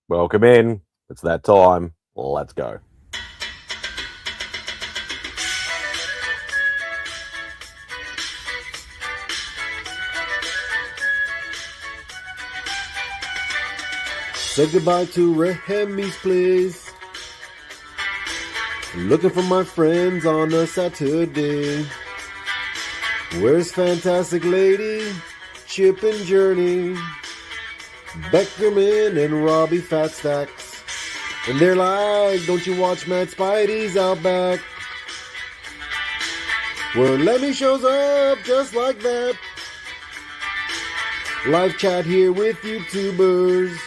Welcome in. It's that time. Let's go. Say goodbye to Remy's place. Looking for my friends on a Saturday. Where's Fantastic Lady, Chip and Journey, Beckerman and Robbie Fat Stacks? And they're like, don't you watch MadSpidey'S Outback? Where Lemmy shows up just like that. Live chat here with YouTubers.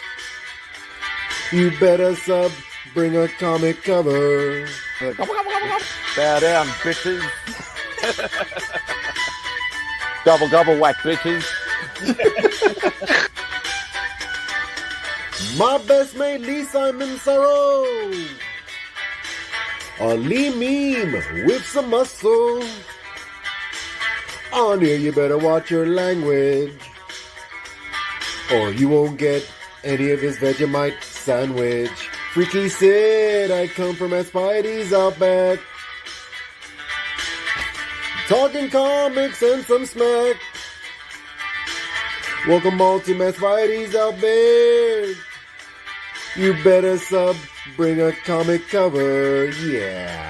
You better sub, bring a comic cover. Bow down, bitches. Gobble, gobble, whack, bitches. My best mate Lee Simon Sorrow. A Lee meme with some muscle. On here you better watch your language, or you won't get any of his Vegemite sandwich. Freaky Sid, I come from MadSpidey'S Outback. Talking comics and some smack. Welcome all to MadSpidey'S Outback. You better sub, bring a comic cover, yeah.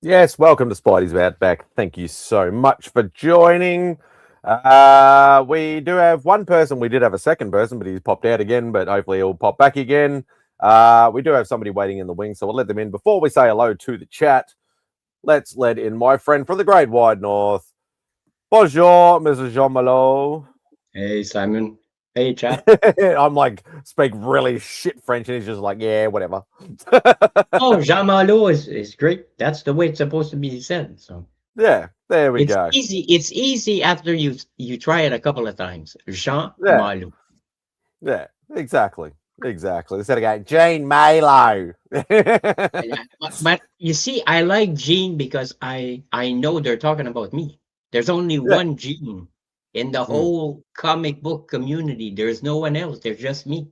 Yes, welcome to Spidey'S Outback. Thank you so much for joining. We do have one person. We did have a second person, but he's popped out again, but hopefully he'll pop back again. We do have somebody waiting in the wings, so we'll let them in. Before we say hello to the chat, let's let in my friend from the Great Wide North. Bonjour, Mrs. Jean Malo. Hey, Simon. Hey, chat. I'm like, speak really shit French, and he's just like, yeah, whatever. Oh, Jean Malo is great. That's the way it's supposed to be said. So yeah, there we go. Easy. It's easy after you try it a couple of times. Jean Malo. Yeah, exactly. Instead of going, Gene Malo. but you see, I like Gene because I know they're talking about me. There's only one Gene in the whole comic book community. There's no one else. There's just me.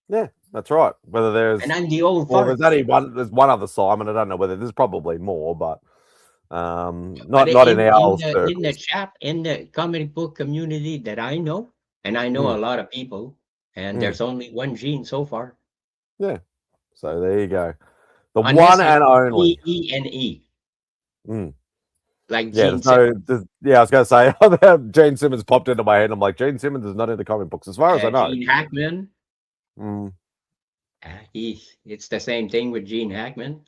Yeah, that's right. Whether there's and I'm the old there's only one. There's one other Simon. I don't know whether there's probably more, but not in our in the chat in the comic book community that I know, and I know a lot of people, and there's only one Gene so far. Yeah, so there you go. One and only E. Like Gene Simmons. I was gonna say Gene Simmons popped into my head. I'm like, Gene Simmons is not into comic books, as far as I know. Gene Hackman. It's the same thing with Gene Hackman.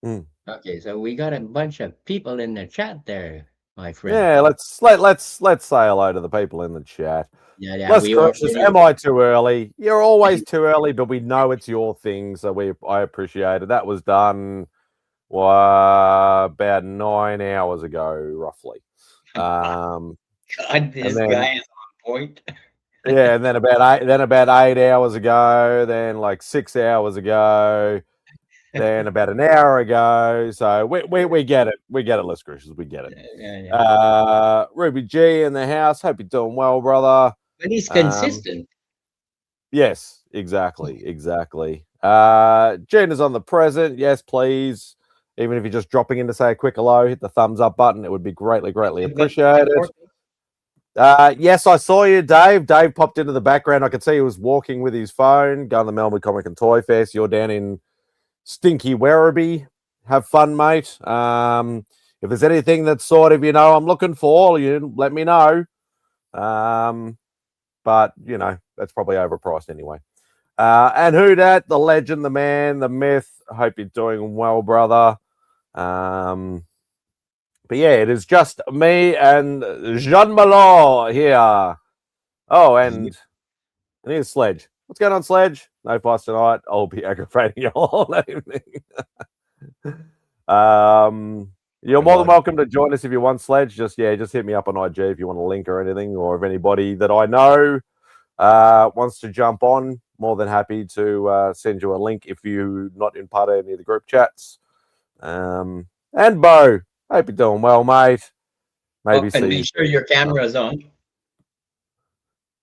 Okay, so we got a bunch of people in the chat there, my friend. Yeah, let's say hello to the people in the chat. Yeah. Am I too early? You're always too early, but we know it's your thing, so I appreciate it. That was done about 9 hours ago, roughly. God, this guy is on point. Yeah, and then about 8 hours ago, then like 6 hours ago, then about an hour ago. So we get it. We get it, Les Grishers. We get it. Yeah. Ruby G in the house. Hope you're doing well, brother. But he's consistent. Yes, exactly. Jen is on the present. Yes, please. Even if you're just dropping in to say a quick hello, hit the thumbs up button. It would be greatly appreciated. Yes, I saw you, Dave. Dave popped into the background. I could see he was walking with his phone, going to the Melbourne Comic and Toy Fest. You're down in stinky Werribee. Have fun, mate. If there's anything that sort of, I'm looking for, you let me know. But, that's probably overpriced anyway. And who dat? The legend, the man, the myth. I hope you're doing well, brother. But yeah, it is just me and Jean Malo here. Oh, and here's Sledge. What's going on, Sledge? No fuss tonight. I'll be aggravating you all evening. You're more than welcome to join us if you want, Sledge. Just hit me up on IG if you want a link or anything, or if anybody that I know wants to jump on, more than happy to send you a link if you're not in part of any of the group chats. And Bo, hope you're doing well, mate. And make sure your camera's on.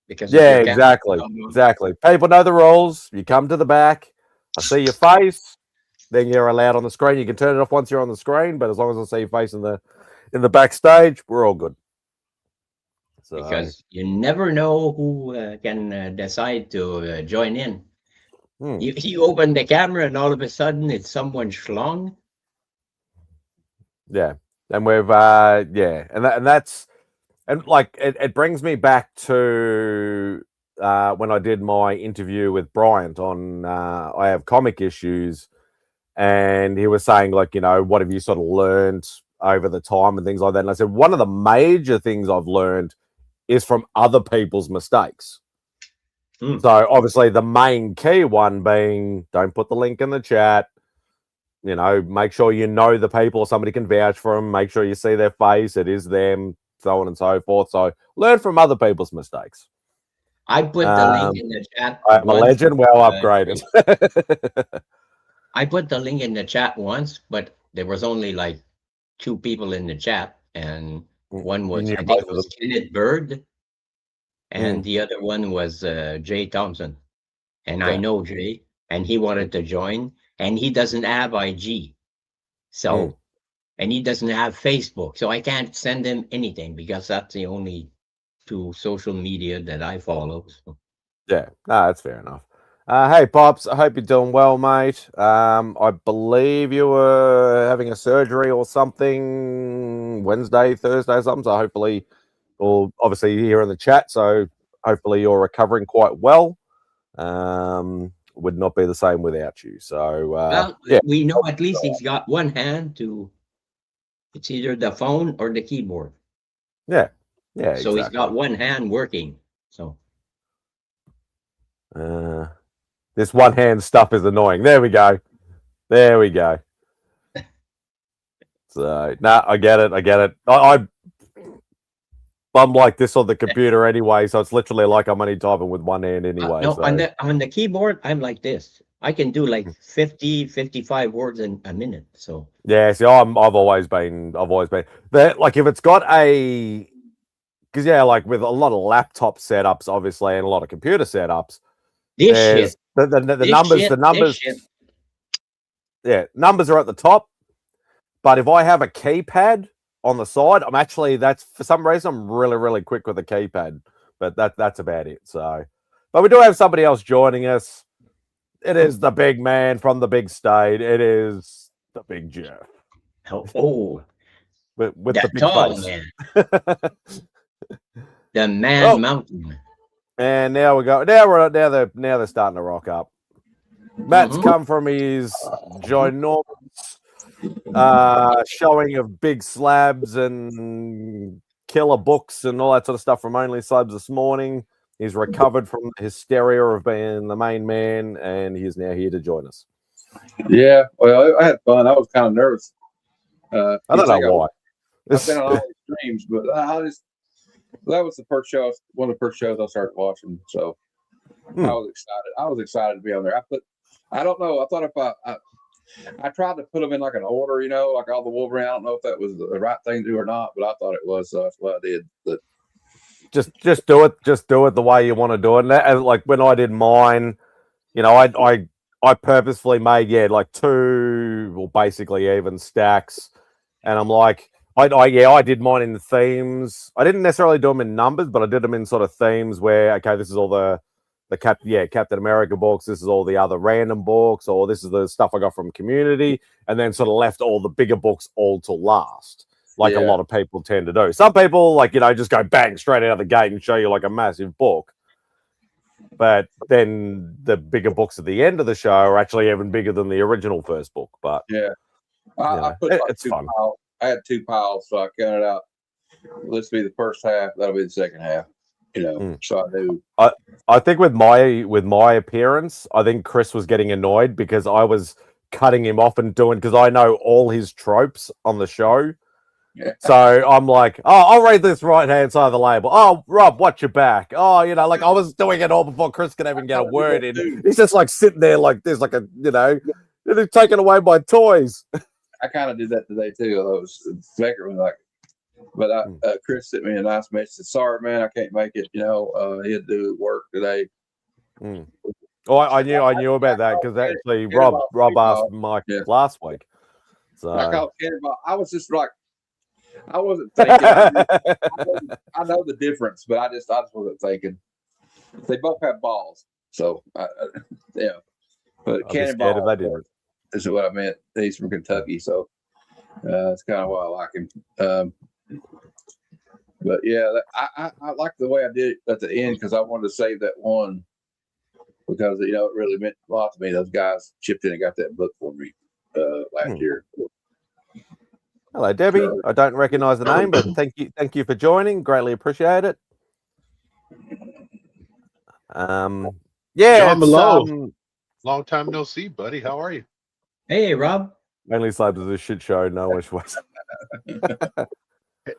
because of Yeah, your camera. exactly. People know the rules. You come to the back. I see your face. Then you're allowed on the screen. You can turn it off once you're on the screen, but as long as I see your face in the backstage, we're all good. So, Because you never know who can decide to join in. You open the camera and all of a sudden it's someone schlong. Yeah, and we've and that's like it brings me back to when I did my interview with Bryant on I Have Comic Issues, and he was saying, like, what have you sort of learned over the time and things like that. And I said, one of the major things I've learned is from other people's mistakes. So obviously the main key one being, don't put the link in the chat. Make sure the people, or somebody can vouch for them. Make sure you see their face. It is them, so on and so forth. So learn from other people's mistakes. I put the link in the chat. I'm a legend, well upgraded. I put the link in the chat once, but there was only like 2 people in the chat, and one was, I think it was Kenneth Bird, and the other one was Jay Thompson. And I know Jay, and he wanted to join, and he doesn't have IG. So, and he doesn't have Facebook. So I can't send him anything because that's the only 2 social media that I follow. So. Yeah, that's fair enough. Hey, Pops, I hope you're doing well, mate. I believe you were having a surgery or something Wednesday, Thursday or something. So hopefully, or obviously you're here in the chat, so hopefully you're recovering quite well. Would not be the same without you. So, we know at least he's got one hand to, it's either the phone or the keyboard. Yeah. So he's got one hand working. So. This one hand stuff is annoying. There we go. So, I get it. I'm like this on the computer anyway, so it's literally like I'm only typing with one hand anyway. No, on the keyboard, I'm like this. I can do like 50, 55 words in a minute. So yeah, see, I've always been that, like, if it's got a, because like with a lot of laptop setups, obviously, and a lot of computer setups, the numbers. Yeah, numbers are at the top, but if I have a keypad on the side, that's for some reason I'm really, really quick with a keypad, but that's about it. So, but we do have somebody else joining us. It is the big man from the big state. It is the Big Jeff. With the big tall face. Man. The Man Mountain. And now we go. Now they're starting to rock up. Matt's come from his ginormous showing of big slabs and killer books and all that sort of stuff from Only Slabs this morning. He's recovered from the hysteria of being the main man, and he is now here to join us. Yeah, well, I had fun. I was kind of nervous. I don't know why. I've been on all these streams, but that was the first show, one of the first shows I started watching. So I was excited. I was excited to be on there. I don't know. I thought if I tried to put them in like an order, like all the Wolverine. I don't know if that was the right thing to do or not, but I thought it was. So that's what I did. But just do it. Just do it the way you want to do it. And like when I did mine, I purposefully made like 2, well, basically even stacks, and I'm like, I did mine in themes. I didn't necessarily do them in numbers, but I did them in sort of themes where, okay, this is all the Captain America books, this is all the other random books, or this is the stuff I got from community, and then sort of left all the bigger books all till last, like a lot of people tend to do. Some people just go bang straight out of the gate and show you like a massive book, but then the bigger books at the end of the show are actually even bigger than the original first book. But I put like it's fun. I had 2 piles, so I counted out. This will be the first half. That'll be the second half. So I do. I think with my appearance, I think Chris was getting annoyed because I was cutting him off and doing, because I know all his tropes on the show. Yeah. So I'm like, I'll read this right hand side of the label. Oh, Rob, watch your back. Oh, like I was doing it all before Chris could even get a word in. He's just like sitting there like this, like taking away my toys. I kind of did that today too. I was like, But Chris sent me a nice message. Said, sorry, man, I can't make it. He had to do work today. Oh, I knew about that because actually Rob asked Mike last week. So I called Cannonball. I was just like, I wasn't thinking. I know the difference, but I just wasn't thinking. They both have balls, so yeah. But Cannonball is what I meant. He's from Kentucky, so that's kind of why I like him. But yeah, I like the way I did it at the end because I wanted to save that one because it really meant a lot to me. Those guys chipped in and got that book for me last year. Hello, Debbie. Sure. I don't recognize the name, but thank you for joining. Greatly appreciate it. John Malone. Long time no see, buddy. How are you? Hey, Rob. Mainly Slabs is a shit show. No wish was.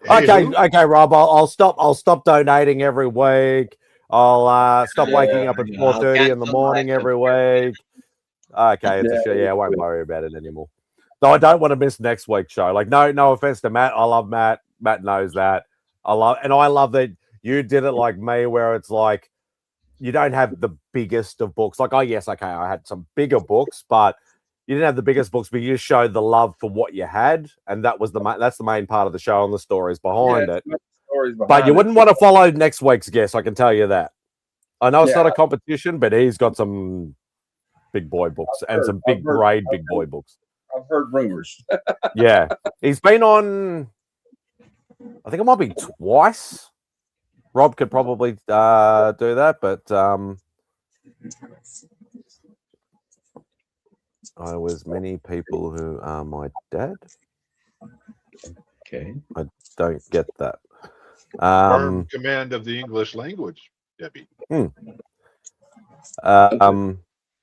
Okay, Rob. I'll stop donating every week. I'll stop waking up at 4:30 in the morning every week. Okay, it's a show. Yeah, I won't worry about it anymore. Though I don't want to miss next week's show. Like, no offense to Matt. I love Matt. Matt knows that. I love that you did it like me, where it's like you don't have the biggest of books. Like, I had some bigger books, but you didn't have the biggest books, but you just showed the love for what you had, and that's the main part of the show and the stories behind it. But you wouldn't want to follow next week's guest, I can tell you that. I know it's not a competition, but he's got some big boy books and some big grade big boy books. I've heard rumors. Yeah, he's been on. I think it might be twice. Rob could probably do that, but I was many people who are my dad. Okay, I don't get that. Firm command of the English language, Debbie.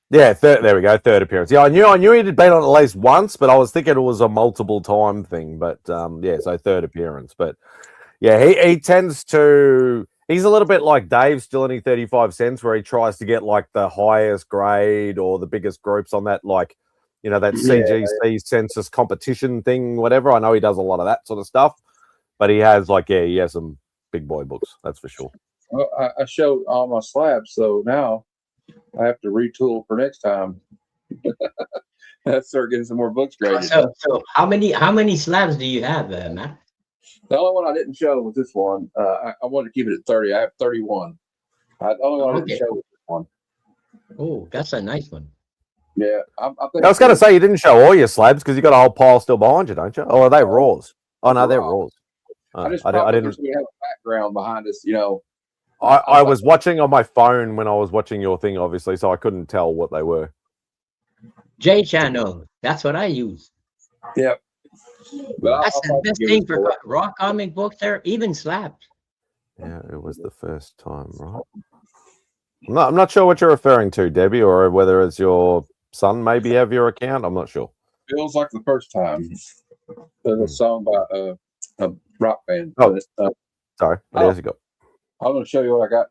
Yeah, there we go. Third appearance. Yeah, I knew he'd been on at least once, but I was thinking it was a multiple time thing. But so third appearance. But yeah, he tends to. He's a little bit like Dave, still only 35 cents, where he tries to get like the highest grade or the biggest groups on that, like that CGC census competition thing, whatever. I know he does a lot of that sort of stuff, but he has some big boy books, that's for sure. Well, I showed all my slabs, so now I have to retool for next time. I have to start getting some more books graded. So how many slabs do you have, Matt? The only one I didn't show was this one. I wanted to keep it at 30. I have 31. The only one I didn't show was this one. Oh, that's a nice one. Yeah, I was going to say you didn't show all your slabs because you got a whole pile still behind you, don't you? Or are they raws? Oh no, they're raws. I didn't. We have a background behind us, I was watching on my phone when I was watching your thing, obviously, so I couldn't tell what they were. J channel. That's what I use. Yep. But that's the best thing for raw comic books. There, even slabs. Yeah, it was the first time, right? I'm not sure what you're referring to, Debbie, or whether it's your son maybe have your account. I'm not sure. Feels like the first time. There's a song by a rock band. Oh, sorry. What else you got? I'm going to show you what I got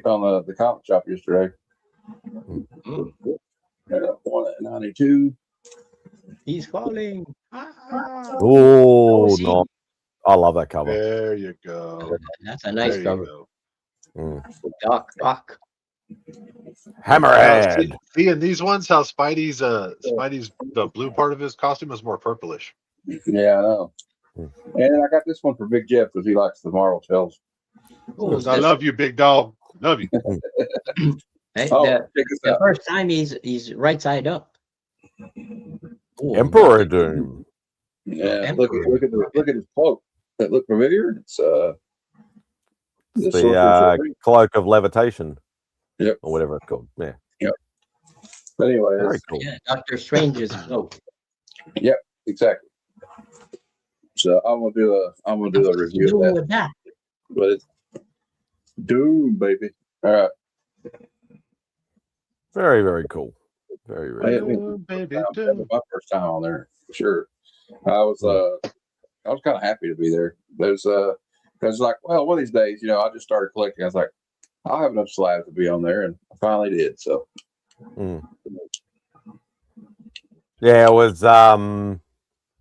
on the comic shop yesterday. One at 92. He's calling. Oh, no. I love that cover. There you go. That's a nice cover. Doc. Hammerhead. See, in these ones, how Spidey's the blue part of his costume is more purplish. Yeah, I know. And I got this one for Big Jeff because he likes the Marvel Tales. Oh, I love you, big dog. Love you. Hey, the first time he's right side up. Ooh, Emperor Doom. Yeah, Emperor. Look at his cloak. That look familiar? It's the cloak of levitation. Yep. Or whatever it's called. Yeah. Yep. But anyway, very cool. Yeah, Dr. Strange's cloak. Yep, exactly. So I'm gonna do a review of that. But it's Doom, baby. All right. Very, very cool. Very, very cool. Baby, my first time on there, for sure. I was kind of happy to be there. There's because like, well, one of these days, I just started collecting. I was like, I'll have enough slabs to be on there, and I finally did. So, yeah, it was.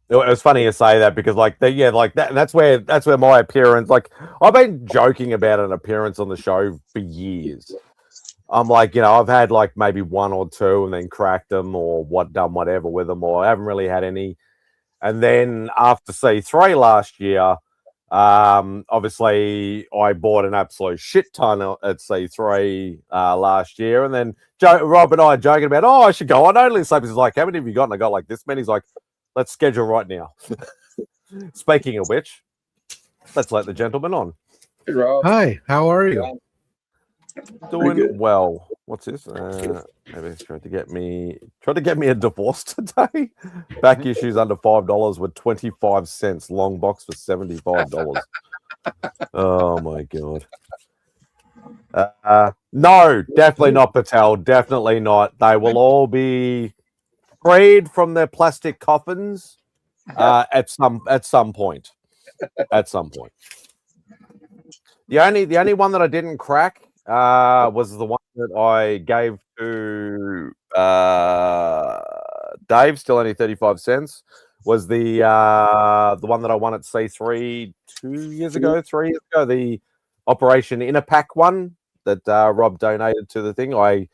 It was funny you say that because, like, like that. That's where my appearance. Like, I've been joking about an appearance on the show for years. I'm like, I've had like maybe one or two, and then cracked them or done whatever with them, or I haven't really had any. And then after C3 last year, obviously I bought an absolute shit ton at C3 last year, and then Rob and I are joking about, I should go on Only Sleep. He's like, how many have you got? And I got like this many. He's like, let's schedule right now. Speaking of which, let's let the gentleman on. Hey, Rob. Hi, how are you? Doing well. What's this? Maybe it's trying to get me a divorce today. Back issues under $5 with 25 cents. Long box for $75. Oh my god. No, definitely not, Patel. Definitely not. They will all be freed from their plastic coffins at some point. At some point. The only one that I didn't crack was the one that I gave to Dave, still only 35 cents. Was the one that I won at C3 3 years ago, the Operation Inner Pack one that Rob donated to the thing. I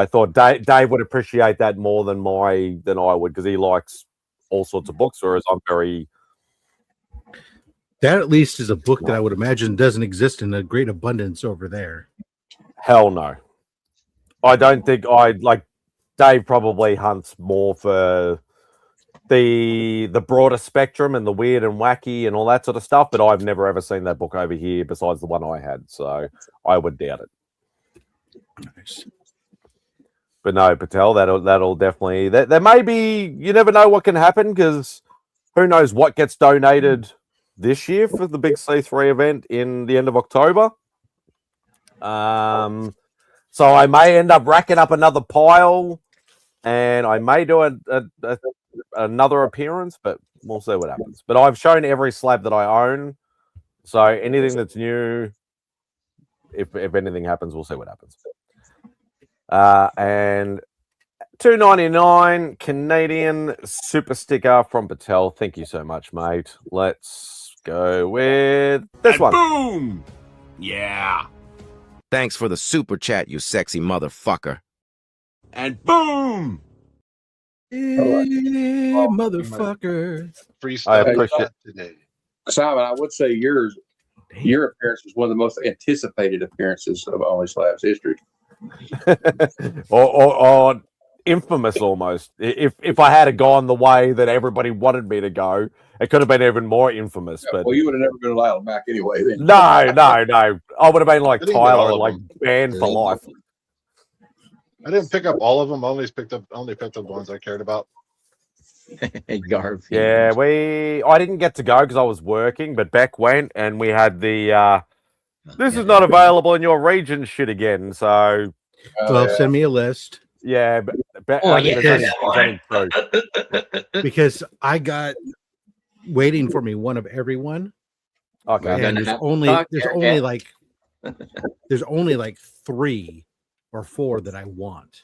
thought Dave would appreciate that more than I would, because he likes all sorts of books, whereas I'm very... That at least is a book that I would imagine doesn't exist in a great abundance over there. Hell no. I don't think Dave probably hunts more for the broader spectrum and the weird and wacky and all that sort of stuff, but I've never ever seen that book over here besides the one I had, so I would doubt it. Nice. But no, Patel, that'll definitely... There may be... You never know what can happen, because who knows what gets donated this year for the big C3 event in the end of October. So I may end up racking up another pile, and I may do another appearance, but we'll see what happens. But I've shown every slab that I own, so anything that's new, if anything happens, we'll see what happens. And $2.99 Canadian super sticker from Patel. Thank you so much, mate. Let's go with this one. Boom! Yeah. Thanks for the super chat, you sexy motherfucker. And boom! Hey, motherfucker. Free I stuff appreciate today. Simon, I would say your appearance was one of the most anticipated appearances of Only Slabs history. or infamous almost. If I had gone the way that everybody wanted me to go, it could have been even more infamous. But Well, you would have never been allowed back anyway. Then. No. I would have been like I didn't get all Tyler, of like them. banned for life. I didn't pick up all of them. I only picked up the ones I cared about. Garfield. Yeah, I didn't get to go because I was working, but Beck went, and we had the this is not available in your region shit again. So, Well, send me a list. yeah, but Because I got waiting for me one of everyone. okay. And there's only like 3 or 4 that I want.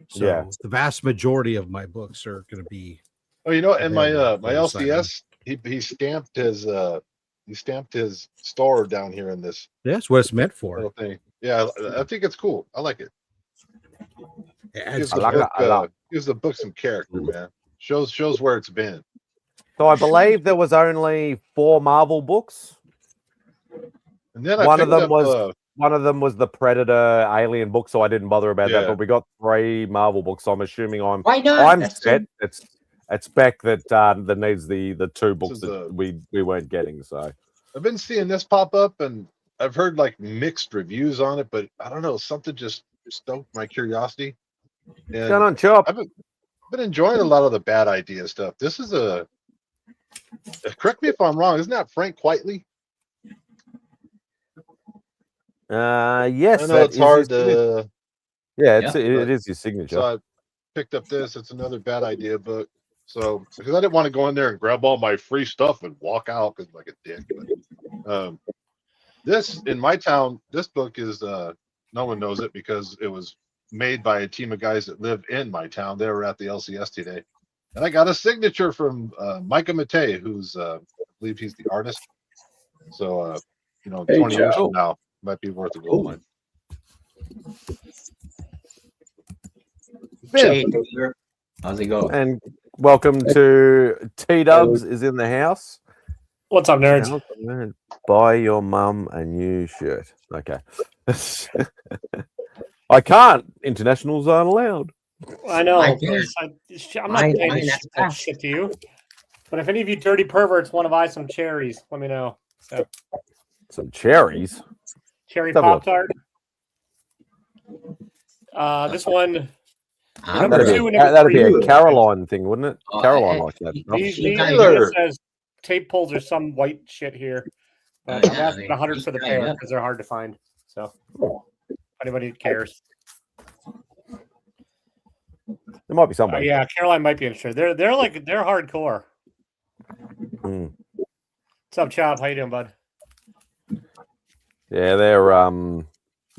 So Yeah. the vast majority of my books are going to be. Oh, you know, and my my Well, LCS, he stamped his store down here in this That's what it's meant for. little thing. Yeah, I think it's cool. I like it. Gives It's the book some character, man. Shows where it's been. So I believe there was only 4 Marvel books. And then One of them was the Predator Alien book, so I didn't bother about that. Yeah. But we got 3 Marvel books, so I'm assuming Why not? I'm That's set. good. It's Beck that needs the 2 books is that we weren't getting. So I've been seeing this pop up, and I've heard like mixed reviews on it, but I don't know, something just stoked my curiosity. And going on, Chop. I've been enjoying a lot of the bad idea stuff. This is correct me if I'm wrong, isn't that Frank Quitely? Yes, I know it's hard to. Yeah, Yeah, it is your signature. So I picked up this. It's another bad idea book. So because I didn't want to go in there and grab all my free stuff and walk out because like a dick. But, this in my town, this book is no one knows it because it was made by a team of guys that live in my town. They were at the LCS today. And I got a signature from Micah Matei, who's I believe he's the artist. So you know, 20 years from now might be worth a gold mine. Hey, how's it going? And welcome to T-Dubs is in the house. What's up, nerds? Buy your mum a new shirt. Okay. I can't. Internationals aren't allowed. I know. I'm not saying that shit to you. But if any of you dirty perverts want to buy some cherries, let me know. So. Some cherries? Cherry Pop-Tart. This one... That'd be a Caroline thing, wouldn't it? Caroline likes that. It says tape pulls or some white shit here. But I'm asking 100 for the pair because they're hard to find. So, if anybody cares. There might be somebody. Yeah, Caroline might be interested. They're hardcore. What's up, Chop? How you doing, bud? Yeah, they're I'm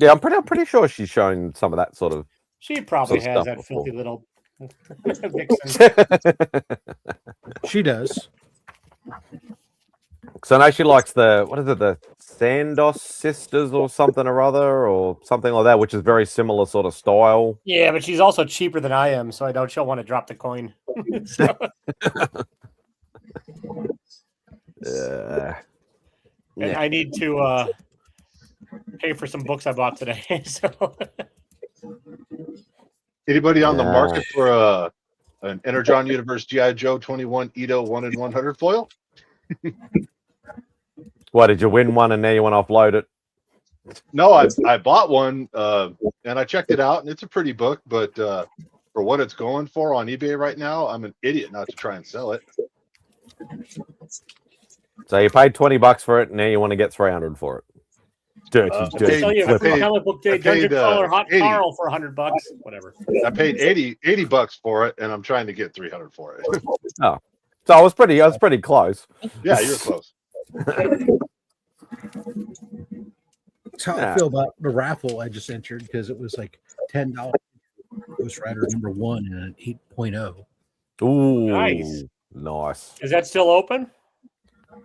pretty sure she's shown some of that sort of. She probably has that before. filthy little vixen. She does. So I know she likes the Sandos sisters or something or other or something like that, which is very similar sort of style. Yeah, but she's also cheaper than I am, so I doubt she'll want to drop the coin. And I need to pay for some books I bought today. So anybody on the market for an Energon Universe G.I. Joe 21 Ito 1 in 100 foil? What, did you win one and now you want to offload it? No, I bought one and I checked it out and it's a pretty book, but for what it's going for on eBay right now, I'm an idiot not to try and sell it. So you paid $20 for it and now you want to get 300 for it. Dirty. I'll tell you, if comic book day, Dungeon Crawler Hot Carl for $100, whatever. I paid $80 for it, and I'm trying to get 300 for it. Oh, so I was pretty close. Yeah, you're close. That's how I feel about the raffle I just entered because it was like $10. Ghost Rider #1 and an 8.0. Ooh, nice. Is that still open?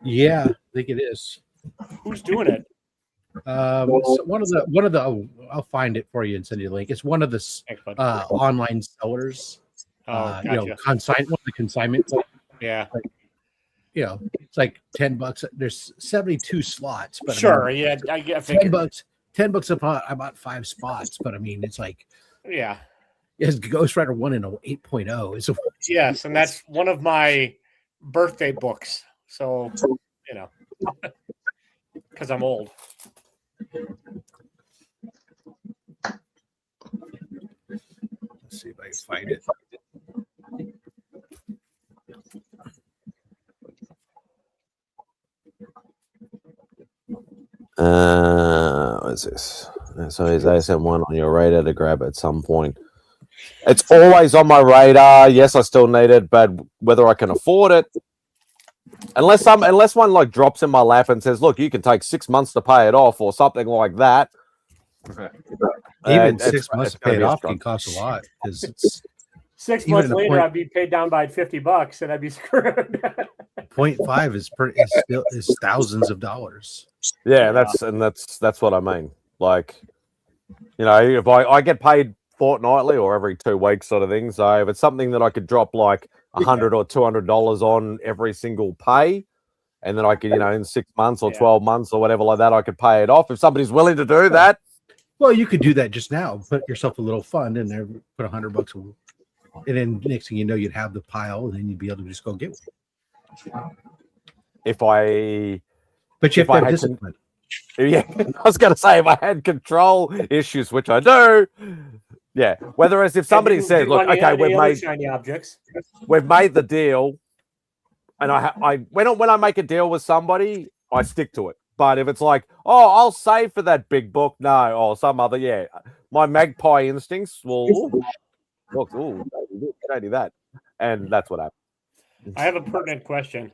Yeah, I think it is. Who's doing it? One of the I'll find it for you and send you a link. It's one of the online sellers. Gotcha. One of the consignments. Yeah. It's like $10. There's 72 slots, but sure, I get $10. $10 a pot. I bought 5 spots, but I mean, it's like it's Ghost Rider 1 and 8.0. It's yes, and that's one of my birthday books. So because I'm old. Let's see if I can find it. What is this? So is ASM1 on your radar to grab at some point? It's always on my radar. Yes, I still need it, but whether I can afford it, unless one like drops in my lap and says, "Look, you can take 6 months to pay it off" or something like that. Even 6 months to pay it off can cost a lot because it's 6 months later I'd be paid down by $50 and I'd be screwed. 0.5 is thousands of dollars. Yeah, that's what I mean. Like, if I get paid fortnightly or every 2 weeks sort of thing, so if it's something that I could drop like $100 or $200 on every single pay, and then I could, in 6 months or 12 months or whatever like that, I could pay it off. If somebody's willing to do that. Well, you could do that just now. Put yourself a little fund in there, put $100 and then next thing you know, you'd have the pile, and then you'd be able to just go get one. But you have to have discipline. Yeah, I was going to say, if I had control issues, which I do, yeah. Whereas if somebody says, "Look, okay, we've made the deal," and when I make a deal with somebody, I stick to it. But if it's like, "Oh, I'll save for that big book," no, or some other, my magpie instincts will look. Ooh, don't do that, and that's what happens. I have a pertinent question.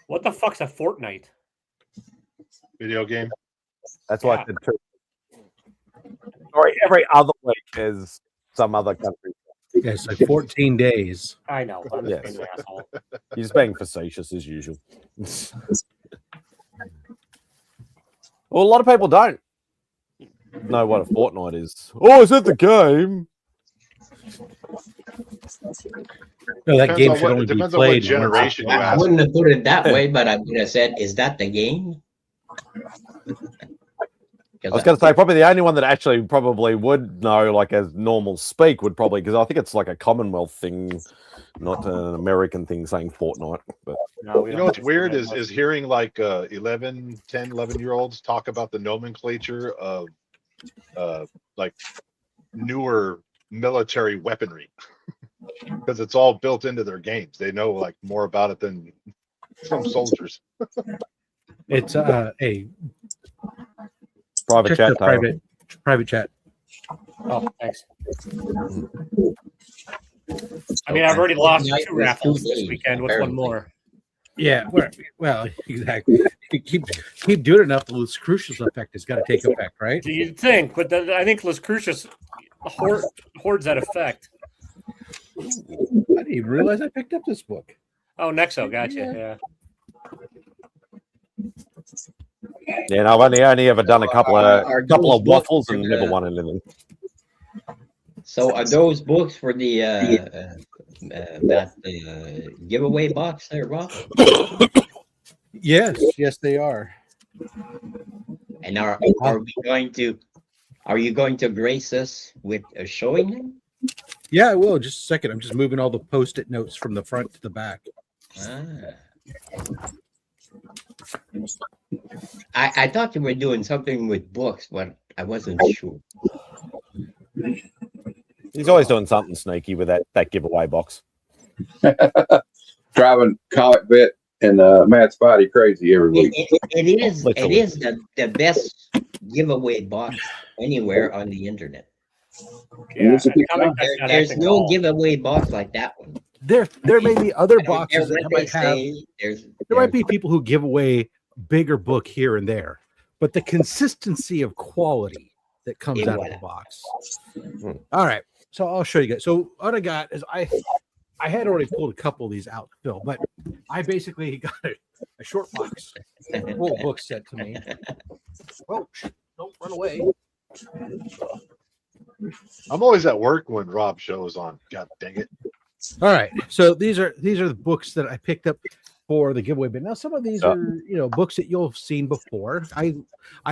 What the fuck's a Fortnite? Video game. That's what I did too. Or every other week is some other country. Yeah, it's like 14 days. I know. I'm Yes. just being an asshole. You're just being facetious as usual. Well, a lot of people don't know what a fortnight is. Oh, is that the game? No, that Depends game on should what- only it be depends on what played once. generation you I ask. wouldn't have put it that way, but I would have said, "Is that the game?" I was going to say probably the only one that actually probably would know, like as normal speak, would probably because I think it's like a Commonwealth thing, not an American thing saying fortnight. But No, we You don't know what's do weird fortnight. is hearing like 11-year-olds talk about the nomenclature of like newer military weaponry because it's all built into their games. They know like more about it than some soldiers. It's a private check chat, the private chat. Oh, thanks. I mean, I've already lost Fortnite 2 was raffles 2 this days, weekend. What's one apparently. more? Yeah, well, exactly. You keep doing enough, the Las Crucius effect has got to take effect, right? Do you think? But I think Las Crucius hoards that effect. I didn't even realize I picked up this book. Oh, Nexo, gotcha. yeah, no, I've only ever done a couple of Are those waffles books, and never won anything. So are those books for the that giveaway box there, Rob? Yes, they are. And are you going to grace us with showing them? Yeah, I will. Just a second. I'm just moving all the post-it notes from the front to the back. I thought you were doing something with books, but I wasn't sure. He's always doing something sneaky with that giveaway box. Driving Comic Vet and MadSpidey crazy every week. It is the best giveaway box anywhere on the internet. Yeah. There's no giveaway box like that one. There may be other boxes that might have. There might be people who give away bigger book here and there, but the consistency of quality that comes out of the box. All right, so I'll show you guys. So what I got is I had already pulled a couple of these out, Phil, but I basically got a short box full book sent to me. Oh, don't run away. I'm always at work when Rob shows on. God dang it. All right, so these are the books that I picked up for the giveaway. But now some of these are books that you'll have seen before.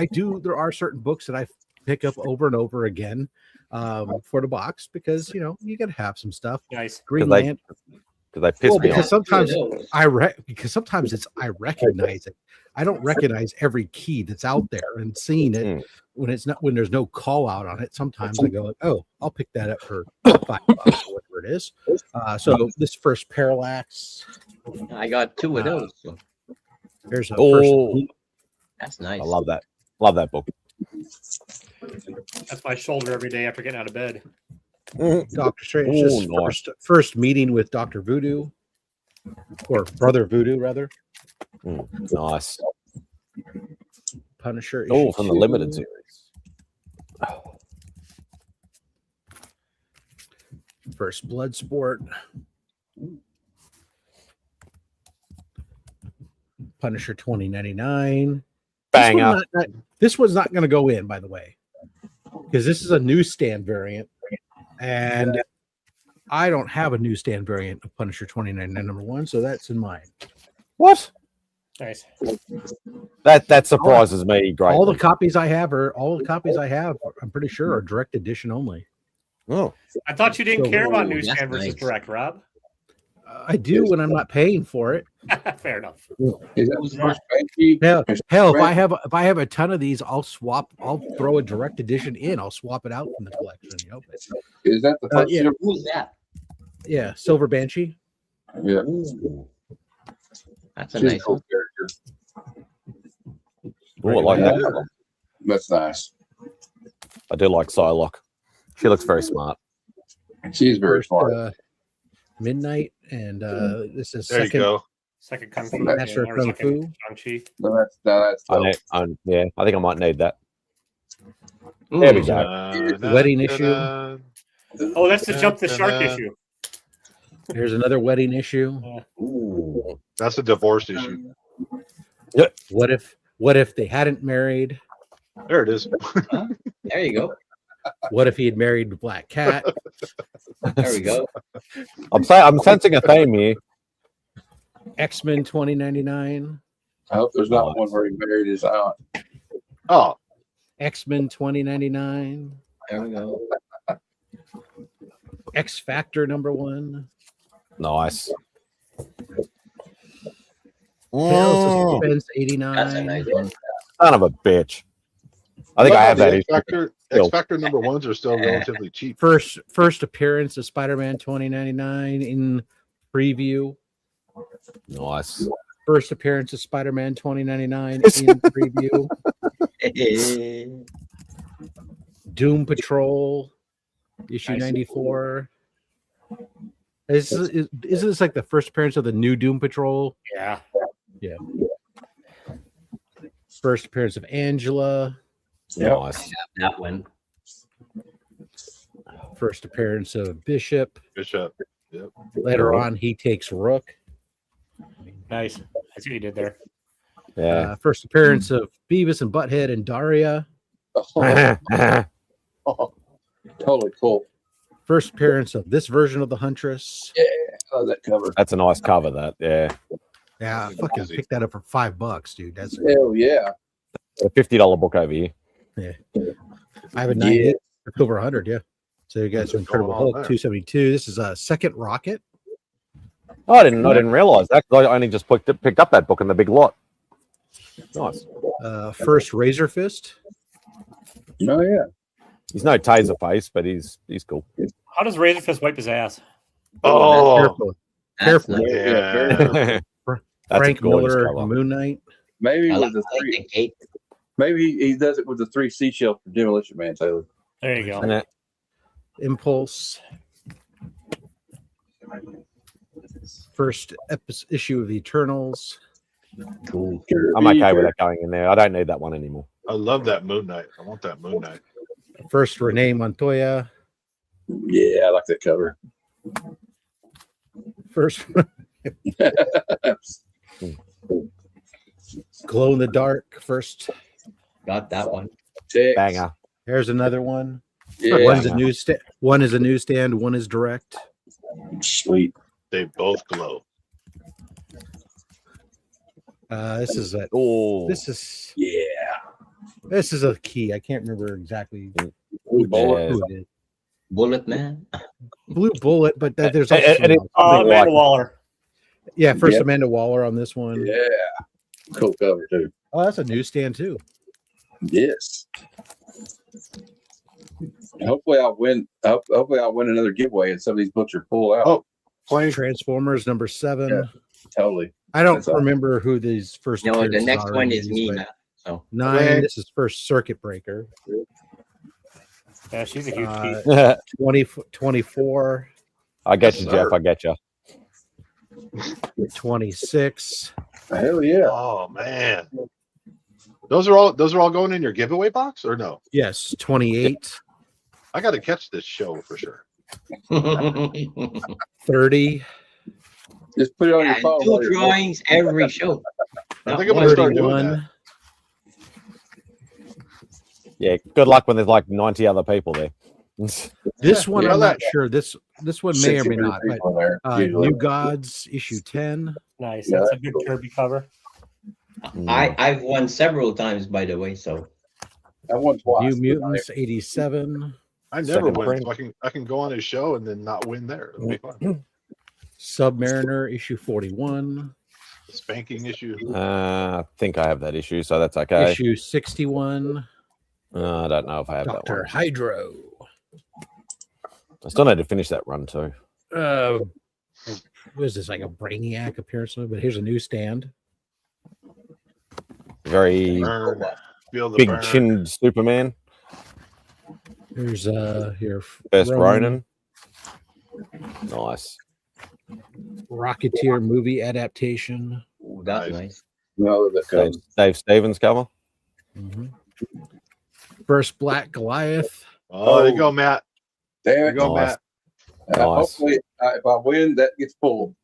There are certain books that I pick up over and over again for the box because you got to have some stuff. Nice. Green Lantern. Because they piss me because off. sometimes I recognize it. I don't recognize every key that's out there and seeing it when there's no call out on it. Sometimes I go, oh, I'll pick that up for $5 or whatever it is. So this first Parallax. I got 2 of those. So. There's a first. That's nice. I love that. Love that book. That's my shoulder every day after getting out of bed. Dr. Strange. First meeting with Dr. Voodoo, or Brother Voodoo, rather. Nice. Punisher. Oh, from the limited series. First Bloodsport. Punisher 2099. Banger. This one's not going to go in, by the way, because this is a newsstand variant, and I don't have a newsstand variant of Punisher 2099 #1, so that's in mine. What? Nice. That surprises me greatly. All the copies I have, I'm pretty sure, are direct edition only. Oh, I thought you didn't care about that's newsstand versus nice. direct, Rob. I do when I'm not paying for it. Fair enough. Is that the first page? Hell, if I have a ton of these, I'll throw a direct edition in. I'll swap it out from the collection. Is that the first? Yeah. Who's that? Yeah, Silver Banshee. Yeah. Ooh. That's a She's a nice cool one. character. I like that. That's nice. I do like Psylocke. She looks very smart. She's very smart. Midnight, and this is There you go. Second Kung Fu. Master of or Kung second Fu. Shang-Chi. No, that's Yeah, I think I might need that. There we go. Wedding issue. Oh, that's the Jump the Shark issue. Here's another wedding issue. Ooh. That's a divorce issue. What if they hadn't married? There it is. There you go. What if he had married the Black Cat? There we go. I'm sensing a theme here. X-Men 2099. I hope there's not one where he married his aunt. Oh, X-Men 2099. There we go. X Factor #1. Nice. Tales of Suspense 89. That's a nice one. Son of a bitch. I think I have that issue. X Factor #1s are still relatively cheap. First appearance of Spider-Man 2099 in preview. Nice. First appearance of Spider-Man 2099 in preview. Doom Patrol issue 94. Isn't this like the first appearance of the new Doom Patrol? Yeah. Yeah. First appearance of Angela. Nice. That one. First appearance of Bishop. Yep. Later on, he takes Rook. Nice. I see what you did there. Yeah. First appearance of Beavis and Butthead and Daria. Totally cool. First appearance of this version of the Huntress. Yeah, I love that cover. That's a nice cover, that. Yeah. Yeah, I fucking picked that up for $5, dude. That's Hell yeah. A $50 book over here. yeah. I have a 98 for over 100. Yeah. So you guys are Incredible Hulk 272. This is a Second Rocket. Oh, I didn't realize that. I only just picked up that book in the big lot. Nice. First Razor Fist. Oh yeah. He's no taser face, but he's cool. How does Razor Fist wipe his ass? Oh, Careful. Careful. yeah. Frank Miller, cover. Moon Knight. Maybe I with like the three. the cape. Maybe he does it with the 3 seashells for Demolition Man, Taylor. There you go. Yeah. Impulse. First issue of the Eternals. Cool. I'm okay with that going in there. I don't need that one anymore. I love that Moon Knight. I want that Moon Knight. First Renee Montoya. Yeah, I like that cover. First Glow in the Dark. First. Got that one. Banger. Here's another one. Yeah. One's a newsstand. One is a newsstand. One is direct. Sweet. They both glow. This is a. Oh, This is. Yeah. This is a key. I can't remember exactly Blue Bullet. who it is. Bullet Man. Blue Bullet, but there's also And it's something Amanda like- Waller. yeah. First Yep. Amanda Waller on this one. Yeah. Cool cover too. Oh, that's a newsstand too. Yes. Hopefully I'll win. Hopefully I'll win another giveaway and some of these books are pulled out. Oh. Playing Transformers #7. Yeah. Totally. I don't That's awesome. remember who these first. No, the appearances next are one in is these, me, but man. So 9. This is first Circuit Breaker. Yeah, she's a huge piece. 24. I get you, Yes, Jeff. sir. I get you. 26. Hell yeah. Oh man. Those are all going in your giveaway box or no? Yes, 28. I gotta catch this show for sure. 30. Just put it on your and phone. 2 drawings every show. I think I'm gonna start doing 31. that. Yeah. Good luck when there's like 90 other people there. This one, Yeah, I'm not that- sure. This one may or may not. But, people in there, usually. New Gods, issue 10. Nice. Yeah, That's a that's good cool. Kirby cover. I've won several times, by the way. So I won twice. New Mutants, 87. I never Second win. print. So I can go on his show and then not win there. It'll be fun. Submariner, issue 41. Spanking issue. I think I have that issue, so that's okay. Issue 61. I don't know if I have that Dr. one. Hydro. I still need to finish that run too. What is this, like a Brainiac appearance? But here's a newsstand. Very Burn. Feel the big burn. chinned Superman. Here's here First Ronin. Nice. Rocketeer movie adaptation. ooh, that's Nice. nice. No, that Dave, comes. Dave Stevens cover. Mhm. First Black Goliath. Oh, there you go, Matt. Damn it. Go, Matt. Hopefully, if I win, that gets pulled.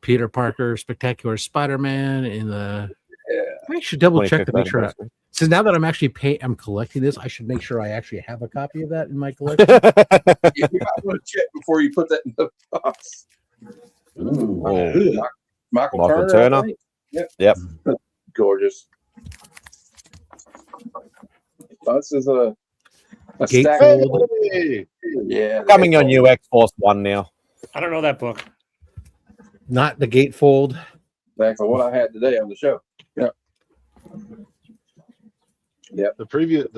Peter Parker, Spectacular Spider-Man in the. Yeah. I should double check to 25th make sure. anniversary. So now that I'm collecting this, I should make sure I actually have a copy of that in my collection. You might want to check before you put that in the box. Ooh. Michael Turner. Turner. Yep. Gorgeous. This is a stack. Hey! Yeah. Coming on you, X-Force 1 now. I don't know that book. Not the gatefold. Exactly what I had today on the show. Yep. Yep. The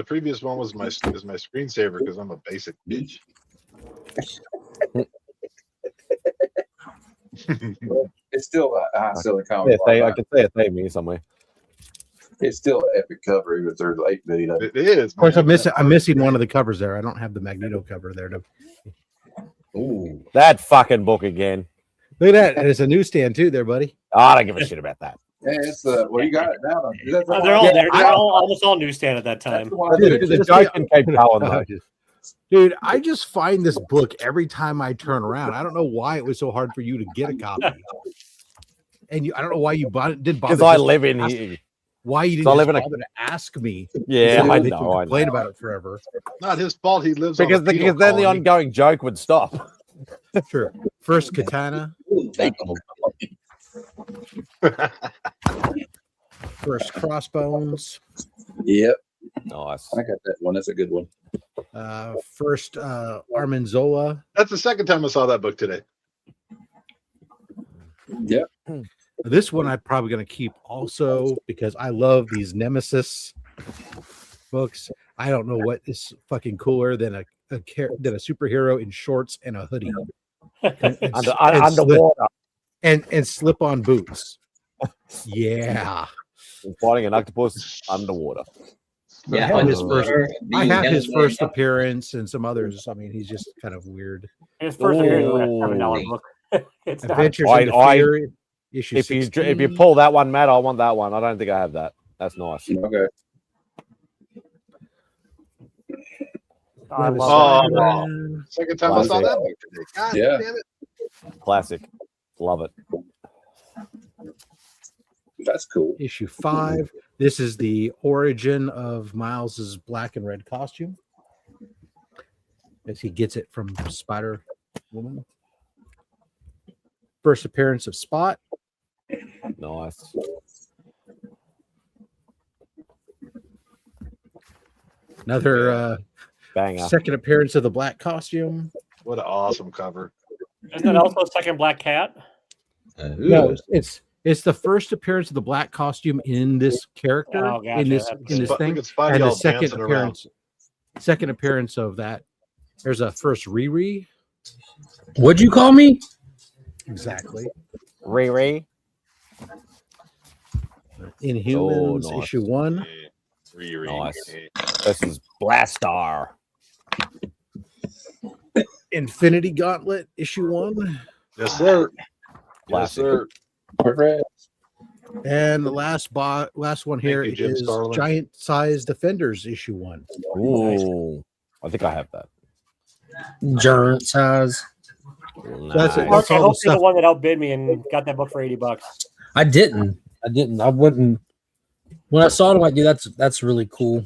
previous one was my screensaver because I'm a basic bitch. It's still a high selling comic. I could say it saved me somewhere. It's still an epic cover, even if there's 8 million of it. It is. Of course, I'm missing one of the covers there. I don't have the Magneto cover there. Ooh, that fucking book again. Look at that. And it's a newsstand too there, buddy. Oh, I don't give a shit about that. Yeah, it's well, you got it now. They're all there. They're almost all newsstand at that time. Dude, the joke can keep going though. Dude, I just find this book every time I turn around. I don't know why it was so hard for you to get a copy. And I don't know why you bought it. Did bother Because I live in here. Why you didn't bother to ask me? Yeah, I know. Complain about it forever. Not his fault. He lives because on then the ongoing joke would stop. Sure. First Katana. First Crossbones. Yep. Nice. I got that one. That's a good one. First Armanzola. That's the second time I saw that book today. Yep. This one I'm probably going to keep also because I love these Nemesis books. I don't know what is fucking cooler than a superhero in shorts and a hoodie. Underwater. And slip-on boots. Yeah. Fighting an octopus underwater. Yeah, I have his first appearance and some others. I mean, he's just kind of weird. His first appearance was a $7 book. It's Adventures in Fear, issue if 16. you pull that one, Matt, I want that one. I don't think I have that. That's nice. Okay. Second time I saw that book today. God damn it. Classic. Love it. That's cool. Issue 5. This is the origin of Miles's black and red costume, as he gets it from Spider-Woman. First appearance of Spot. Nice. Another banger. Second appearance of the black costume. What an awesome cover. Isn't that also second Black Cat? No, it's the first appearance of the black costume in this character, Oh, gotcha. in this thing, Spidey and the all dancing second appearance of that. There's a first Riri. What'd you call me? Exactly. Riri. Inhumans, nice. issue 1. Nice. This is Blastar. Infinity Gauntlet, issue 1. Yes, sir. Classic. Yes, sir. And the last one here Thank you, Jim is Starlin. Giant Size Defenders, issue 1. Ooh. I think I have that. Giant size. That's it. Mark, That's I all hope the you're the stuff. one that outbid me and got that book for $80. I didn't. I wouldn't. When I saw it, I'm like, dude, that's really cool.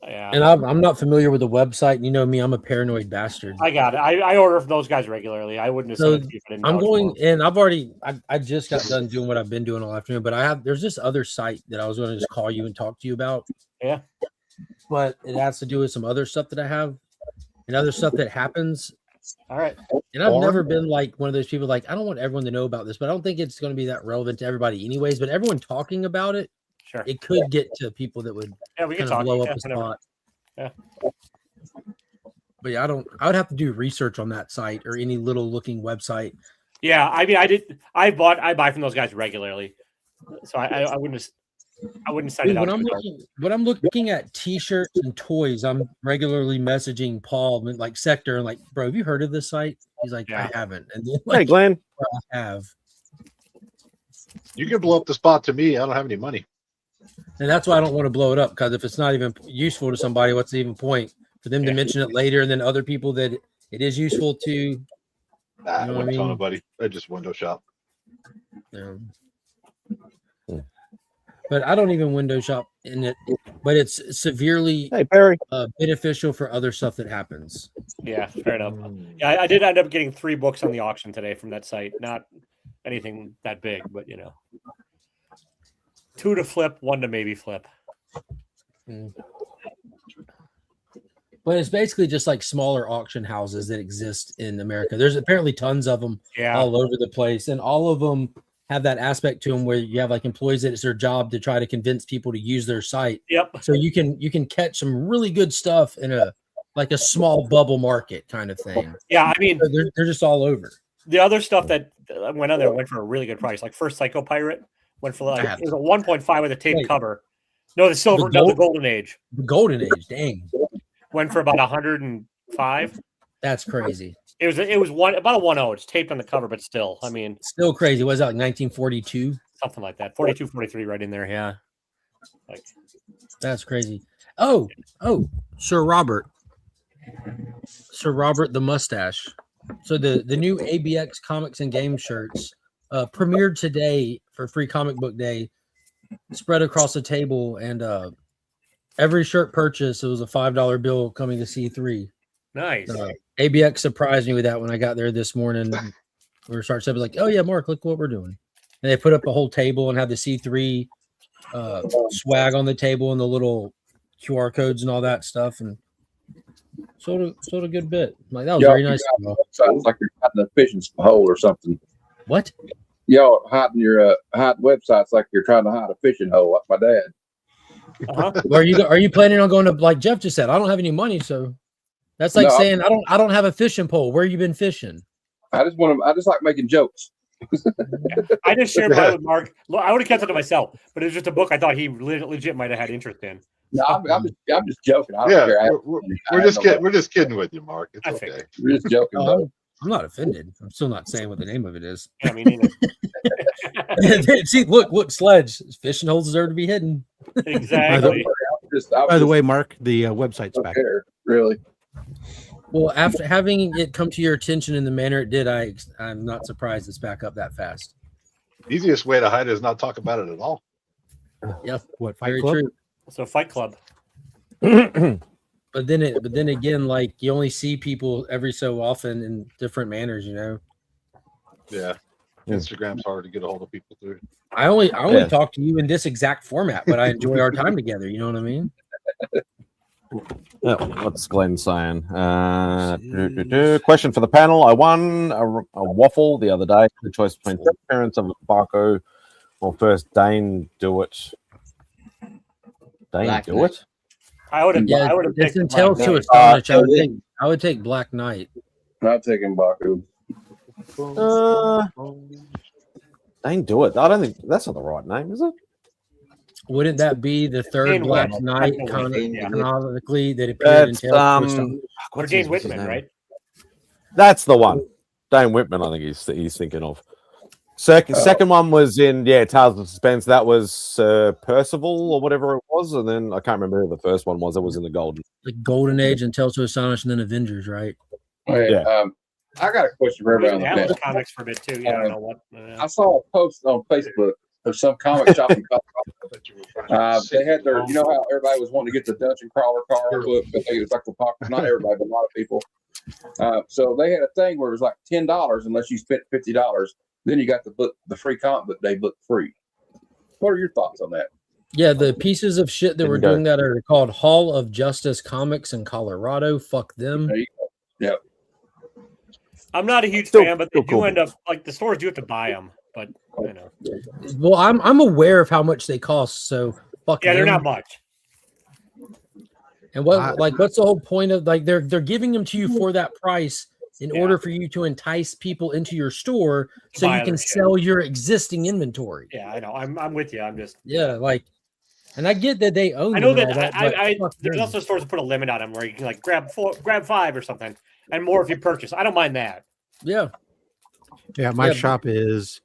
Yeah. And I'm not familiar with the website. You know me, I'm a paranoid bastard. I got it. I order from those guys regularly. I wouldn't have So said it if I didn't I'm know it going, was. and I just got done doing what I've been doing all afternoon, but there's this other site that I was going to just call you and talk to you about. Yeah. But it has to do with some other stuff that I have and other stuff that happens. All right. And I've never been like one of those people like, I don't want everyone to know about this, but I don't think it's going to be that relevant to everybody anyways. But everyone talking about it, Sure. it could get to people that would We can kind talk. of blow up Yeah, the whatever. spot. Yeah. But yeah, I would have to do research on that site or any little looking website. Yeah, I mean, I buy from those guys regularly, so I wouldn't send Dude, it out. when I'm looking at t-shirts and toys, I'm regularly messaging Paul like Sector and like, bro, have you heard of this site? He's like, Yeah. I haven't. And then, Hey, like, Glenn. I have. You can blow up the spot to me. I don't have any money. And that's why I don't want to blow it up, because if it's not even useful to somebody, what's the even point? for them to mention it later, and then other people that it is useful to. You know what I mean, buddy? I just window shop. But I don't even window shop in it. But it's severely beneficial for other stuff that happens. Yeah, fair enough. Yeah, I did end up getting 3 books on the auction today from that site. Not anything that big, but 2 to flip, 1 to maybe flip. But it's basically just like smaller auction houses that exist in America. There's apparently tons of them all over the place, and all of them have that aspect to them where you have like employees that it's their job to try to convince people to use their site. Yep. So you can catch some really good stuff in a small bubble market kind of thing. Yeah, I mean so they're just all over. The other stuff that went on there went for a really good price. Like first Psycho Pirate went for like it was a 1.5 with a taped cover. No, the silver, the Golden Age. The Golden Age, dang. Went for about 105. That's crazy. It was about a 1.0. It's taped on the cover, but still, I mean, still crazy. Was that like 1942? Something like that. 42, 43, right in there. Yeah, like that's crazy. Oh, Sir Robert the mustache. So the new ABX Comics and Game shirts premiered today for Free Comic Book Day. Spread across the table, and every shirt purchase, it was a $5 bill coming to C3. Nice. ABX surprised me with that when I got there this morning. We were starting to like, oh yeah, Mark, look what we're doing. And they put up a whole table and had the C3 swag on the table and the little QR codes and all that stuff, and sold a good bit. Like that was very nice. Sounds like you're hiding a fishing hole or something. What? Y'all hiding your hiding websites like you're trying to hide a fishing hole, like my dad. Are you planning on going to, like Jeff just said, I don't have any money, so that's like saying I don't have a fishing pole. Where you been fishing? I just like making jokes. I just shared mine with Mark. I would have kept it to myself, but it was just a book I thought he legit might have had interest in. No, I'm just joking. I don't care. We're just kidding with you, Mark. It's okay. We're just joking. I'm not offended. I'm still not saying what the name of it is. Yeah, me neither. See, look, Sledge. Fishing holes deserve to be hidden. Exactly. By the way, Mark, the website's back. Really? Well, after having it come to your attention in the manner it did, I'm not surprised it's back up that fast. Easiest way to hide it is not talk about it at all. Yeah, what Fight very Club? true. So Fight Club. But then again, like you only see people every so often in different manners, Yeah, Instagram's hard to get a hold of people through. I only talk to you in this exact format, but I enjoy our time together. You know what I mean? What's Glenn saying? Question for the panel. I won a waffle the other day. The choice between first appearance of Barco or first Dane do it. Dane do it? I would have picked Tale to Astonish. I would take Black Knight. Not taking Baku. Dane do it. I don't think that's not the right name, is it? Wouldn't that be the third Black Knight canonically that appeared in Tale to Astonish? Or Dane Whitman, right? That's the one. Dane Whitman, I think he's thinking of. Second one was in Tales of Suspense. That was Percival or whatever it was, and then I can't remember who the first one was. It was in the Golden Age and Tales to Astonish, and then Avengers, right? Yeah. I got a question for everybody on the panel. Comics for a bit too. Yeah, I don't know what. I saw a post on Facebook of some comic shop in Colorado. They had their, you know how everybody was wanting to get the Dungeon Crawler card book, but it was like the popular, not everybody, but a lot of people. So they had a thing where it was like $10 unless you spent $50. Then you got the book, the free comic book day book free. What are your thoughts on that? Yeah, the pieces of shit that were doing that are called Hall of Justice Comics in Colorado. Fuck them. There you go. Yep. I'm not a huge fan, but they do end up like the stores do have to buy them. But you know, well, I'm aware of how much they cost. So fuck. Yeah, they're not much. And what's the whole point of they're giving them to you for that price in order for you to entice people into your store so you can sell your existing inventory. Yeah, I know. I'm with you. I'm just and I get that they own. I know that. There's also stores that put a limit on them where you can like grab 5 or something, and more if you purchase. I don't mind that. Yeah. Yeah, my shop is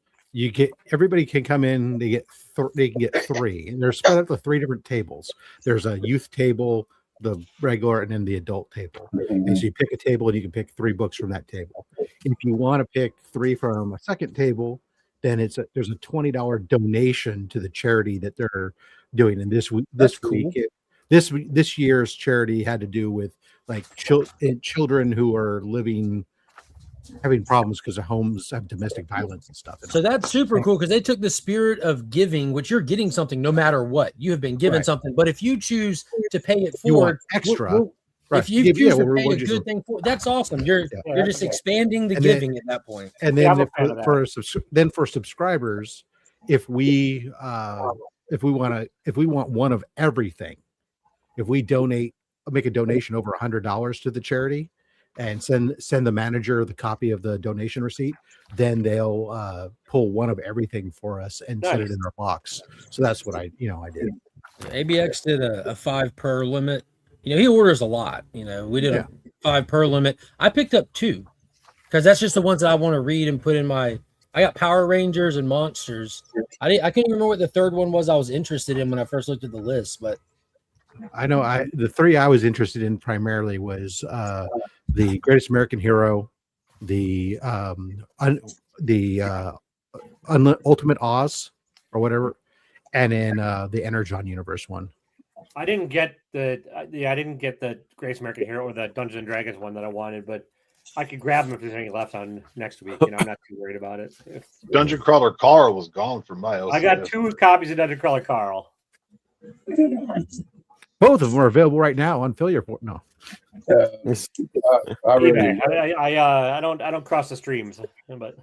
everybody can come in. They can get 3, and they're spread up to 3 different tables. There's a youth table. the regular and then the adult table. And so you pick a table and you can pick 3 books from that table. If you want to pick 3 from a second table, then there's a $20 donation to the charity that they're doing. And this year's charity had to do with like children who are having problems because their homes have domestic violence and stuff. So that's super cool because they took the spirit of giving, which you're getting something no matter what. You have been given something, but if you choose to pay it forward, extra. If you choose to pay a good thing for, that's awesome. You're just expanding the giving at that point. And then for subscribers, if we want one of everything, if we make a donation over $100 to the charity, and send the manager the copy of the donation receipt, then they'll pull one of everything for us and set it in our box. So that's what I did. ABX did a 5 per limit. He orders a lot. We did a 5 per limit. I picked up 2 because that's just the ones that I want to read and put in my. I got Power Rangers and Monsters. I can't even remember what the third one was I was interested in when I first looked at the list, but I know the 3 I was interested in primarily was the Greatest American Hero, the Ultimate Oz or whatever, and then the Energon Universe one. I didn't get the Greatest American Hero or the Dungeons and Dragons one that I wanted, but I could grab them if there's any left on next week. I'm not too worried about it. Dungeon Crawler Carl was gone from my house. I got 2 copies of Dungeon Crawler Carl. Both of them are available right on Fill Your Fort. No. I don't cross the streams, but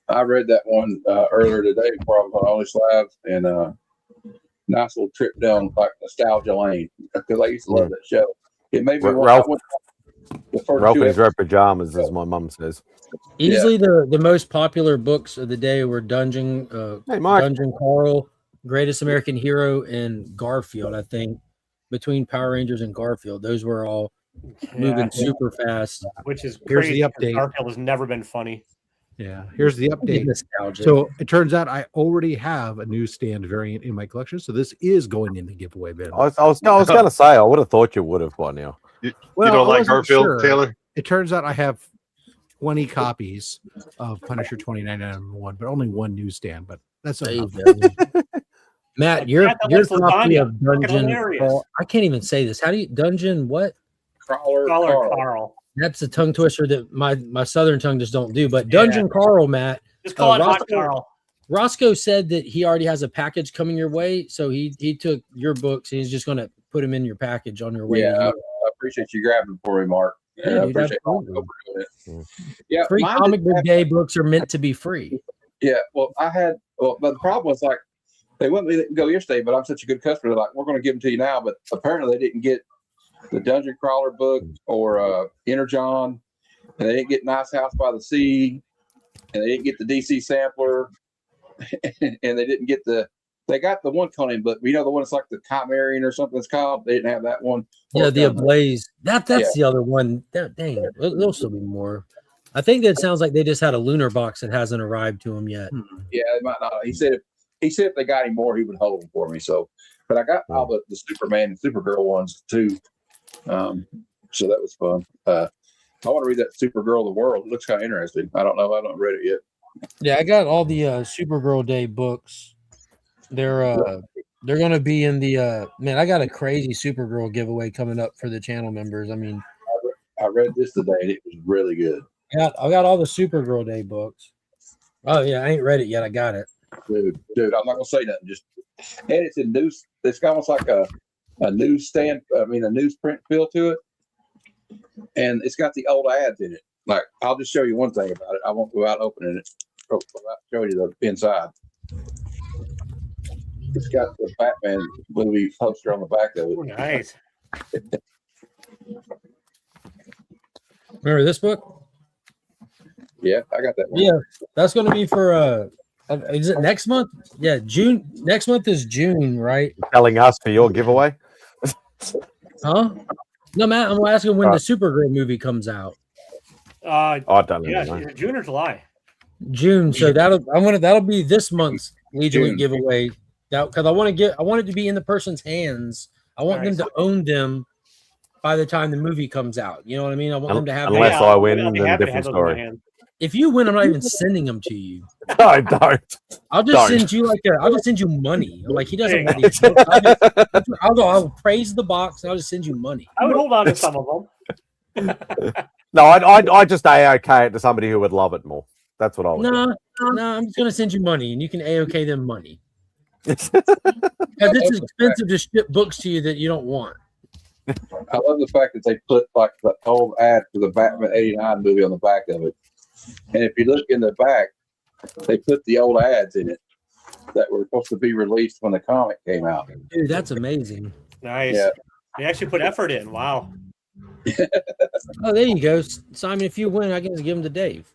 I read that one earlier today before I was on Only Slabs, and nice little trip down like nostalgia lane because I used to love that show. It made me Ralphie's Red Pajamas, as my mum says. Easily the most popular books of the day were Dungeon Carl, Greatest American Hero, and Garfield. I think between Power Rangers and Garfield, those were all moving super fast. Which is here's crazy. The update. Garfield has never been funny. Yeah, here's the update. So it turns out I already have a newsstand variant in my collection, so this is going in the giveaway bin. I was going to say, I would have thought you would have by now. You don't like Garfield, Taylor? It turns out I have 20 copies of Punisher 2991, but only one newsstand. But that's enough. Matt, your copy of Dungeon. I can't even say this. How do you Dungeon what? Crawler Carl. That's a tongue twister that my southern tongue just don't do. But Dungeon Carl, Matt. Just call it Hot Carl. Roscoe said that he already has a package coming your way, so he took your books and he's just going to put them in your package on your way. Yeah, I appreciate you grabbing them for me, Mark. Yeah, I appreciate it. Yeah, free comic book day books are meant to be free. Yeah, but the problem was like they didn't go yesterday, but I'm such a good customer. They're like, we're going to give them to you now, but apparently they didn't get the Dungeon Crawler book or Energon, and they didn't get Nice House by the Sea, and they didn't get the DC sampler, and they didn't get they got the one Conan book, the one that's like the Chimerian or something it's called. They didn't have that one. Yeah, the Ablaze. That's the other one. Dang, there'll still be more. I think that sounds like they just had a lunar box that hasn't arrived to them yet. Yeah, it might not. He said if they got any more, he would hold them for me. So, but I got all the Superman and Supergirl ones too. So that was fun. I want to read that Supergirl of the World. It looks kind of interesting. I don't know. I haven't read it yet. Yeah, I got all the Supergirl Day books. They're going to be in the man. I got a crazy Supergirl giveaway coming up for the channel members. I mean, I read this today and it was really good. I got all the Supergirl Day books. Oh yeah, I ain't read it yet. I got it, dude. I'm not gonna say nothing. And it's in news. It's almost like a newsstand. I mean, a newsprint feel to it, and it's got the old ads in it. Like, I'll just show you one thing about it. I won't go out opening it. I'll show you the inside. It's got the Batman Loowee poster on the back of it. Oh, nice. Remember this book? Yeah, I got that one. Yeah, that's going to be for is it next month? Yeah, June. Next month is June, right? You're telling us for your giveaway? Huh? No, Matt, I'm asking when the Supergirl movie comes out. I don't know. Yeah, June or July? June. So that'll be this month's Legion Week giveaway. Because I want it to be in the person's hands. I want them to own them by the time the movie comes out. You know what I mean? I want them to have. Unless I win, I'll be then happy to different have those in my story. hand. If you win, I'm not even sending them to you. No, don't. I'll just Don't. send you I'll just send you money. I'm like, he doesn't want these books. I'll praise the box and I'll just send you money. I would hold on to some of them. No, I just A-OK it to somebody who would love it more. That's what I would do. No, I'm just gonna send you money and you can A-OK them money. Because it's expensive to ship books to you that you don't want. I love the fact that they put like the old ad for the Batman '89 movie on the back of it. And if you look in the back, they put the old ads in it that were supposed to be released when the comic came out. Dude, that's amazing. Nice. Yeah. They actually put effort in. Wow. Oh, there you go. Simon, if you win, I can just give them to Dave.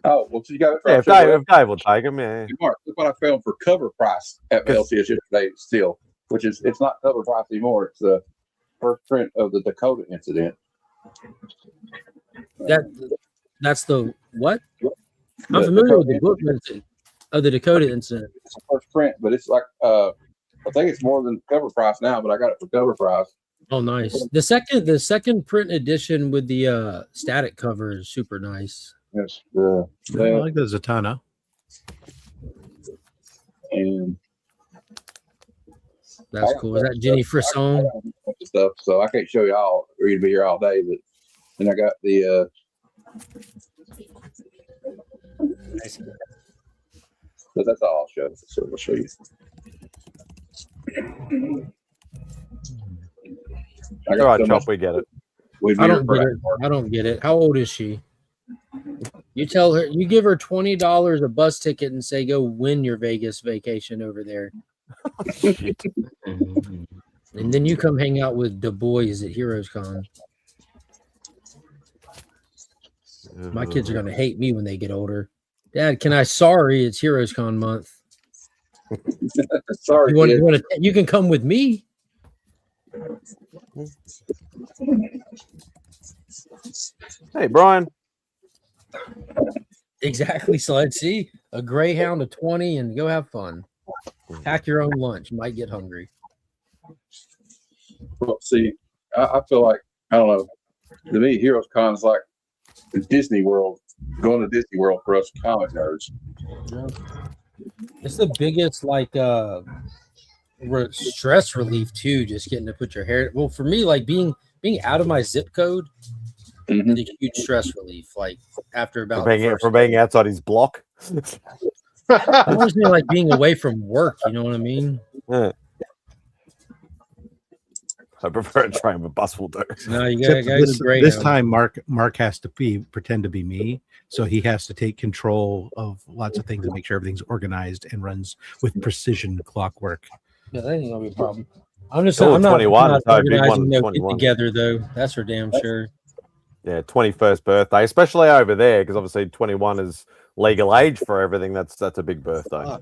Oh, well, so you got it. Yeah, if Dave will take him, yeah. Mark, look what I found for cover price at LCS yesterday still, which is, it's not cover price anymore. It's the first print of the Dakota incident. That's the what? I'm familiar with the book of the Dakota incident. It's the first print, but it's like I think it's more than cover price now, but I got it for cover price. Oh, nice. The second print edition with the static cover is super nice. Yes, I like those a ton, huh? And that's cool. Is that Jenny Frisson? Stuff, so I can't show you all. We're gonna be here all day, but then I got the but that's all I'll show. So I'll show you. All right, Chop, we get it. I don't get it. I don't get it. How old is she? You tell her, you give her $20 a bus ticket and say, go win your Vegas vacation over there. And then you come hang out with the boys at Heroes Con. My kids are going to hate me when they get older. Dad, sorry, it's Heroes Con month. Sorry, you can come with me. Hey, Brian. Exactly. So let's see a Greyhound of 20 and go have fun. Pack your own lunch. You might get hungry. Well, see, I feel like, I don't know. To me, Heroes Con is like the Disney World, going to Disney World for us comic nerds. Yeah. It's the biggest stress relief too. Just getting to put your hair. Well, for me, like being out of my zip code. Mm-hmm. Is a huge stress relief. Like after about for being outside his block. I always mean like being away from work. You know what I mean? Yeah. I prefer a train, but bus will do. No, you got this time. Mark has to pretend to be me, so he has to take control of lots of things and make sure everything's organized and runs with precision clockwork. Yeah, that ain't gonna be a problem. I'm not 21. organizing no get together though. That's for damn sure. Yeah, 21st birthday, especially over there, because obviously 21 is legal age for everything. That's a big birthday.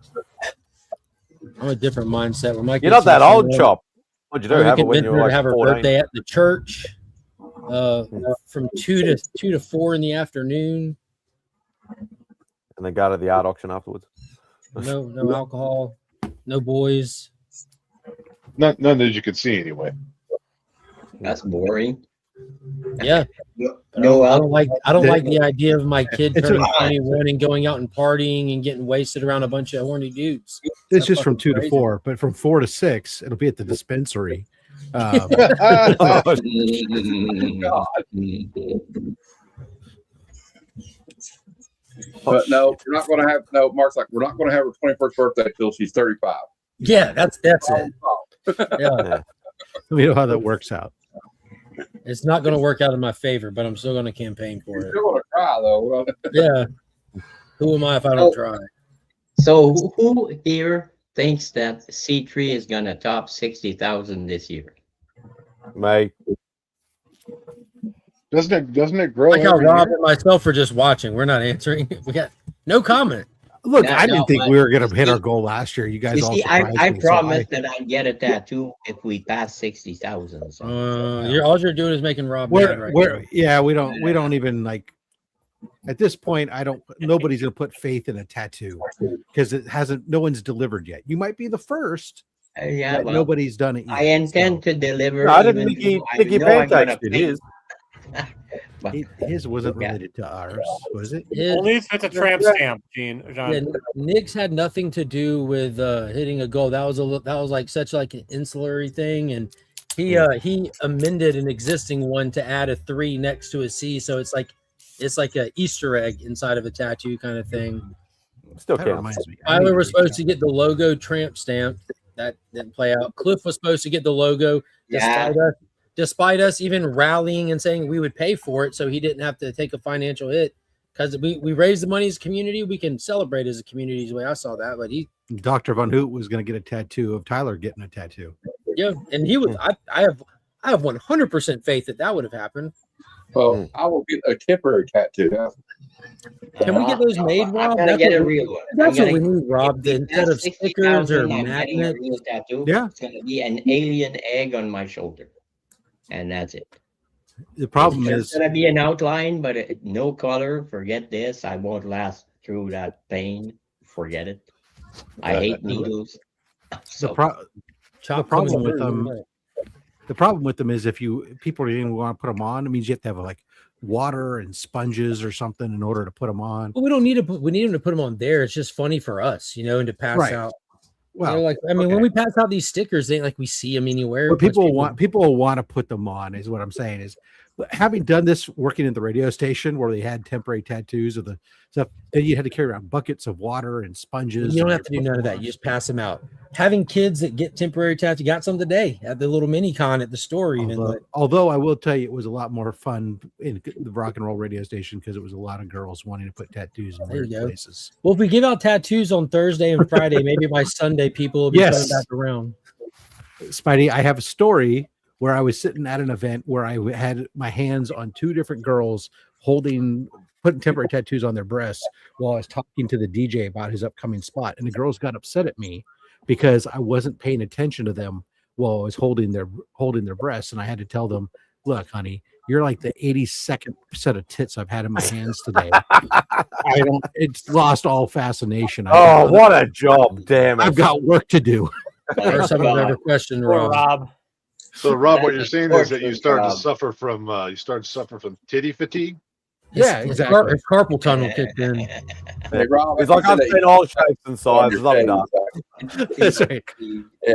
I'm a different mindset. When my You're not that old, Chop. What'd you do? Have it when you were like have her 14? Birthday at the church, from 2 to 4 in the afternoon. And then go to the art auction afterwards. No alcohol, no boys. None that you could see anyway. That's boring. Yeah. No, I don't like the idea of my kid turning 21 and going out and partying and getting wasted around a bunch of horny dudes. It's just from 2 to 4, but from 4 to 6, it'll be at the dispensary. But no, we're not going to have. No, Mark's like, we're not going to have her 21st birthday till she's 35. Yeah, that's it. Yeah, we know how that works out. It's not going to work out in my favor, but I'm still going to campaign for it. You're going to try, though. Yeah. Who am I if I don't try? So who here thinks that C3 is going to top 60,000 this year? May. Doesn't it grow? Like how Rob and myself are just watching. We're not answering. We got no comment. Look, I didn't think we were going to hit our goal last year. You guys all surprised I me, promised that I'd get a tattoo if we pass 60,000. So. All you're doing is making Rob mad right now. Yeah, we don't even like at this point. Nobody's going to put faith in a tattoo because no one's delivered yet. You might be the first, Yeah, well, nobody's done it yet. I intend to deliver. No, I didn't even think though I Nicky know I'm Pancakes gonna did pay. his. But His wasn't related to ours, was it? Only if it's a tramp stamp, Gene. John. Yeah, Nick's had nothing to do with hitting a goal. That was like such like an insular thing, and he amended an existing one to add a 3 next to a C, so it's like a Easter egg inside of a tattoo kind of thing. Still That reminds me. Tyler was supposed to get the logo tramp stamp. That didn't play out. Cliff was supposed to get the logo, despite us even rallying and saying we would pay for it, so he didn't have to take a financial hit. Because we raise the money as a community, we can celebrate as a community. Is the way I saw that. But Dr. Von Hoot was going to get a tattoo of Tyler getting a tattoo. Yeah, and he was. I have 100% faith that would have happened. Well, I will get a temporary tattoo. Can we get those made, Rob? I'm gonna get a real one. That's what we need, Rob. Instead of stickers or magnets. Yeah, it's gonna be an alien egg on my shoulder, and that's it. The problem It's gonna be an outline, but no color. Forget this. I won't last through that pain. Forget it. I hate needles. So, the problem with them is if people even want to put them on, it means you have to have like water and sponges or something in order to put them on. Well, we don't need to. We need them to put them on there. It's just funny for us, and to pass out. Well, when we pass out these stickers, they we see them anywhere. But people want to put them on, is what I'm saying. Is having done this working in the radio station where they had temporary tattoos of the stuff, then you had to carry around buckets of water and sponges. You don't have to do none of that. You just pass them out. Having kids that get temporary tattoos, got some today at the little mini con at the store. Although I will tell you, it was a lot more fun in the rock and roll radio station because it was a lot of girls wanting to put tattoos in weird places. Well, if we give out tattoos on Thursday and Friday, maybe by Sunday people will be coming back around. Spidey, I have a story where I was sitting at an event where I had my hands on 2 different girls putting temporary tattoos on their breasts while I was talking to the DJ about his upcoming spot. And the girls got upset at me because I wasn't paying attention to them while I was holding their breasts. And I had to tell them, look, honey, you're like the 82nd set of tits I've had in my hands today. It's lost all fascination. What a job. Damn it. I've got work to do. First time I've ever questioned Rob. So, Rob, what you're saying is that you started to suffer from titty fatigue. Yeah, exactly. If carpal tunnel kicked in. Hey, Rob, it's like I've seen all shapes and sizes. I'm done. That's right. Yeah.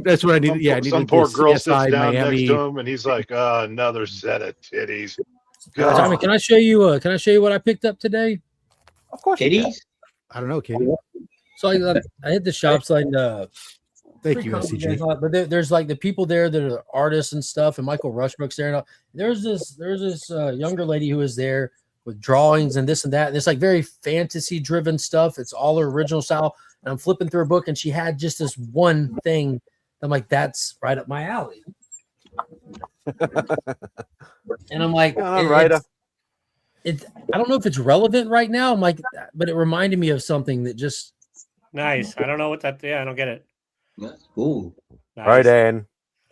That's what I need. Yeah, I need some poor girl sits down next to him, and he's like, "Another set of titties." Tommy, can I show you? What I picked up today? Of course, titties. I don't know, Katie. So I hit the shops like. Thank you, SCG. But there's like the people there that are artists and stuff, and Michael Rushbrook's there. And there's this younger lady who is there with drawings and this and that. And it's like very fantasy driven stuff. It's all her original style. And I'm flipping through her book, and she had just this one thing. I'm like, that's right up my alley. And I'm like, I don't know if it's relevant right now. I'm like, but it reminded me of something that just nice. I don't know what that. Yeah, I don't get it. Ooh. Nice. Right, Ann.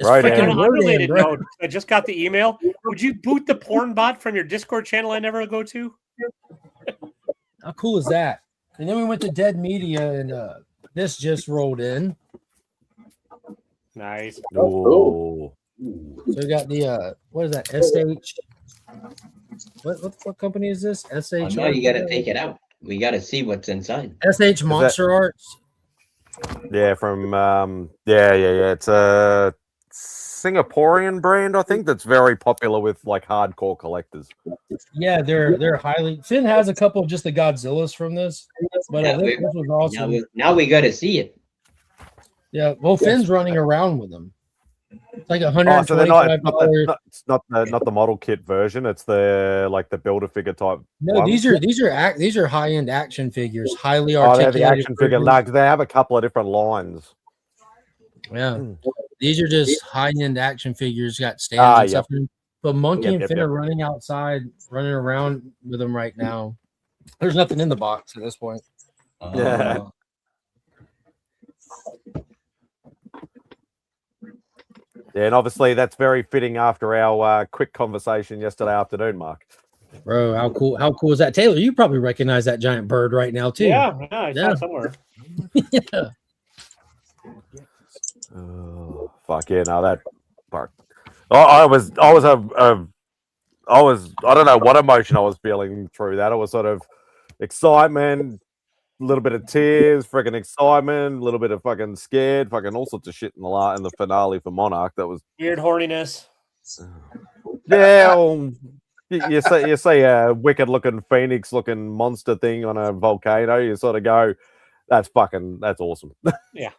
Right, on an unrelated note, I just got the email. Would you boot the porn bot from your Discord channel I never go to? How cool is that? And then we went to Dead Media, and this just rolled in. Nice. Oh. So we got the what is that? SH. What company is this? SH. No, you got to take it out. We got to see what's inside. SH Monster Arts. Yeah, from it's a Singaporean brand, I think, that's very popular with like hardcore collectors. Yeah, they're highly. Finn has a couple of just the Godzillas from this, but this was awesome. Now we got to see it. Yeah, well, Finn's running around with them. It's like $125. It's not the model kit version. It's the builder figure type. No, one. these are high end action figures, highly articulated. They have the action figure. Like they have a couple of different lines. Yeah, these are just high end action figures. Got stands and stuff. But Monkey and Finn are running outside, running around with them right now. There's nothing in the box at this point. Yeah. Yeah, and obviously that's very fitting after our quick conversation yesterday afternoon, Mark. Bro, how cool is that? Taylor, you probably recognize that giant bird right now, too. Yeah, I saw it somewhere. Yeah. Oh, fuck yeah! No, that fuck. I don't know what emotion I was feeling through that. It was sort of excitement, a little bit of tears, freaking excitement, a little bit of fucking scared, fucking all sorts of shit in the finale for Monarch. That was Weird horniness. yeah. You see a wicked looking phoenix looking monster thing on a volcano. You sort of go, that's awesome. Yeah.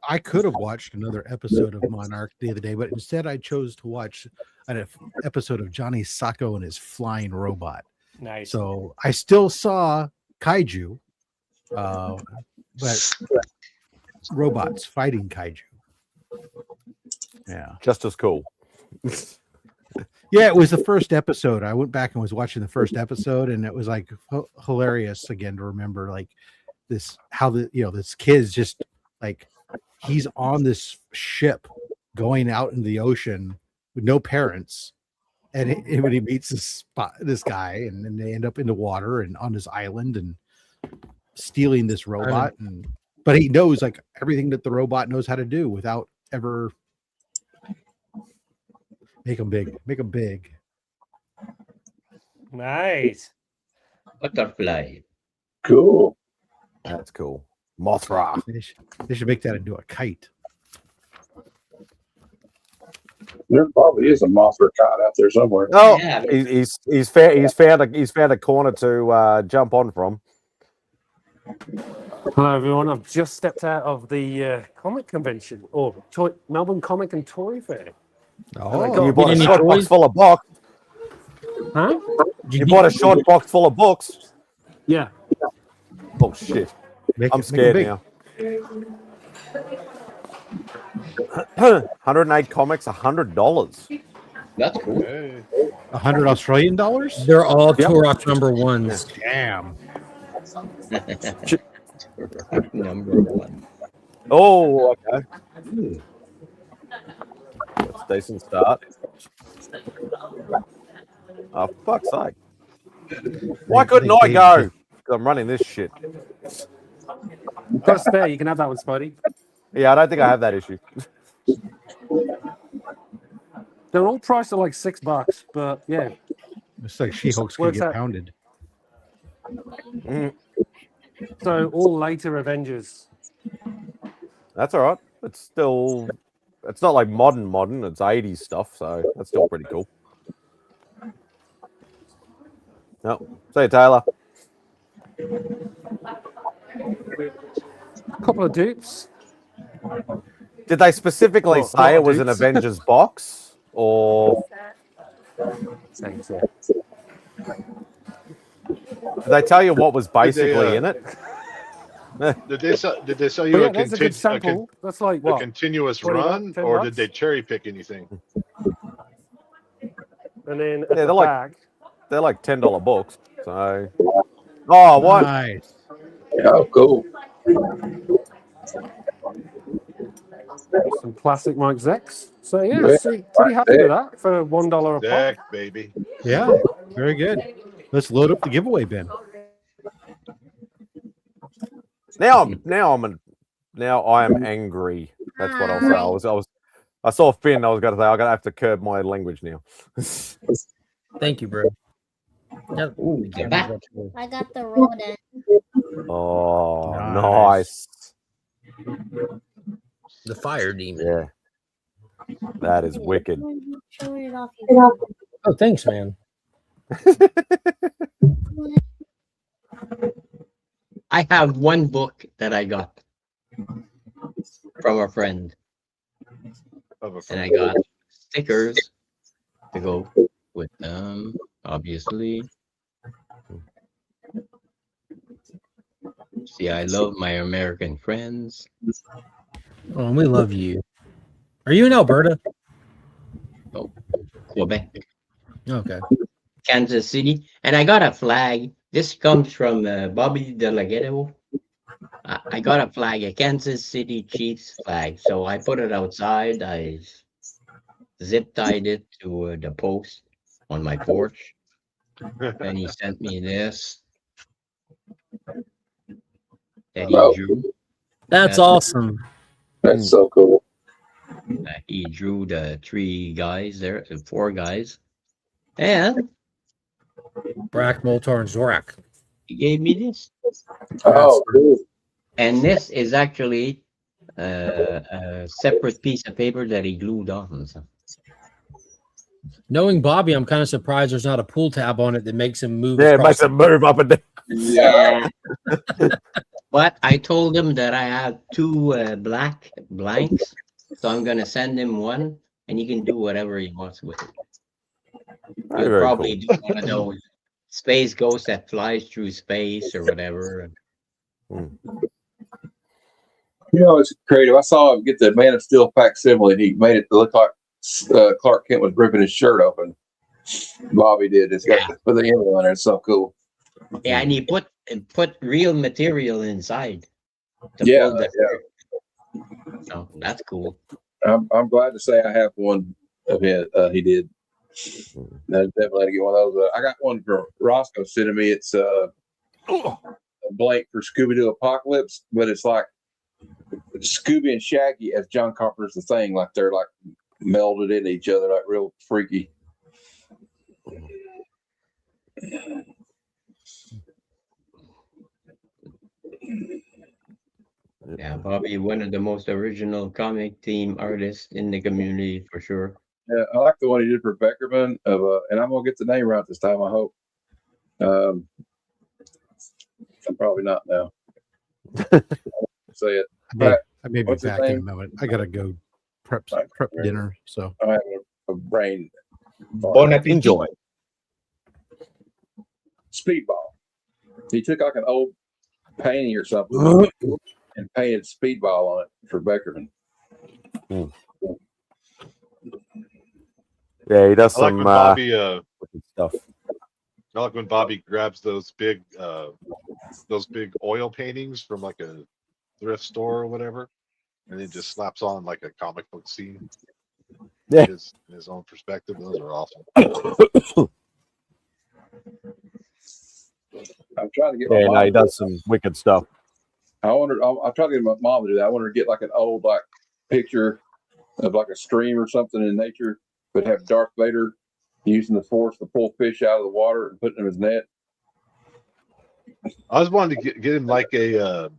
I could have watched another episode of Monarch the other day, but instead I chose to watch an episode of Johnny Sacco and his flying robot. Nice. So I still saw kaiju, but robots fighting kaiju. Yeah, just as cool. Yeah, it was the first episode. I went back and was watching the first episode, and it was like hilarious again to remember like this, how this kid's just like he's on this ship going out in the ocean with no parents, and when he meets this guy, and then they end up in the water and on this island and stealing this robot, but he knows like everything that the robot knows how to do without ever. Make them big. Nice. Butterfly. Cool. That's cool. Mothra. They should make that into a kite. There probably is a Mothra kite out there somewhere. Oh, yeah, he's found a corner to jump on from. Hello, everyone. I've just stepped out of the comic convention, or Melbourne Comic and Toy Fair. Oh, you bought a short box full of books. Huh? You bought a short box full of books. Yeah. Oh shit! I'm scared now. 108 comics, $100. That's cool. 100 Australian dollars? They're all Turok number ones. Damn. Number one. Oh, okay. That's a decent start. Oh, fuck's sake. Why couldn't I go? Because I'm running this shit. Got a spare. You can have that one, Spidey. Yeah, I don't think I have that issue. They're all priced at like $6, but yeah. It's like She-Hulk's gonna get pounded. So all later Avengers. That's all right. It's not like modern. It's 80s stuff, so that's still pretty cool. No, see you, Taylor. A couple of dupes. Did they specifically say it was an Avengers box, or Thanks, yeah. did they tell you what was basically in it? Did they sell you a That's like a continuous run, or did they cherry pick anything? And then they're like $10 books. So, oh, what? Nice. Oh, cool. Some classic Mike Zex. So yeah, pretty happy with that for $1 a Deck, pop. baby. Yeah, very good. Let's load up the giveaway bin. Now I am angry. That's what I'll say. I saw Finn. I was going to say I'm gonna have to curb my language now. Thank you, bro. Yep. I got the rodent. Oh, nice. The fire demon. Yeah, that is wicked. Oh, thanks, man. I have one book that I got from a friend. And I got stickers to go with them, obviously. See, I love my American friends. Oh, we love you. Are you in Alberta? Oh, Quebec. Okay. Kansas City. And I got a flag. This comes from Bobby Delgado. I got a flag, a Kansas City Chiefs flag. So I put it outside. I zip tied it to the post on my porch. And he sent me this. That he drew. That's awesome. That's so cool. He drew the 3 guys there, 4 guys, and Brack, Moltar, and Zorak. he gave me this. Oh, cool. And this is actually a separate piece of paper that he glued on. So. Knowing Bobby, I'm kind of surprised there's not a pull tab on it that makes him move. Yeah, it makes him move up and down. Yeah. But I told him that I have 2 black blanks, so I'm gonna send him one, and he can do whatever he wants with it. He'll probably do one of those space ghosts that flies through space or whatever. You know, it's creative. I saw him get the Man of Steel facsimile, and he made it look like Clark Kent was ripping his shirt open. Bobby did. It's got with the emblem on it. It's so cool. Yeah, and he put real material inside. Yeah, so that's cool. I'm glad to say I have one of his. He did. I definitely had to get one of those. I got one for Roscoe sending me. It's a blank for Scooby-Doo Apocalypse, but it's like Scooby and Shaggy as John Carpenter's The Thing, like they're like melded into each other, like real freaky. Yeah, Bobby, one of the most original comic team artists in the community for sure. Yeah, I like the one he did for Beckerman and I'm gonna get the name right this time. I hope. I'm probably not now. Say it. I may be back in a moment. I gotta go prep dinner. So I have a brain. Bon appetit. Enjoy. Speedball. He took like an old painting or something and painted Speedball on it for Beckerman. Yeah, he does I like some when Bobby, stuff. I like when Bobby grabs those big oil paintings from like a thrift store or whatever, and then just slaps on like a comic book scene. Yeah, his own perspective. Those are awesome. I'm trying to get. Yeah, no, he does some wicked stuff. I'll try to get my mom to do that. I want her to get like an old like picture of like a stream or something in nature, but have Darth Vader using the Force to pull fish out of the water and put it in his net. I was wanting to get him like a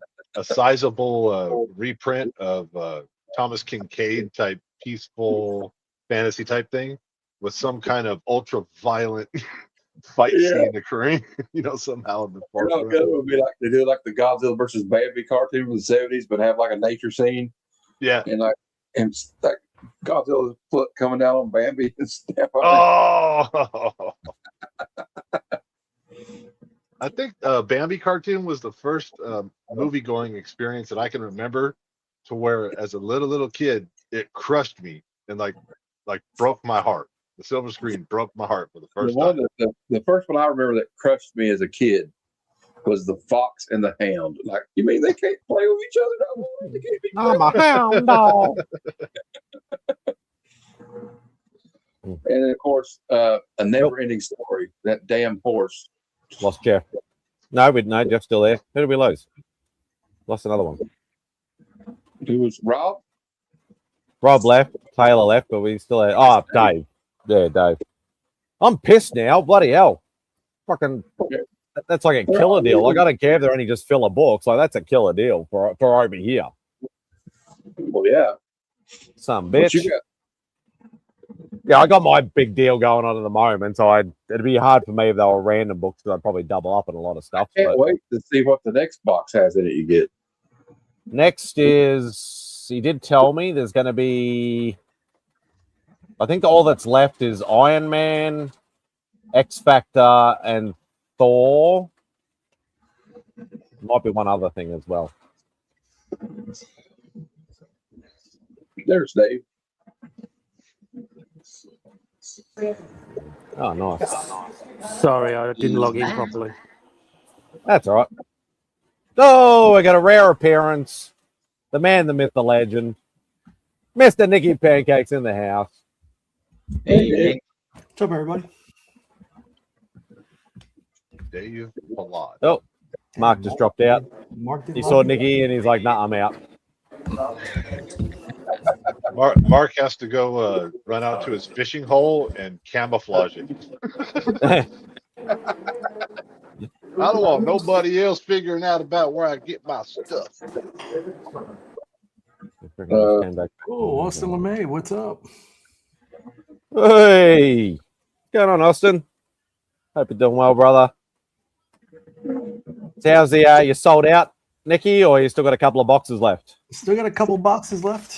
sizable reprint of Thomas Kincaid type peaceful fantasy type thing with some kind of ultra violent fight scene occurring, somehow in the force. It would be like they do like the Godzilla versus Bambi cartoon from the 70s, but have like a nature scene. Yeah, and like Godzilla's foot coming down on Bambi and step on it. I think Bambi cartoon was the first movie going experience that I can remember to where, as a little kid, it crushed me and like broke my heart. The silver screen broke my heart for the first time. The first one I remember that crushed me as a kid was The Fox and the Hound. Like, you mean they can't play with each other no more? They can't be I'm a hound dog. And then, of course, A Never-Ending Story. That damn horse. Lost Jeff. No, Jeff's still there. Who did we lose? Lost another one. Who was Rob? Rob left. Taylor left, but we still have. Oh, Dave. Yeah, Dave. I'm pissed now. Bloody hell. Fucking. That's like a killer deal. Like, I don't care if they're only just filler books. Like, that's a killer deal for over here. Well, yeah. Some bitch. Yeah, I got my big deal going on at the moment, so it'd be hard for me if they were random books because I'd probably double up on a lot of stuff. I can't wait to see what the next box has in it you get. Next is, he did tell me there's going to be, I think all that's left is Iron Man, X Factor, and Thor. Might be one other thing as well. There's Dave. Oh, nice. Sorry, I didn't log in properly. That's all right. Oh, I got a rare appearance. The man, the myth, the legend. Mr. Nicky Pancakes in the house. Hey, Nick. What's up, everybody? Dave a lot. Oh, Mark just dropped out. He saw Nicky and he's like, nah, I'm out. Mark has to go run out to his fishing hole and camouflage it. I don't want nobody else figuring out about where I get my stuff. Oh, Austin LeMay, what's up? Hey, what's going on, Austin? Hope you're doing well, brother. So how's the you sold out, Nicky, or you still got a couple of boxes left? Still got a couple boxes left.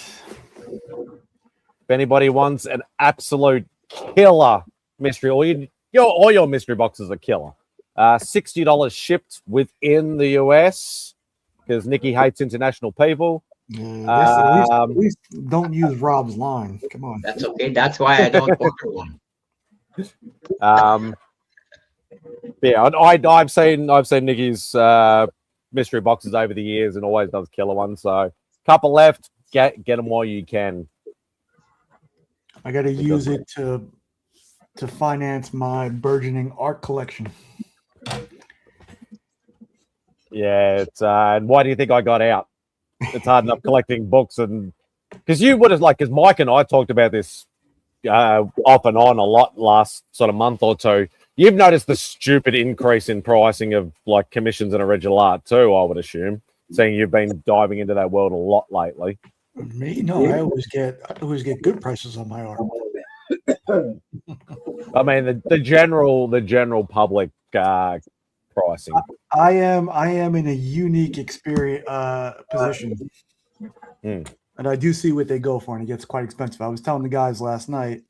If anybody wants an absolute killer mystery, all your mystery boxes are killer. $60 shipped within the US because Nicky hates international people. At least don't use Rob's line. Come on. That's okay. That's why I don't order one. Yeah, I've seen Nicky's mystery boxes over the years and always does killer ones. So, couple left. Get them while you can. I got to use it to finance my burgeoning art collection. Yeah, it's and why do you think I got out? It's hard enough collecting books, and because you would have because Mike and I talked about this off and on a lot last sort of month or two. You've noticed the stupid increase in pricing of like commissions and original art too, I would assume, seeing you've been diving into that world a lot lately. Me? No, I always get good prices on my art. I mean the general public pricing. I am in a unique experience position. And I do see what they go for, and it gets quite expensive. I was telling the guys last night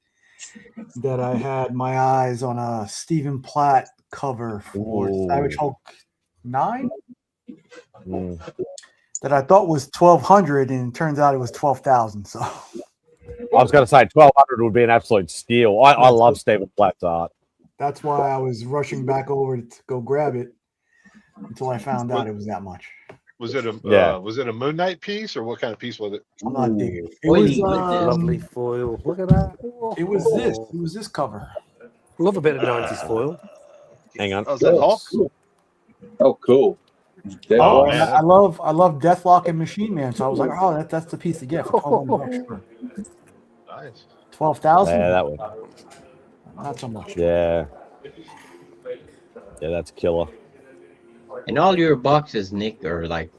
that I had my eyes on a Stephen Platt cover for Savage Hulk 9 that I thought was $1,200, and it turns out it was $12,000. So I was going to say $1,200 would be an absolute steal. I love Stephen Platt's art. That's why I was rushing back over to go grab it until I found out it was that much. Was it a Moon Knight piece, or what kind of piece was it? I'm not digging. It was was lovely foil. Look at that. It was this. It was this cover. Love a bit of 90s foil. Hang on. Oh, is that Hulk? Oh, cool. Oh, man. I love Deathlock and Machine Man. So I was like, oh, that's the piece to get for $1,200. Nice. 12,000. Yeah, that one. Not so much. Yeah, that's killer. And all your boxes, Nick, are like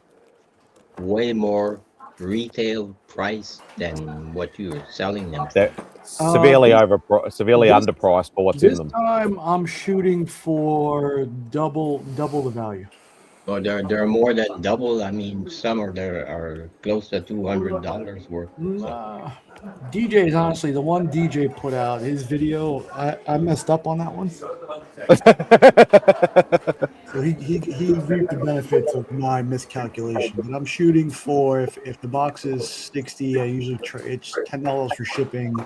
way more retail price than what you're selling them. They're severely underpriced for what's in them. This time I'm shooting for double the value. Well, they're more than double. I mean, some are close to $200 worth. DJ's honestly the one DJ put out his video. I messed up on that one. So he reaped the benefits of my miscalculation. But I'm shooting for if the box is 60, I usually it's $10 for shipping.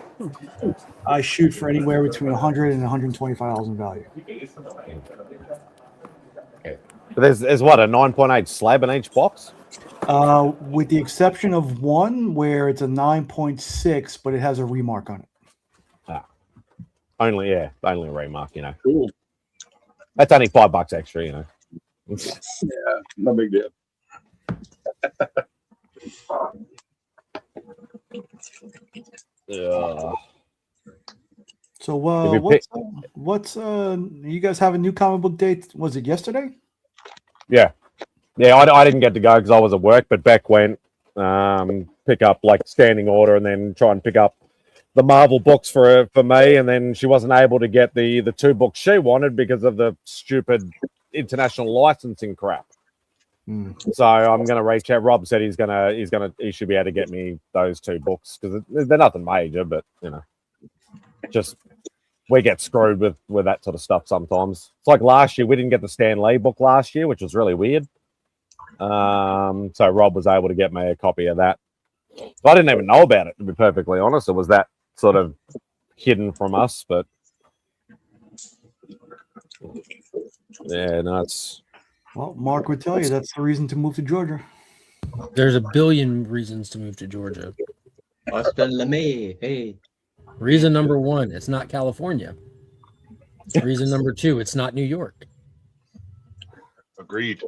I shoot for anywhere between $100 and $125 in value. There's what, a 9.8 slab in each box? With the exception of one where it's a 9.6, but it has a remark on it. Only a remark, you know. Cool. That's only $5 extra, you know. Yeah, no big deal. Yeah. So what's you guys have a new comic book date? Was it yesterday? Yeah, I didn't get to go because I was at work, but Beck went pick up like standing order and then try and pick up the Marvel books for me, and then she wasn't able to get the 2 books she wanted because of the stupid international licensing crap. So I'm gonna reach out. Rob said he should be able to get me those 2 books because they're nothing major, but you know, just we get screwed with that sort of stuff sometimes. It's like last year we didn't get the Stan Lee book last year, which was really weird. So Rob was able to get me a copy of that. I didn't even know about it, to be perfectly honest. It was that sort of hidden from us, but yeah, no, it's. Well, Mark would tell you that's the reason to move to Georgia. There's a billion reasons to move to Georgia. Austin LeMay, hey. Reason number 1, it's not California. Reason number 2, it's not New York. Agreed.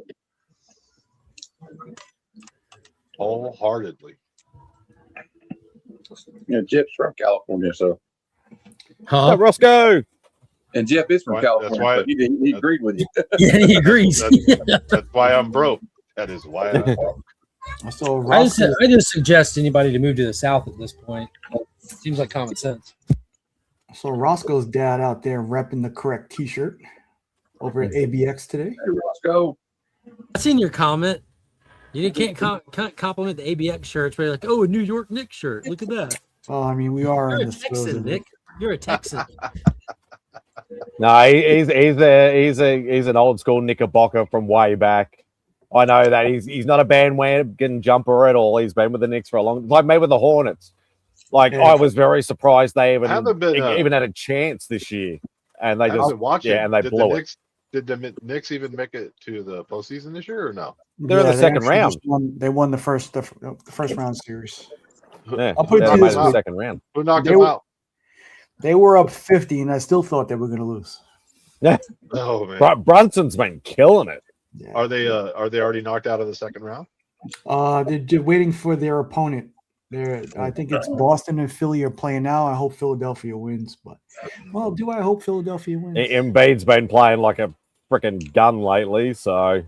Wholeheartedly. Yeah, Jeff's from California, so. Huh? Roscoe. And Jeff is from California, that's why so he agreed with you. Yeah, he agrees. That's why I'm broke. That is why I'm broke. So I just suggest anybody to move to the south at this point. Seems like common sense. So Roscoe's dad out there repping the correct T-shirt over at ABX today. Hey, Roscoe. I seen your comment. You can't compliment the ABX shirts. Where you're like, oh, a New York Knicks shirt. Look at that. Well, I mean, we are You're in a the Texan, Nick. You're a Texan. No, he's an old school Knickerbocker from way back. I know that he's not a bandwagon jumper at all. He's been with the Knicks for a long, like maybe with the Hornets. Like I was very surprised they even had a chance this year, and they just and they blew it. Did the Knicks even make it to the postseason this year or no? They're in the second round. They won the first round series. Yeah, I'll put it to you this way. Second round. Who knocked them out? They were up 50, and I still thought they were going to lose. Yeah. Oh man, Brunson's been killing it. Yeah. Are they already knocked out of the second round? They're waiting for their opponent. I think it's Boston and Philly are playing now. I hope Philadelphia wins, but do I hope Philadelphia wins? Embiid's been playing like a freaking gun lately, so.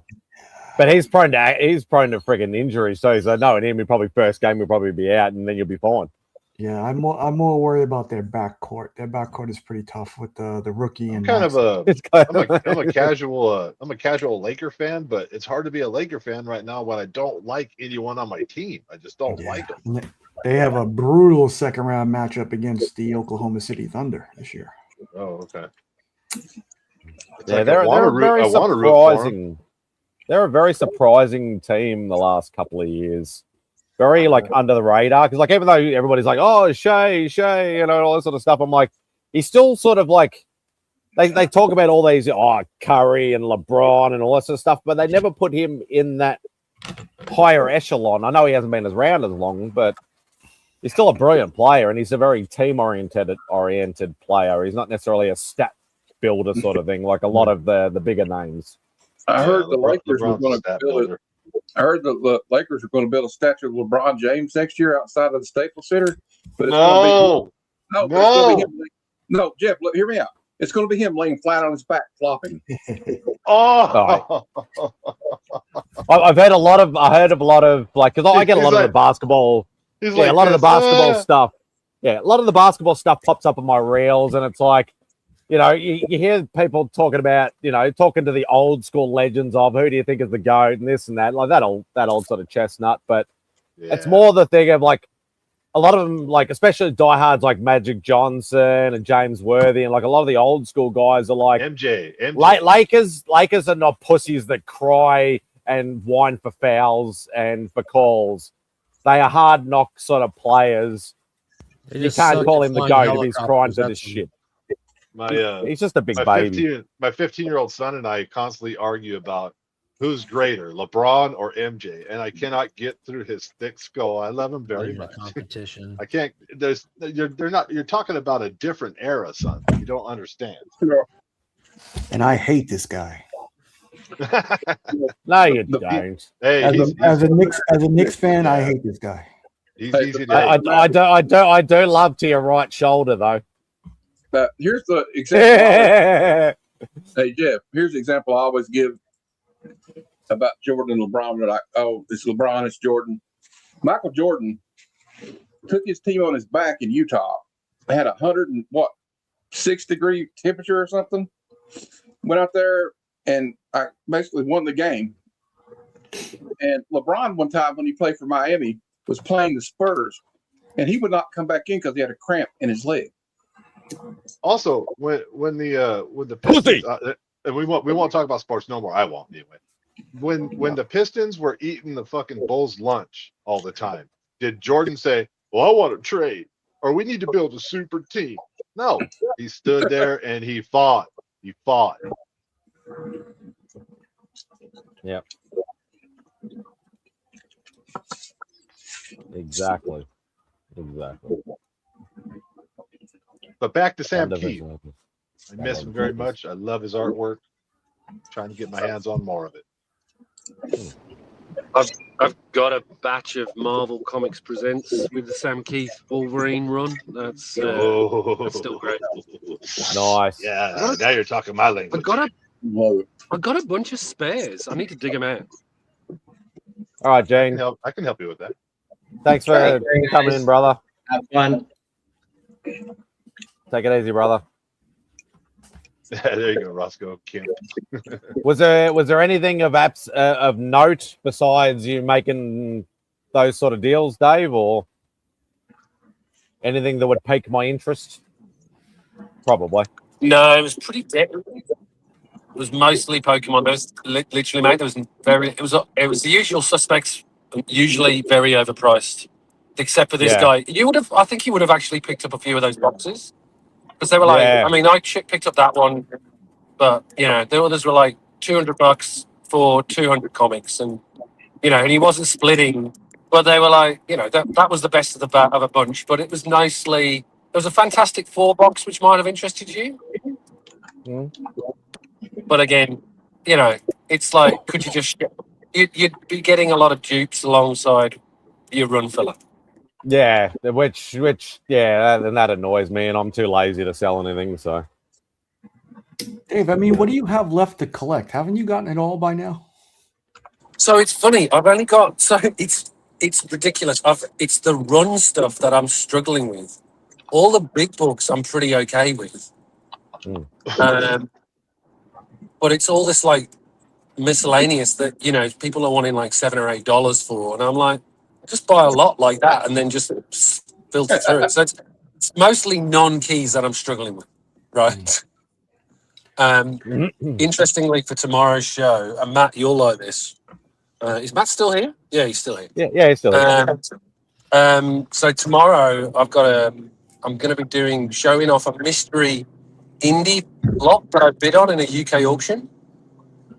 But he's prone to freaking injuries, so knowing him, probably first game will probably be out, and then you'll be fine. Yeah, I'm more worried about their backcourt. Their backcourt is pretty tough with the rookie and. I'm a casual Laker fan, but it's hard to be a Laker fan right now when I don't like anyone on my team. I just don't like them. They have a brutal second round matchup against the Oklahoma City Thunder this year. Oh, okay. Yeah, they're very surprising. They're a very surprising team the last couple of years. Very under the radar, because even though everybody's like, oh, Shea, all that sort of stuff, I'm like, he's still sort of like they talk about all these Curry and LeBron and all that sort of stuff, but they never put him in that higher echelon. I know he hasn't been around as long, but he's still a brilliant player, and he's a very team oriented player. He's not necessarily a stat builder sort of thing like a lot of the bigger names. I heard the Lakers were going to build it. I heard the Lakers are going to build a statue of LeBron James next year outside of the Staples Center. But it's going to be no, Jeff, look, hear me out. It's going to be him laying flat on his back, flopping. I've heard a lot of because I get a lot of the basketball. A lot of the basketball stuff. Yeah, a lot of the basketball stuff pops up on my reels, and it's like, you hear people talking about, talking to the old school legends of who do you think is the GOAT and this and that, like that old sort of chestnut. But it's more the thing of like a lot of them, like especially diehards like Magic Johnson and James Worthy, and like a lot of the old school guys are like MJ. Lakers are not pussies that cry and whine for fouls and for calls. They are hard knock sort of players. You can't call him the GOAT if he's crying for this shit. He's just a big baby. My 15-year-old son and I constantly argue about who's greater, LeBron or MJ, and I cannot get through his thick skull. I love him very much. Competition. I can't. You're talking about a different era, son. You don't understand. And I hate this guy. No, you don't. Hey, as a Knicks fan, I hate this guy. He's easy to hate. I do love to your right shoulder though. Here's the example. Hey Jeff, here's the example I always give about Jordan and LeBron. They're like, oh, it's LeBron, it's Jordan. Michael Jordan took his team on his back in Utah. They had 6-degree temperature or something. Went out there and I basically won the game. And LeBron, one time when he played for Miami, was playing the Spurs, and he would not come back in because he had a cramp in his leg. Also, when the Pistons, and we won't talk about sports no more. I won't anyway. When the Pistons were eating the fucking Bulls lunch all the time, did Jordan say, "Well, I want to trade," or "We need to build a super team"? No, he stood there and he fought. He fought. Yep. Exactly. But back to Sam Keith. I miss him very much. I love his artwork. I'm trying to get my hands on more of it. I've got a batch of Marvel Comics Presents with the Sam Keith Wolverine run. That's still great. Nice. Yeah, now you're talking my language. I got a bunch of spares. I need to dig them out. All right, Gene. I can help you with that. Thanks for coming in, brother. Have fun. Take it easy, brother. There you go, Roscoe. Kim. Was there anything of note besides you making those sort of deals, Dave, or anything that would pique my interest? Probably. No, it was pretty dead. It was mostly Pokemon. It was literally, mate. It was the usual suspects, usually very overpriced, except for this guy. I think you would have actually picked up a few of those boxes because they were like. I mean, I picked up that one, but the others were like $200 for 200 comics, and and he wasn't splitting, but they were like, that was the best of a bunch. But it was nicely. There was a Fantastic Four box which might have interested you. But again, it's like, could you just you'd be getting a lot of dupes alongside your run filler. Yeah, which that annoys me, and I'm too lazy to sell anything. So, Dave, I mean, what do you have left to collect? Haven't you gotten it all by now? So it's funny. I've only got it's ridiculous. It's the run stuff that I'm struggling with. All the big books I'm pretty okay with. But it's all this like miscellaneous that people are wanting like $7 or $8 for, and I'm like, just buy a lot like that and then just filter through it. So it's mostly non-keys that I'm struggling with, right? Interestingly, for tomorrow's show, and Matt, you'll like this. Is Matt still here? Yeah, he's still here. Yeah, he's still here. So tomorrow I'm going to be showing off a mystery indie lot that I bid on in a UK auction,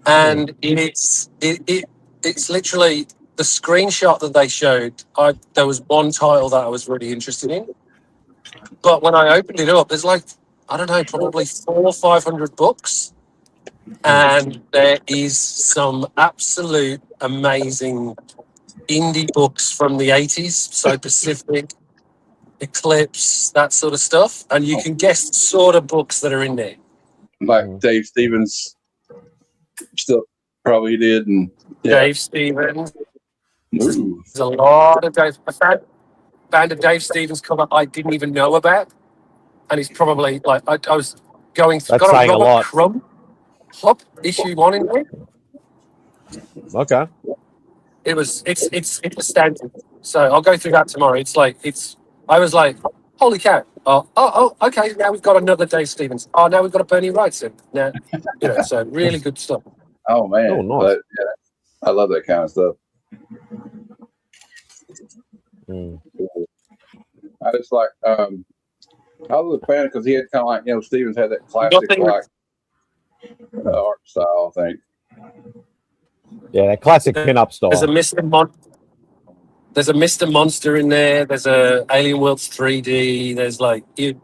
and it's literally the screenshot that they showed. There was one title that I was really interested in, but when I opened it up, there's like, I don't know, probably 400 or 500 books, and there is some absolute amazing indie books from the 80s, so Pacific, Eclipse, that sort of stuff, and you can guess the sort of books that are in there. Like Dave Stevens still probably did, and Dave Stevens. There's a lot of Dave. I found a Dave Stevens cover I didn't even know about, and he's probably like I was going through. That's saying a lot. Crumb Hop issue 1 in there. Okay. It's astounding. So I'll go through that tomorrow. I was like, holy cow. Oh, okay. Now we've got another Dave Stevens. Oh, now we've got a Bernie Wright in. Now, so really good stuff. Oh man. Oh, nice. But, yeah, I love that kind of stuff. I just like I was a fan because he had kind of like Stevens had that classic art style, I think. Yeah, that classic pin-up style. There's a Mr. Monster in there. There's a Alien Worlds 3D. There's like it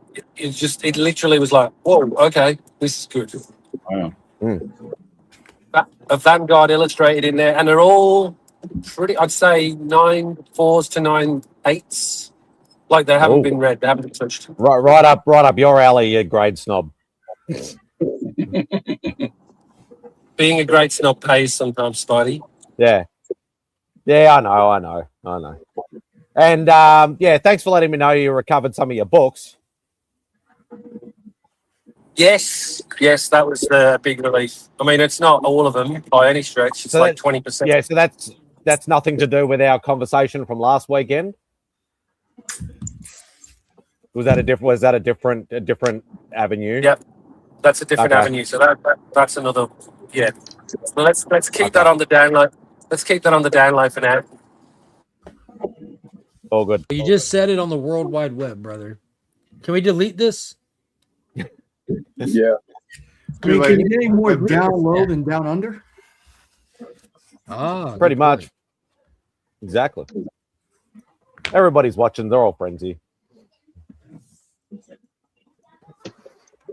literally was like, whoa, okay, this is good. Wow. A Vanguard illustrated in there, and they're all pretty. I'd say 9 4s to 9 8s. Like they haven't been read. They haven't been touched. Right up your alley, you grade snob. Being a great snob pays sometimes, Spidey. Yeah, I know. And thanks for letting me know you recovered some of your books. Yes, that was a big relief. I mean, it's not all of them by any stretch. It's like 20%. Yeah, so that's nothing to do with our conversation from last weekend. Was that a different avenue? Yep, that's a different avenue. So that's another. Yeah, well, let's keep that on the download. Let's keep that on the download for now. All good. You just said it on the World Wide Web, brother. Can we delete this? Yeah. I mean, can you get any more down low than down under? Pretty much. Exactly. Everybody's watching. They're all frenzy.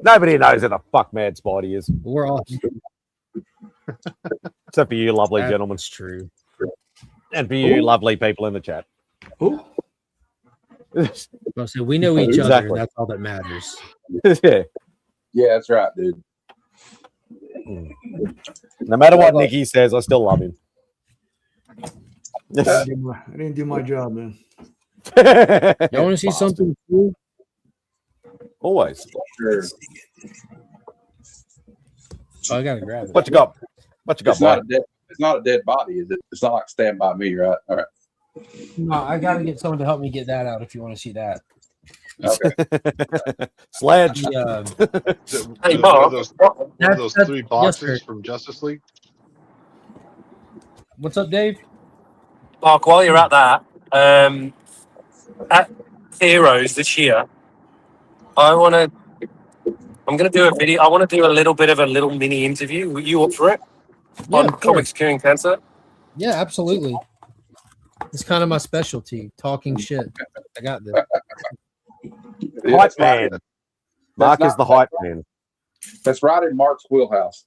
Nobody knows who the fuck MadSpidey is. We're all. Except for you, lovely gentlemen. That's true. And for you lovely people in the chat. So we know each other. That's all that matters. Yeah. Yeah, that's right, dude. No matter what Nicky says, I still love him. I didn't do my job, man. You want to see something cool? Always. Sure. Oh, I gotta grab it. What you got? What you got? It's not a dead body, is it? It's not like Stand By Me, right? All right. No, I gotta get someone to help me get that out if you want to see that. Okay. Sledge. Hey, Mark. Those 3 boxes from Justice League. What's up, Dave? Mark, while you're at that, at Heroes this year, I'm going to do a video. I want to do a little bit of a little mini interview. Were you up for it? Yeah, On comics curing cancer? Yeah, absolutely. It's kind of my specialty, talking shit. I got this. Hype man. Mark is the hype man. That's right in Mark's wheelhouse.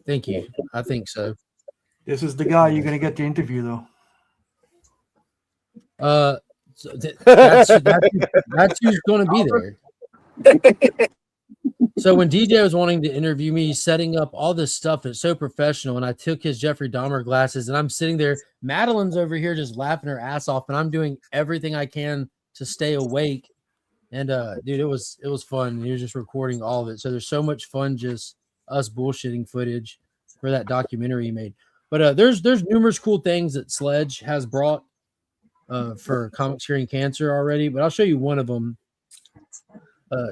Thank you. I think so. This is the guy you're gonna get to interview, though. So that's who's going to be there. So when DJ was wanting to interview me, setting up all this stuff, it's so professional. And I took his Jeffrey Dahmer glasses, and I'm sitting there. Madeline's over here just laughing her ass off, and I'm doing everything I can to stay awake. And dude, it was fun. He was just recording all of it. So there's so much fun just us bullshitting footage for that documentary he made. But there's numerous cool things that Sledge has brought for comics curing cancer already. But I'll show you one of them.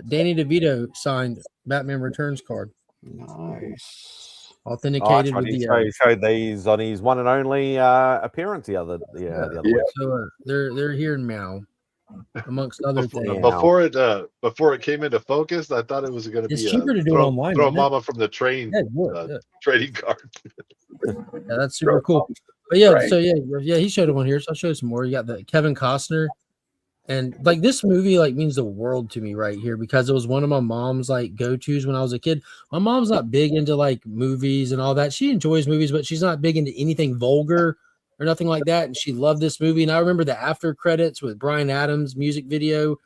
Danny DeVito signed Batman Returns card. Nice. Authenticated with the. He showed these on his one and only appearance the other week. So they're here now, amongst other things. Before it came into focus, I thought it was going to be cheaper to do it online. Throw Mama from the train trading card. Yeah, that's super cool. But yeah, right. So yeah, he showed one here. So I'll show you some more. You got the Kevin Costner. And like this movie like means the world to me right here because it was one of my mom's like go-tos when I was a kid. My mom's not big into like movies and all that. She enjoys movies, but she's not big into anything vulgar or nothing like that. And she loved this movie. And I remember the after credits with Bryan Adams music video,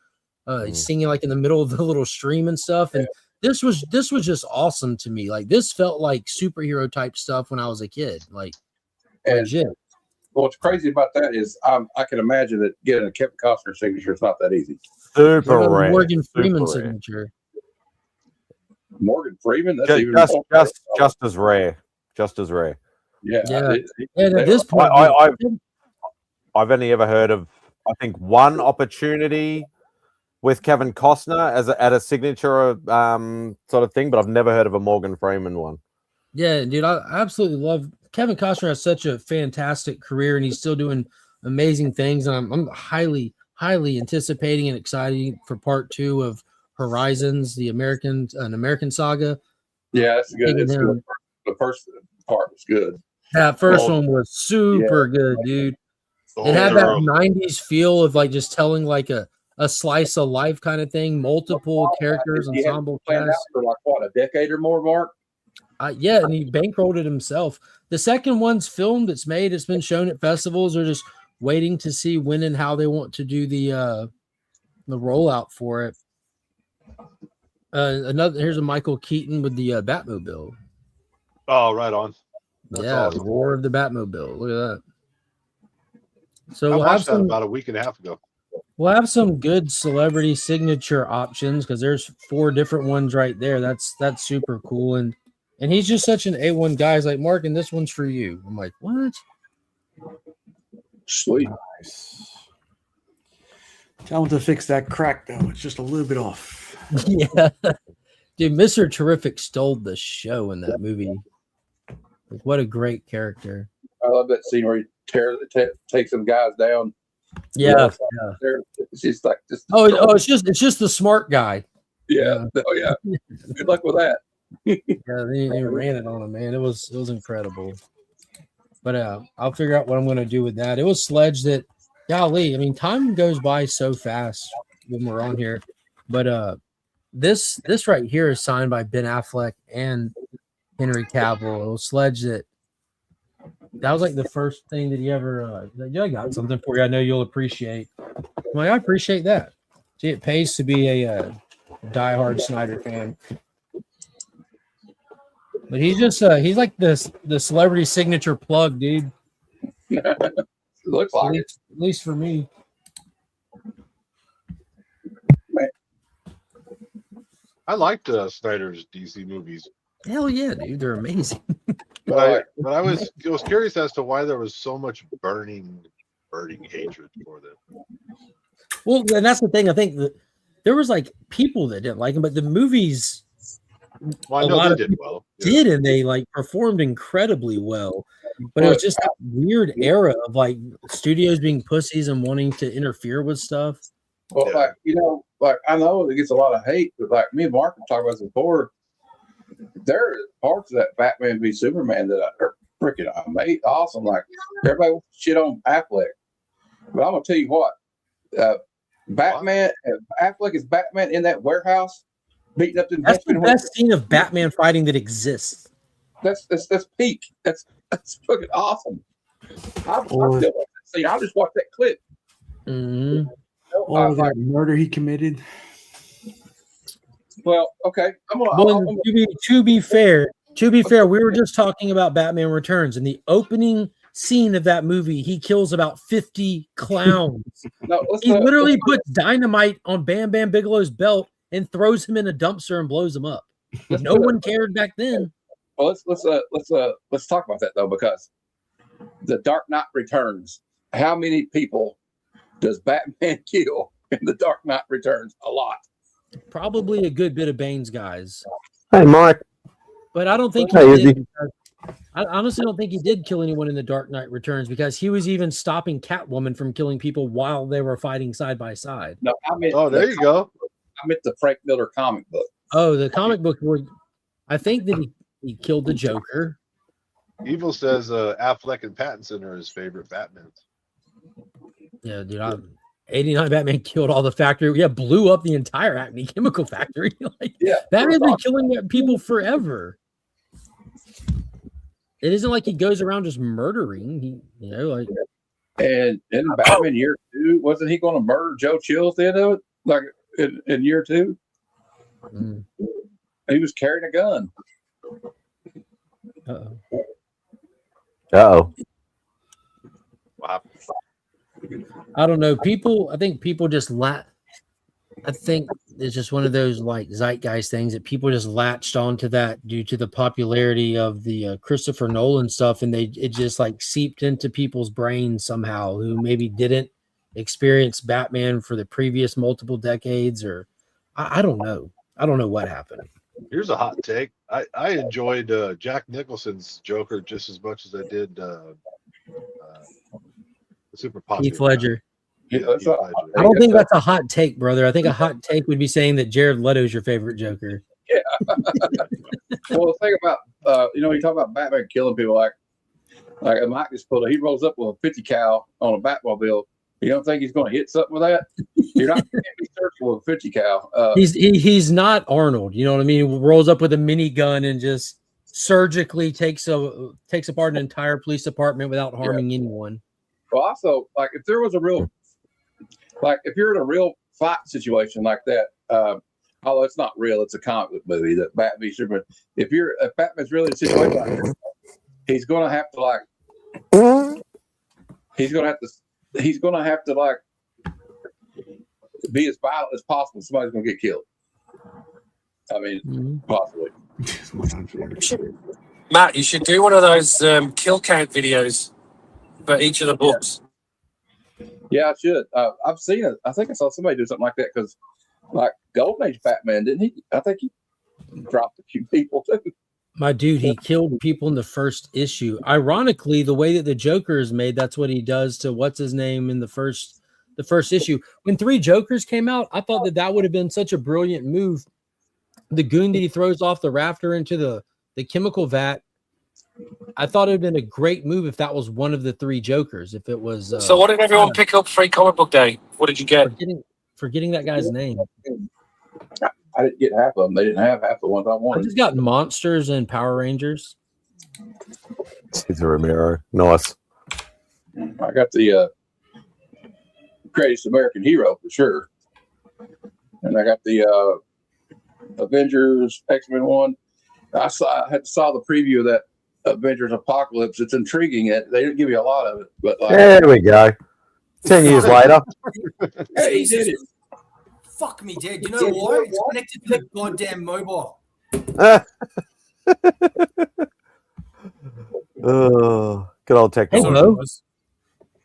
singing like in the middle of the little stream and stuff. And this was just awesome to me. Like this felt like superhero type stuff when I was a kid. Like legit. What's crazy about that is I can imagine that getting a Kevin Costner signature is not that easy. Super rare. Morgan Freeman signature. Morgan Freeman? That's just as rare. Just as rare. Yeah. And at this point, I've only ever heard of, I think, one opportunity with Kevin Costner at a signature sort of thing, but I've never heard of a Morgan Freeman one. Yeah, dude, I absolutely love Kevin Costner. Has such a fantastic career, and he's still doing amazing things. And I'm highly anticipating and excited for part 2 of Horizons, an American saga. Yeah, that's good. It's good. The first part was good. That first one was super good, dude. It had that 90s feel of like just telling like a slice of life kind of thing, multiple characters, ensemble cast for like what, a decade or more, Mark? Yeah, and he bankrolled it himself. The second one's filmed, it's made, it's been shown at festivals. They're just waiting to see when and how they want to do the rollout for it. Here's a Michael Keaton with the Batmobile. Oh, right on. That's awesome. The Roar of the Batmobile. Look at that. So we'll have some about a week and a half ago. We'll have some good celebrity signature options because there's 4 different ones right there. That's super cool. And he's just such an A1 guy. He's like, Mark, and this one's for you. I'm like, what? Sweet. Nice. Tell him to fix that crack, though. It's just a little bit off. Yeah. Dude, Mr. Terrific stole the show in that movie. Like, what a great character. I love that scene where he takes some guys down. Yeah. It's just like this. It's just the smart guy. Yeah. Oh yeah. Good luck with that. Yeah, they ran it on him, man. It was incredible. But I'll figure out what I'm going to do with that. It was Sledge that, golly, I mean, time goes by so fast when we're on here. But this right here is signed by Ben Affleck and Henry Cavill. It was Sledge that that was like the first thing that he ever. I got something for you. I know you'll appreciate. I'm like, I appreciate that. See, it pays to be a diehard Snyder fan. But he's just he's like the celebrity signature plug, dude. Looks like at least for me. I liked Snyder's DC movies. Hell yeah, dude, they're amazing. But I was curious as to why there was so much burning hatred for them. Well, and that's the thing. I think that there was like people that didn't like him, but the movies, well, I know they did well. Did and they like performed incredibly well. But it was just that weird era of like studios being pussies and wanting to interfere with stuff. Well, like, you know, like I know it gets a lot of hate, but like me and Mark have talked about this before. There are parts of that Batman v Superman that are freaking amazing, awesome. Like everybody wants to shit on Affleck, but I'm gonna tell you what, Batman, Affleck is Batman in that warehouse, beating up the. That's the best scene of Batman fighting that exists. That's peak. That's fucking awesome. I just watched that clip. Mm-hmm. Or that murder he committed. Well, okay. To be fair, we were just talking about Batman Returns, and the opening scene of that movie, he kills about 50 clowns. He literally puts dynamite on Bam Bam Bigelow's belt and throws him in a dumpster and blows him up. No one cared back then. Well, let's talk about that though, because the Dark Knight Returns. How many people does Batman kill in the Dark Knight Returns? A lot. Probably a good bit of Bane's guys. Hey, Mike. But I don't think Hey, he did. I honestly don't think he did kill anyone in the Dark Knight Returns, because he was even stopping Catwoman from killing people while they were fighting side by side. No, I mean, there you go. I meant the Frank Miller comic book. Oh, the comic book where I think that he killed the Joker. Evil says Affleck and Pattinson are his favorite Batmans. Yeah, dude. 89 Batman killed all the factory. Yeah, blew up the entire Acme chemical factory. Batman's been killing people forever. It isn't like he goes around just murdering. And in Batman Year 2, wasn't he going to murder Joe Chill at the end of it? Like in Year 2? Mm. He was carrying a gun. Uh-oh. Wow. I don't know. I think people just I think it's just one of those like zeitgeist things that people just latched onto that due to the popularity of the Christopher Nolan stuff, and it just like seeped into people's brains somehow, who maybe didn't experience Batman for the previous multiple decades, or I don't know. I don't know what happened. Here's a hot take. I enjoyed Jack Nicholson's Joker just as much as I did the super popular Heath Ledger. Yeah, I don't think that's a hot take, brother. I think a hot take would be saying that Jared Leto's your favorite Joker. Yeah. Well, the thing about you talk about Batman killing people, like Mike just he rolls up with a 50 cal on a Batmobile. You don't think he's going to hit something with that? You're not going to be searching with a 50 cal. He's not Arnold. You know what I mean? He rolls up with a minigun and just surgically takes apart an entire police department without harming anyone. Well, also, like if there was a real, if you're in a real fight situation like that, although it's not real, it's a comic book movie that Batman v Superman. If Batman's really in a situation like that, he's going to have to he's going to have to be as violent as possible. Somebody's going to get killed. I mean, possibly. Matt, you should do one of those kill count videos for each of the books. Yeah, I should. I've seen it. I think I saw somebody do something like that, because Golden Age Batman, didn't he? I think he dropped a few people too. My dude, he killed people in the first issue. Ironically, the way that the Joker is made, that's what he does to what's his name in the first issue. When 3 Jokers came out, I thought that would have been such a brilliant move. The goon that he throws off the rafter into the chemical vat. I thought it would have been a great move if that was one of the 3 Jokers. If it was. So what did everyone pick up Free Comic Book Day? What did you get? Forgetting that guy's name. I didn't get half of them. They didn't have half the ones I wanted. I just got Monsters and Power Rangers. Cesar Romero. Nice. I got the Greatest American Hero for sure. And I got the Avengers X-Men one. I saw the preview of that Avengers Apocalypse. It's intriguing. They didn't give you a lot of it, but there we go. 10 years later. Hey, he did it. Fuck me, Dad. You know why? It's connected to the goddamn mobile. Good old technology. Hello.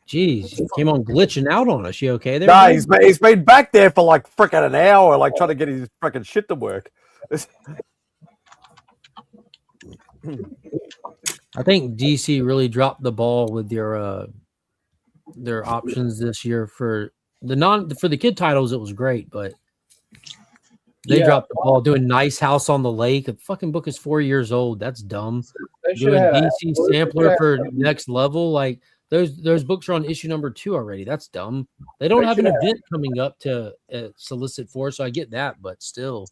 Jeez, he came on glitching out on us. You okay there? No, he's been back there for like freaking an hour, like trying to get his freaking shit to work. I think DC really dropped the ball with their options this year for the kid titles. It was great, but they dropped the ball doing Nice House on the Lake. The fucking book is 4 years old. That's dumb. Doing DC Sampler for Next Level, like those books are on issue number 2 already. That's dumb. They don't have an event coming up to solicit for, so I get that, but still.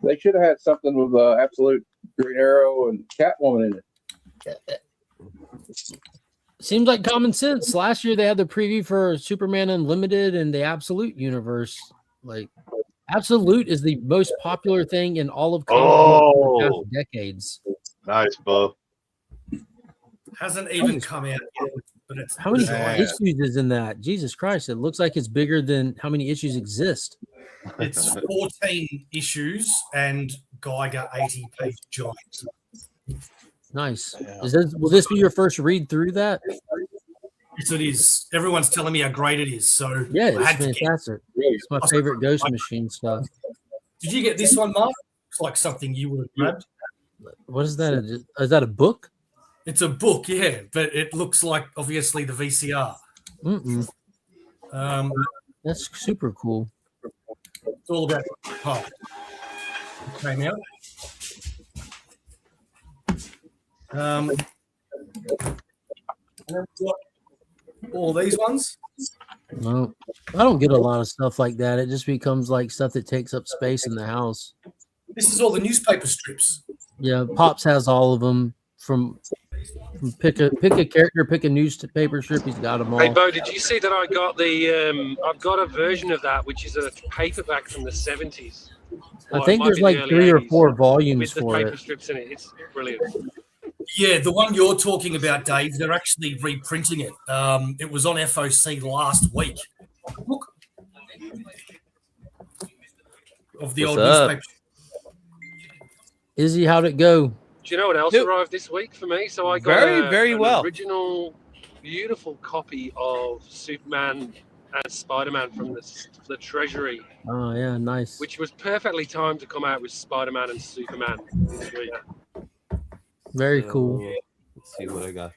They should have had something with Absolute Green Arrow and Catwoman in it. Seems like common sense. Last year they had the preview for Superman Unlimited and the Absolute universe. Like, Absolute is the most popular thing in all of comic books for the past decades. Nice, Bo. Hasn't even come out yet, but it's how many issues is in that? Jesus Christ! It looks like it's bigger than how many issues exist. It's 14 issues and Geiger 80-page giant. Nice. Will this be your first read through that? Yes, it is. Everyone's telling me how great it is. So yeah, it's fantastic. It's my favorite Ghost Machine stuff. Did you get this one, Mark? It's like something you would have grabbed. What is that? Is that a book? It's a book, yeah, but it looks like obviously the VCR. That's super cool. It's all about pop. Okay, now. All these ones. No, I don't get a lot of stuff like that. It just becomes like stuff that takes up space in the house. This is all the newspaper strips. Yeah, Pops has all of them. From pick a character, pick a newspaper strip. He's got them all. Hey Bo, did you see that I got I've got a version of that which is a paperback from the 70s. I think there's like 3 or 4 volumes with the for paper it. strips in it. It's brilliant. Yeah, the one you're talking about, Dave, they're actually reprinting it. It was on FOC last week. Look. Of the old newspaper. Izzy, how'd it go? Do you know what else arrived this week for me? So I got an original, beautiful copy of Superman and Spider-Man from the Treasury. Oh yeah, nice. Which was perfectly timed to come out with Spider-Man and Superman this week. Very cool. Let's see what I got.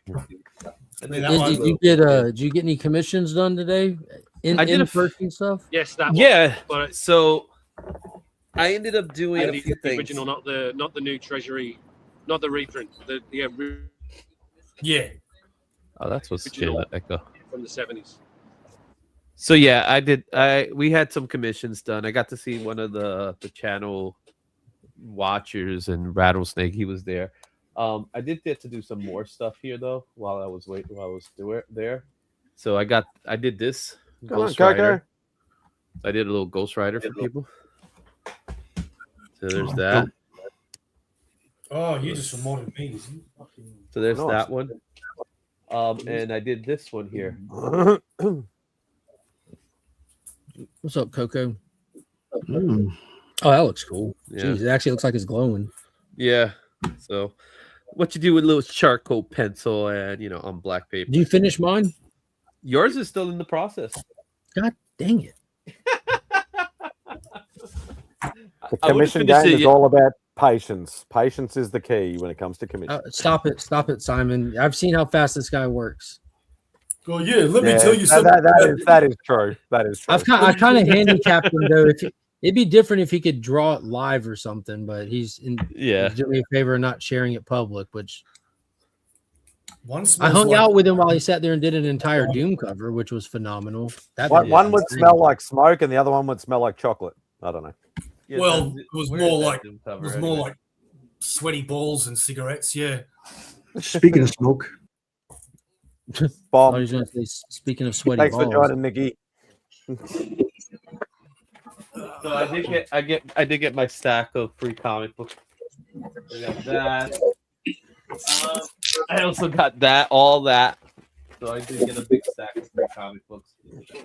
Did you get any commissions done today? I did in-person stuff. Yes, that. Yeah. But so I ended up doing a few the things. original, not the new Treasury, not the reprint. Yeah. Oh, that's what's original Echo from the 70s. So yeah, I did. We had some commissions done. I got to see one of the channel watchers and Rattlesnake. He was there. I did get to do some more stuff here though while I was there. So I did this Ghost Rider. I did a little Ghost Rider for people. So there's that. Oh, you just reminded me. So there's that one. And I did this one here. What's up, Coco? Oh, that looks cool. Yeah. Jeez, it actually looks like it's glowing. Yeah. So what you do with a little charcoal pencil and on black paper. Did you finish mine? Yours is still in the process. God dang it. The commission game is all about patience. Patience is the key when it comes to commission. Stop it, Simon. I've seen how fast this guy works. Well, yeah, let me tell you something. That is true. That is true. I kind of handicapped him though. It'd be different if he could draw it live or something, but he's doing me a favor of not sharing it public, which I hung out with him while he sat there and did an entire Doom cover, which was phenomenal. One would smell like smoke and the other one would smell like chocolate. I don't know. Well, it was more like sweaty balls and cigarettes. Yeah. Speaking of smoke, I was going to say, speaking of sweaty Thanks balls. for joining, Nikki. So I did get my stack of free comic books. I got that. I also got all that. So I did get a big stack of free comic books.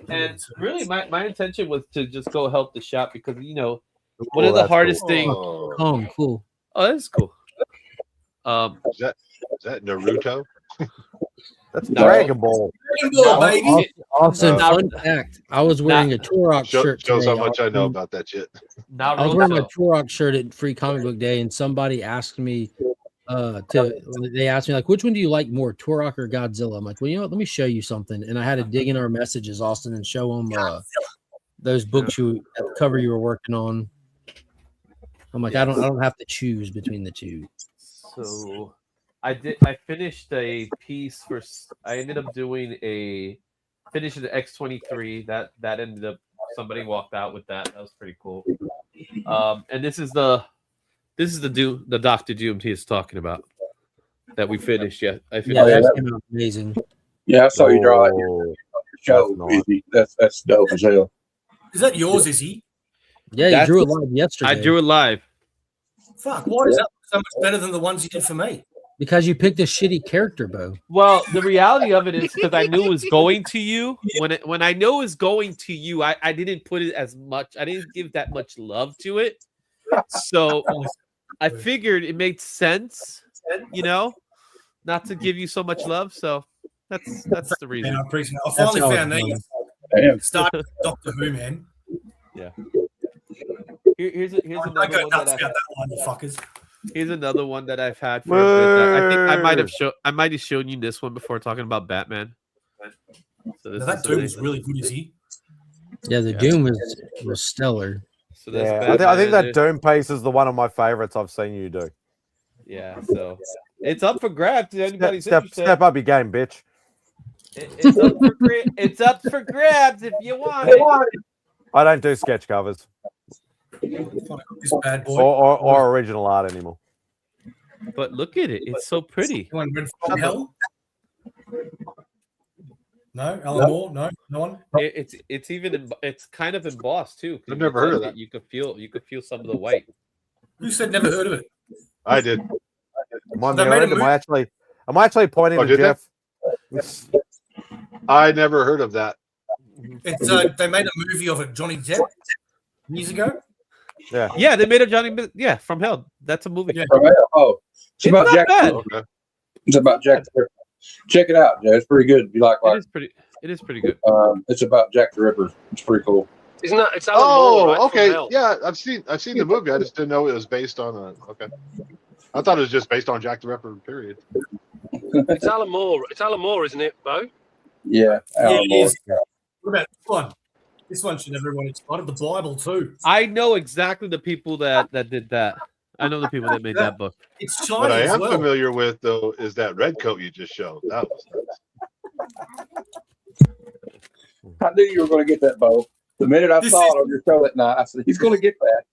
And really, my intention was to just go help the shop because one of the hardest things. Oh, cool. Oh, that's cool. Is that Naruto? That's Dragon Ball. Baby. Also, fun fact: I was wearing a Turok shirt today. Shows how much I know about that shit. I was wearing my Turok shirt at Free Comic Book Day, and somebody asked me they asked me like, which one do you like more, Turok or Godzilla? I'm like, well, you know what? Let me show you something. And I had to dig in our messages, Austin, and show them those books at the cover you were working on. I'm like, I don't have to choose between the two. So I finished a piece for. I ended up doing finishing the X-23. That ended up somebody walked out with that. That was pretty cool. And this is the Dr. Doom he is talking about that we finished. Yeah, I finished. Yeah, that came out amazing. Yeah, I saw you draw it. Your show, Izzy. That's dope as hell. Is that yours, Izzy? Yeah, you drew it live yesterday. I drew it live. Fuck, why is that so much better than the ones you did for me? Because you picked a shitty character, Bo. Well, the reality of it is because I knew it was going to you. When I know it's going to you, I didn't put it as much. I didn't give that much love to it. So I figured it made sense, not to give you so much love. So that's the reason. Man, I appreciate it. I finally found these. Start Doctor Who, man. Yeah. Here's another one fuckers. Here's another one that I've had for a bit. I think I might have shown you this one before talking about Batman. So that Doom was really good, is he? Yeah, the Doom was stellar. So I think that Doom piece is one of my favorites I've seen you do. Yeah, so it's up for grabs. Step up your game, bitch. It's up for grabs if you want it. I don't do sketch covers. This bad boy. Or original art anymore. But look at it. It's so pretty. You want Red from Hell? No? Alan Moore? No one? It's kind of embossed too. I've never heard of that. You could feel some of the white. You said never heard of it. I did. Am I actually pointing to Jeff? I never heard of that. It's they made a movie of it, Johnny Depp, years ago. Yeah, they made a Johnny. Yeah, From Hell. That's a movie. Yeah. From Hell. Oh, it's about Jack. Okay. It's about Jack. Check it out, Joe. It's pretty good. You like It is pretty good. It's about Jack the Ripper. It's pretty cool. Isn't that? It's Alan Moore, right? Okay. Yeah, I've seen the movie. I just didn't know it was based on Okay. I thought it was just based on Jack the Ripper. Period. It's Alan Moore. It's Alan Moore, isn't it, Bo? Yeah. It is. What about this one? This one should have everyone excited. The Bible too. I know exactly the people that did that. I know the people that made that book. It's shiny. What I am familiar with though is that red coat you just showed. That was nice. I knew you were going to get that, Bo. The minute I saw it on your show that night, I said he's going to get that.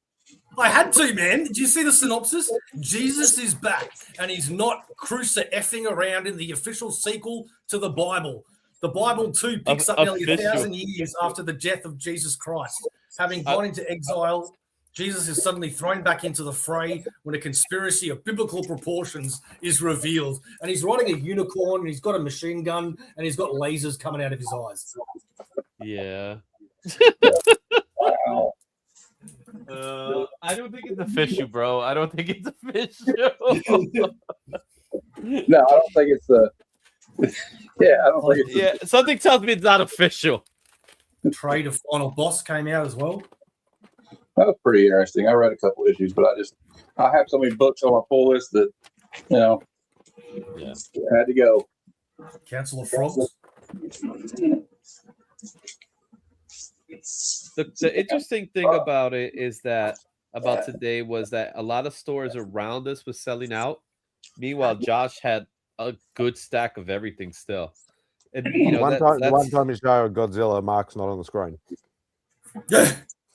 I had to, man. Did you see the synopsis? Jesus is back, and he's not crucifixing around in the official sequel to the Bible. The Bible, too, picks up nearly 1,000 years after the death of Jesus Christ. Having gone into exile, Jesus is suddenly thrown back into the fray when a conspiracy of biblical proportions is revealed. And he's riding a unicorn, and he's got a machine gun, and he's got lasers coming out of his eyes. Yeah. I don't think it's official, bro. I don't think it's official. No, I don't think it's yeah, I don't think it's yeah, something tells me it's not official. Trade of Final Boss came out as well. That was pretty interesting. I read a couple issues, but I have so many books on my pull list that I had to go. Council of Frogs. The interesting thing about it is that about today was that a lot of stores around us was selling out. Meanwhile, Josh had a good stack of everything still. And one time you show Godzilla, Mark's not on the screen.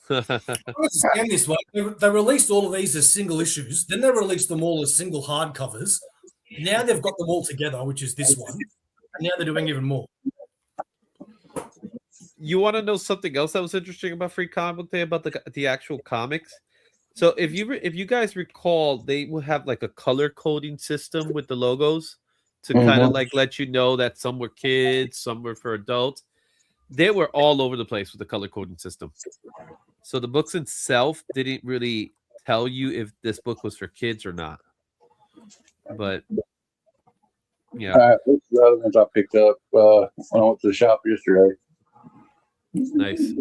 understand this one. They released all of these as single issues. Then they released them all as single hardcovers. Now they've got them all together, which is this one. And now they're doing even more. You want to know something else that was interesting about Free Comic Book Day about the actual comics? So if you guys recall, they will have like a color coding system with the logos to kind of like let you know that some were kids, some were for adults. They were all over the place with the color coding system. So the books itself didn't really tell you if this book was for kids or not. But yeah, these are the other ones I picked up when I went to the shop yesterday. Nice.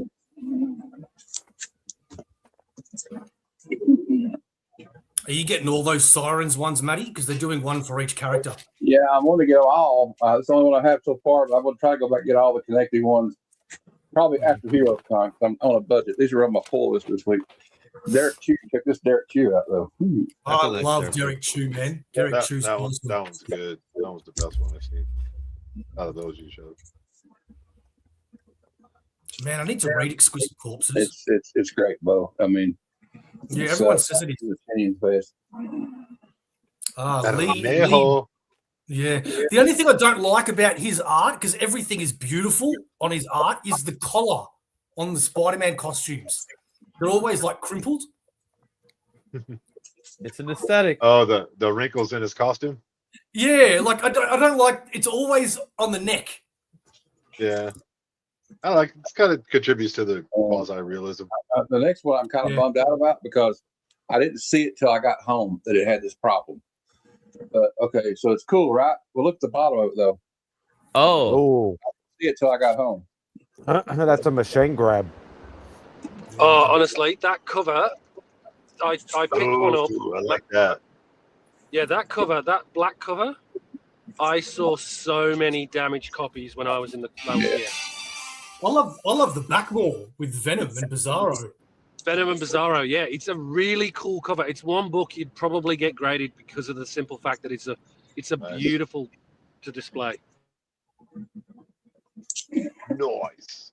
Are you getting all those Sirens ones, Matty? Because they're doing one for each character. Yeah, I want to get them all. It's the only one I have so far, but I'm going to try to go back and get all the connecting ones probably after Hero Con. I'm on a budget. These are on my pull list this week. Derek Chew. Check this Derek Chew out, though. I love Derek Chew, man. Derek Chew's that awesome. one's good. That was the best one I've seen out of those you showed. Man, I need to read Exquisite Corpses. It's great, Bo. I mean, yeah, everyone says it is. Best. Lee. Yeah. The only thing I don't like about his art, because everything is beautiful on his art, is the collar on the Spider-Man costumes. They're always like crimpled. It's an aesthetic. Oh, the wrinkles in his costume. Yeah, like I don't like. It's always on the neck. Yeah. I like it. Kind of contributes to the quasi-realism. The next one I'm kind of bummed out about because I didn't see it till I got home that it had this problem. But okay, so it's cool, right? Well, look at the bottom of it though. Oh, I didn't see it till I got home. That's a machine grab. Oh, honestly, that cover, I picked one up. I like that. Yeah, that cover, that black cover, I saw so many damaged copies when I was in the last year. I love the back wall with Venom and Bizarro. Venom and Bizarro, yeah, it's a really cool cover. It's one book you'd probably get graded because of the simple fact that it's a beautiful to display. Nice.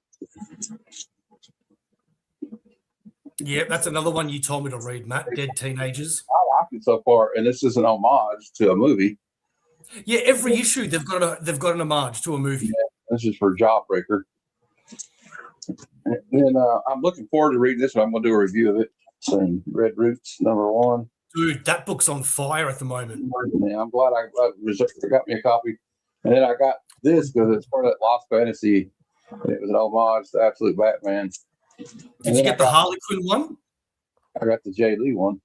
Yeah, that's another one you told me to read, Matt. Dead Teenagers. I like it so far, and this is an homage to a movie. Yeah, every issue they've got an homage to a movie. Yeah, this is for Jawbreaker. And I'm looking forward to reading this one. I'm going to do a review of it soon. Red Roots, #1. Dude, that book's on fire at the moment. Yeah, I'm glad I got me a copy. And then I got this because it's part of that Lost Fantasy. And it was an homage to Absolute Batman. Did you get the Harley Quinn one? I got the Jay Lee one.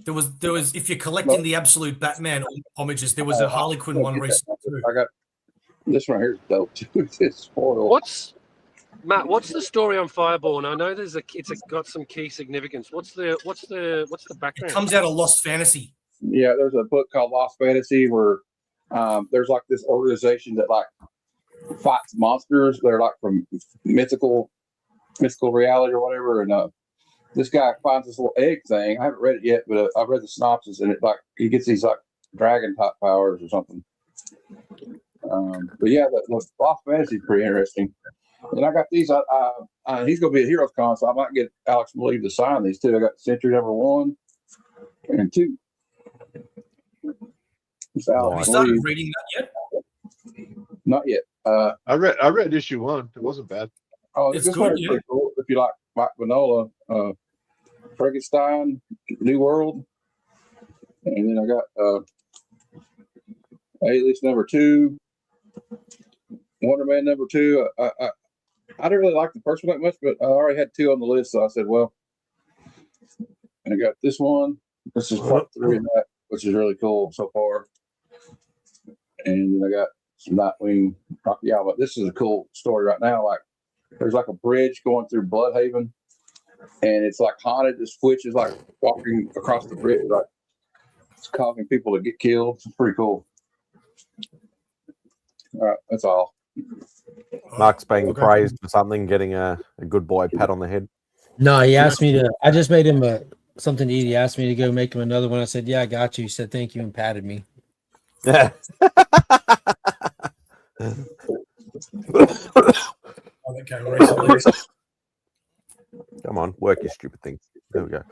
There was if you're collecting the Absolute Batman homages, there was a Harley Quinn one recently too. I got this one here is dope too. It's spoiled. What's the story on Fireborn? I know it's got some key significance. What's the background? It comes out of Lost Fantasy. Yeah, there's a book called Lost Fantasy where there's like this organization that like fights monsters. They're like from mythical reality or whatever. And this guy finds this little egg thing. I haven't read it yet, but I've read the synopsis, and it like he gets these like dragon type powers or something. But yeah, the Lost Fantasy is pretty interesting. And I got these. He's going to be at Heroes Con, so I might get Alex Malieve to sign these too. I got Century #1 and 2. Have you started reading that yet? Not yet. I read issue 1. It wasn't bad. Oh, it's good. Yeah. Pretty cool. If you like Mike Mignola, Frankenstein, New World, and then I got Alias #2, Wonder Man #2. I didn't really like the first one that much, but I already had 2 on the list, so I said, well, and I got this one. This is part 3 of that, which is really cool so far. And then I got some Nightwing. Yeah, but this is a cool story right now. Like, there's like a bridge going through Bloodhaven, and it's like haunted. This witch is like walking across the bridge, like it's causing people to get killed. It's pretty cool. All right, that's all. Mark's being praised for something, getting a good boy pat on the head. No, he asked me to. I just made him something to eat. He asked me to go make him another one. I said, "Yeah, I got you." He said, "Thank you," and patted me. Yeah. Okay, come on. Work your stupid thing. There we go.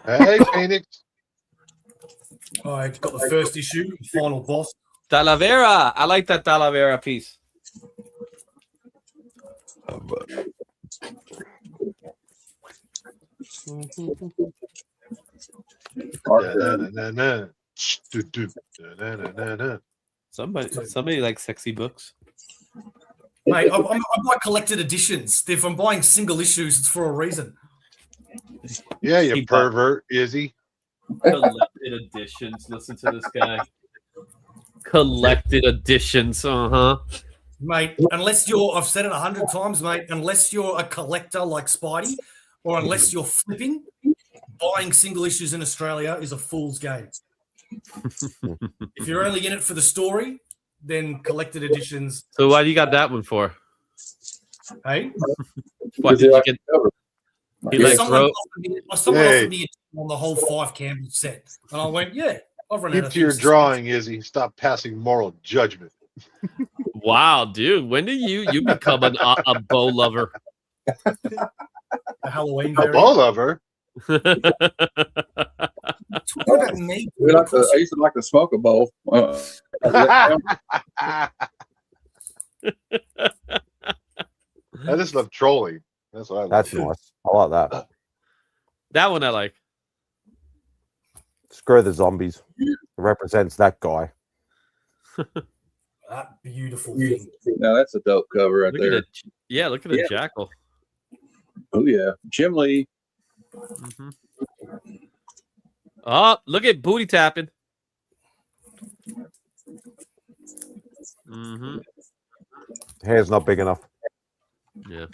Hey, Phoenix. I got the first issue, Final Boss. Talavera. I like that Talavera piece. Somebody likes sexy books. Mate, I buy collected editions. If I'm buying single issues, it's for a reason. Yeah, you pervert, Izzy. Collected editions. Listen to this guy. Collected editions. Mate, unless you're, I've said it 100 times, mate, unless you're a collector like Spidey, or unless you're flipping, buying single issues in Australia is a fool's game. If you're only in it for the story, then collected editions. So why do you got that one for? Hey? What did you get? Someone offered me on the whole 5 Campbell set. And I went, yeah, I've run out Keep of to your things. drawing, Izzy. Stop passing moral judgment. Wow, dude. When did you become a bow lover? A Halloween A bow lover? Talk about me. I used to like to smoke a bowl. I just love trolling. That's what I like. That's nice. I like that. That one I like. Screw the zombies. It represents that guy. That beautiful thing. Now that's a dope cover right Look there. at it. Look at the jackal. Oh yeah, Jim Lee. Oh, look at booty tapping. Hair's not big enough. Yeah.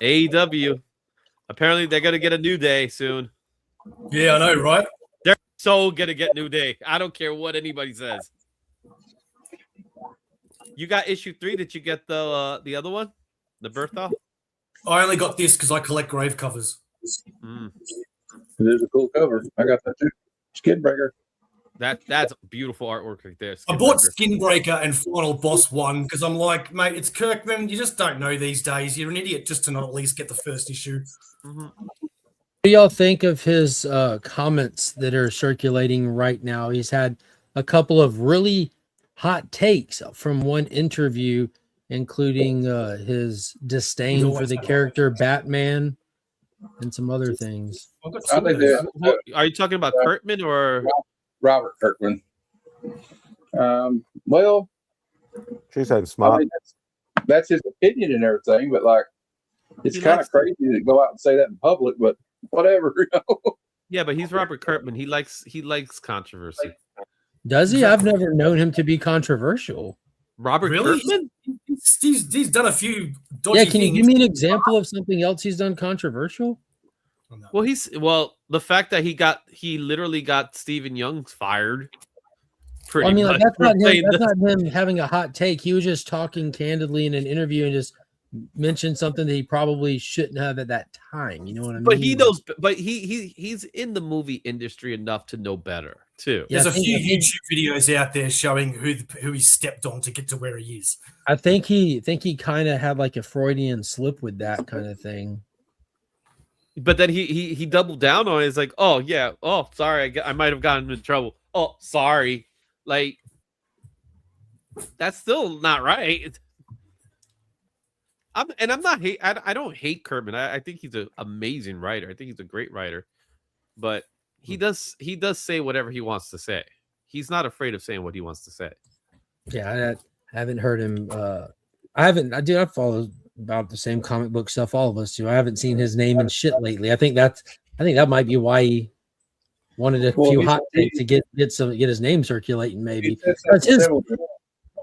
AEW. Apparently, they're gonna get a New Day soon. Yeah, I know, right? They're so gonna get New Day. I don't care what anybody says. You got issue 3. Did you get the other one, the Bertha? I only got this because I collect grave covers. It is a cool cover. I got that too. Skinbreaker. That's beautiful artwork right there. I bought Skinbreaker and Final Boss 1 because I'm like, mate, it's Kirkman. You just don't know these days. You're an idiot just to not at least get the first issue. What do y'all think of his comments that are circulating right now? He's had a couple of really hot takes from one interview, including his disdain for the character Batman and some other things. Are you talking about Kirkman or Robert Kirkman? Well, she's so smart. I mean, that's his opinion and everything, but like, it's kind of crazy to go out and say that in public. But whatever, you know. Yeah, but he's Robert Kirkman. He likes controversy. Does he? I've never known him to be controversial. Robert Kirkman? He's done a few dodgy Yeah, can you things. give me an example of something else he's done controversial? Well, the fact that he literally got Stephen Young fired. Well, I mean, like, that's not him having a hot take. He was just talking candidly in an interview and just mentioned something that he probably shouldn't have at that time. You know what I mean? But he knows. But he's in the movie industry enough to know better too. There's a few YouTube videos out there showing who he stepped on to get to where he is. I think he kind of had like a Freudian slip with that kind of thing. But then he doubled down on it. It's like, oh yeah, oh sorry, I might have gotten in trouble. Oh sorry, like that's still not right. I don't hate Kirkman. I think he's an amazing writer. I think he's a great writer, but he does say whatever he wants to say. He's not afraid of saying what he wants to say. Yeah, I haven't heard him. I follow about the same comic book stuff all of us do. I haven't seen his name and shit lately. I think that might be why he wanted a few hot takes to get his name circulating. Maybe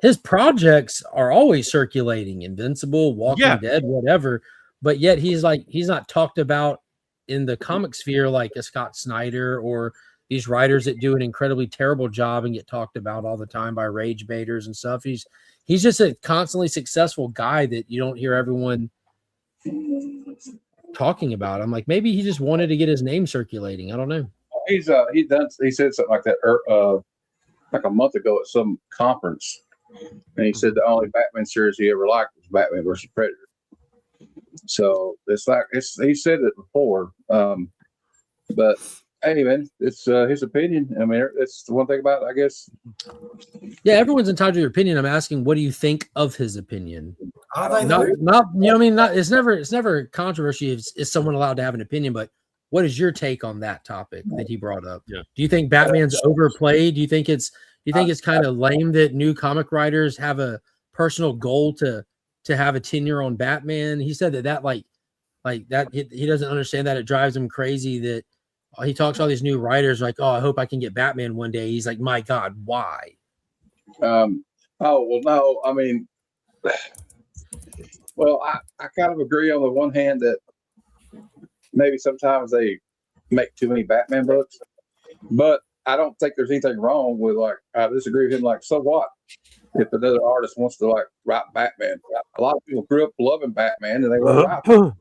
his projects are always circulating, Invincible, Walking Dead, whatever. But yet he's not talked about in the comic sphere like a Scott Snyder or these writers that do an incredibly terrible job and get talked about all the time by rage baiters and stuff. He's just a constantly successful guy that you don't hear everyone talking about. I'm like, maybe he just wanted to get his name circulating. I don't know. He said something like that like a month ago at some conference, and he said the only Batman series he ever liked was Batman versus Predator. So it's like he said it before. But hey, man, it's his opinion. I mean, it's the one thing about it, I guess. Yeah, everyone's entitled to your opinion. I'm asking, what do you think of his opinion? Are they Not, though? not you know, what I mean, not it's never controversy. Is someone allowed to have an opinion? But what is your take on that topic that he brought up? Yeah. Do you think Batman's overplayed? Do you think it's kind of lame that new comic writers have a personal goal to have a tenure on Batman? He said that like that he doesn't understand that. It drives him crazy that he talks to all these new writers like, oh, I hope I can get Batman one day. He's like, my God, why? Oh well, no, I mean, well, I kind of agree on the one hand that maybe sometimes they make too many Batman books, but I don't think there's anything wrong with, like, I disagree with him. Like, so what if another artist wants to like write Batman? A lot of people grew up loving Batman and they want to write,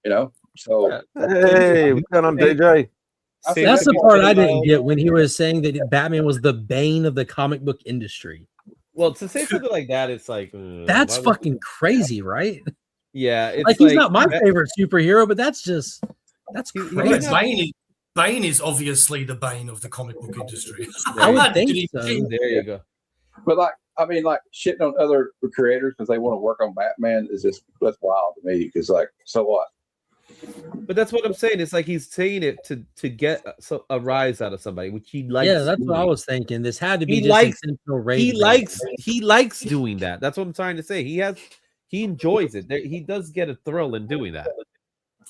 you know. So hey, what's going on, DJ? That's the part I didn't get when he was saying that Batman was the bane of the comic book industry. Well, to say something like that, it's like that's fucking crazy, right? Yeah, it's like he's not my favorite superhero, but that's crazy. Bane is obviously the bane of the comic book industry. I would think so. There you go. But like, I mean, like shitting on other creators because they want to work on Batman is that's wild to me. Because like, so what? But that's what I'm saying. It's like he's saying it to get a rise out of somebody, which he likes. Yeah, that's what I was thinking. This had to be he likes doing that. That's what I'm trying to say. He enjoys it. He does get a thrill in doing that.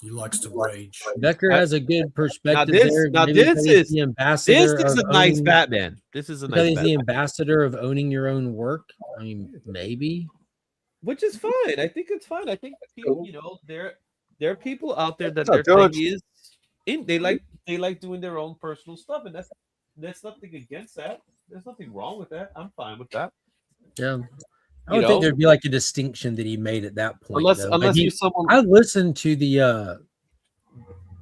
He likes to rage. Becker has a good perspective Now this is the ambassador. This is a nice Batman. This is a nice. He's the ambassador of owning your own work. I mean, maybe. Which is fine. I think it's fine. I think people, you know, there are people out there that their thing is they like doing their own personal stuff, and that's nothing against that. There's nothing wrong with that. I'm fine with that. Yeah. I don't think there'd be like a distinction that he made at that point. Unless you're someone. I listened to the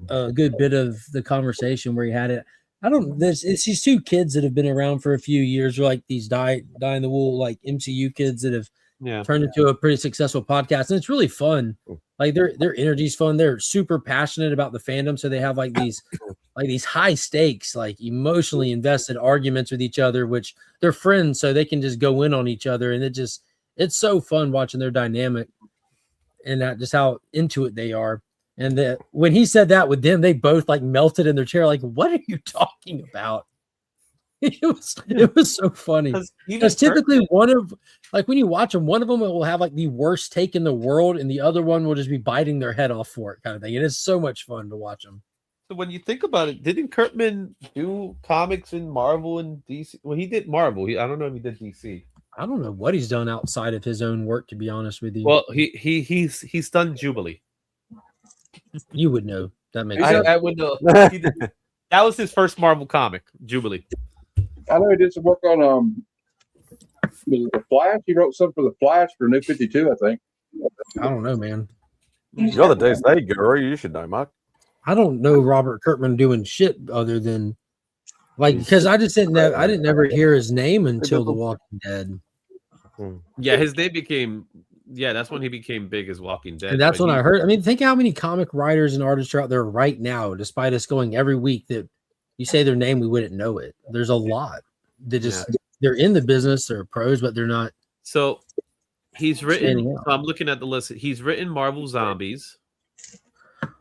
a good bit of the conversation where he had it. It's these two kids that have been around for a few years, like these die in the wool, like MCU kids that have turned into a pretty successful podcast, and it's really fun. Like their energy's fun. They're super passionate about the fandom, so they have like these high stakes, like emotionally invested arguments with each other, which they're friends, so they can just go in on each other, and it's so fun watching their dynamic and that just how into it they are. And when he said that with them, they both like melted in their chair. Like, what are you talking about? It was so funny. Because typically when you watch them, one of them will have like the worst take in the world, and the other one will just be biting their head off for it, kind of thing. And it's so much fun to watch them. So when you think about it, didn't Kirkman do comics in Marvel and DC? Well, he did Marvel. I don't know if he did DC. I don't know what he's done outside of his own work, to be honest with you. Well, he's done Jubilee. You would know. That makes sense. I would know. That was his first Marvel comic, Jubilee. I know he did some work on was it the Flash? He wrote something for the Flash for New 52, I think. I don't know, man. You're the DC guru. You should know, Mark. I don't know Robert Kirkman doing shit other than because I didn't ever hear his name until The Walking Dead. Yeah, his name became. Yeah, that's when he became big as Walking Dead. And that's when I heard. I mean, think how many comic writers and artists are out there right now, despite us going every week that you say their name, we wouldn't know it. There's a lot. They're in the business, they're pros, but they're not. So he's written. So I'm looking at the list. He's written Marvel Zombies.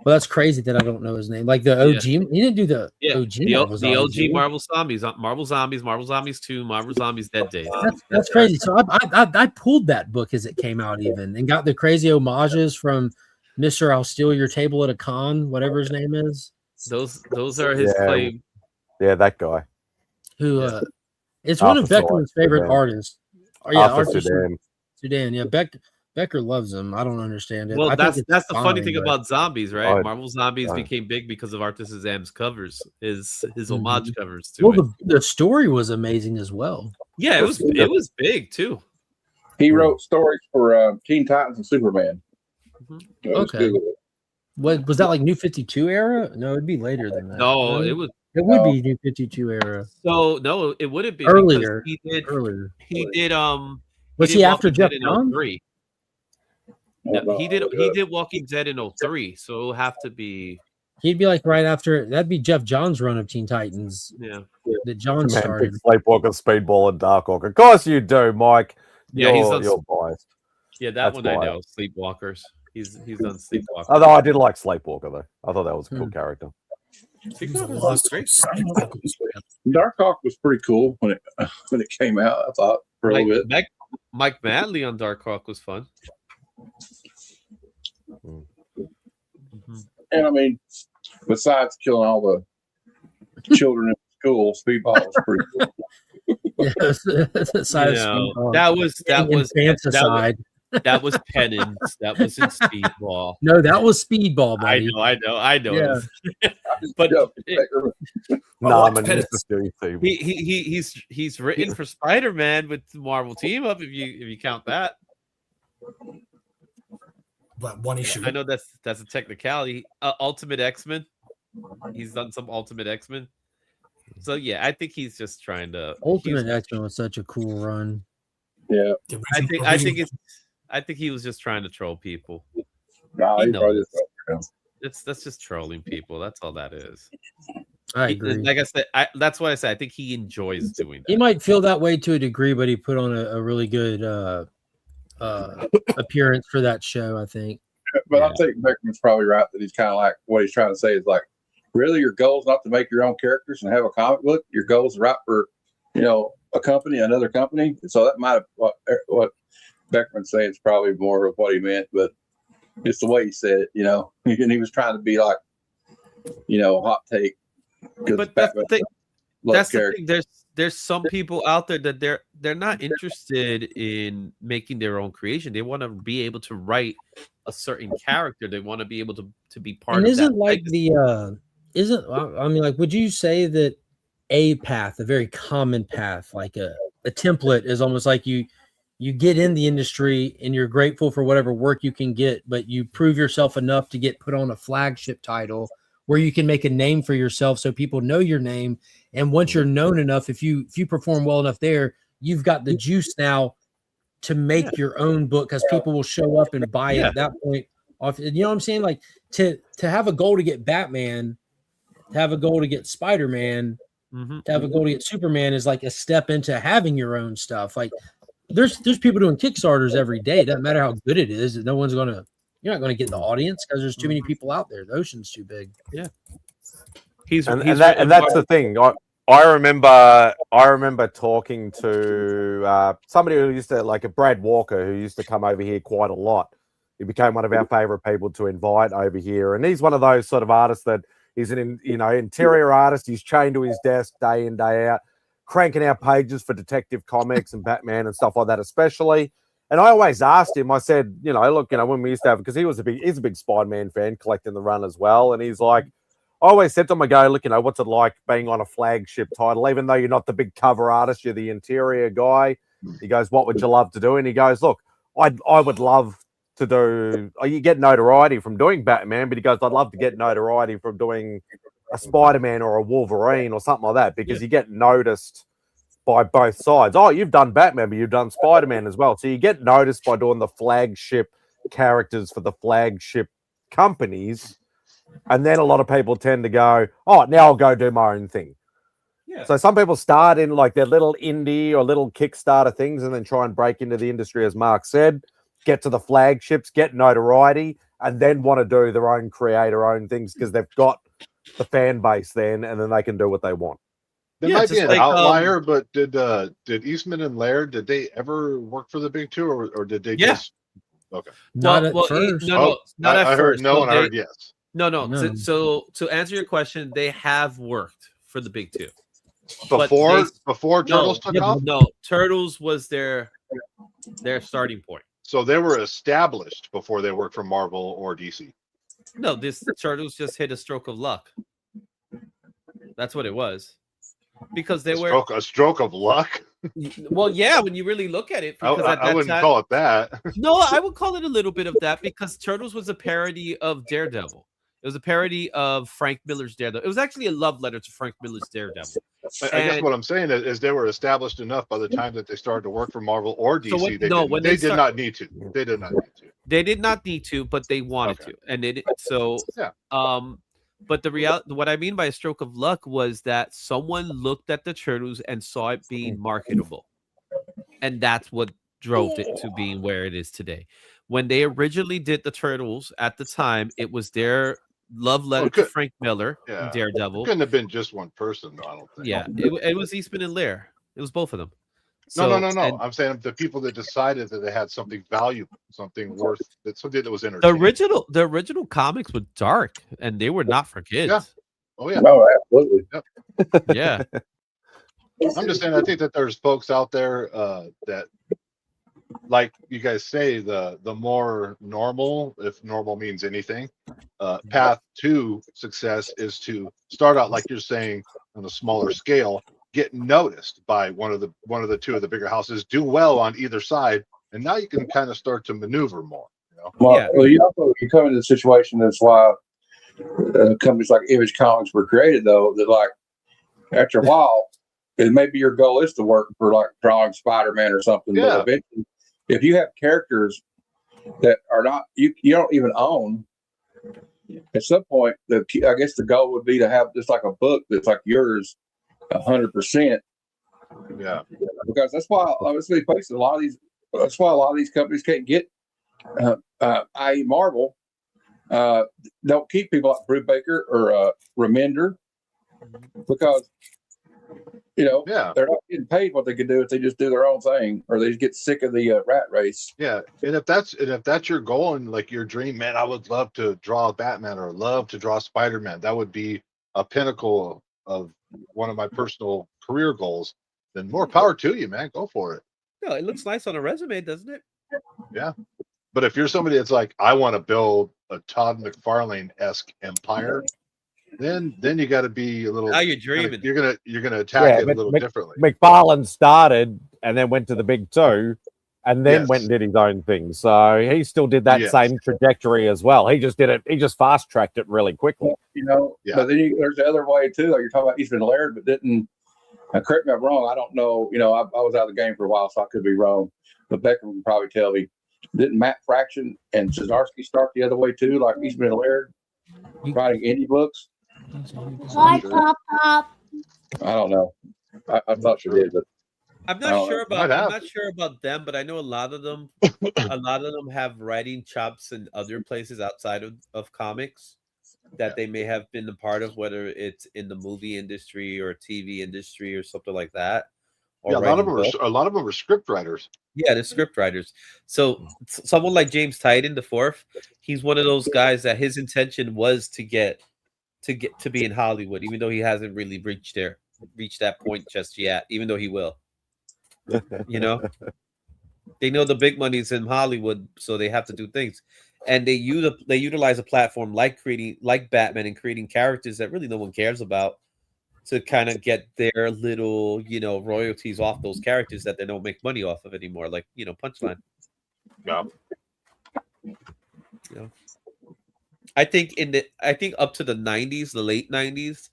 Well, that's crazy that I don't know his name. Like the OG, he didn't do the OG. The OG Marvel Zombies, Marvel Zombies 2, Marvel Zombies Dead Days. That's crazy. So I pulled that book as it came out even and got the crazy homages from Mr. I'll Steal Your Table at a Con, whatever his name is. Those are his claim. Yeah, that guy. Who it's one of Becker's favorite artists. Oh, yeah, Arthur Sudan. Yeah, Becker loves him. I don't understand it. Well, that's the funny thing about zombies, right? Marvel Zombies became big because of Arthur Shazam's covers, his homage covers too. Well, the story was amazing as well. Yeah, it was big too. He wrote stories for Teen Titans and Superman. Okay. What was that, like New 52 era? No, it'd be later than that. No, right? it would be New 52 era. So no, it wouldn't be earlier. He did. Earlier. He did. Was he after Jeff Johns? No, he did Walking Dead in 03, so it'll have to be. He'd be like right after that'd be Jeff Johns' run of Teen Titans. Yeah, that John Man, started. big Sleepwalker, Speedball, and Darkhawk. Of course you do, Mike. Yeah, You're biased. Yeah, That's one biased. I know. Sleepwalkers. He's done Sleepwalkers. Although I did like Sleepwalker though. I thought that was a cool character. Sleepwalkers was great. Darkhawk was pretty cool when it came out. I thought for a little bit. Mike Madley on Darkhawk was fun. And I mean, besides killing all the children in school, Speedball was pretty cool. That was Penance. That was in Speedball. No, that was Speedball, buddy. I know. Yeah. But he's written for Spider-Man with the Marvel team up. If you count that, but one issue. I know that's a technicality. Ultimate X-Men. He's done some Ultimate X-Men. So yeah, I think he's just trying to. Ultimate X-Men was such a cool run. Yeah, I think he was just trying to troll people. No, That's just trolling people. That's all that is. I agree. Like I said, that's why I say I think he enjoys doing that. He might feel that way to a degree, but he put on a really good appearance for that show, I think. But I think Beckman's probably right that he's kind of like what he's trying to say is like, really, your goal is not to make your own characters and have a comic book. Your goal is to write for, a company, another company. So that might have what Beckman's saying is probably more of what he meant, but it's the way he said it, and he was trying to be like, hot take. But that's the thing. That's the thing. There's some people out there that they're not interested in making their own creation. They want to be able to write a certain character. They want to be able to be part of isn't that. Like would you say that a path, a very common path, like a template, is almost like you get in the industry and you're grateful for whatever work you can get, but you prove yourself enough to get put on a flagship title where you can make a name for yourself so people know your name. And once you're known enough, if you perform well enough there, you've got the juice now to make your own book because people will show up and buy it at that point. You know what I'm saying? Like to have a goal to get Batman, to have a goal to get Spider-Man, to have a goal to get Superman is like a step into having your own stuff. Like there's people doing Kickstarters every day. It doesn't matter how good it is. You're not going to get the audience because there's too many people out there. The ocean's too big. Yeah. That's the thing. I remember talking to somebody who used to, like a Brad Walker, who used to come over here quite a lot. He became one of our favorite people to invite over here. And he's one of those sort of artists that is an interior artist. He's chained to his desk day in, day out, cranking out pages for Detective Comics and Batman and stuff like that, especially. And I always asked him, I said, look, when we used to have, because he's a big Spider-Man fan, collecting the run as well. And he's like, I always said to him, I go, look, what's it like being on a flagship title, even though you're not the big cover artist, you're the interior guy. He goes, what would you love to do? And he goes, look, I would love to do, you get notoriety from doing Batman, but he goes, I'd love to get notoriety from doing a Spider-Man or a Wolverine or something like that, because you get noticed by both sides. Oh, you've done Batman, but you've done Spider-Man as well. So you get noticed by doing the flagship characters for the flagship companies. And then a lot of people tend to go, oh, now I'll go do my own thing. Yeah. So some people start in like their little indie or little Kickstarter things and then try and break into the industry, as Mark said, get to the flagships, get notoriety, and then want to do their own own things because they've got the fan base then, and then they can do what they want. That might be an outlier, but did Eastman and Laird, did they ever work for the big two, or did they just... Okay. Not at first. Not at I heard first. no, and I heard yes. No. So to answer your question, they have worked for the big two. Before Turtles took off? No, Turtles was their starting point. So they were established before they worked for Marvel or DC. No, this Turtles just hit a stroke of luck. That's what it was. Because they were a stroke of luck. Well, yeah, when you really look at it, because I wouldn't call it that. No, I would call it a little bit of that, because Turtles was a parody of Daredevil. It was a parody of Frank Miller's Daredevil. It was actually a love letter to Frank Miller's Daredevil. I guess what I'm saying is they were established enough by the time that they started to work for Marvel or DC. They did not need to. They did not need to. They did not need to, but they wanted to, and they did. So yeah. But what I mean by a stroke of luck was that someone looked at the Turtles and saw it being marketable, and that's what drove it to being where it is today. When they originally did the Turtles at the time, it was their love letter to Frank Miller, Daredevil. It couldn't have been just one person, though, I don't think. Yeah, it was Eastman and Laird. It was both of them. No. I'm saying the people that decided that they had something valuable, something worth, something that was entertaining. The original comics were dark, and they were not for kids. Yeah. Oh yeah. No, absolutely. Yep. Yeah. I'm just saying, I think that there's folks out there that, like you guys say, the more normal, if normal means anything, path to success is to start out, like you're saying, on a smaller scale, get noticed by one of the two of the bigger houses, do well on either side, and now you can kind of start to maneuver more. You know? Well, you come into the situation. That's why companies like Image Comics were created, though. That like after a while, and maybe your goal is to work for like drawing Spider-Man or something. Yeah. But eventually, if you have characters that are not you don't even own, at some point, I guess the goal would be to have just like a book that's like yours, 100%. Yeah, because that's why obviously face a lot of these. That's why a lot of these companies can't get, i.e. Marvel, don't keep people like Brubaker or Remender, because they're not getting paid what they could do if they just do their own thing, or they just get sick of the rat race. Yeah, and if that's your goal and like your dream, man, I would love to draw Batman or love to draw Spider-Man. That would be a pinnacle of one of my personal career goals. Then more power to you, man. Go for it. No, it looks nice on a resume, doesn't it? Yeah, but if you're somebody that's like, I want to build a Todd McFarlane-esque empire, then you got to be a little. Now you're dreaming. You're gonna attack it a little differently. McFarlane started and then went to the big two, and then went and did his own thing. So he still did that same trajectory as well. He just did it. He just fast tracked it really quickly. But then there's the other way too. Like you're talking about Eastman Laird, but didn't. Correct me if I'm wrong. I don't know. I was out of the game for a while, so I could be wrong. But Becker can probably tell me. Didn't Matt Fraction and Cesarski start the other way too, like Eastman and Laird, writing indie books? Hi, Pop. I don't know. I thought she did, but I'm not sure about. I'm not sure about them, but I know a lot of them. Have writing chops in other places outside of comics that they may have been a part of, whether it's in the movie industry or TV industry or something like that. Yeah, a lot of them are script writers. Yeah, the script writers. So someone like James Tyden, the fourth, he's one of those guys that his intention was to be in Hollywood, even though he hasn't really reached that point just yet, even though he will. They know the big money's in Hollywood, so they have to do things. And they utilize a platform like Batman and creating characters that really no one cares about to kind of get their little, royalties off those characters that they don't make money off of anymore, like, Punchline. Yeah. I think up to the 90s, the late 90s,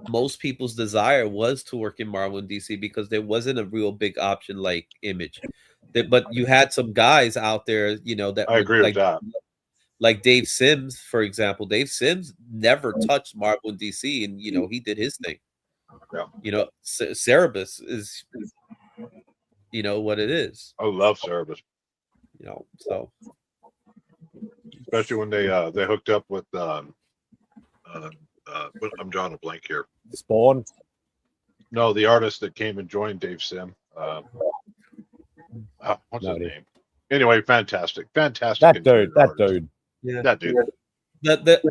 most people's desire was to work in Marvel and DC because there wasn't a real big option like Image. But you had some guys out there, that I agree with that. Like Dave Sims, for example. Dave Sims never touched Marvel and DC, and he did his thing. Yeah. Cerebus is, what it is. I love Cerebus. So especially when they hooked up with I'm drawing a blank here. Spawn. No, the artist that came and joined Dave Sim. What's his name? Anyway, fantastic. That dude. Yeah. That dude.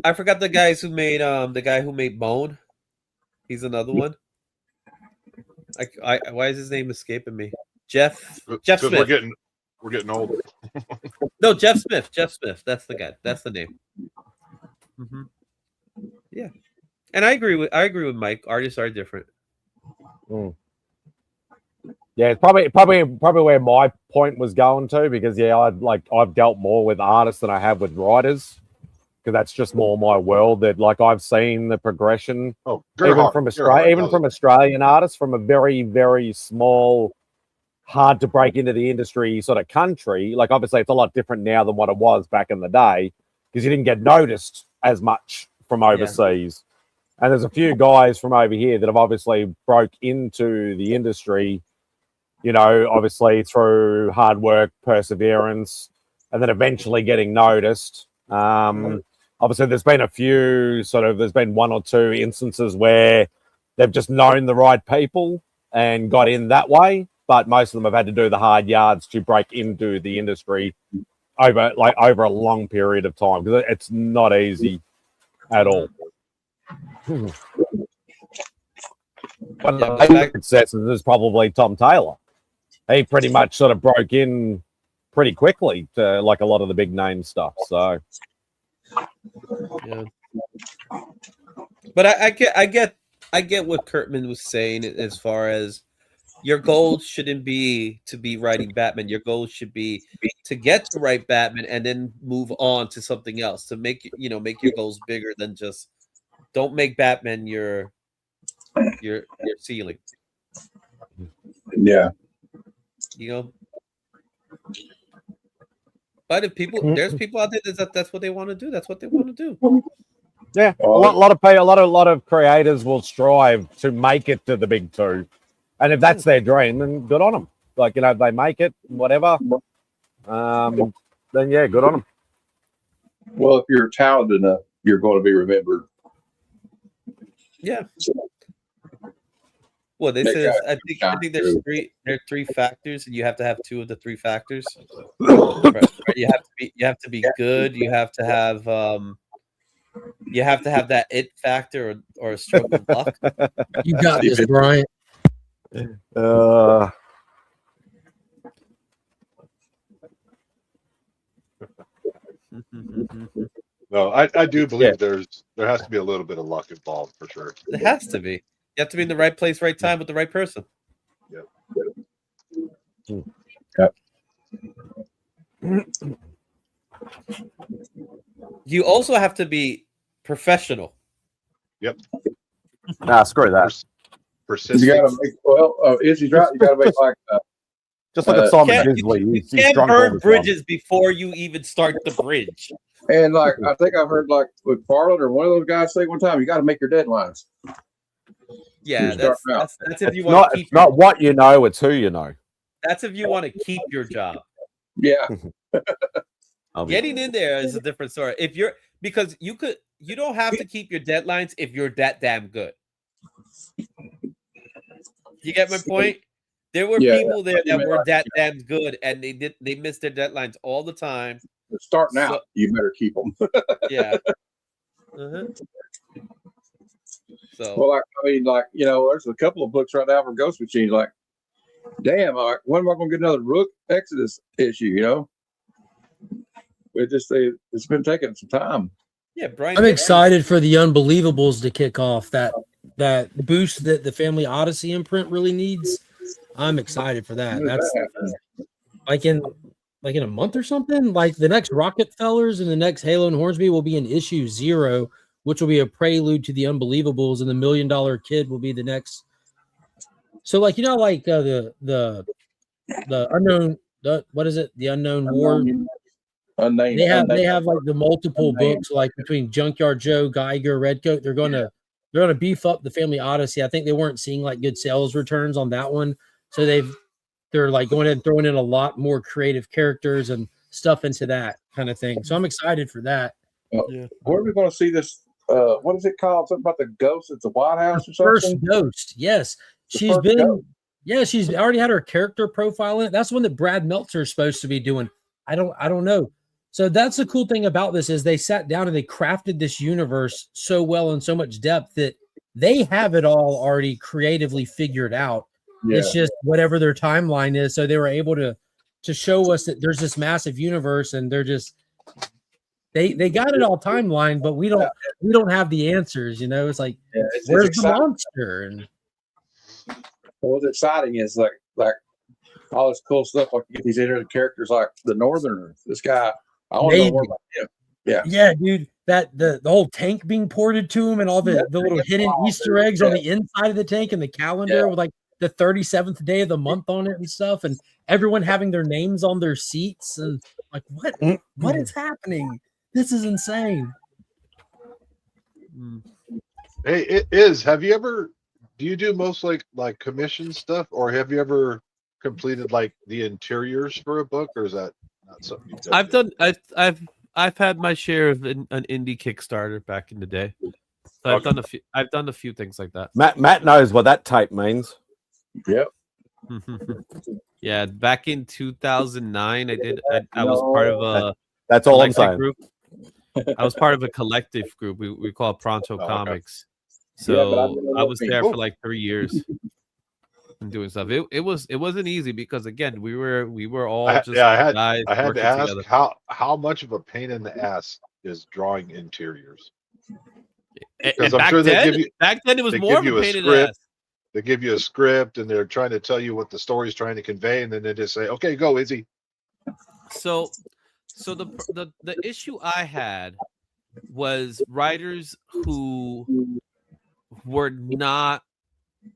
I forgot the guys who made the guy who made Bone. He's another one. Why is his name escaping me? Jeff Smith. We're getting old. No, Jeff Smith. That's the guy. That's the name. Mm-hmm. Yeah, and I agree with Mike. Artists are different. Yeah, it's probably where my point was going to, because I've dealt more with artists than I have with writers. because that's just more my world. That like I've seen the progression, Gerhard, even from Australian artists, from a very, very small, hard to break into the industry sort of country. Like obviously it's a lot different now than what it was back in the day, because you didn't get noticed as much from overseas. And there's a few guys from over here that have obviously broke into the industry, you know, obviously through hard work, perseverance, and then eventually getting noticed. Obviously there's been a few there's been one or two instances where they've just known the right people and got in that way, but most of them have had to do the hard yards to break into the industry over a long period of time, because it's not easy at all. One of the big successes is probably Tom Taylor. He pretty much sort of broke in pretty quickly to like a lot of the big name stuff. So, yeah. But I get what Kurtman was saying as far as your goal shouldn't be to be writing Batman. Your goal should be to get to write Batman and then move on to something else, to make your goals bigger than just. Don't make Batman your ceiling. Yeah. You know. But if there's people out there that's what they want to do. That's what they want to do. Yeah, a lot of creators will strive to make it to the big two, and if that's their dream, then good on them. Like, you know, if they make it, whatever. Then yeah, good on them. Well, if you're talented enough, you're going to be remembered. Yeah. Well, this is. I think there's three factors, and you have to have two of the three factors. Right? You have to be good. You have to have that it factor or a stroke of luck. You got this, Brian. No, I do believe there has to be a little bit of luck involved for sure. There has to be. You have to be in the right place, right time with the right person. Yep. You also have to be professional. Yep. Nah, screw that. Persistence. You got to make Izzy's right. You got to make like just look at Simon Bisley. You can't burn bridges before you even start the bridge. And like I think I've heard like with Farland or one of those guys say one time, you got to make your deadlines. Yeah, that's if you want to keep. It's not what you know; it's who you know. That's if you want to keep your job. Yeah. Getting in there is a different story. Because you don't have to keep your deadlines if you're that damn good. You get my point? There were people there that were that damn good, and they missed their deadlines all the time. Starting out, you better keep them. Yeah. So, well, there's a couple of books right now for Ghost Machine. Like, damn, when am I going to get another Rook Exodus issue? You know, it's been taking some time. Yeah, Brian. I'm excited for the Unbelievables to kick off that boost that the Family Odyssey imprint really needs. I'm excited for that. That's like in a month or something. Like the next Rockefellers and the next Halo and Hornsby will be in issue 0, which will be a prelude to the Unbelievables, and the $1 Million Kid will be the next. So, like, you know, like the unknown, what is it? The Unknown War. Unnamed. They have like the multiple books, like between Junkyard Joe, Geiger, Redcoat. They're gonna beef up the Family Odyssey. I think they weren't seeing like good sales returns on that one, so they're like going ahead and throwing in a lot more creative characters and stuff into that kind of thing. So I'm excited for that. Where are we going to see this? What is it called? Something about the ghost at the White House or something? First Ghost, yes. She's already had her character profile in it. That's the one that Brad Meltzer is supposed to be doing. I don't know. So that's the cool thing about this is they sat down and they crafted this universe so well in so much depth that they have it all already creatively figured out. Yeah. It's just whatever their timeline is. So they were able to show us that there's this massive universe, and they're just they got it all timeline, but we don't have the answers. You know, it's like where's the monster? And what's exciting is like all this cool stuff. Like you get these interesting characters like the Northerner. This guy. I want to know more about him. Yeah, dude. that the whole tank being ported to him and all the little hidden Easter eggs on the inside of the tank and the calendar with like the 37th day of the month on it and stuff, and everyone having their names on their seats and like what is happening? This is insane. Hey, it is. Have you ever? Do you do most like commission stuff, or have you ever completed like the interiors for a book, or is that not something you've done? I've had my share of an indie Kickstarter back in the day. So I've done a few things like that. Matt knows what that tape means. Yep. Yeah, back in 2009, I was part of a. That's all I'm saying. Group. I was part of a collective group. We call it Pronto Comics. So I was there for like 3 years and doing stuff. It wasn't easy because again we were all I had guys to ask together. how much of a pain in the ass is drawing interiors? And Because I'm back sure they then, give you back then it was they more give of you a a pain in the script. ass. They give you a script and they're trying to tell you what the story's trying to convey, and then they just say, "Okay, go, Izzy." So the issue I had was writers who were not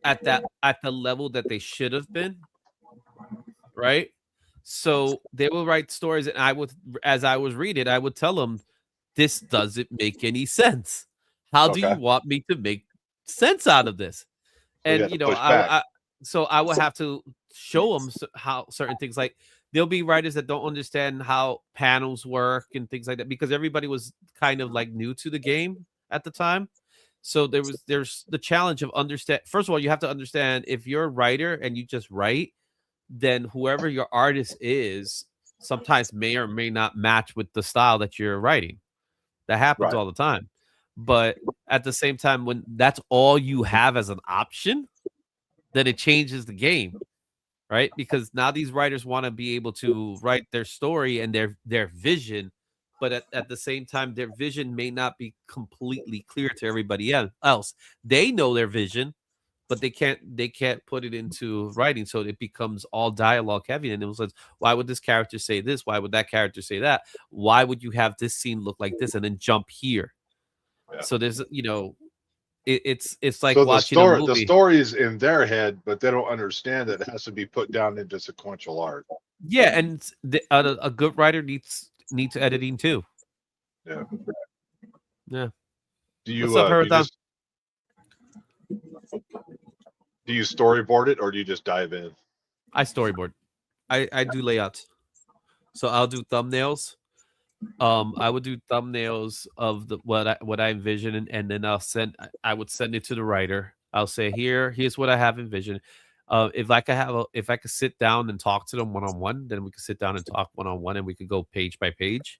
at the level that they should have been, right? So they will write stories, and as I was reading, I would tell them, "This doesn't make any sense. How do you want me to make sense out of this?" And you know, I will have to show them how certain things, like there'll be writers that don't understand how panels work and things like that because everybody was kind of like new to the game at the time. So there's the challenge of understand. First of all, you have to understand if you're a writer and you just write, then whoever your artist is sometimes may or may not match with the style that you're writing. That happens all the time. But at the same time, when that's all you have as an option, then it changes the game, right? Because now these writers want to be able to write their story and their vision, but at the same time, their vision may not be completely clear to everybody else. They know their vision, but they can't put it into writing, so it becomes all dialogue heavy. And it was like, why would this character say this? Why would that character say that? Why would you have this scene look like this and then jump here? Yeah. So there's, you know, it's like watching a movie. The story's in their head, but they don't understand that it has to be put down into sequential art. Yeah, and a good writer needs editing too. Yeah. Yeah. Do you What's up, do you storyboard it or do you just dive in? I storyboard. I do layouts. So I'll do thumbnails. I would do thumbnails of what I envision, and then I would send it to the writer. I'll say, here's what I have envisioned. If I could sit down and talk to them one-on-one, then we could sit down and talk one-on-one, and we could go page by page.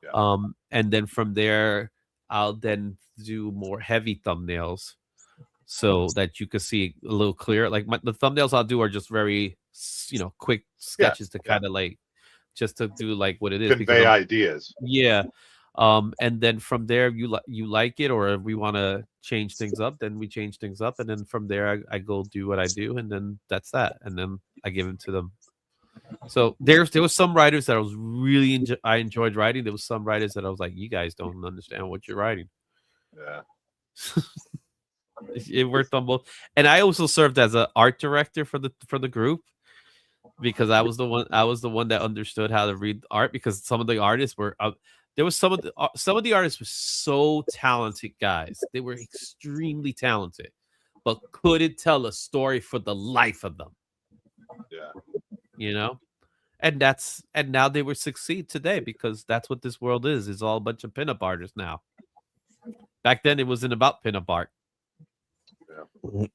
Yeah. And then from there, I'll then do more heavy thumbnails so that you could see a little clearer. Like the thumbnails I'll do are just very, quick sketches to kind of like, just to do like what it is. Convey ideas. Yeah. And then from there, you like it, or if we want to change things up, then we change things up. And then from there, I go do what I do. And then that's that. And then I give them to them. So there was some writers that I was really, I enjoyed writing. There was some writers that I was like, you guys don't understand what you're writing. Yeah. It worked on both. And I also served as an art director for the group, because I was the one that understood how to read art, because some of the artists were some of the artists were so talented guys. They were extremely talented, but couldn't tell a story for the life of them. Yeah. And now they will succeed today, because that's what this world is. It's all a bunch of pinup artists now. Back then it wasn't about pinup art. Yeah.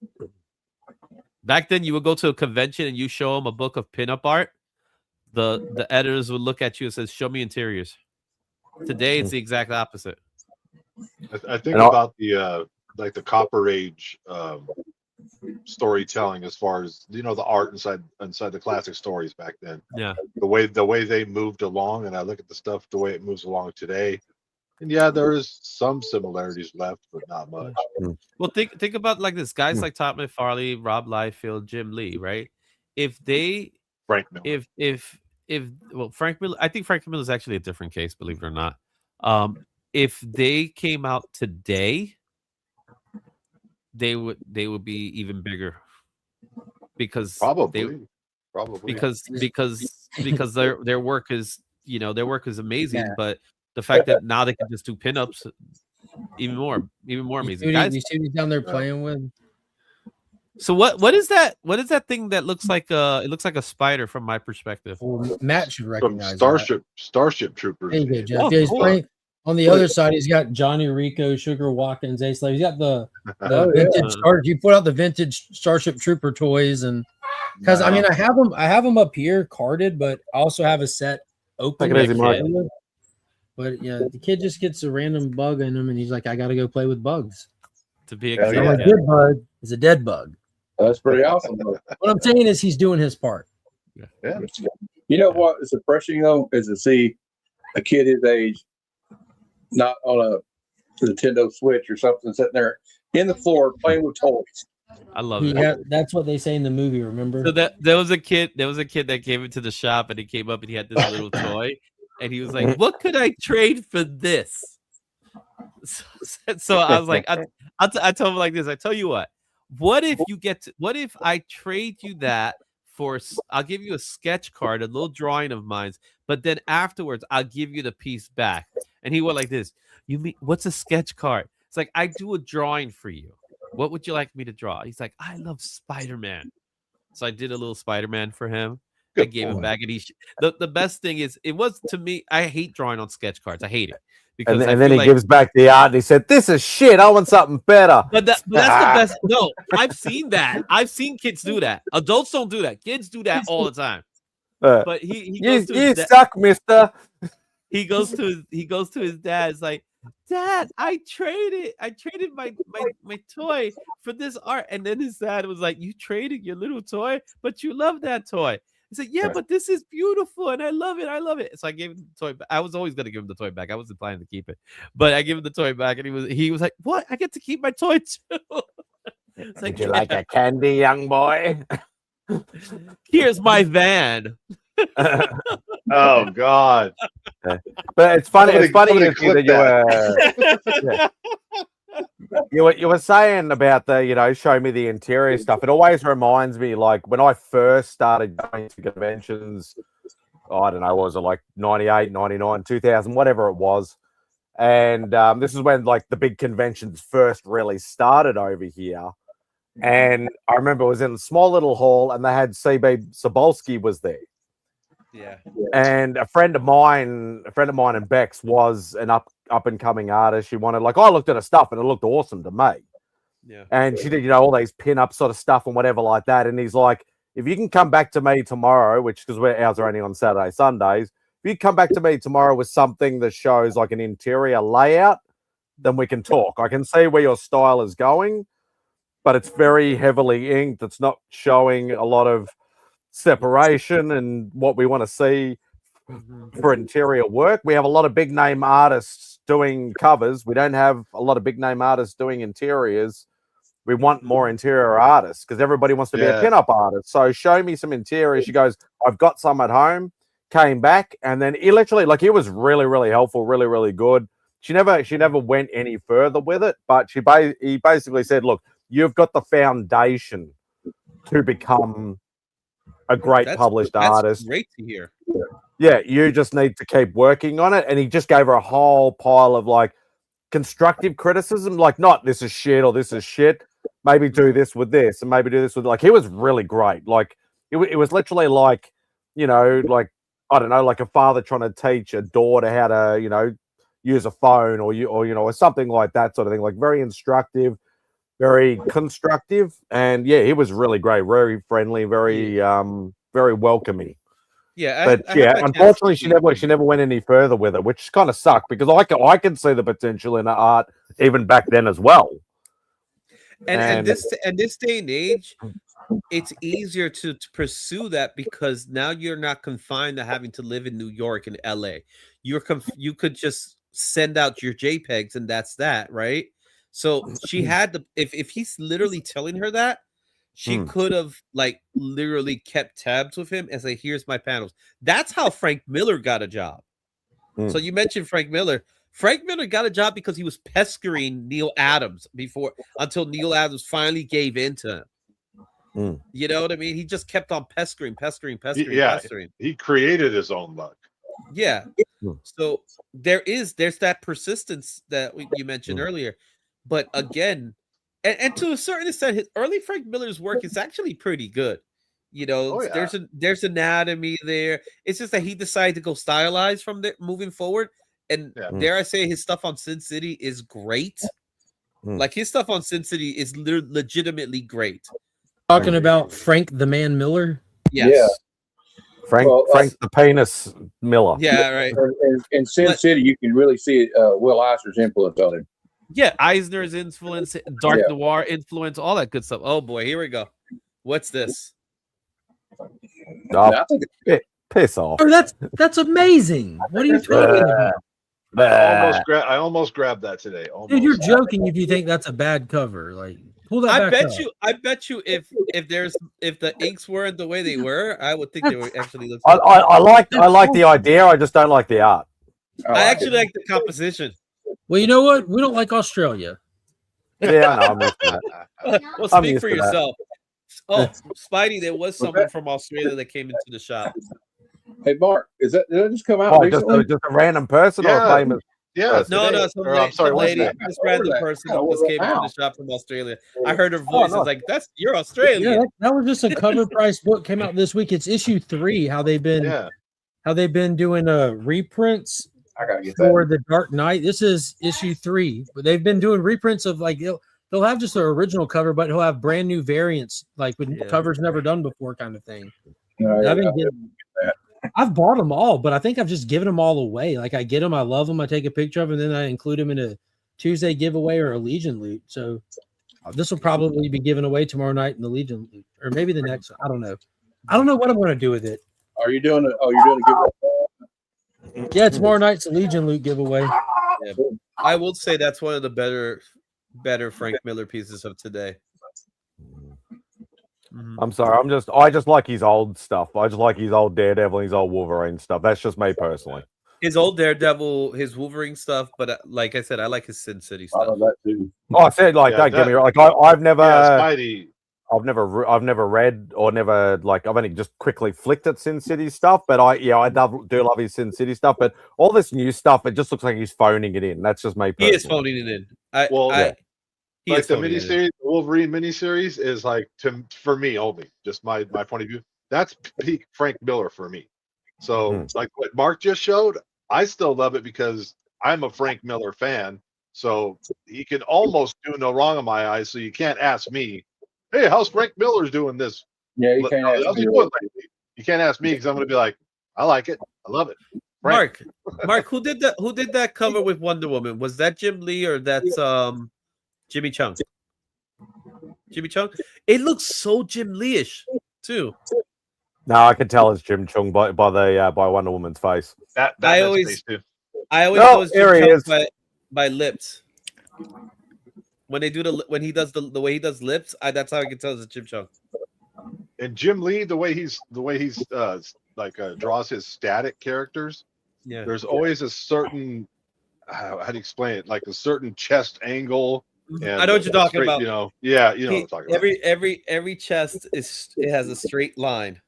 Back then, you would go to a convention and you show them a book of pinup art. The editors would look at you and says, "Show me interiors." Today, it's the exact opposite. I think about the the Copper Age storytelling, as far as the art inside the classic stories back then. Yeah, the way they moved along, and I look at the stuff the way it moves along today. And yeah, there is some similarities left, but not much. Well, think about like this: guys like Todd McFarlane, Rob Liefeld, Jim Lee, right? Frank Miller. Frank Miller, I think Frank Miller is actually a different case, believe it or not. if they came out today, they would be even bigger because probably because their work is amazing, but the fact that now they can just do pinups even more amazing. Guys, you see what he's down there playing with. So what is that? What is that thing that looks like it looks like a spider from my perspective? Well, Matt should recognize Starship Troopers. There you go, Jeff. He's playing on the other side. He's got Johnny Rico, Sugar Watkins, Ace Slave. He's got the vintage Star. You put out the vintage Starship Trooper toys, and because I mean I have them up here carded, but I also have a set open. But yeah, the kid just gets a random bug in him, and he's like, "I got to go play with bugs." To be a kid, a good bug is a dead bug. That's pretty awesome. What I'm saying is he's doing his part. Yeah. You know what is refreshing though is to see a kid his age not on a Nintendo Switch or something sitting there in the floor playing with toys. I love it. Yeah, that's what they say in the movie. Remember? So there was a kid that came into the shop and he came up and he had this little toy and he was like, "What could I trade for this?" So I was like, I told him like this. I tell you what if I trade you that for, I'll give you a sketch card, a little drawing of mine, but then afterwards I'll give you the piece back. And he went like this. You mean, what's a sketch card? It's like, I do a drawing for you. What would you like me to draw? He's like, I love Spider-Man. So I did a little Spider-Man for him. I gave him back, and the best thing is, it was, to me, I hate drawing on sketch cards. I hate it. And then he gives back the art and he said, "This is shit. I want something better." But that's the best. No, I've seen that. I've seen kids do that. Adults don't do that. Kids do that all the time. But you suck, mister. He goes to his dad. It's like, "Dad, I traded my toy for this art." And then his dad was like, "You traded your little toy, but you love that toy." He said, "Yeah, but this is beautiful and I love it. So I gave him the toy back. I was always going to give him the toy back. I wasn't planning to keep it, but I gave him the toy back, and he was like, "What? I get to keep my toy too?" It's like, "Would you like a candy, young boy? Here's my van." Oh God! But it's funny. It's funny that you were saying about the show me the interior stuff. It always reminds me, like, when I first started going to conventions, I don't know, what was it, like 98, 99, 2000, whatever it was. And this is when like the big conventions first really started over here. And I remember it was in a small little hall, and they had CB Sobolski was there. Yeah. And a friend of mine and Bex was an up and coming artist. She wanted, like, I looked at her stuff and it looked awesome to me. Yeah. And she did, all these pin-up sort of stuff and whatever like that. And he's like, if you can come back to me tomorrow, which, because ours are only on Saturday, Sundays, if you come back to me tomorrow with something that shows like an interior layout, then we can talk. I can see where your style is going, but it's very heavily inked. It's not showing a lot of separation and what we want to see for interior work. We have a lot of big name artists doing covers. We don't have a lot of big name artists doing interiors. We want more interior artists because everybody wants to be a pinup artist. So show me some interiors. She goes, I've got some at home. Came back, and then he literally, like, he was really, really helpful, really, really good. She never went any further with it, but he basically said, look, you've got the foundation to become a great published artist. Great to hear. Yeah, you just need to keep working on it. And he just gave her a whole pile of like constructive criticism, like, not this is shit or this is shit. Maybe do this with this, and maybe do this with, like, he was really great. Like it was literally like, like, I don't know, like a father trying to teach a daughter how to, use a phone or something like that sort of thing. Like, very instructive, very constructive, and yeah, he was really great, very friendly, very very welcoming. Yeah, but unfortunately, she never went any further with it, which kind of sucked because I can see the potential in her art even back then as well. And this day and age, it's easier to pursue that because now you're not confined to having to live in New York and LA. You could just send out your JPEGs and that's that, right? So she had if he's literally telling her that, she could have like literally kept tabs with him and say, here's my panels. That's how Frank Miller got a job. So you mentioned Frank Miller. Frank Miller got a job because he was pestering Neil Adams until Neil Adams finally gave in to him. You know what I mean? He just kept on pestering. He created his own luck. Yeah. So there's that persistence that you mentioned earlier. But again, and to a certain extent, his early Frank Miller's work is actually pretty good. You know, there's anatomy there. It's just that he decided to go stylized from there moving forward. And dare I say, his stuff on Sin City is great. Like his stuff on Sin City is legitimately great. Talking about Frank the Man Miller? Yes. Yeah. Frank the Penis Miller. Yeah, right. In Sin City, you can really see Will Eisner's influence on him. Yeah, Eisner's influence, Dark Noir influence, all that good stuff. Oh boy, here we go. What's this? Oh, piss off. Oh, that's amazing. What are you talking about? I almost grabbed that today. Dude, you're joking if you think that's a bad cover. Like, pull that back up. I bet you if the inks weren't the way they were, I would think they were actually look. I like the idea. I just don't like the art. I actually like the composition. Well, you know what? We don't like Australia. Yeah, I know. I'm used to that. Well, speak for yourself. Oh, Spidey, there was someone from Australia that came into the shop. Hey, Mark, did that just come out recently? Just a random person or a famous? Yeah, no, some lady, this random person just came into the shop from Australia. I heard her voice. I was like, "You're Australian." Yeah, that was just a cover price book came out this week. It's issue 3. How they've been doing reprints for the Dark Knight. This is issue 3, but they've been doing reprints of like they'll have just their original cover, but he'll have brand new variants like with covers never done before, kind of thing. I've bought them all, but I think I've just given them all away. Like I get them, I love them, I take a picture of them, and then I include them in a Tuesday giveaway or a Legion loot. So this will probably be given away tomorrow night in the Legion loot, or maybe the next. I don't know. I don't know what I'm going to do with it. Are you doing it? Oh, you're doing a giveaway? Yeah, tomorrow night's a Legion loot giveaway. Yeah, I will say that's one of the better Frank Miller pieces of today. I'm sorry. I just like his old stuff. I just like his old Daredevil, his old Wolverine stuff. That's just me personally. His old Daredevil, his Wolverine stuff, but like I said, I like his Sin City stuff. I love that too. Oh, I said like don't get me wrong. Like I've never, Spidey. I've never read or never like I've only just quickly flicked at Sin City stuff. But I do love his Sin City stuff. But all this new stuff, it just looks like he's phoning it in. That's just me personally. He is phoning it in. Like the miniseries, the Wolverine miniseries is like for me only, just my point of view. That's peak Frank Miller for me. So like what Mark just showed, I still love it because I'm a Frank Miller fan. So he can almost do no wrong in my eyes. So you can't ask me, hey, how's Frank Miller's doing this? Yeah, you can't ask me. You can't ask me because I'm going to be like, I like it, I love it. Frank. Mark, who did that cover with Wonder Woman? Was that Jim Lee or that's Jimmy Chung? Jimmy Chung. It looks so Jim Lee-ish too. No, I can tell it's Jim Chung by Wonder Woman's face. I always know it's Jim Chung by lips. When they do when he does the way he does lips, that's how I can tell it's Jim Chung. And Jim Lee, the way he's draws his static characters. Yeah, there's always a certain how do you explain it? Like a certain chest angle. And I know what you're talking about. You know what I'm talking about. Every chest has a straight line.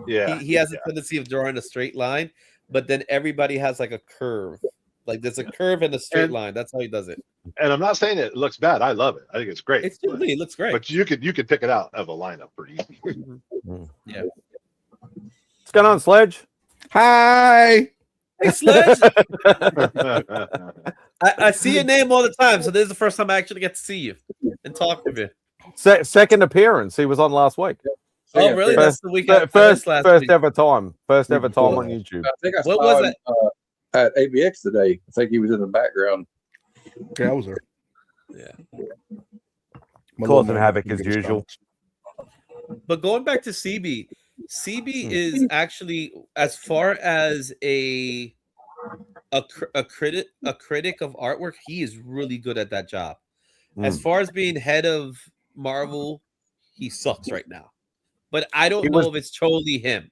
Yeah, he has a tendency of drawing a straight line, but then everybody has like a curve. Like there's a curve and a straight line. That's how he does it. And I'm not saying it looks bad. I love it. I think it's great. It looks great. But you could pick it out of a lineup pretty easy. Yeah. What's going on, Sledge? Hi. Hey, Sledge. I see your name all the time, so this is the first time I actually get to see you and talk with you. Second appearance. He was on last week. Oh, really? That's the week. First ever time on YouTube. I think I saw him at ABX today. I think he was in the background. Yeah, I was there. Yeah. Causing havoc as usual. But going back to CB is actually, as far as a critic of artwork, he is really good at that job. As far as being head of Marvel, he sucks right now. But I don't know if it's totally him.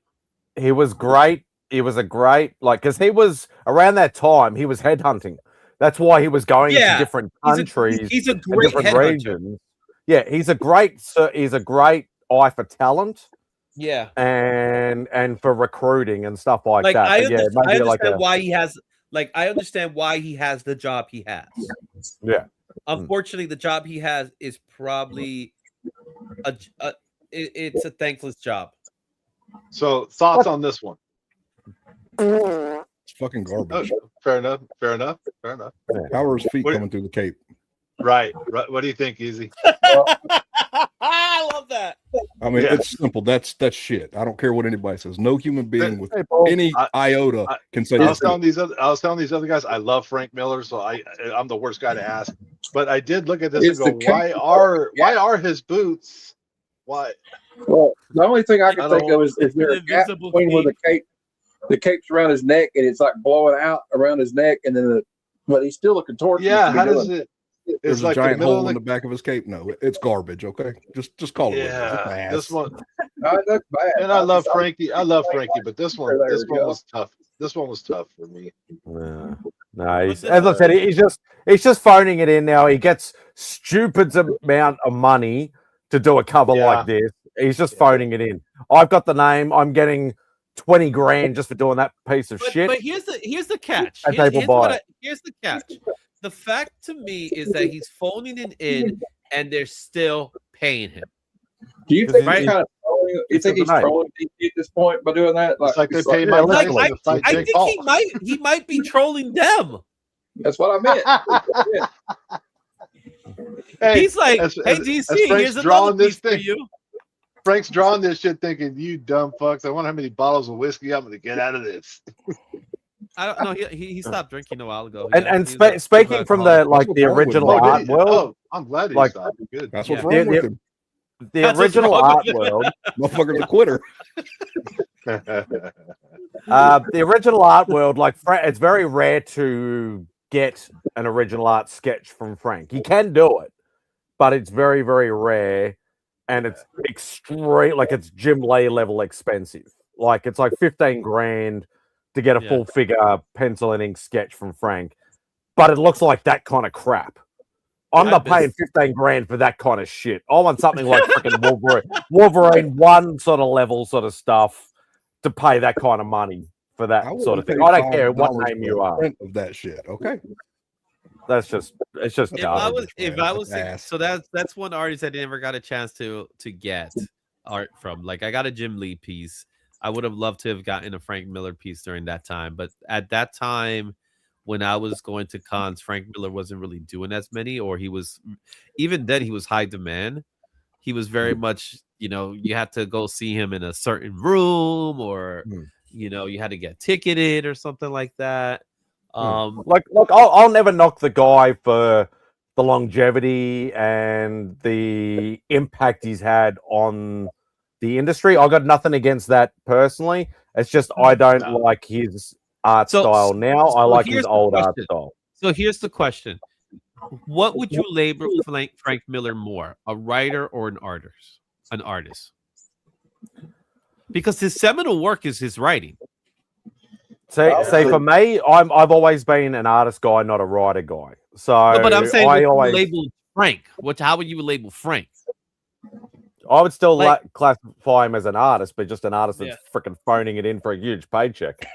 He was great. He was a great, because he was around that time, he was headhunting. That's why he was going to Yeah, different countries, he's a and great different headhunter. regions. Yeah, he's a great eye for talent. Yeah, and for recruiting and stuff like like that. I, But yeah, I maybe understand why he has. Like I understand why he has the job he has. Yeah. Unfortunately, the job he has is probably it's a thankless job. So thoughts on this one? It's fucking garbage. Fair enough. How are his feet coming through the cape? Right. What do you think, Easy? I love that. I mean, it's simple. That's shit. I don't care what anybody says. No human being with any iota can say. I was telling these other guys, I love Frank Miller, so I'm the worst guy to ask. But I did look at this and go, why are his boots? Why? Well, the only thing I can think of is there a gap between where the cape's around his neck and it's like blowing out around his neck, and then but he's still looking towards. Yeah, how does it? There's It's a like giant the middle hole of in the back of his cape. No, it's garbage. Okay, just call it. Yeah, this one. That's bad. And I love Frankie. But this one was tough. This one was tough for me. No, as I said, he's just phoning it in now. He gets stupid amount of money to do a cover like this. He's just phoning it in. I've got the name. I'm getting 20 grand just for doing that piece of shit. But here's the catch. And people buy it. Here's the catch. The fact to me is that he's phoning it in, and they're still paying him. Do you think he's kind of trolling? You think he's trolling DC at this point by doing that? Like they pay my I think he might be trolling them. That's what I meant. He's like, hey DC, here's another piece for you. Frank's drawing this shit, thinking, "You dumb fucks! I wonder how many bottles of whiskey I'm going to get out of this." I don't know. He stopped drinking a while ago. Speaking from the original art world, I'm glad he like, stopped. Good. That's what's wrong with him. The original art world, motherfucker's a quitter. The original art world, like it's very rare to get an original art sketch from Frank. You can do it, but it's very, very rare, and it's extreme. Like it's Jim Lee level expensive. Like it's like 15 grand to get a full figure pencil and ink sketch from Frank, but it looks like that kind of crap. I'm not paying 15 grand for that kind of shit. I want something like freaking Wolverine 1 sort of level sort of stuff to pay that kind of money for that sort of thing. I don't care what name you are. Of that shit, okay. It's just if I was thinking, so that's one artist I never got a chance to get art from. Like I got a Jim Lee piece. I would have loved to have gotten a Frank Miller piece during that time, but at that time when I was going to cons, Frank Miller wasn't really doing as many, or he was, even then he was high demand. He was very much, you had to go see him in a certain room, or you had to get ticketed or something like that. Like I'll never knock the guy for the longevity and the impact he's had on the industry. I got nothing against that personally. It's just I don't like his art style now. I like his old art style. So here's the question: what would you label Frank Miller more, a writer or an artist? An artist, because his seminal work is his writing. See, for me, I've always been an artist guy, not a writer guy. So, no, but I'm saying, label Frank. How would you label Frank? I would still classify him as an artist, but just an artist that's freaking phoning it in for a huge paycheck.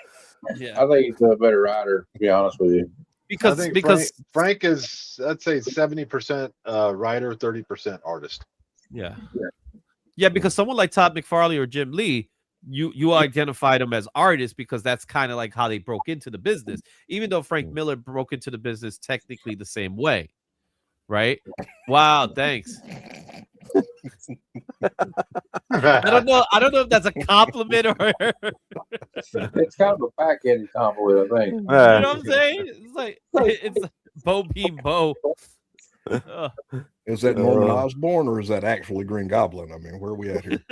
Yeah, I think he's a better writer, to be honest with you. Because Frank is, I'd say 70% writer, 30% artist. Yeah, because someone like Todd McFarlane or Jim Lee, you identified them as artists because that's kind of like how they broke into the business. Even though Frank Miller broke into the business technically the same way, right? Wow, thanks. I don't know if that's a compliment or it's kind of a backhanded compliment, I think. You know what I'm saying? It's like it's Bo being Bo. Is that Norman Osborn or is that actually Green Goblin? I mean, where are we at here?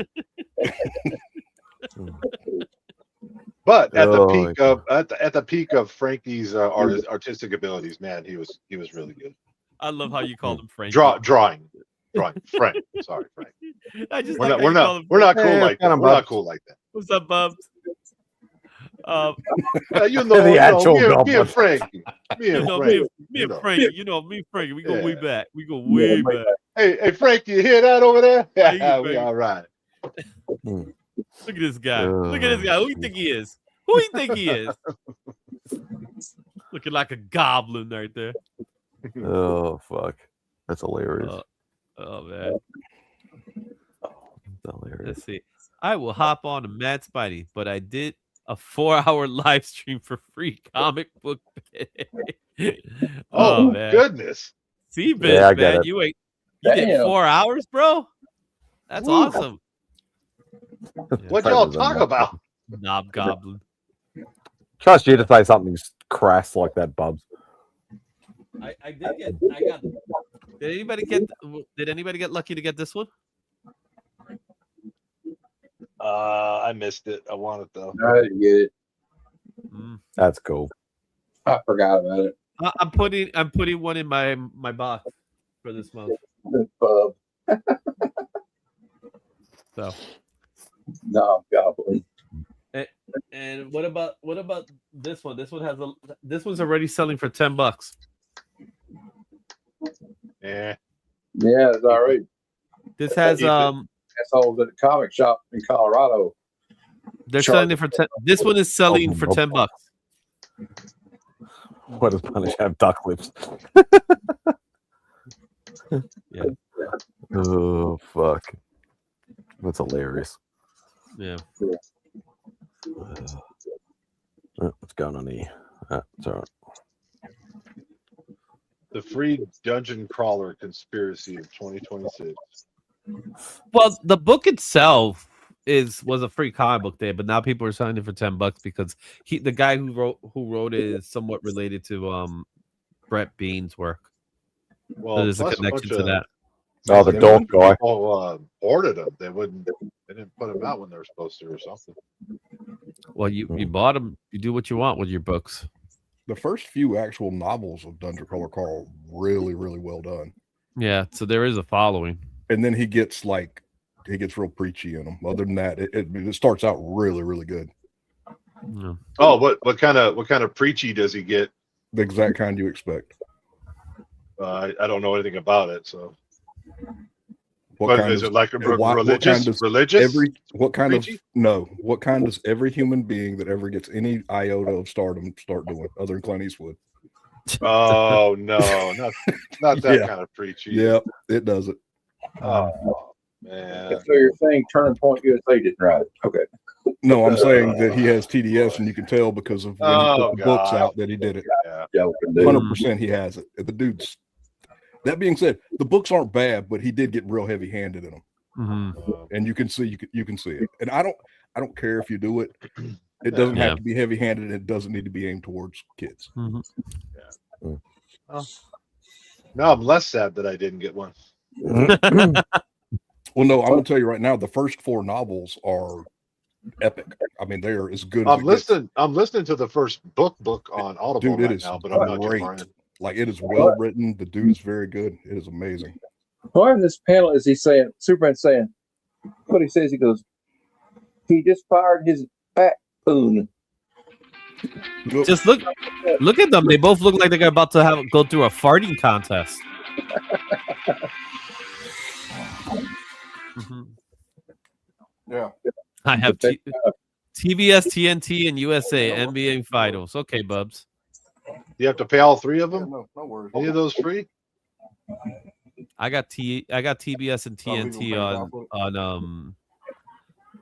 But at the peak of Frankie's artistic abilities, man, he was really good. I love how you call him Frank. Drawing. Frank. Sorry, Frank. We're not cool like that. We're not cool like that. What's up, Bubs? You know, The actual me and goblin. Frankie. Me and Frankie. Me and Frankie. We go way back. We go way back. Hey, Frankie, you hear that over there? Hey, Yeah, we all right. Look at this guy. Look at this guy. Who you think he is? Who you think he is? Looking like a goblin right there. Oh fuck, that's hilarious. Oh man, That's hilarious. let's see. I will hop on to MadSpidey, but I did a 4-hour live stream for free comic book. Oh man, goodness. See, Vince, Yeah, I get man, it. you did 4 hours, bro. That's awesome. What y'all talk about? Knob Goblin. Trust you to say something crass like that, Bubs. I got. Did anybody get lucky to get this one? I missed it. I want it though. I didn't get it. That's cool. I forgot about it. I'm putting one in my box for this month. Bub. So No, goblin. and what about this one? This one's already selling for $10. Yeah. Yeah, it's all right. This has assholes at a comic shop in Colorado. they're selling it for 10. This one is selling for $10. What does Punish have? Duck lips. Yeah. Oh fuck. That's hilarious. Yeah. What's going on here? It's all right. The free dungeon crawler conspiracy of 2026. Well, the book itself was a free comic book day, but now people are selling it for $10 because the guy who wrote it is somewhat related to Brett Bean's work. Well, So there's a plus connection bunch to of- that. Oh, the dog guy. People ordered them. They didn't put them out when they were supposed to, or something. Well, you bought them. You do what you want with your books. The first few actual novels of Dungeon Crawler Carl really, really well done. Yeah, so there is a following. And then he gets real preachy in them. Other than that, it starts out really, really good. Yeah. Oh, what kind of preachy does he get? The exact kind you expect. I don't know anything about it, so. What kind is it like a religious? Religious? What kind does every human being that ever gets any iota of stardom start doing, other than Clint Eastwood? Oh no, not that kind of preachy. Yep, it does it. Oh man. So you're saying Turning Point USA didn't write it? Okay. No, I'm saying that he has TDS, and you can tell because of when he put the books out that he did it. Yeah, 100% he has it. The dude's. That being said, the books aren't bad, but he did get real heavy-handed in them, and you can see it. And I don't care if you do it. It doesn't have to be heavy-handed. And it doesn't need to be aimed towards kids. Oh. Now I'm less sad that I didn't get one. Well, no, I'm gonna tell you right now, the first 4 novels are epic. I mean, they are as good. I'm listening to the first book on Audible Dude, right now, but I'm not great. trying. Like, it is well written. The dude is very good. It is amazing. Why in this panel is he saying, Superman saying, what he says, he goes, he just fired his backbone. Just look at them. They both look like they're about to go through a farting contest. Yeah. I have TBS, TNT, and USA NBA Finals. Okay, Bubs. You have to pay all 3 of them? No worries. Any of those free? I got TBS and TNT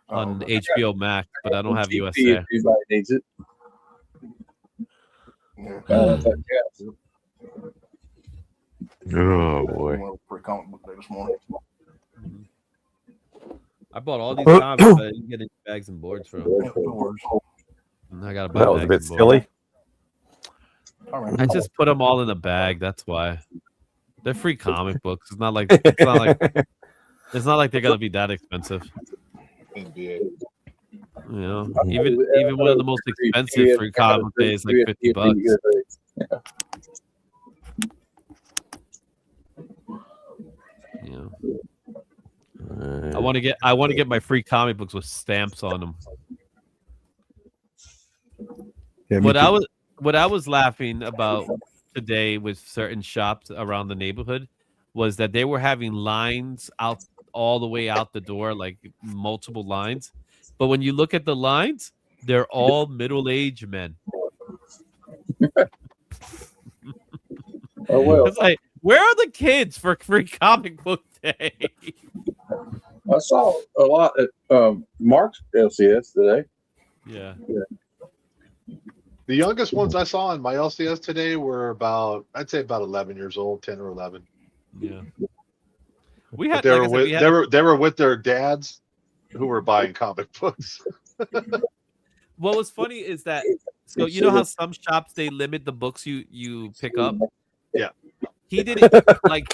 on HBO Max, but I don't have USA. Everybody needs it. Oh boy. I bought all these comics, but I didn't get any bags and boards from them. And I gotta buy That was a bit bags and silly. boards. I just put them all in a bag. That's why. They're free comic books. It's not like it's not like they're gonna be that expensive. NBA. You know, even one of the most expensive free comic book days like $50. Yeah. I want to get my free comic books with stamps on them. Yeah, what I was laughing about today with certain shops around the neighborhood was that they were having lines out all the way out the door, like multiple lines. But when you look at the lines, they're all middle-aged men. Oh well. It's like, where are the kids for free comic book day? I saw a lot at Mark's LCS today. Yeah. The youngest ones I saw in my LCS today were I'd say about 11 years old, 10 or 11. Yeah. We had, they were with their dads who were buying comic books. What was funny is that, so you know how some shops they limit the books you pick up? Yeah. He didn't like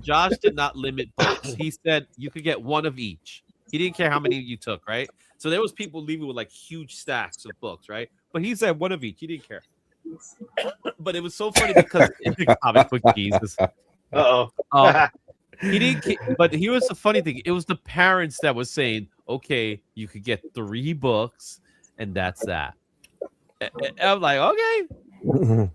Josh did not limit books. He said you could get one of each. He didn't care how many you took, right? So there was people leaving with like huge stacks of books, right? But he said one of each. He didn't care. But it was so funny because comic book Jesus. He didn't. But here was the funny thing. It was the parents that was saying, "Okay, you could get 3 books, and that's that." I'm like, okay.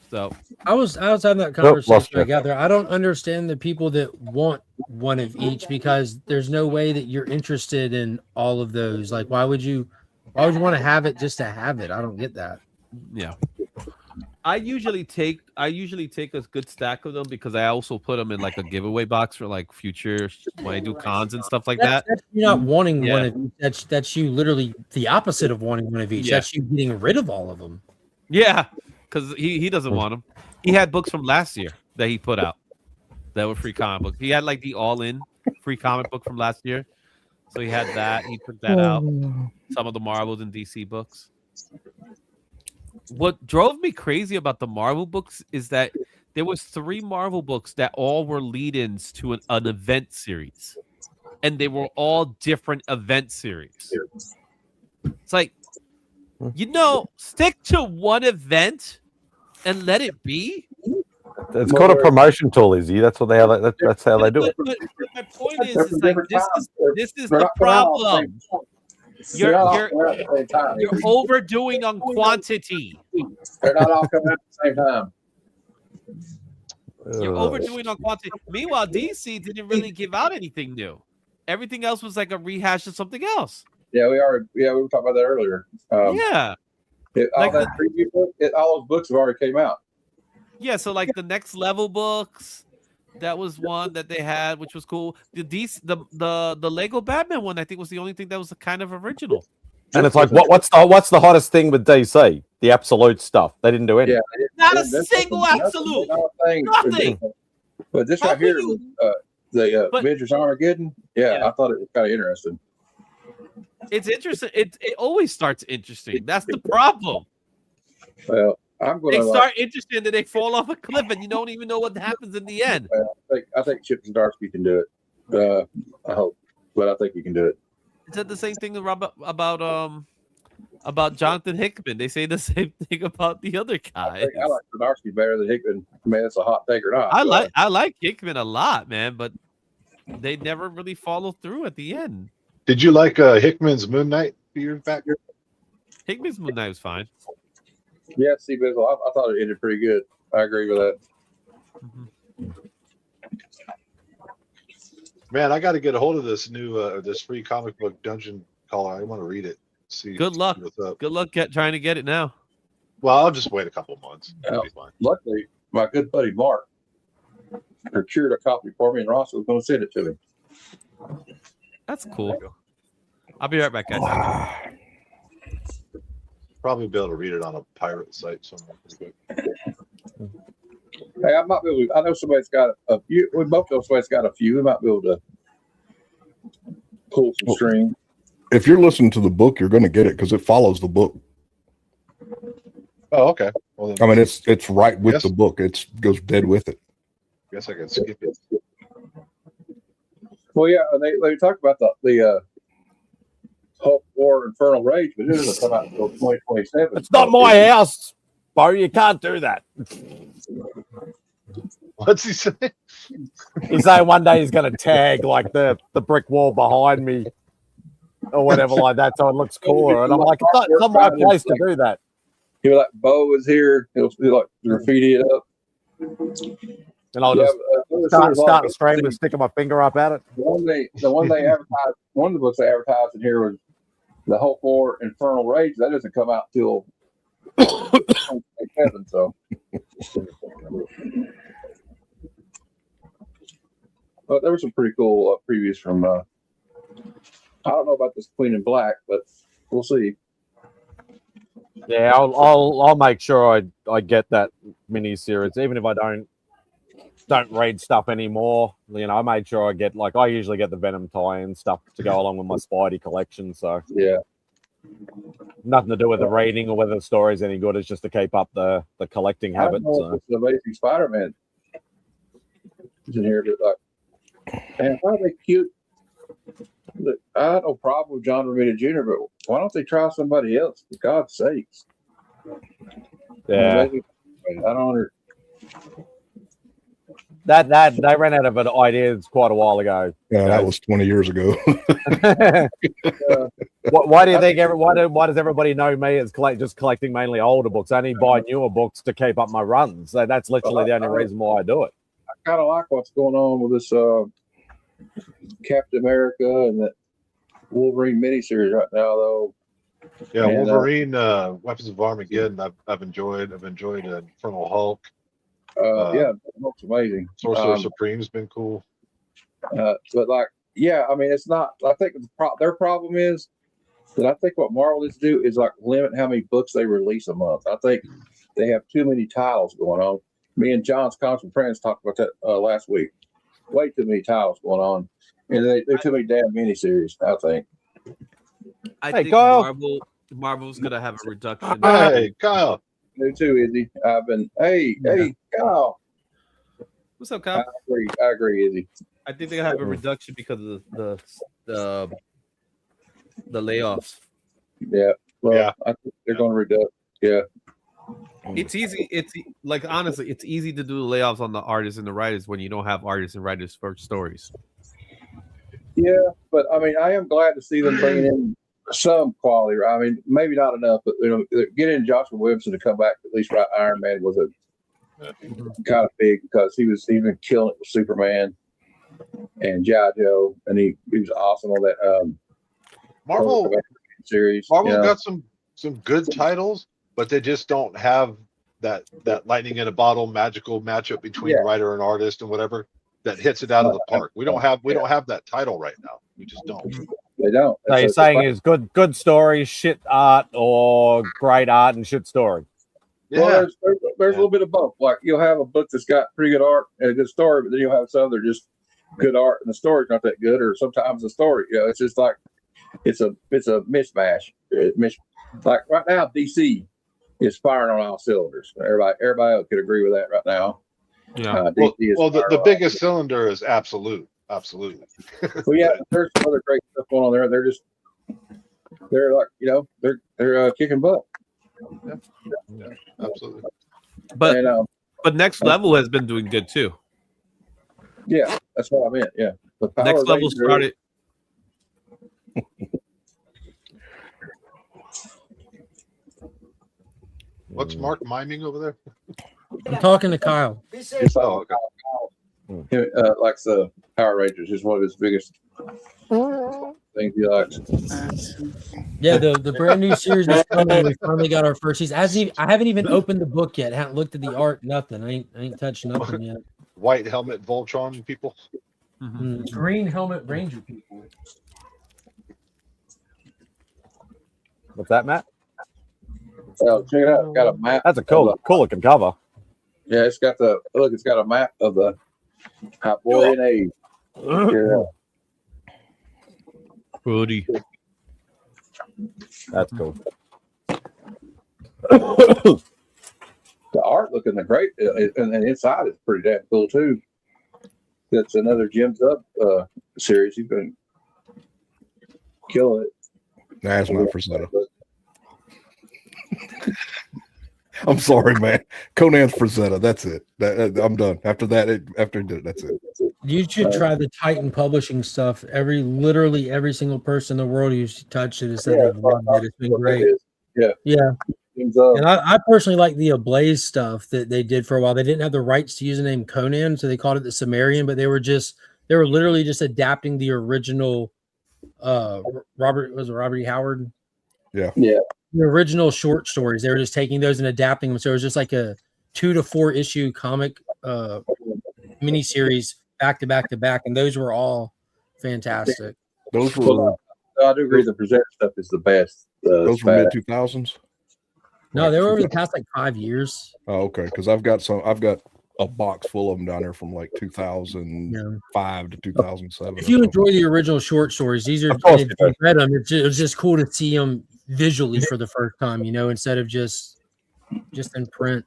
So I was having that conversation. I got there. I don't understand the people that want one of each, because there's no way that you're interested in all of those. Like, why would you want to have it just to have it? I don't get that. Yeah. I usually take a good stack of them because I also put them in like a giveaway box for like future when I do cons and stuff like that. That's you not wanting one of each. That's you literally the opposite of wanting one of each. Yeah. That's you getting rid of all of them. Yeah, because he doesn't want them. He had books from last year that he put out that were free comic books. He had like the all-in free comic book from last year, so he had that. He took that out. Some of the Marvels and DC books. What drove me crazy about the Marvel books is that there was 3 Marvel books that all were lead-ins to an event series, and they were all different event series. It's like, stick to one event and let it be. It's called a promotion tool, Izzy. That's what that's how they do it. But my point is like this is the problem. You're overdoing on quantity. They're not all coming at the same time. You're overdoing on quantity. Meanwhile, DC didn't really give out anything new. Everything else was like a rehash of something else. Yeah, we were talking about that earlier. All those books have already came out. Yeah, so like the Next Level books, that was one that they had, which was cool. The Lego Batman one, I think, was the only thing that was kind of original. And it's like, what's the hottest thing with DC? The absolute stuff. They didn't do anything. Yeah, not a single absolute. Nothing. But this right here, the Avengers Armageddon. Yeah, I thought it was kind of interesting. It's interesting. It always starts interesting. That's the problem. Well, they start interesting and they fall off a cliff and you don't even know what happens in the end. I think Chip Zdarsky can do it. I hope, but I think he can do it. Is that the same thing about Jonathan Hickman? They say the same thing about the other guy. I like Zdarsky better than Hickman. I mean, it's a hot take or not. I like Hickman a lot, man, but they never really follow through at the end. Did you like Hickman's Moon Knight a few years back? Hickman's Moon Knight was fine. Yeah, see, Bizzle, I thought it ended pretty good. I agree with that. Mm-hmm. Man, I got to get a hold of this new this free comic book dungeon caller. I want to read it. See. Good luck. Good luck trying to get it now. Well, I'll just wait a couple months. Luckily, my good buddy Mark procured a copy for me, and Ross was going to send it to me. That's cool. I'll be right back, guys. Probably be able to read it on a pirate site somewhere. Hey, I might be able to, I know somebody's got a few. We both know somebody's got a few. We might be able to pull some strings. If you're listening to the book, you're going to get it because it follows the book. Oh, okay. Well, then, I mean, it's right with the book. It goes dead with it. Guess I can skip it. Well, yeah, they talked about the Hulk War Infernal Rage, but it doesn't come out until 2027. It's not my house, Bo. You can't do that. What's he saying? He's saying one day he's going to tag like the brick wall behind me. or whatever like that, so it looks cooler. And I'm like, it's not my place to do that. He was like, Bo is here. He'll like graffiti it up. And I'll just start the stream and sticking my finger up at it. The one they advertised, one of the books they advertised in here was the Hulk War Infernal Rage. That doesn't come out till 2027. So, but there were some pretty cool previews from. I don't know about this Queen in Black, but we'll see. Yeah, I'll make sure I get that mini series, even if I don't read stuff anymore. You know, I made sure I get, like, I usually get the Venom tie-in stuff to go along with my Spidey collection. So yeah, nothing to do with the reading or whether the story's any good. It's just to keep up the collecting habit. So. The Amazing Spider-Man is in here, but like, man, why are they cute? Look, I had no problem with John Romita Jr., but why don't they try somebody else? For God's sakes. Yeah. I don't understand. That they ran out of ideas quite a while ago. Yeah, that was 20 years ago. Why do you think? Why does everybody know me as just collecting mainly older books? I only buy newer books to keep up my runs. So that's literally the only reason why I do it. I kind of like what's going on with this Captain America and that Wolverine miniseries right now, though. Yeah, and, Wolverine, Weapons of Armageddon. I've enjoyed. I've enjoyed Infernal Hulk. Yeah, it looks amazing. Sorcerer Supreme's been cool. But like, yeah, I mean, it's not. I think their problem is that I think what Marvel needs to do is like limit how many books they release a month. I think they have too many titles going on. Me and John's Constant Friends talked about that last week. Way too many titles going on, and they're too many damn miniseries. I think. I think Kyle. Marvel's gonna have a reduction. Hey, Kyle. You too, Izzy. I've been. Hey, Kyle. What's up, Kyle? I agree, Izzy. I think they have a reduction because of the layoffs. Yeah. Well, yeah. I think they're going to reduce. Yeah. It's easy. It's like, honestly, it's easy to do the layoffs on the artists and the writers when you don't have artists and writers for stories. Yeah, but I mean, I am glad to see them bringing in some quality. I mean, maybe not enough, but getting Joshua Williamson to come back at least write Iron Man was a kind of big because he's been killing it with Superman and G.I. Joe, and he was awesome on that Marvel series. Marvel got some good titles, but they just don't have that lightning in a bottle magical matchup between writer and artist and whatever that hits it out of the park. We don't have that title right now. We just don't. They don't. So you're saying is good stories, shit art, or great art and shit story? Yeah. Well, there's a little bit of both. Like you'll have a book that's got pretty good art and a good story, but then you'll have some that are just good art and the story's not that good, or sometimes the story, it's just like it's a mishmash. Like right now, DC is firing on all cylinders. Everybody else could agree with that right now. Yeah. The biggest cylinder is Absolute. Absolutely. Well, yeah, there's some other great stuff going on there. They're like, they're kicking butt. Yeah, absolutely. But Next Level has been doing good too. Yeah, that's what I meant. Yeah, Next Level started. What's Mark miming over there? I'm talking to Kyle. Oh, okay. He likes the Power Rangers. Is one of his biggest things he likes. Yeah, the brand new series is coming. We finally got our first season. I haven't even opened the book yet. Haven't looked at the art. Nothing. I ain't touched nothing yet. White helmet Voltron people. Mm-hmm. Green helmet Ranger people. What's that, Matt? Oh, check it out. It's got a map. That's a cool looking cover. Yeah, it's got a map of the Hyperborean age. Rudy. That's cool. The art looking great, and inside is pretty damn cool too. That's another Jim's Up series. He's been killing it. That's not Frazetta. I'm sorry, man. Conan's Frazetta. That's it. I'm done. After that, after he did it, that's it. You should try the Titan publishing stuff. Literally every single person in the world who's touched it has said they've loved it. It's been great. Yeah. And I personally like the Ablaze stuff that they did for a while. They didn't have the rights to use the name Conan, so they called it the Sumerian, but they were literally just adapting the original Robert E. Howard? Yeah. The original short stories. They were just taking those and adapting them. So it was just like a 2 to 4 issue comic miniseries back to back to back, and those were all fantastic. Those were. I do agree. The presenter stuff is the best. Those were mid 2000s. No, they were over the past like 5 years. Oh, okay. Because I've got a box full of them down there from like 2005 to 2007. If you enjoy the original short stories, these are. If you read them, it was just cool to see them visually for the first time. Instead of just in print.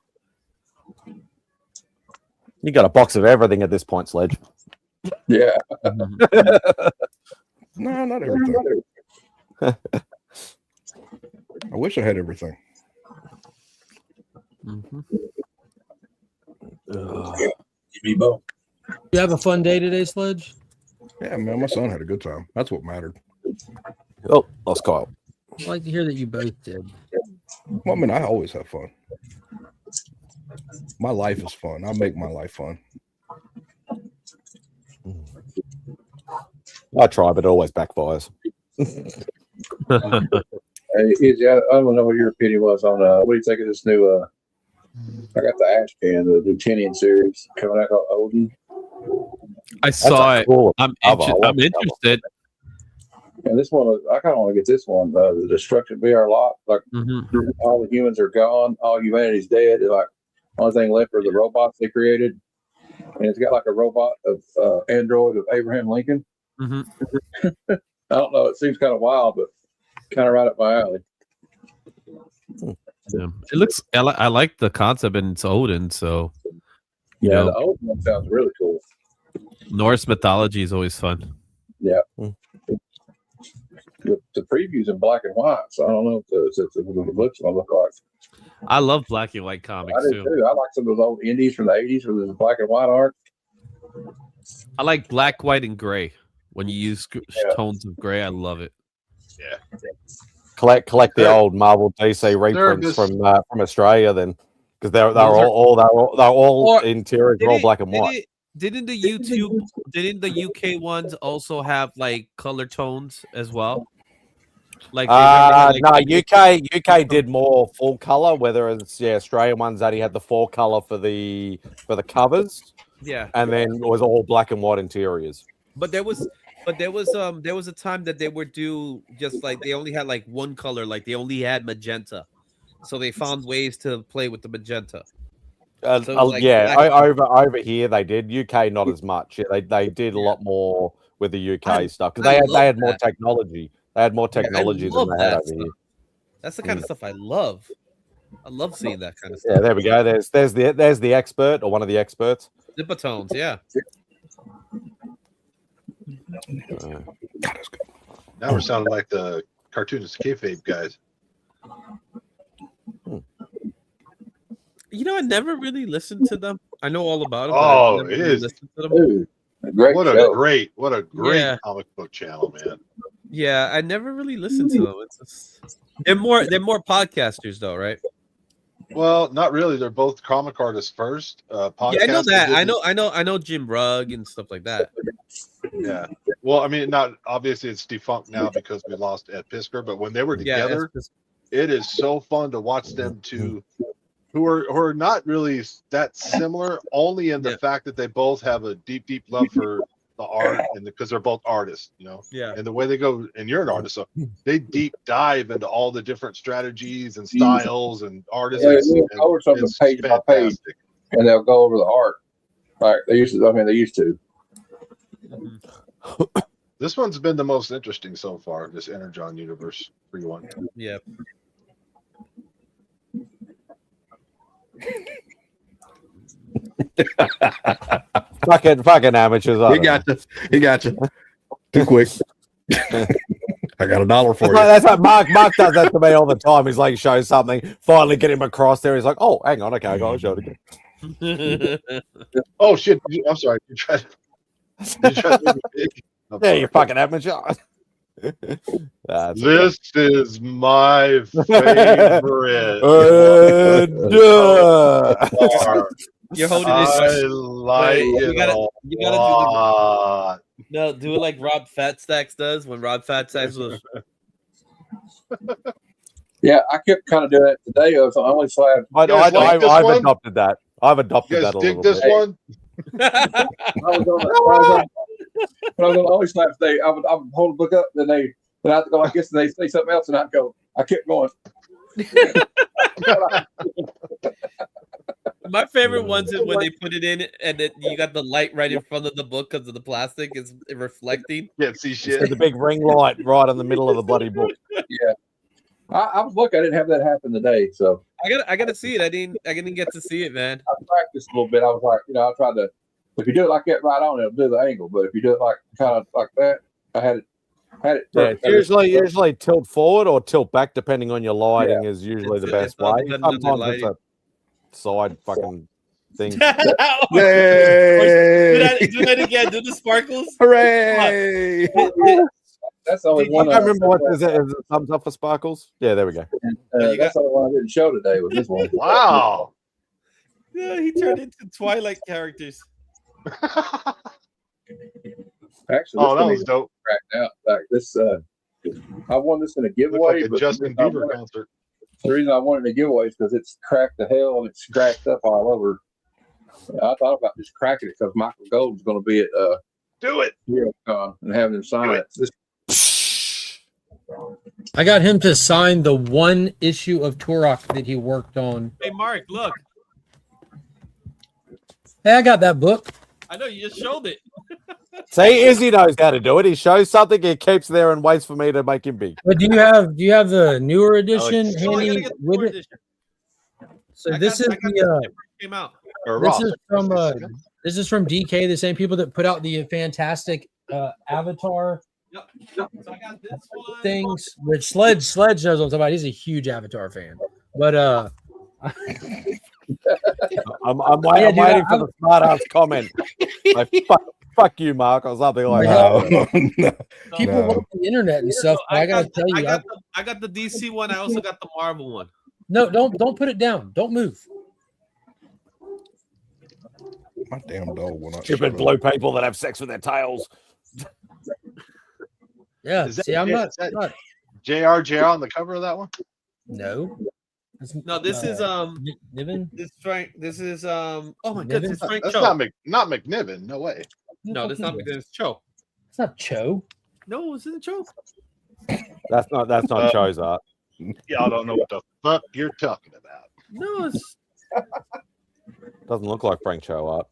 You got a box of everything at this point, Sledge. Yeah. No, not everything. I wish I had everything. You have a fun day today, Sledge? Yeah, man, my son had a good time. That's what mattered. Oh, lost Kyle. I'd like to hear that you both did. Well, I mean, I always have fun. My life is fun. I make my life fun. I try, but it always backfires. Hey, Izzy, I don't know what your opinion was on what do you think of this new I got the Ash Can, the Lieutenant series coming out called Odin. I saw it. Cool I'm interested. And this one, I kind of want to get this one. The Destruction BR Lock. Like all the humans are gone, all humanity's dead. Like only thing left are the robots they created, and it's got like a robot of android of Abraham Lincoln. I don't know. It seems kind of wild, but kind of right up my alley. Yeah. It looks. I like the concept, and it's Odin. So yeah, the Odin one sounds really cool. Norse mythology is always fun. Yeah. The previews in black and white, so I don't know if the looks gonna look like. I love black and white comics I do too. I like some of those old indies from the 80s where there's black and white art. I like black, white, and gray. When you use tones of gray, I love it. Yeah. Collect the old Marvel DC reprints from Australia, then, because they're all interiors are all black and white. Didn't the UK ones also have like color tones as well? Like UK did more full color, whereas Australian ones only had the full color for the covers. Yeah, and then it was all black and white interiors. But there was a time that they would do just like they only had like one color, like they only had magenta, so they found ways to play with the magenta. Over here they did. UK not as much. Yeah, they did a lot more with the UK stuff because they had more technology. They had more technology than they had over here. That's the kind of stuff I love. I love seeing that kind of stuff. Yeah, there we go. There's the expert or one of the experts. Zipatones, yeah. Now we're sounding like the cartoonist kayfabe guys. You know, I never really listened to them. I know all about them. Oh, it is. What a great comic book channel, man. Yeah, I never really listened to them. They're more podcasters, though, right? Well, not really. They're both comic artists first. Yeah, I know that. I know Jim Rugg and stuff like that. Yeah. Well, I mean, not obviously it's defunct now because we lost Ed Pisker, but when they were together, it is so fun to watch them two who are not really that similar, only in the fact that they both have a deep love for the art and because they're both artists, you know. Yeah. And the way they go, and you're an artist, so they deep dive into all the different strategies and styles and artists. Yeah, they'll go over something page by page, and they'll go over the art. Like they used to. This one's been the most interesting so far. This Energon Universe 3-1. Yeah. fucking amateurs. He got you. Too quick. I got $1 for you. That's what Mark does that to me all the time. He's like, show something, finally get him across there. He's like, oh, hang on, okay, I'll show it again. Oh shit! I'm sorry. Yeah, you fucking amateur. This is my favorite. You're holding I it. like You it gotta a lot. do it like Rob Fatstacks does when Rob Fatstacks was. Yeah, I kept kind of doing that today. I was only slab. I've adopted that. I've adopted that a little this bit. one? When I was on the only slab today, I would hold a book up, then I have to go like this, and they say something else, and I'd go. I kept going. My favorite ones is when they put it in and you got the light right in front of the book because of the plastic is reflecting. Can't see shit. The big ring light right in the middle of the bloody book. Yeah, I was lucky I didn't have that happen today. So I gotta see it. I didn't get to see it, man. I practiced a little bit. I was like, I tried to. If you do it like that right on, it'll do the angle. But if you do it like kind of like that, I had it. Yeah, usually tilt forward or tilt back, depending on your lighting, is usually the best way. Sometimes it's a side fucking thing. Yay! Do that again. Do the sparkles. Hooray! That's the only I one. don't remember what is it. Is it thumbs up for sparkles? Yeah, there we go. That's the only one I didn't show today. Was this one? Wow. Yeah, he turned into Twilight characters. Actually, that was dope. Cracked out. Like this, I won this in a giveaway. Like a Justin Bieber concert. The reason I wanted a giveaway is because it's cracked to hell and it's scratched up all over. I thought about just cracking it because Michael Golden's going to be at Do it and having him sign it. I got him to sign the one issue of Turok that he worked on. Hey, Mark, look. Hey, I got that book. I know you just showed it. See, Izzy knows how to do it. He shows something, he keeps there and waits for me to make him big. But do you have the newer edition handy with it? So this is came out. This is from DK, the same people that put out the fantastic Avatar So I got this one. things. Which Sledge knows what I'm talking about. He's a huge Avatar fan. But I'm waiting for the smart ass comment. Like, fuck you, Mark, or something like that. People work the internet and stuff. I gotta tell you, I got the DC one. I also got the Marvel one. No, don't put it down. Don't move. My damn dog will not. Stupid blue people that have sex with their tails. Yeah. See, I'm not. JR on the cover of that one? No. No, this is Niven. This is oh my goodness, it's Frank That's Cho. not McNiven. No way. No, that's not McNiven. It's Cho. It's not Cho. No, is it Cho? That's not Cho's art. Y'all don't know what the fuck you're talking about. No, it's Doesn't look like Frank Cho art.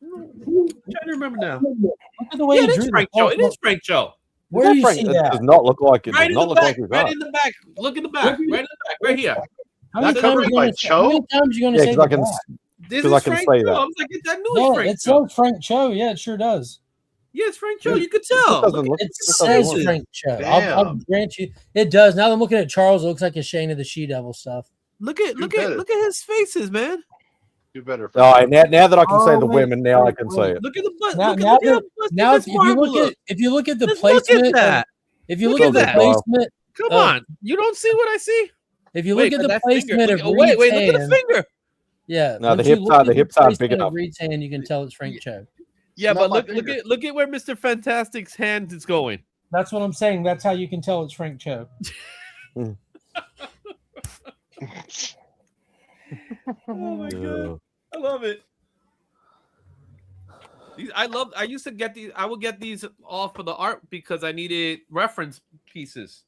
I'm trying to remember now. Look at the way Yeah, he it drew is Frank Cho. It is Frank Cho. Where do you Frank, see it that? does not look like it. Right Does in not the look back. like his Right art. in the back. Look in the back. Right in the back. Right here. How many That times covered you by gonna Cho? How many times you gonna Yeah, say because I can, that? This because I is can Frank say Cho. that. I was like, I knew Yeah, it's Frank it Cho. says Frank Cho. Yeah, it sure does. Yeah, it's Frank Cho. You could It tell. doesn't look. It It doesn't says look. Frank Cho. Damn. I'll grant you, it does. Now that I'm looking at Charles, it looks like a Shane of the She-Devil stuff. Look at his faces, man. Do better. All right, now that I can say the wait, women, now I can say it. Look at the butt. Now, Look now, at the butt. now Look if you look at the Let's look at placement, that. if you Look look at at the that. placement, Come on. You don't see what I see? if you Wait, look at the that placement finger. of Wait, look at the Retan, finger. yeah, No, the once you hips look are- at the hips aren't big placement of enough. Retan, you can tell it's Frank Cho. Yeah, Smell but my look finger. at where Mr. Fantastic's hand is going. That's what I'm saying. That's how you can tell it's Frank Cho. Oh my god. I love it. I used to get these. I would get these all for the art because I needed reference pieces.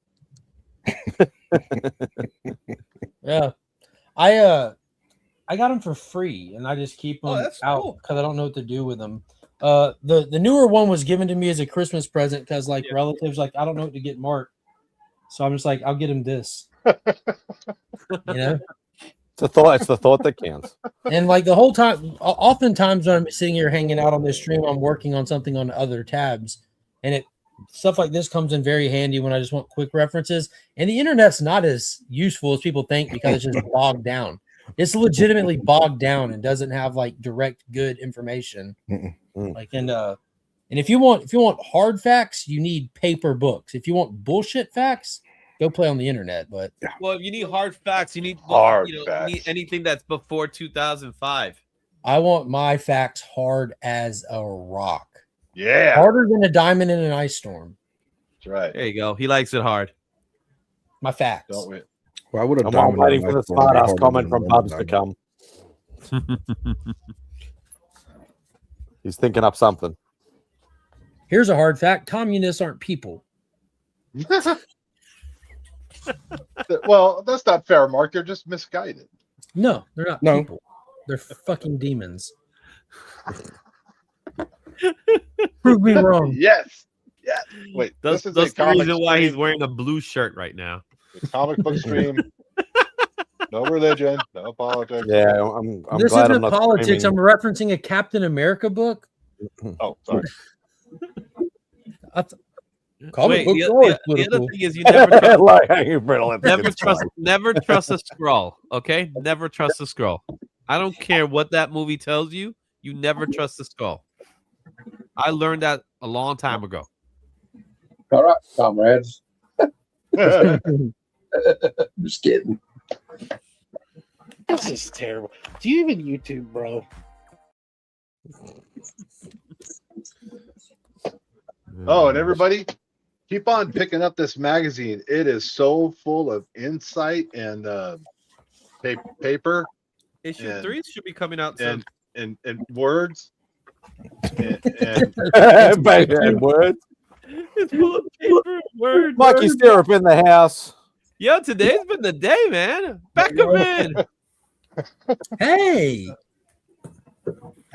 Yeah, I got them for free, and I just keep them that's out cool. because I don't know what to do with them. The newer one was given to me as a Christmas present because like relatives like I don't know what to get Mark, so I'm just like I'll get him this. You know, It's the thought that counts. and like the whole time, oftentimes when I'm sitting here hanging out on this stream, I'm working on something on other tabs, and stuff like this comes in very handy when I just want quick references. And the internet's not as useful as people think because it's just bogged down. It's legitimately bogged down and doesn't have like direct good information. Like and And if you want hard facts, you need paper books. If you want bullshit facts, go play on the internet. But well, if you need hard facts, you need need anything that's before 2005. I want my facts hard as a rock. Yeah, harder than a diamond in an ice storm. That's right. There you go. He likes it hard. My facts. Don't we? Well, I would have. I'm waiting for the smart ass comment from Bubs to come. He's thinking up something. Here's a hard fact: communists aren't people. Well, that's not fair, Mark. They're just misguided. No, they're not people. They're fucking demons. Prove me wrong. Yes. Yes. Wait, that's this is the comic reason why stream. he's wearing a blue shirt right now. The comic book stream. No religion, no politics. Yeah, I'm This glad isn't I'm not politics. screaming. I'm referencing a Captain America book. Oh, sorry. Comic books the, are always the other political. thing is you never trust, Like, hanging brittle at the never good trust, time. never trust a scroll. Okay, never trust a scroll. I don't care what that movie tells you. You never trust a scroll. I learned that a long time ago. All right, comrades. Just kidding. This is terrible. Do you even YouTube, bro? Oh, and everybody, keep on picking up this magazine. It is so full of insight and paper. Issue 3 should be coming out soon. And words. And words. It's full of paper and words. Mikey Stirrup in the house. Yo, today's been the day, man. Back him in. Hey,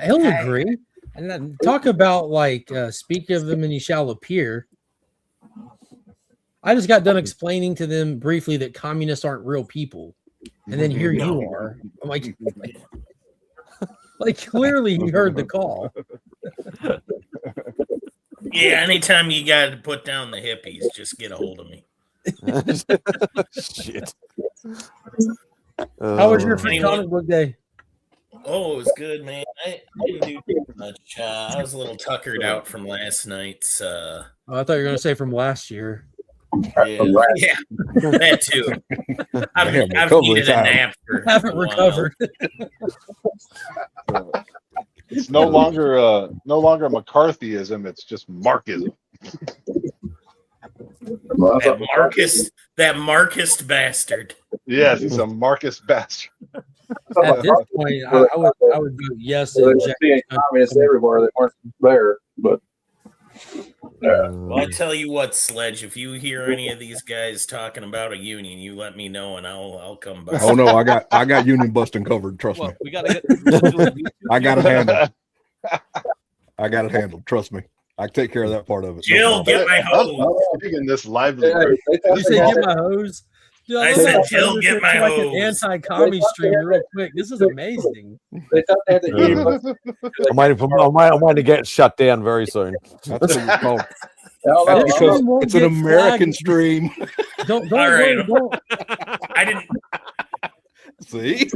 he'll agree. And then talk about like speak of them and you shall appear. I just got done explaining to them briefly that communists aren't real people, and then here you are. I'm like clearly he heard the call. Yeah, anytime you got to put down the hippies, just get a hold of me. Shit. How was your free comic book day? Oh, it was good, man. I didn't do too much. I was a little tuckered out from last night's. Oh, I thought you were going to say from last year. Yeah, that too. I've needed a nap. Haven't recovered. It's no longer McCarthyism. It's just Marxism. That Marxist bastard. Yes, he's a Marxist bastard. At this point, I would go yes. Seeing communists everywhere that weren't there, but well, I tell you what, Sledge. If you hear any of these guys talking about a union, you let me know, and I'll come by. Oh no, I got union busting covered. Trust me. We gotta get. I got it handled. I got it handled. Trust me. I take care of that part of it. Jill, get my hose. In this lively. You say get my hose. Dude, I said, Jill, get my like hose. an anti-comedy stream real quick. This is amazing. I'm waiting to get shut down very soon. That's what it's called. Because it's an American stream. Don't All right. don't. I didn't. See?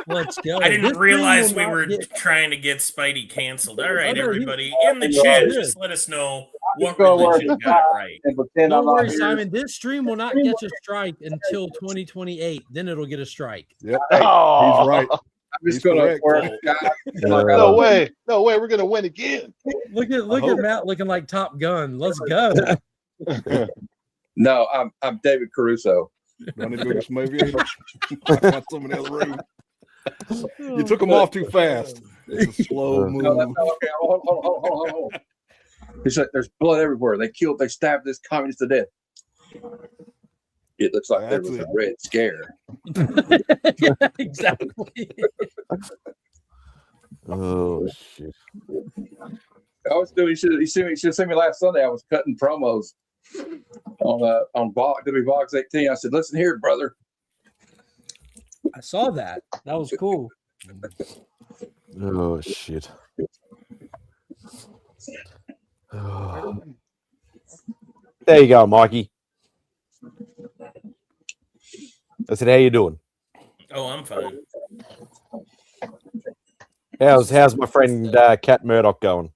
Let's go. I didn't This realize stream we will were not get- trying to get Spidey canceled. All right, I know, everybody in the chat, just let us know what religion got it right. Don't worry, Simon. This stream will not get a strike until 2028. Then it'll get a strike. Yep. He's right. I'm just gonna work. No way. We're gonna win again. Look at Matt looking like Top Gun. Let's go. No, I'm David Caruso. Want to go get some aviators? I got some in the other room. You took them off too fast. It's a slow move. No, okay, hold on. He said there's blood everywhere. They stabbed this communist to death. It looks like there was a red scare. Exactly. Oh shit! I was doing. You should have seen me last Sunday. I was cutting promos on Vox 18. I said, "Listen here, brother." I saw that. That was cool. Oh shit! Oh. There you go, Mikey. I said, "How you doing?" Oh, I'm fine. How's my friend Cat Murdoch going?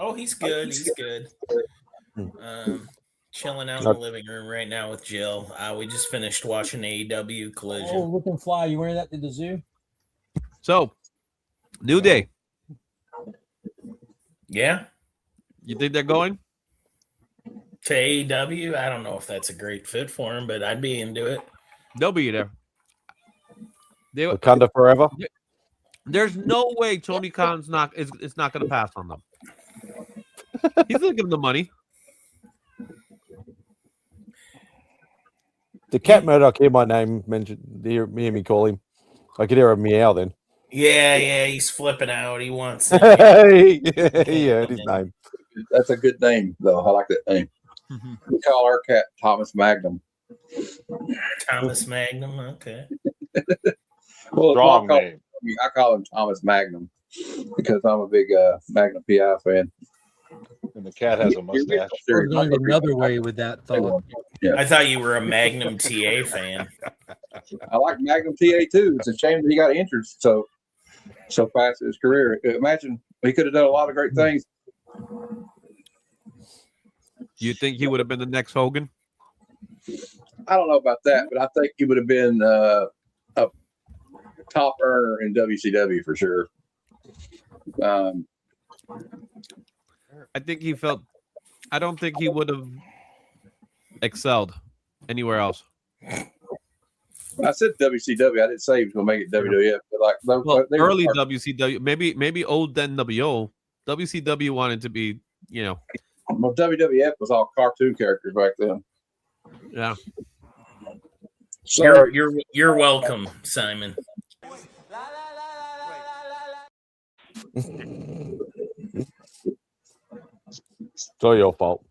Oh, he's good. He's good. Chilling out in the living room right now with Jill. We just finished watching AEW Collision. Oh, looking fly. You wearing that to the zoo? So, New Day. Yeah. You think they're going to AEW? I don't know if that's a great fit for him, but I'd be into it. They'll be there. Wakanda forever. There's no way Tony Khan's not going to pass on them. He's going to give them the money. Did Cat Murdoch hear my name mentioned? Hear me call him? I could hear a meow then. Yeah, he's flipping out. He wants. He heard his name. That's a good name, though. I like that name. We call our cat Thomas Magnum. Thomas Magnum, okay. Well, Strong name. I call him Thomas Magnum because I'm a big Magnum PI fan. And the cat has a mustache. We're going another way with that thought. Yeah. I thought you were a Magnum TA fan. I like Magnum TA too. It's a shame that he got injured so fast in his career. Imagine he could have done a lot of great things. You think he would have been the next Hogan? I don't know about that, but I think he would have been a top earner in WCW for sure. I think he felt. I don't think he would have excelled anywhere else. I said WCW. I didn't say he was going to make it WWF. But early WCW, maybe old NWO. WCW wanted to be, Well, WWF was all cartoon characters back then. Yeah. So You're welcome, Simon. It's all your fault.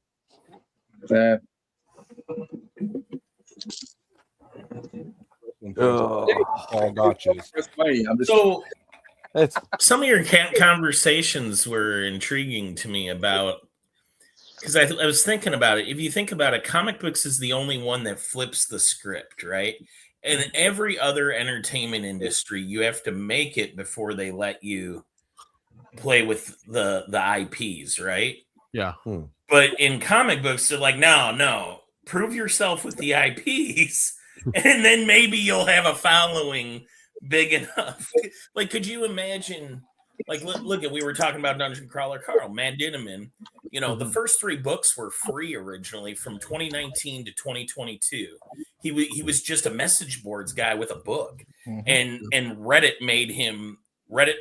Gotcha. So, some of your conversations were intriguing to me about, because I was thinking about it. If you think about it, comic books is the only one that flips the script, right? And every other entertainment industry, you have to make it before they let you play with the IPs, right? Yeah. But in comic books, they're like, no, prove yourself with the IPs, and then maybe you'll have a following big enough. Like, could you imagine? Like, look at, we were talking about Dungeon Crawler Carl, Matt Dinneman. The first 3 books were free originally from 2019 to 2022. He was just a message boards guy with a book, and Reddit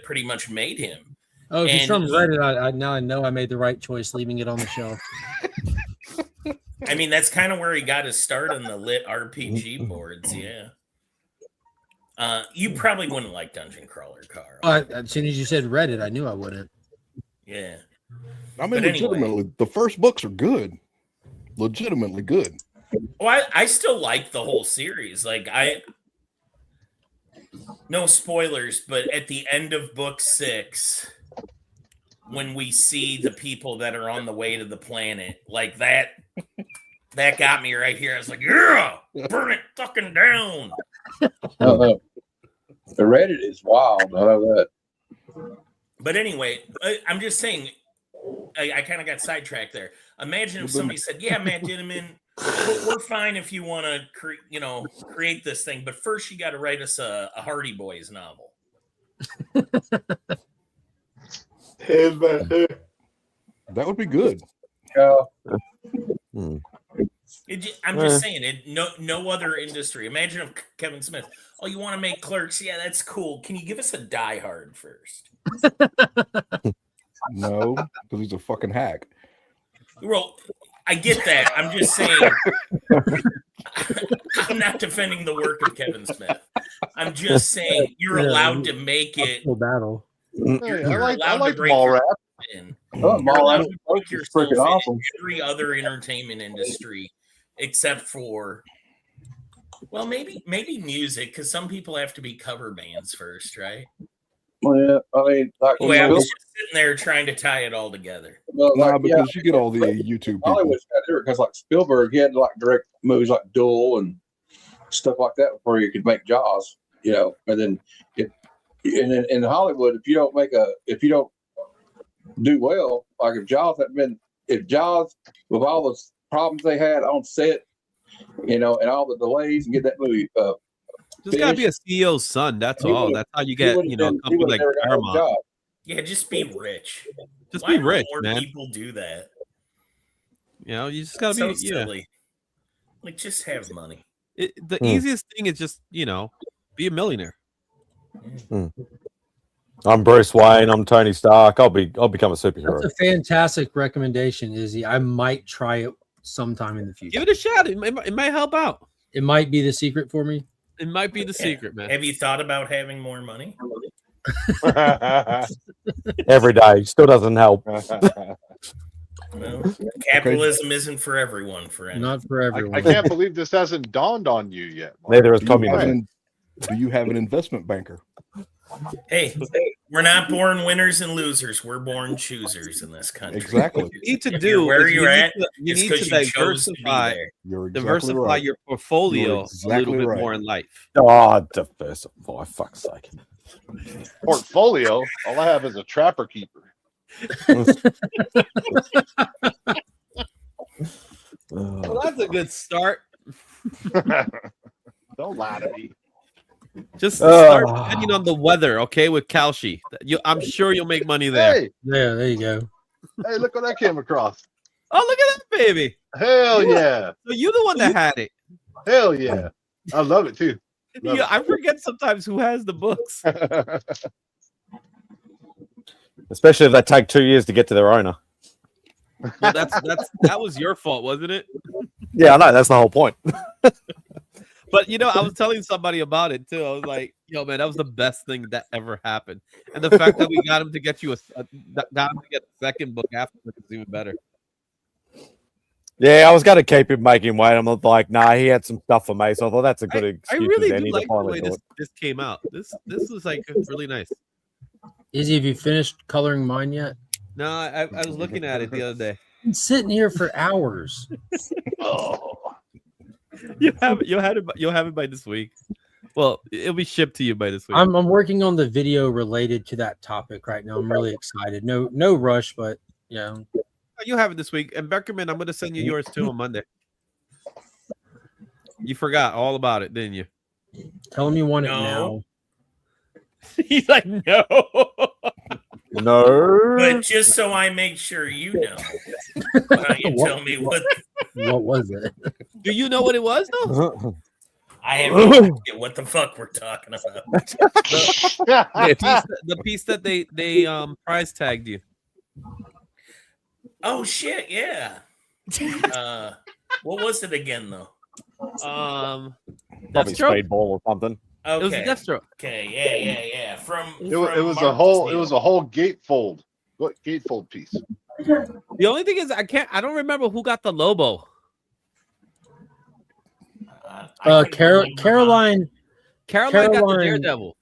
pretty much made him. Oh, if he's from Reddit, I know I made the right choice leaving it on the shelf. I mean, that's kind of where he got his start on the lit RPG boards. Yeah. You probably wouldn't like Dungeon Crawler, Carl. As soon as you said Reddit, I knew I wouldn't. Yeah. I mean, legitimately, the first books are good. Legitimately good. Well, I still like the whole series. Like, no spoilers, but at the end of book 6, when we see the people that are on the way to the planet, like that got me right here. I was like, yeah, burn it fucking down. The Reddit is wild. I know that. But anyway, I'm just saying, I kind of got sidetracked there. Imagine if somebody said, yeah, Matt Dinneman, we're fine if you want to create this thing, but first you got to write us a Hardy Boys novel. That would be good. I'm just saying, no other industry. Imagine if Kevin Smith, oh, you want to make Clerks? Yeah, that's cool. Can you give us a Die Hard first? No, because he's a fucking hack. Well, I get that. I'm just saying, I'm not defending the work of Kevin Smith. I'm just saying you're allowed to make it. Battle. You're I allowed like to break Mallrats. You're allowed to break yourself in awesome. every other entertainment industry except for, well, maybe music, because some people have to be cover bands first, right? Well, yeah, I mean, I was just sitting there trying to tie it all together. Well, because you get all the YouTube people. Hollywood's got different, because like Spielberg, he had to like direct movies like Duel and stuff like that before you could make Jaws, and then in Hollywood, if you don't do well. Like if Jaws with all the problems they had on set, and all the delays, and get that movie Just gotta be a CEO's son. That's all. That's how you get, a company like Paramount. Yeah, just be rich. Just Why be rich, don't more man. people do that? You just gotta So be silly. Like, just have money. The easiest thing is just be a millionaire. I'm Bruce Wayne. I'm Tony Stark. I'll become a superhero. That's a fantastic recommendation, Izzy. I might try it sometime in the future. Give it a shot. It might help out. It might be the secret for me. It might be the secret, man. Have you thought about having more money? Every day still doesn't help. Well, capitalism isn't for everyone, friend. Not for everyone. I can't believe this hasn't dawned on you yet. Mark. Neither is communism. Do you have an investment banker? Hey, we're not born winners and losers. We're born choosers in this country. Exactly. What you need to If do you're where is you're at, you it's need because to you chose to be diversify. there. You're exactly Diversify right. your portfolio You're exactly a little bit right. more in life. Oh, diversify! Fuck's sake. Portfolio. All I have is a trapper keeper. Well, that's a good start. Don't lie to me. Just start depending on the weather, okay? With Kalshi, I'm sure you'll make money there. Hey, Yeah, there you go. hey, look what I came across. Oh, look at that baby! Hell yeah. So you're the one that had it. Hell yeah. I love it too. Love I forget sometimes who has the books. Especially if they take 2 years to get to their owner. Well, that was your fault, wasn't it? Yeah, I know. That's the whole point. But I was telling somebody about it too. I was like, "Yo, man, that was the best thing that ever happened." And the fact that we got him to get you got him to get the second book after is even better. Yeah, I was going to keep him, make him wait. I'm like, nah, he had some stuff for me, so I thought that's a good I excuse. really as do any like to the finally way do it. this came out. This was like really nice. Izzy, have you finished coloring mine yet? No, I was looking at it the other day. Been sitting here for hours. Oh. You'll have it by this week. Well, it'll be shipped to you by this week. I'm working on the video related to that topic right now. I'm really excited. No rush, but yeah. You'll have it this week. And Beckerman, I'm going to send you yours too on Monday. You forgot all about it, didn't you? Tell him you want it now. He's like, no. No. But just so I make sure you know, why don't you tell me what was it? Do you know what it was though? I have no idea what the fuck we're talking about. the piece that they prize tagged you. Oh shit, yeah. What was it again though? Probably Deathstroke? Speedball or something. Okay. It was a Deathstroke. Okay, yeah. It was a whole gatefold. What gatefold piece? The only thing is I don't remember who got the Lobo. Caroline got the Daredevil.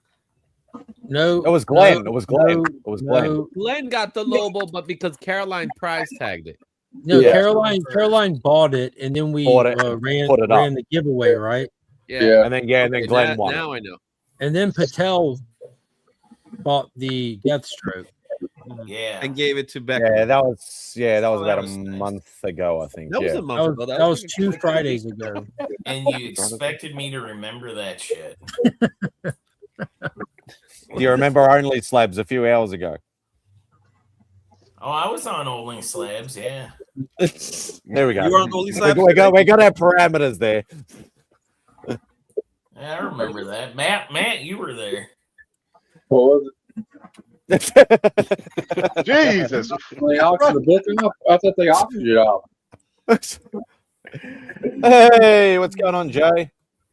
No, it was Glenn. No, it was Glenn. no, it was Glenn. no. Glenn got the Lobo, but because Caroline prize tagged it. No, Yeah. Caroline bought it, and then we Bought it, ran put it up. the giveaway, right? Yeah. And then Glenn won. Now I know. And then Patel bought the Deathstroke. Yeah. And gave it to Becker. Yeah, that was about was a nice. month ago, I think. That was yeah. a month ago. That was 2 Fridays ago. And you expected me to remember that shit. Do you remember Only Slabs a few hours ago? Oh, I was on Only Slabs, yeah. There we go. You were on Only Slabs? We got our parameters there. Yeah, I remember that. Matt, you were there. What was Jesus. They auctioned the book off? I thought they auctioned it off. Hey, what's going on, Jay?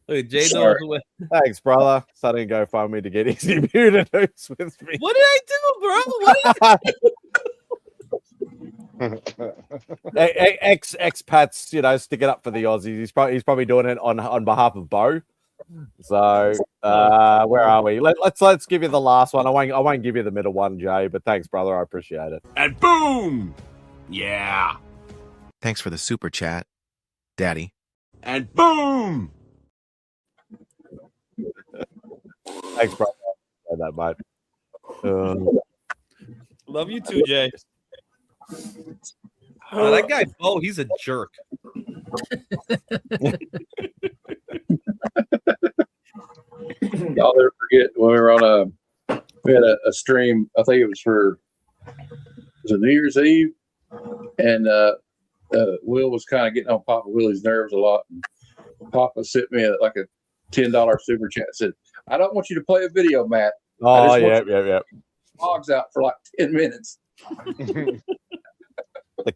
Look, Jay knows Sorry. the way. Thanks, brother. Starting to go find me to get Easy Muted News with me. What did I do, bro? Expats, stick it up for the Aussies. He's probably doing it on behalf of Bo. So where are we? Let's give you the last one. I won't give you the middle one, Jay. But thanks, brother. I appreciate it. And boom! Yeah. Thanks for the super chat, Daddy. And boom! Thanks, brother. That mate. Love you too, Jay. Oh, that guy Bo, he's a jerk. Y'all never forget when we were on we had a stream. I think it was New Year's Eve, and Will was kind of getting on Papa Willie's nerves a lot. And Papa sent me like a $10 super chat. Said, "I don't want you to play a video, Matt. Oh yeah. Logs out for like 10 minutes."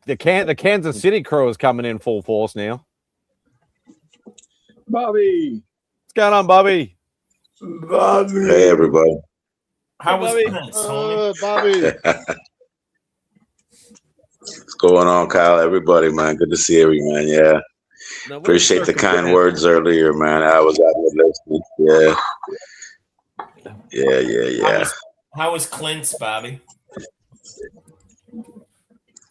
The Kansas City crew is coming in full force now. Bobby, what's going on, Bobby? Hey, everybody. How was Bobby? What's going on, Kyle? Everybody, man. Good to see everyone. Yeah. Appreciate the kind words earlier, man. I was out there listening. Yeah. How was Clint's, Bobby?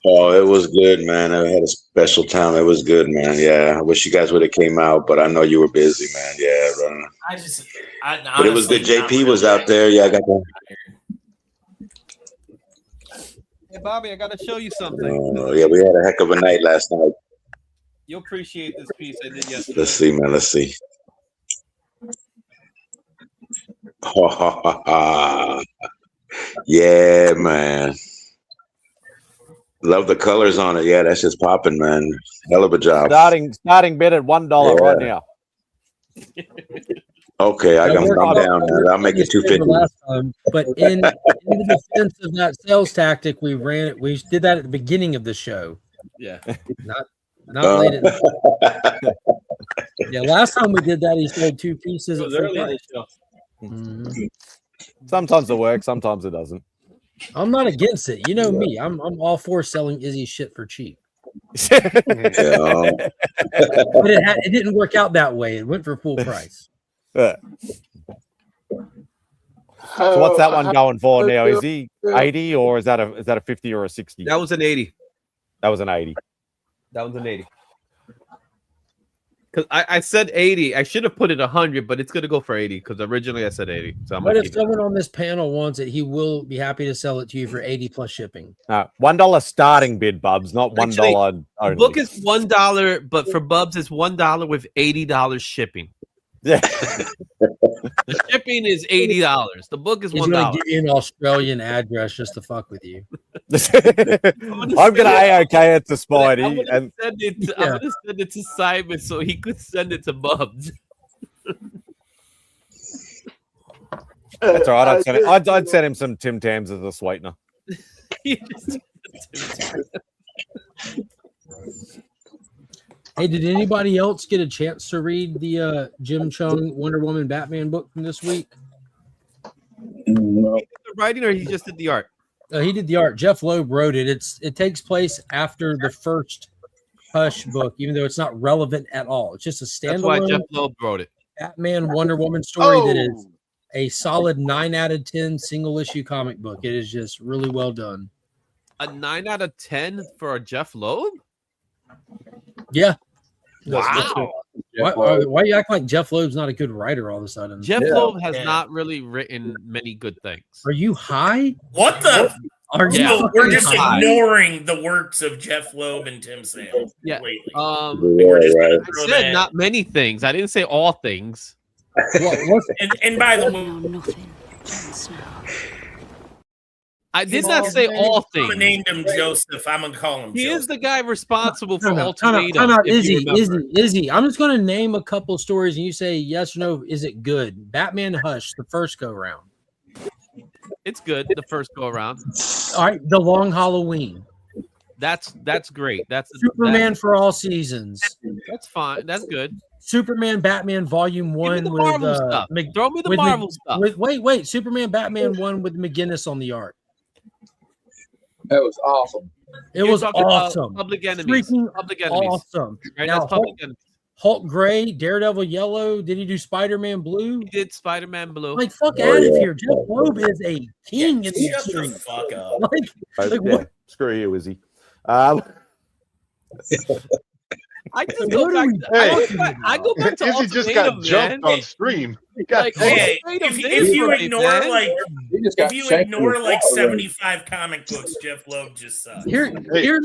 Oh, it was good, man. I had a special time. It was good, man. Yeah. I wish you guys would have came out, but I know you were busy, man. Yeah. But it was good. JP was out there. Yeah, I got that. Hey, Bobby, I got to show you something. Oh, yeah, we had a heck of a night last night. You'll appreciate this piece I did yesterday. Let's see, man. Let's see. Yeah, man. Love the colors on it. Yeah, that's just popping, man. Hell of a job. Starting bid at $1 right now. Okay, I got them down now. I'll make it $2.50. But in the defense of that sales tactic, we did that at the beginning of the show. Yeah. Not late yeah, last time we did that, he sold 2 pieces. It was early in the show. Mm-hmm. Sometimes it works, sometimes it doesn't. I'm not against it. You know me. I'm all for selling Izzy shit for cheap. Yeah. But it didn't work out that way. It went for full price. So what's that one going for now? Is he 80 or is that a 50 or a 60? That was an 80. That was an 80. That was an 80. Because I said 80. I should have put it 100, but it's going to go for 80 because originally I said 80. So But if someone on this panel wants it, he will be happy to sell it to you for 80 plus shipping. $1 starting bid, Bubs, not $1 Actually, only. The book is $1, but for Bubs it's $1 with $80 shipping. Yeah. The shipping is $80. The book is He's $1. going to give you an Australian address just to fuck with you. I'm gonna AOK it to Spidey I'm gonna send it to Simon so he could send it to Bubs. That's all right. I'd send him some Tim Tams as a sweetener. Hey, did anybody else get a chance to read the Jim Chung Wonder Woman Batman book from this week? No. He did the writing or he just did the art? He did the art. Jeff Loeb wrote it. It takes place after the first Hush book, even though it's not relevant at all. It's just a standalone. That's why Jeff Loeb wrote it. Batman Wonder Woman story that is a solid 9 out of 10 single issue comic book. It is just really well done. A 9 out of 10 for a Jeff Loeb? Yeah. Wow. Why you act like Jeff Loeb's not a good writer all of a sudden? Jeff Loeb has not really written many good things. Are you high? What the? We're just high. ignoring the works of Jeff Loeb and Tim Sale. Yeah. Lately. I said not many things. I didn't say all things. And by the way, I did not say all things. I'm gonna name him Joseph. I'm gonna call him. He Joseph. is the guy responsible for Time Ultimatum. out. Izzy. I'm just going to name a couple of stories and you say yes or no. Is it good? Batman Hush, the first go round. It's good. The first go around. All right. The Long Halloween. That's great. That's Superman for All Seasons. That's fine. That's good. Superman Batman Volume 1 with Marvel stuff. Throw me the Marvel stuff. Wait. Superman Batman 1 with McGinnis on the art. That was awesome. It was awesome. Public Enemies. Freaking Public Enemies. awesome. Right? Now, That's Public Enemies. Hulk Gray, Daredevil Yellow. Did he do Spider-Man Blue? He did Spider-Man Blue. Like, fuck out of here. Jeff Loeb is a king in the Shut the street. fuck up. Like what? Screw you, Izzy. I just go back. I go back to Izzy just got jumped on stream. Hey, if you ignore like 75 comic books, Jeff Loeb just sucks. Here's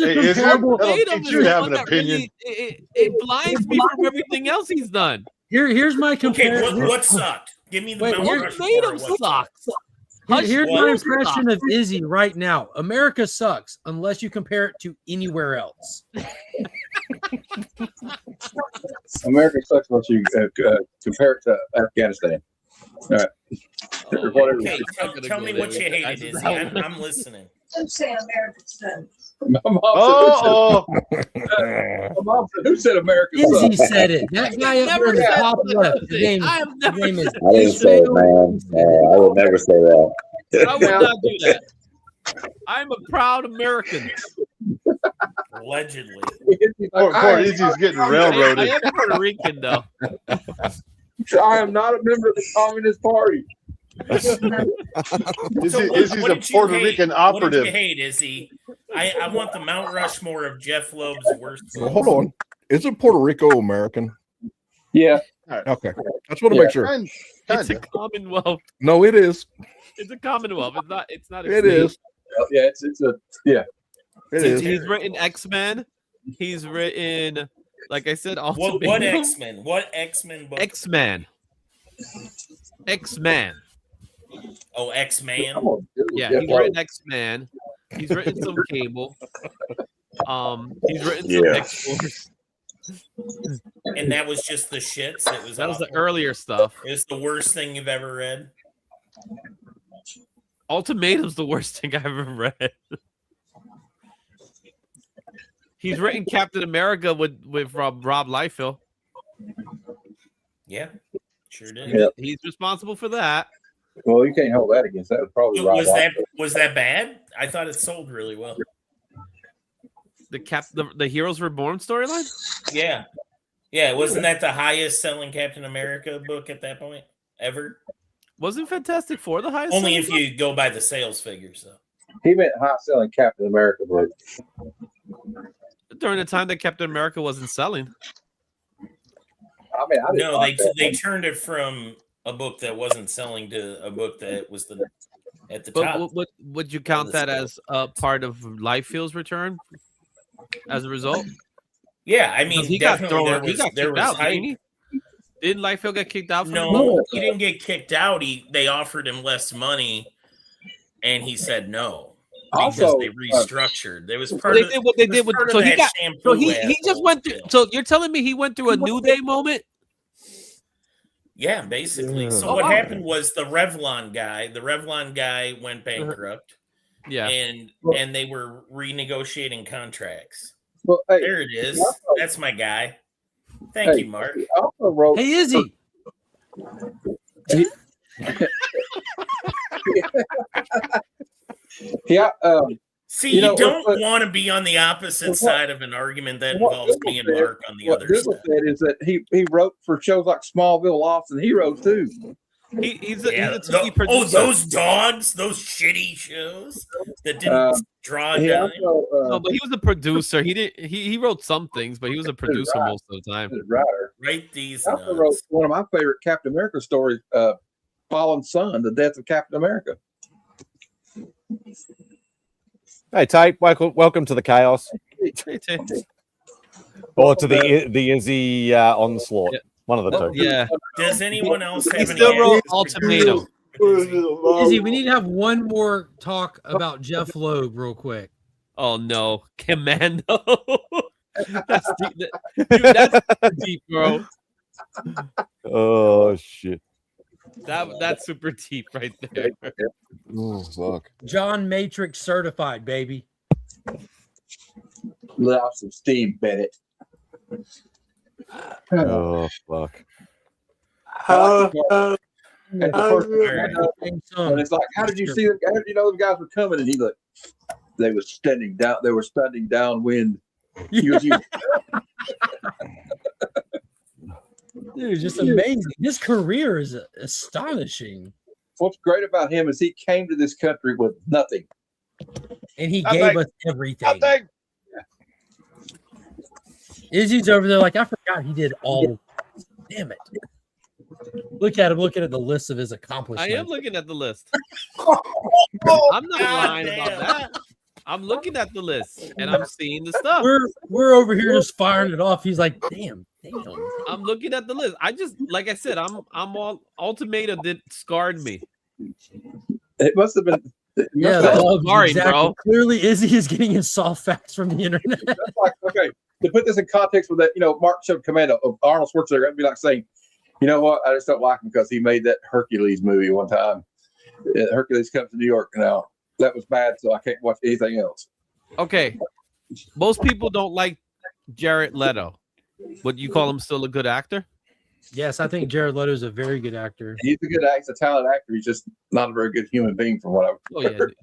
a comparable. You have an opinion. It blinds me from everything else he's done. Here's my comparison. Okay, what sucked? Give me the Mount what Rushmore. made him sucks? Here's my impression of Izzy right now. America sucks unless you compare it to anywhere else. America sucks once you compare it to Afghanistan. All right. Okay, tell me what you hated, Izzy. I'm listening. I'm saying America sucks. Who said America sucks? Izzy said it. That guy up there in the top left. His name is. I didn't say it, man. I would never say that. I would not do that. I'm a proud American. Allegedly. Poor Izzy's getting railroaded. I am Puerto Rican, though. I am not a member of the Communist Party. Izzy's a Puerto Rican operative. What did you hate, Izzy? I want the Mount Rushmore of Jeff Loeb's worst. Well, hold on. Isn't Puerto Rico American? Yeah. Okay. I just want to make sure. It's a Commonwealth. No, it is. It's a Commonwealth. It's not. It's not. A It state. is. Yeah, it's a yeah. It is. He's written X-Men. He's written, like I said, What X-Men? What X-Men book? X-Man. X-Man. Oh, X-Man. Yeah, he's written X-Man. He's written some Cable. He's written some X-Force. And that was just the shits. That was the earlier stuff. It's the worst thing you've ever read. Ultimatum's the worst thing I've ever read. He's written Captain America with Rob Liefeld. Yeah, sure did. Yeah. He's responsible for that. Well, you can't hold that against that. Was probably Was that bad? I thought it sold really well. The Heroes Reborn storyline? Yeah. Yeah, wasn't that the highest selling Captain America book at that point ever? Wasn't Fantastic Four the highest? Only if you go by the sales figures, though. He meant high selling Captain America book. During the time that Captain America wasn't selling. I mean, no, they turned it from a book that wasn't selling to a book that was at the top. Would you count that as a part of Liefeld's return? As a result, yeah, I mean, he got thrown. He got kicked out. Didn't Liefeld get kicked out? No, he didn't get kicked out. They offered him less money, and he said no. Because they restructured. There was part of what they did with. So he got. So he just went through. So you're telling me he went through a New Day moment? Yeah, basically. So what happened was the Revlon guy went bankrupt. Yeah, and they were renegotiating contracts. Well, hey, there it is. That's my guy. Thank you, Mark. Hey, Izzy. Yeah. See, you don't want to be on the opposite side of an argument that involves me and Mark on the other side. What said is that he wrote for shows like Smallville, Lost, and Heroes too. He's a TV producer. Oh, those dogs, those shitty shows that didn't draw down. No, but he was a producer. He wrote some things, but he was a producer most of the time. Write these. I also wrote one of my favorite Captain America stories, Fallen Sun, The Death of Captain America. Hey, Tate, welcome to the chaos. Or to the Izzy onslaught. Yeah. One of the two. Yeah. Does anyone else have any? Still wrote Ultimatum. Izzy, we need to have one more talk about Jeff Loeb real quick. Oh no, Commando. That's deep. Dude, that's deep, bro. Oh shit. That's super deep right there. Oh fuck. John Matrix certified, baby. Love some Steve Bennett. Oh fuck. And it's like, how did you see them? How did you know the guys were coming? And he like, they were standing down. They were standing downwind. Dude, just amazing. His career is astonishing. What's great about him is he came to this country with nothing, and he gave us everything. Izzy's over there like, I forgot he did all. Damn it. Look at him looking at the list of his accomplishments. I am looking at the list. I'm not lying about that. I'm looking at the list and I'm seeing the stuff. We're over here just firing it off. He's like, damn. I'm looking at the list. I just, like I said, I'm all Ultimatum that scarred me. It must have been. Yeah, sorry, exactly. bro. Clearly, Izzy is getting his soft facts from the internet. That's like, okay, to put this in context with that, Mark showed Commando of Arnold Schwarzenegger. It'd be like saying, you know what? I just don't like him because he made that Hercules movie one time. Hercules comes to New York now. That was bad, so I can't watch anything else. Okay. Most people don't like Jared Leto. Would you call him still a good actor? Yes, I think Jared Leto is a very good actor. He's a good actor, he's a talented actor. He's just not a very good human being from what I've heard.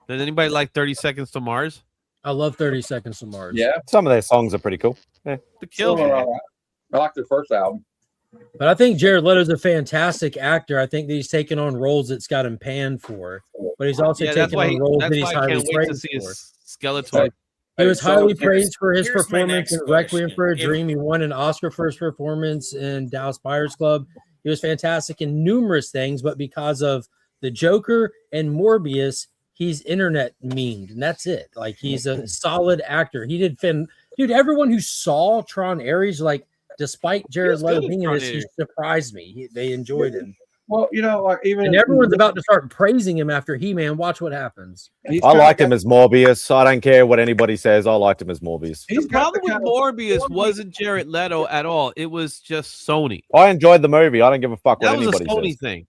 Does anybody like 30 Seconds to Mars? I love 30 Seconds to Mars. Yeah. Some of their songs are pretty cool. Yeah. The Kill. I like their first album. But I think Jared Leto's a fantastic actor. I think that he's taken on roles that's got him panned for. But he's also taken on roles that he's highly praised for. Skeletor. He was highly praised for his performance in Requiem for a Dream. He won an Oscar for his performance in Dallas Buyers Club. He was fantastic in numerous things, but because of the Joker and Morbius, he's internet memed, and that's it. Like, he's a solid actor. He did dude. Everyone who saw Tron Ares, like, despite Jared Leto being in this, he surprised me. They enjoyed him. Well, like even and everyone's about to start praising him after He-Man. Watch what happens. I liked him as Morbius. I don't care what anybody says. I liked him as Morbius. The problem with Morbius wasn't Jared Leto at all. It was just Sony. I enjoyed the movie. I don't give a fuck what That was a anybody Sony says. thing.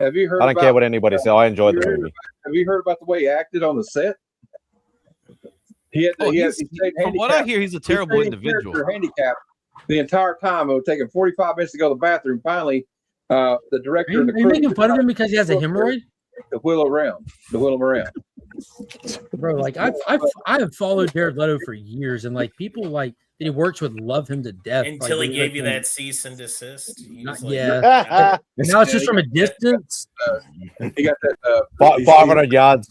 Have you heard? I don't care what anybody says. I enjoyed the movie. Have you heard about the way he acted on the set? From what I hear, he's a terrible individual. Handicapped the entire time. It would take him 45 minutes to go to the bathroom. Finally, the director and the crew. Are you making fun of him because he has a hemorrhoid? To wheel him around. Bro, like I have followed Jared Leto for years, and like people like that he works with love him to death until like, he gave you that cease and desist. Yeah, now it's just from a distance. He got that 500 yards.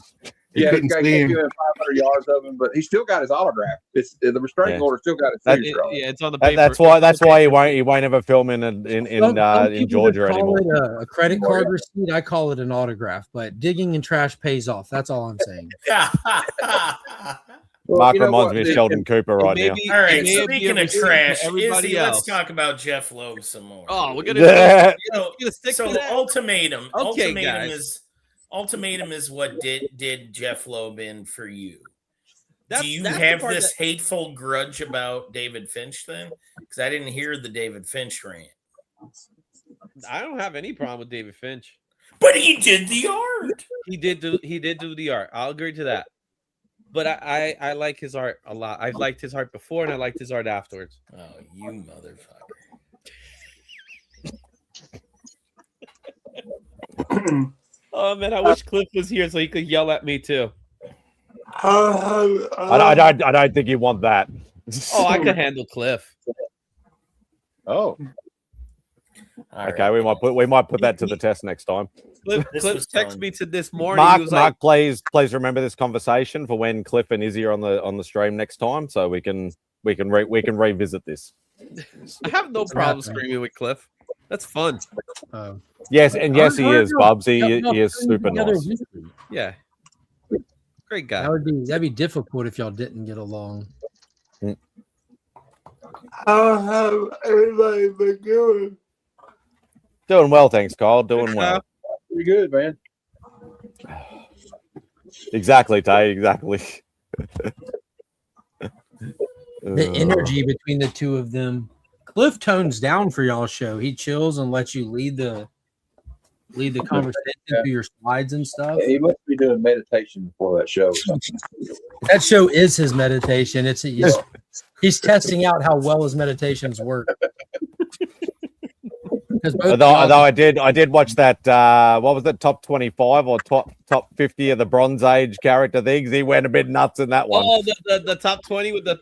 Yeah, he got 500 yards of him, but he still got his autograph. It's the restraining order still got his signature on it. Yeah, it's on the paper. That's why he won't ever film in Georgia anymore. Call it a credit card receipt. I call it an autograph, but digging in trash pays off. That's all I'm saying. Mark reminds me of Sheldon Cooper right now. All right, speaking of trash, Izzy, let's talk about Jeff Loeb some more. Oh, we're gonna stick so to that? Ultimatum. Okay, guys. Ultimatum is what did Jeff Loeb in for you. Do you that's have the part this hateful grudge about David Finch then? Because I didn't hear the David Finch rant. I don't have any problem with David Finch. But he did the art. He did do the art. I'll agree to that. But I like his art a lot. I've liked his art before, and I liked his art afterwards. Oh, you motherfucker. Oh man, I wish Cliff was here so he could yell at me too. I don't think you want that. Oh, I could handle Cliff. Oh. Okay, we might put that to the test next time. Cliff texted me to this morning. Mark, please remember this conversation for when Cliff and Izzy are on the stream next time, so we can revisit this. I have no problem screaming with Cliff. That's fun. Yes, and yes, he is, Bubs. He is super nice. Yeah, great guy. That'd be difficult if y'all didn't get along. How have everybody been doing? Doing well, thanks, Carl. Doing well. Pretty good, man. Exactly, Tay. Exactly. The energy between the two of them. Cliff tones down for y'all's show. He chills and lets you lead the conversation through your slides and stuff. Yeah, he must be doing meditation before that show. That show is his meditation. He's testing out how well his meditations work. Although I did watch that what was it, top 25 or top 50 of the Bronze Age character things. He went a bit nuts in that one. Oh, the top 20 with the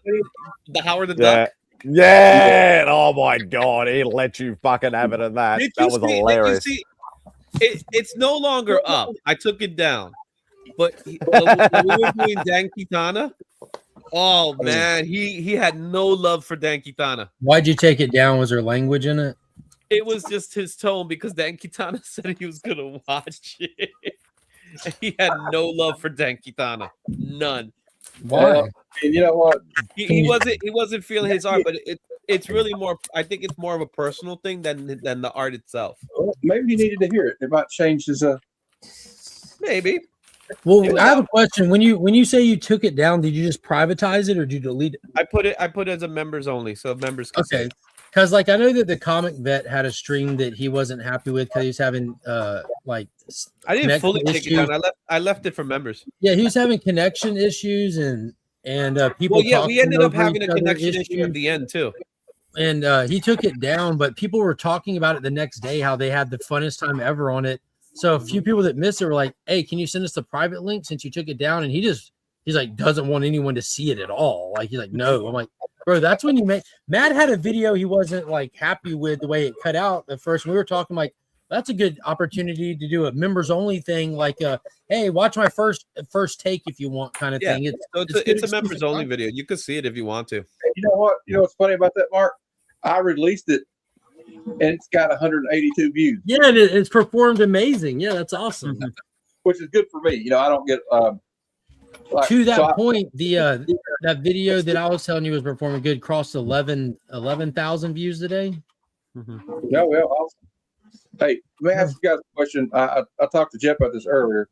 Howard the Duck. Yeah. Oh my god, he let you fucking have it in that. That was hilarious. It's no longer up. I took it down. But when we were doing Dan Kitana, Oh man, he had no love for Dan Kitana. Why'd you take it down? Was there language in it? It was just his tone because Dan Kitana said he was gonna watch it. And he had no love for Dan Kitana. None. Why? And you know what? He wasn't feeling his art, but it's really more. I think it's more of a personal thing than the art itself. Well, maybe he needed to hear it. It might change his. Maybe. Well, I have a question. When you say you took it down, did you just privatize it or did you delete it? I put it as a members only, so members can see Okay. it. Because like I know that the comic vet had a stream that he wasn't happy with because he was having like I didn't fully connection take it issues. down. I left it for members. Yeah, he was having connection issues and people. Well, yeah, we talking ended up over having each a other connection issue issues. at the end too. And he took it down, but people were talking about it the next day how they had the funnest time ever on it. So a few people that missed it were like, "Hey, can you send us the private link since you took it down?" And he's like doesn't want anyone to see it at all. Like he's like, "No." I'm like, "Bro, that's when you make." Matt had a video he wasn't like happy with the way it cut out at first. We were talking like that's a good opportunity to do a members only thing, like hey, watch my first take if you want kind of thing. It's a members only video. You can see it if you want to. You know what? You know what's funny about that, Mark? I released it, and it's got 182 views. Yeah, it's performed amazing. Yeah, that's awesome. Which is good for me. You know, I don't get to that point. That video that I was telling you was performing good crossed 11,000 views today. Yeah, well, awesome. Hey, let me ask you guys a question. I talked to Jeff about this earlier.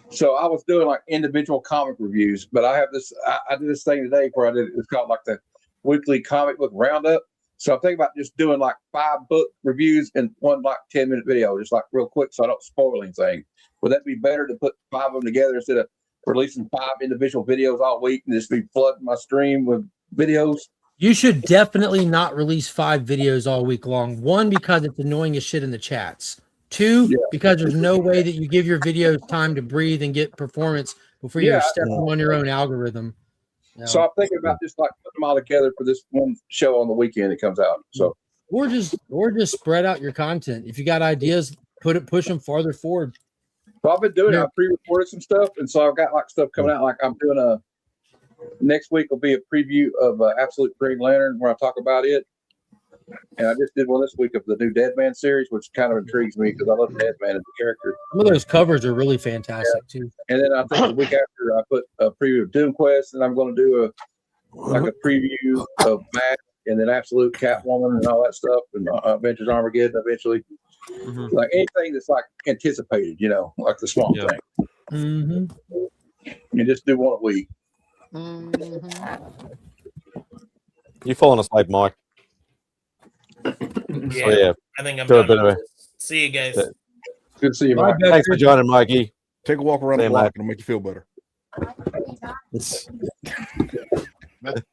So I was doing like individual comic reviews, but I have this. I did this thing today where I did. It's called like the weekly comic book roundup. So I'm thinking about just doing like 5 book reviews in one like 10-minute video, just like real quick, so I don't spoil anything. Would that be better to put 5 of them together instead of releasing 5 individual videos all week and just be flooding my stream with videos? You should definitely not release 5 videos all week long. 1, because it's annoying as shit in the chats. 2, because there's no way that you give your videos time to breathe and get performance before you step on your own algorithm. So I'm thinking about just like putting them all together for this one show on the weekend that comes out. So or just spread out your content. If you got ideas, push them farther forward. Well, I've been doing it. I pre-recorded some stuff, and so I've got like stuff coming out. Like I'm doing next week will be a preview of Absolute Green Lantern where I talk about it. And I just did one this week of the new Deadman series, which kind of intrigues me because I love Deadman as a character. Some of those covers are really fantastic too. And then I think the week after I put a preview of Doom Quest, and I'm going to do a preview of Matt, and then Absolute Catwoman and all that stuff, and Avengers Armageddon eventually. Like anything that's like anticipated, you know, like the Swamp Thing. You just do one a week. You falling asleep, Mike? Yeah, I think I'm do a done. bit of it. See you guys. Good to see you, Mike. Thanks for joining, Mikey. Take a walk around the block. It'll make you feel better.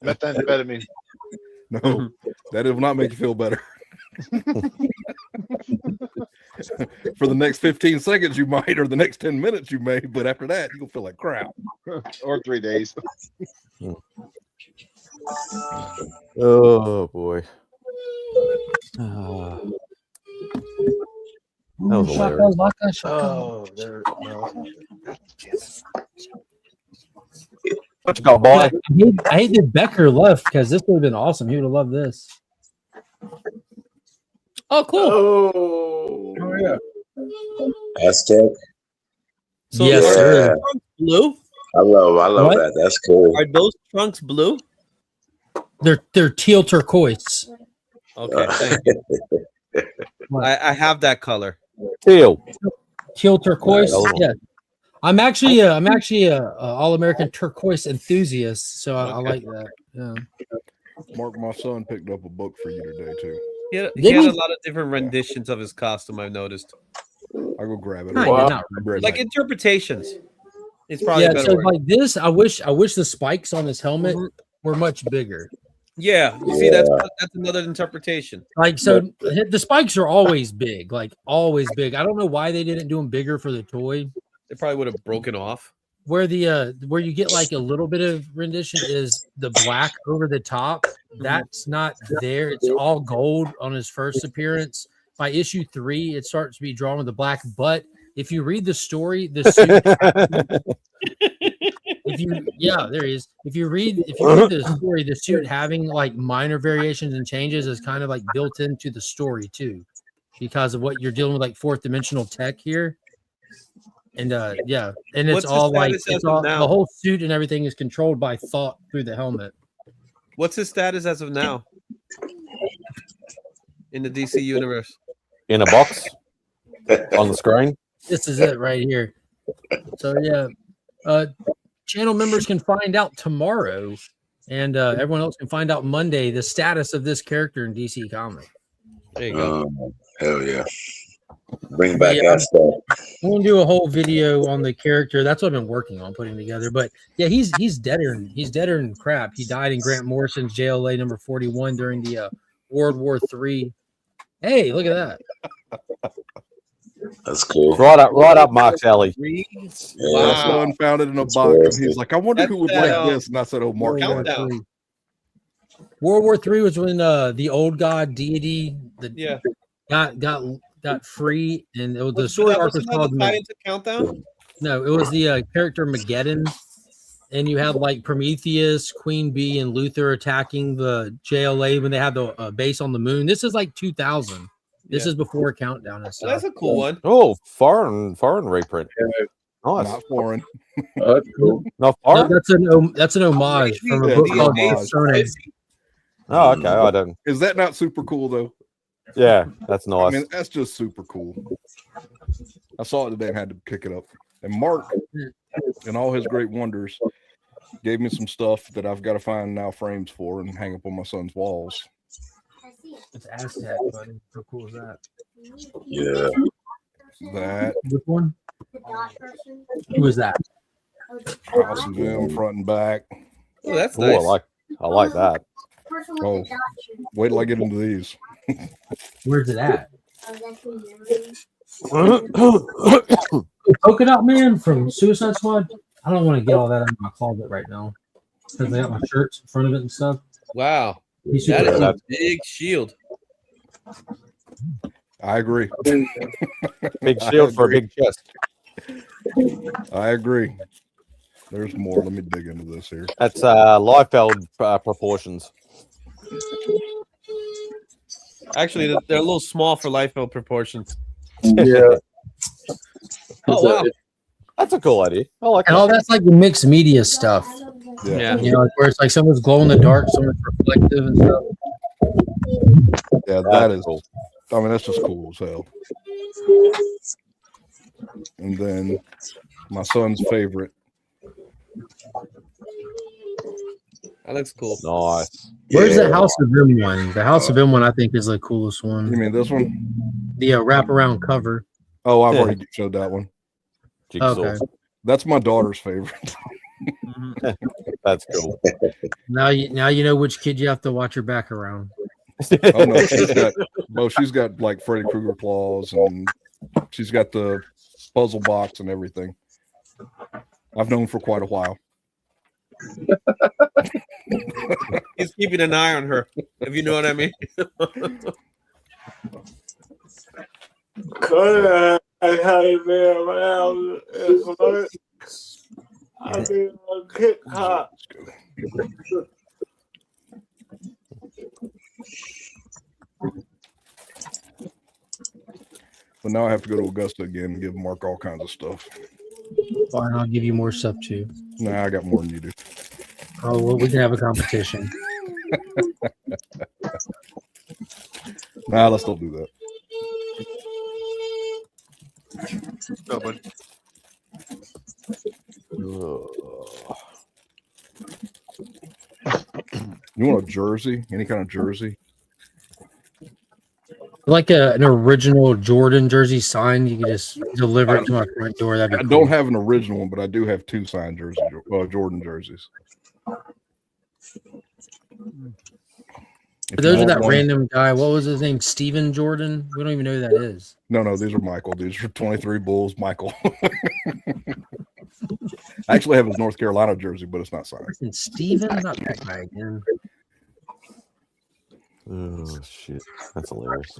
Methamphetamine. No, that will not make you feel better. For the next 15 seconds, you might, or the next 10 minutes, you may, but after that, you'll feel like crap. Or 3 days. Oh boy. That was hilarious. Oh, there. No. What you got, boy? I hate that Becker left because this would have been awesome. He would have loved this. Oh, cool. Oh yeah. Aztec. So yes, are sir. those trunks blue? I love What? that. That's cool. Are those trunks blue? They're teal turquoise. Okay, thank you. I have that color. Teal turquoise. Right, Yeah, I'm actually a All-American turquoise enthusiast, so I like that. Yeah. Mark, my son picked up a book for you today too. He had a lot of different renditions of his costume. I've noticed. I'll go grab it. Like interpretations. It's probably Yeah, a better so word. like this, I wish the spikes on his helmet were much bigger. Yeah, you see, that's another interpretation. Like, so the spikes are always big, like always big. I don't know why they didn't do them bigger for the toy. They probably would have broken off. Where where you get like a little bit of rendition is the black over the top. That's not there. It's all gold on his first appearance. By issue 3, it starts to be drawn with the black. But if you read the story, the suit there he is. If you read the story, the suit having like minor variations and changes is kind of like built into the story too, because of what you're dealing with, like fourth dimensional tech here. And and it's What's all his like status as of now? the whole suit and everything is controlled by thought through the helmet. What's his status as of now in the DC universe? In a box on the screen. This is it right here. So channel members can find out tomorrow, and everyone else can find out Monday the status of this character in DC Comics. There you go. Hell yeah! Bring back Asta. I'm gonna do a whole video on the character. That's what I've been working on putting together. But yeah, he's deader than crap. He died in Grant Morrison's JLA number 41 during the World War III. Hey, look at that. That's cool. Right up Mark's alley. Wow. My son found it in a box, and he's like, "I wonder who would like this." And I said, "Oh, Mark." World War III was when the old god deity got free, and the story arc was called Countdown. No, it was the character Mageddon, and you had like Prometheus, Queen Bee, and Luther attacking the JLA when they had the base on the moon. This is like 2000. This is before Countdown and stuff. That's a cool one. Oh, foreign reprint. Nice. Not foreign. That's cool. Not foreign. That's an homage from a book called Persona. Oh, okay. I don't. Is that not super cool though? Yeah, that's nice. I mean, that's just super cool. I saw it today and had to pick it up. And Mark, in all his great wonders, gave me some stuff that I've got to find now frames for and hang up on my son's walls. It's Aztec, buddy. How cool is that? Yeah. That. Which one? Who is that? House of M, front and back. Oh, that's nice. I like that. Oh, wait till I get into these. Where's it at? Polka Dot Man from Suicide Squad. I don't want to get all that out of my closet right now because I got my shirts in front of it and stuff. Wow, that is a big shield. I agree. Big shield for a big chest. I agree. There's more. Let me dig into this here. That's Liefeld proportions. Actually, they're a little small for Liefeld proportions. Yeah. Oh wow, that's a cool idea. I like. And all that's like the mixed media stuff. Yeah. You know, like where it's like someone's glow in the dark, someone's reflective and stuff. Yeah, that is cool. I mean, that's just cool as hell. And then my son's favorite. That looks cool. Nice. Where's the House of M one? The House of M one, I think, is the coolest one. You mean this one? The wraparound cover. Oh, I've already showed that one. Okay. That's my daughter's favorite. That's cool. Now you know which kid you have to watch your back around. Oh no, she's got like Freddy Krueger claws, and she's got the puzzle box and everything. I've known for quite a while. He's keeping an eye on her, if you know what I mean. I haven't been around. I've been on TikTok. But now I have to go to Augusta again and give Mark all kinds of stuff. Fine, I'll give you more stuff too. Nah, I got more than you do. Oh, well, we can have a competition. Nah, let's don't do that. No, bud. You want a jersey? Any kind of jersey? Like an original Jordan jersey signed, you can just deliver it to my front door. That'd be I cool. don't have an original one, but I do have two signed Jordan jerseys. Those are that random guy. What was his name? Steven Jordan? We don't even know who that is. No, these are Michael. These are 23 Bulls, Michael. I actually have his North Carolina jersey, but it's not signed. Steven? Not that guy again. Oh shit, that's hilarious.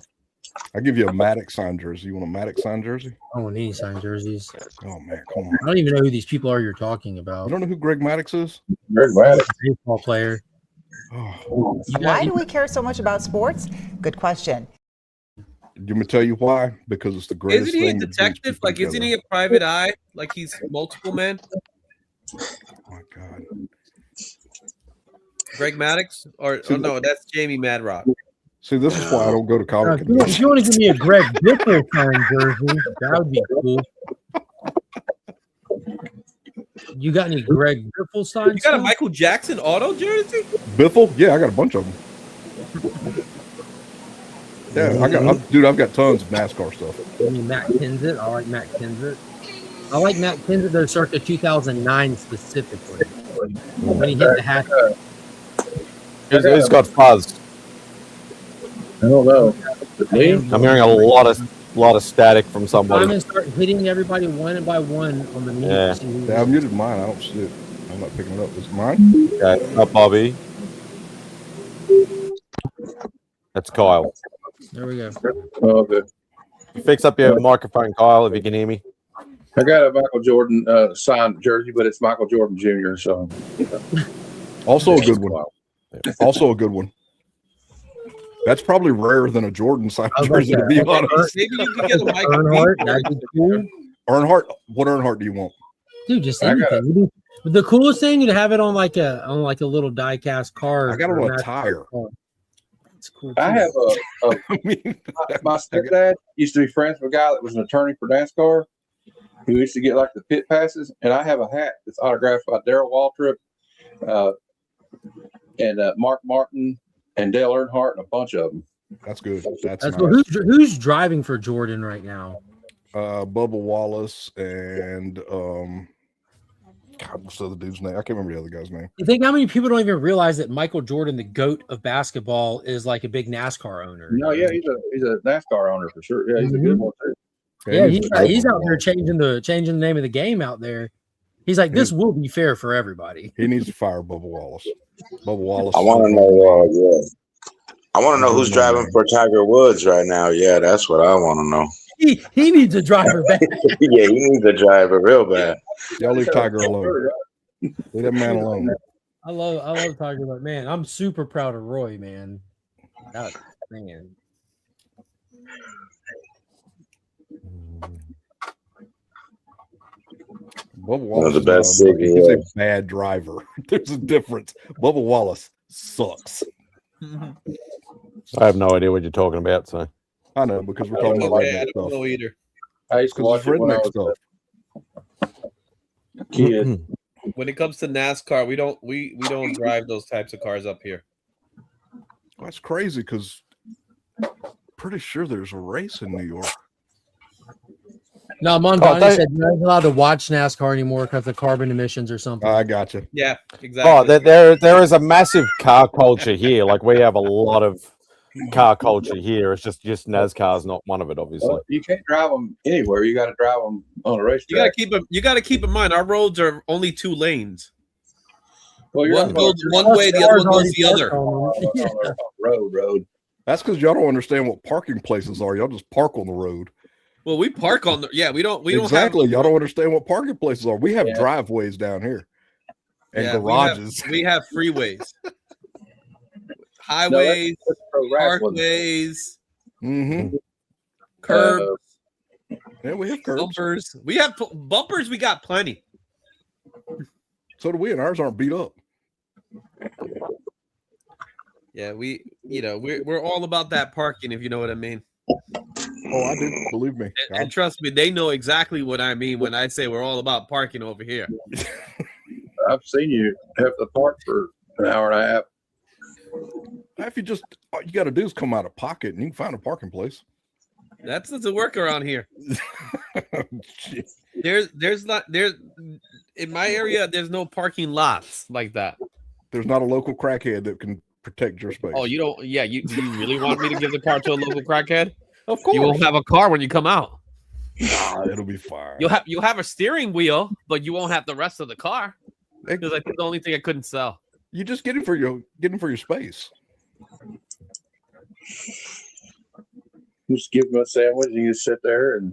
I'll give you a Maddox signed jersey. You want a Maddox signed jersey? I don't want any signed jerseys. Oh man, come on. I don't even know who these people are you're talking about. You don't know who Greg Maddox is? Greg Maddox, baseball player. Why do we care so much about sports? Good question. You me tell you why? Because it's the greatest Isn't he a thing. detective? Like, isn't he a private eye? Like he's multiple men? Oh my God. Greg Maddox? Or no, that's Jamie Madrock. See, this is why I don't go to comic If you want to give me a Greg Biffle signed jersey, that would be cool. You got any Greg Biffle signed? You got a Michael Jackson auto jersey? Biffle? Yeah, I got a bunch of them. Yeah, I've got tons of NASCAR stuff. I mean, Matt Kenseth. I like Matt Kenseth. I like Matt Kenseth, though, circa 2009 specifically. When he hit the hat. Who's got fuzz? I don't know. I'm hearing a lot of static from somebody. I'm gonna start hitting everybody one by one on the mute. Yeah, I muted mine. I don't see it. I'm not picking it up. Is it mine? Okay, up, Bobby. That's Kyle. There we go. Oh, good. Fix up your microphone, Kyle, if you can hear me. I got a Michael Jordan signed jersey, but it's Michael Jordan Jr. So, also a good one. Also a good one. That's probably rarer than a Jordan signed jersey, to be honest. Maybe you can get a Michael Earnhardt. That'd be cool. Earnhardt. What Earnhardt do you want? Dude, just anything. The coolest thing is to have it on like a little die-cast car. I got it on a tire. It's cool. I have my stepdad used to be friends with a guy that was an attorney for NASCAR who used to get like the pit passes, and I have a hat that's autographed by Darrell Waltrip and Mark Martin and Dale Earnhardt and a bunch of them. That's good. That's nice. Cool. Who's driving for Jordan right now? Bubba Wallace and God, what's the other dude's name? I can't remember the other guy's name. You think how many people don't even realize that Michael Jordan, the GOAT of basketball, is like a big NASCAR owner? No, yeah, he's a NASCAR owner for sure. Yeah, he's a good one too. Yeah, he's out there changing the name of the game out there. He's like, this will be fair for everybody. He needs to fire Bubba Wallace. Bubba Wallace. I want to know. I want to know who's driving for Tiger Woods right now. Yeah, that's what I want to know. He needs a driver back. Yeah, he needs a driver real bad. Y'all leave Tiger alone. Leave that man alone. I love Tiger, but man, I'm super proud of Roy, man. Man. Bubba Wallace the best is a bad driver. There's a difference. Bubba Wallace sucks. I have no idea what you're talking about, so I know because we're talking about redneck stuff. No either. I used to watch it when I was a kid. When it comes to NASCAR, we don't drive those types of cars up here. That's crazy because pretty sure there's a race in New York. No, Mondani said you're not allowed to watch NASCAR anymore because of carbon emissions or something. I gotcha. Yeah, exactly. Oh, there is a massive car culture here. Like we have a lot of car culture here. It's just NASCAR is not one of it, obviously. Well, you can't drive them anywhere. You got to drive them on a racetrack. You got to keep in mind our roads are only 2 lanes. Well, one goes one way, the other one goes the other. Road. That's because y'all don't understand what parking places are. Y'all just park on the road. Well, we park on the we don't exactly. Y'all don't understand what parking places are. We have driveways down here and garages. We have freeways, highways, parkways, curbs. Yeah, we have curbs. Bumpers. We have bumpers. We got plenty. So do we, and ours aren't beat up. Yeah, we're all about that parking, if you know what I mean. Oh, I do. Believe me. And trust me, they know exactly what I mean when I say we're all about parking over here. I've seen you have to park for an hour and a half. If you all you got to do is come out of pocket and you can find a parking place. That's the work around here. There's in my area. There's no parking lots like that. There's not a local crackhead that can protect your space. Oh, you don't? Yeah, you really want me to give the car to a local crackhead? Of course. You won't have a car when you come out. It'll be fine. You'll have a steering wheel, but you won't have the rest of the car. Because I think the only thing I couldn't sell. You just get it for your space. Just give them a sandwich and you sit there and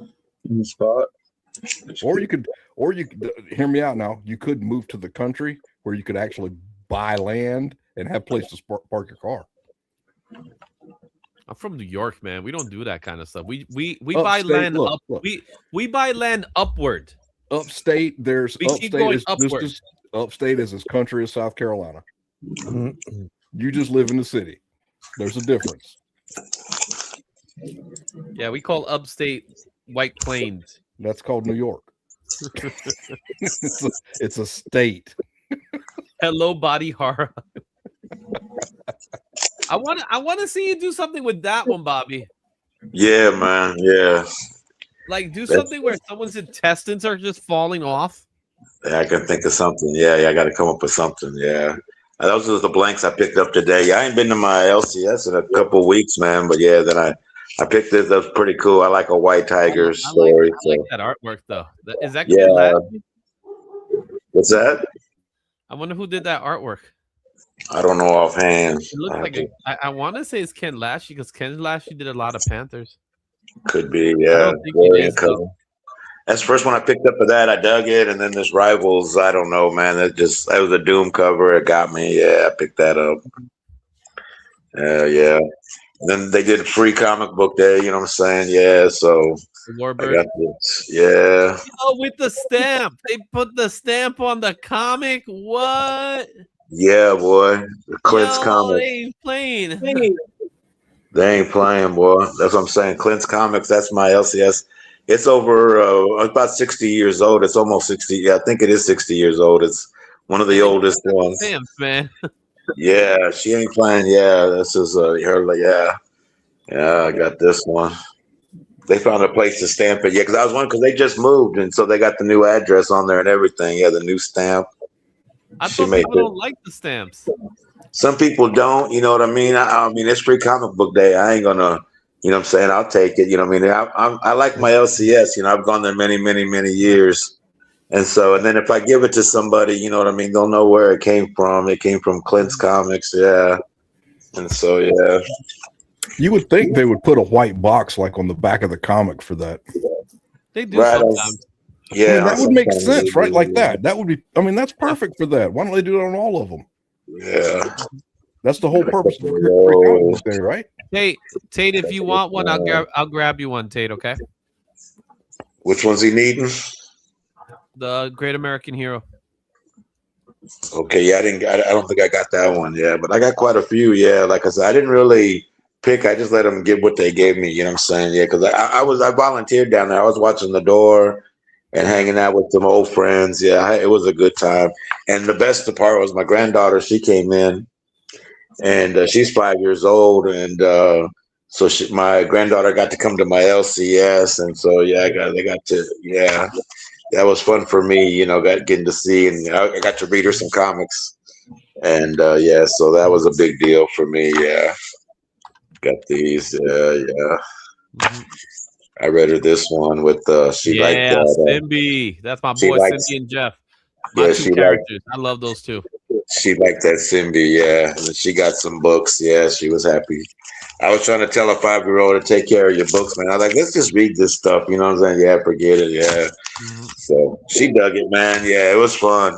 in the spot. Or you could hear me out now. You could move to the country where you could actually buy land and have places to park your car. I'm from New York, man. We don't do that kind of stuff. We Upstate, buy land look, up. look. We buy land upward. Upstate, there's We keep going upward. Upstate is as country as South Carolina. You just live in the city. There's a difference. Yeah, we call upstate White Plains. That's called New York. it's a state. Hello, body horror. I want to see you do something with that one, Bobby. Yeah, man. Yeah. Like do something where someone's intestines are just falling off. Yeah, I can think of something. Yeah, I got to come up with something. Yeah. Those are the blanks I picked up today. I ain't been to my LCS in a couple of weeks, man. But yeah, then I picked this up pretty cool. I like a white tiger story. I like that artwork though. Is that Yeah. Ken Lashley? What's that? I wonder who did that artwork. I don't know offhand. It looks like I want to say it's Ken Lashley because Ken Lashley did a lot of Panthers. Could be, I yeah. don't think it is, Cover. That's the first one I picked up of that. I dug it, and then this Rivals. I don't know, man. That was a Doom cover. It got me. Yeah, I picked that up. Yeah. And then they did a free comic book day. You know what I'm saying? Yeah. So Warbird. I got this. Yeah. Oh, with the stamp. They put the stamp on the comic. What? Yeah, boy. Clint's comic. They ain't playing. They ain't playing, boy. That's what I'm saying. Clint's Comics, that's my LCS. It's over about 60 years old. It's almost 60. Yeah, I think it is 60 years old. It's one of the oldest ones. Stamps, man. Yeah, she ain't playing. Yeah, this is her. Yeah, I got this one. They found a place to stamp it. Yeah, because I was wondering because they just moved, and so they got the new address on there and everything. Yeah, the new stamp. I thought people don't like the stamps. Some people don't, you know what I mean? I mean, it's free comic book day. I ain't gonna, you know what I'm saying? I'll take it. You know what I mean? I like my LCS. You know, I've gone there many, many, many years. And then if I give it to somebody, you know what I mean? They'll know where it came from. It came from Clint's Comics. Yeah. And so, yeah. You would think they would put a white box like on the back of the comic for that. They do sometimes. Yeah. I mean, that would make sense, right? Like that. That would be, I mean, that's perfect for that. Why don't they do it on all of them? Yeah. That's the whole purpose of free comic book day, right? Tate, if you want one, I'll grab you one, Tate, okay? Which one's he needing? The Great American Hero. Okay, yeah, I don't think I got that one, yeah, but I got quite a few, yeah. Like I said, I didn't really pick. I just let them give what they gave me, you know what I'm saying? Yeah, because I volunteered down there. I was watching the door and hanging out with some old friends. Yeah, it was a good time. And the best part was my granddaughter. She came in, and she's 5 years old, and so my granddaughter got to come to my LCS, and so yeah, they got to, yeah, that was fun for me. You know, getting to see, and I got to read her some comics, and yeah, so that was a big deal for me. Yeah, got these. Yeah. I read her this one with she liked Simbi. That's my boy Simbi and Jeff. My two characters. I love those two. She liked that Simbi, yeah. And she got some books. Yeah, she was happy. I was trying to tell a 5-year-old to take care of your books, man. I was like, let's just read this stuff. You know what I'm saying? Yeah, forget it. Yeah. So she dug it, man. Yeah, it was fun.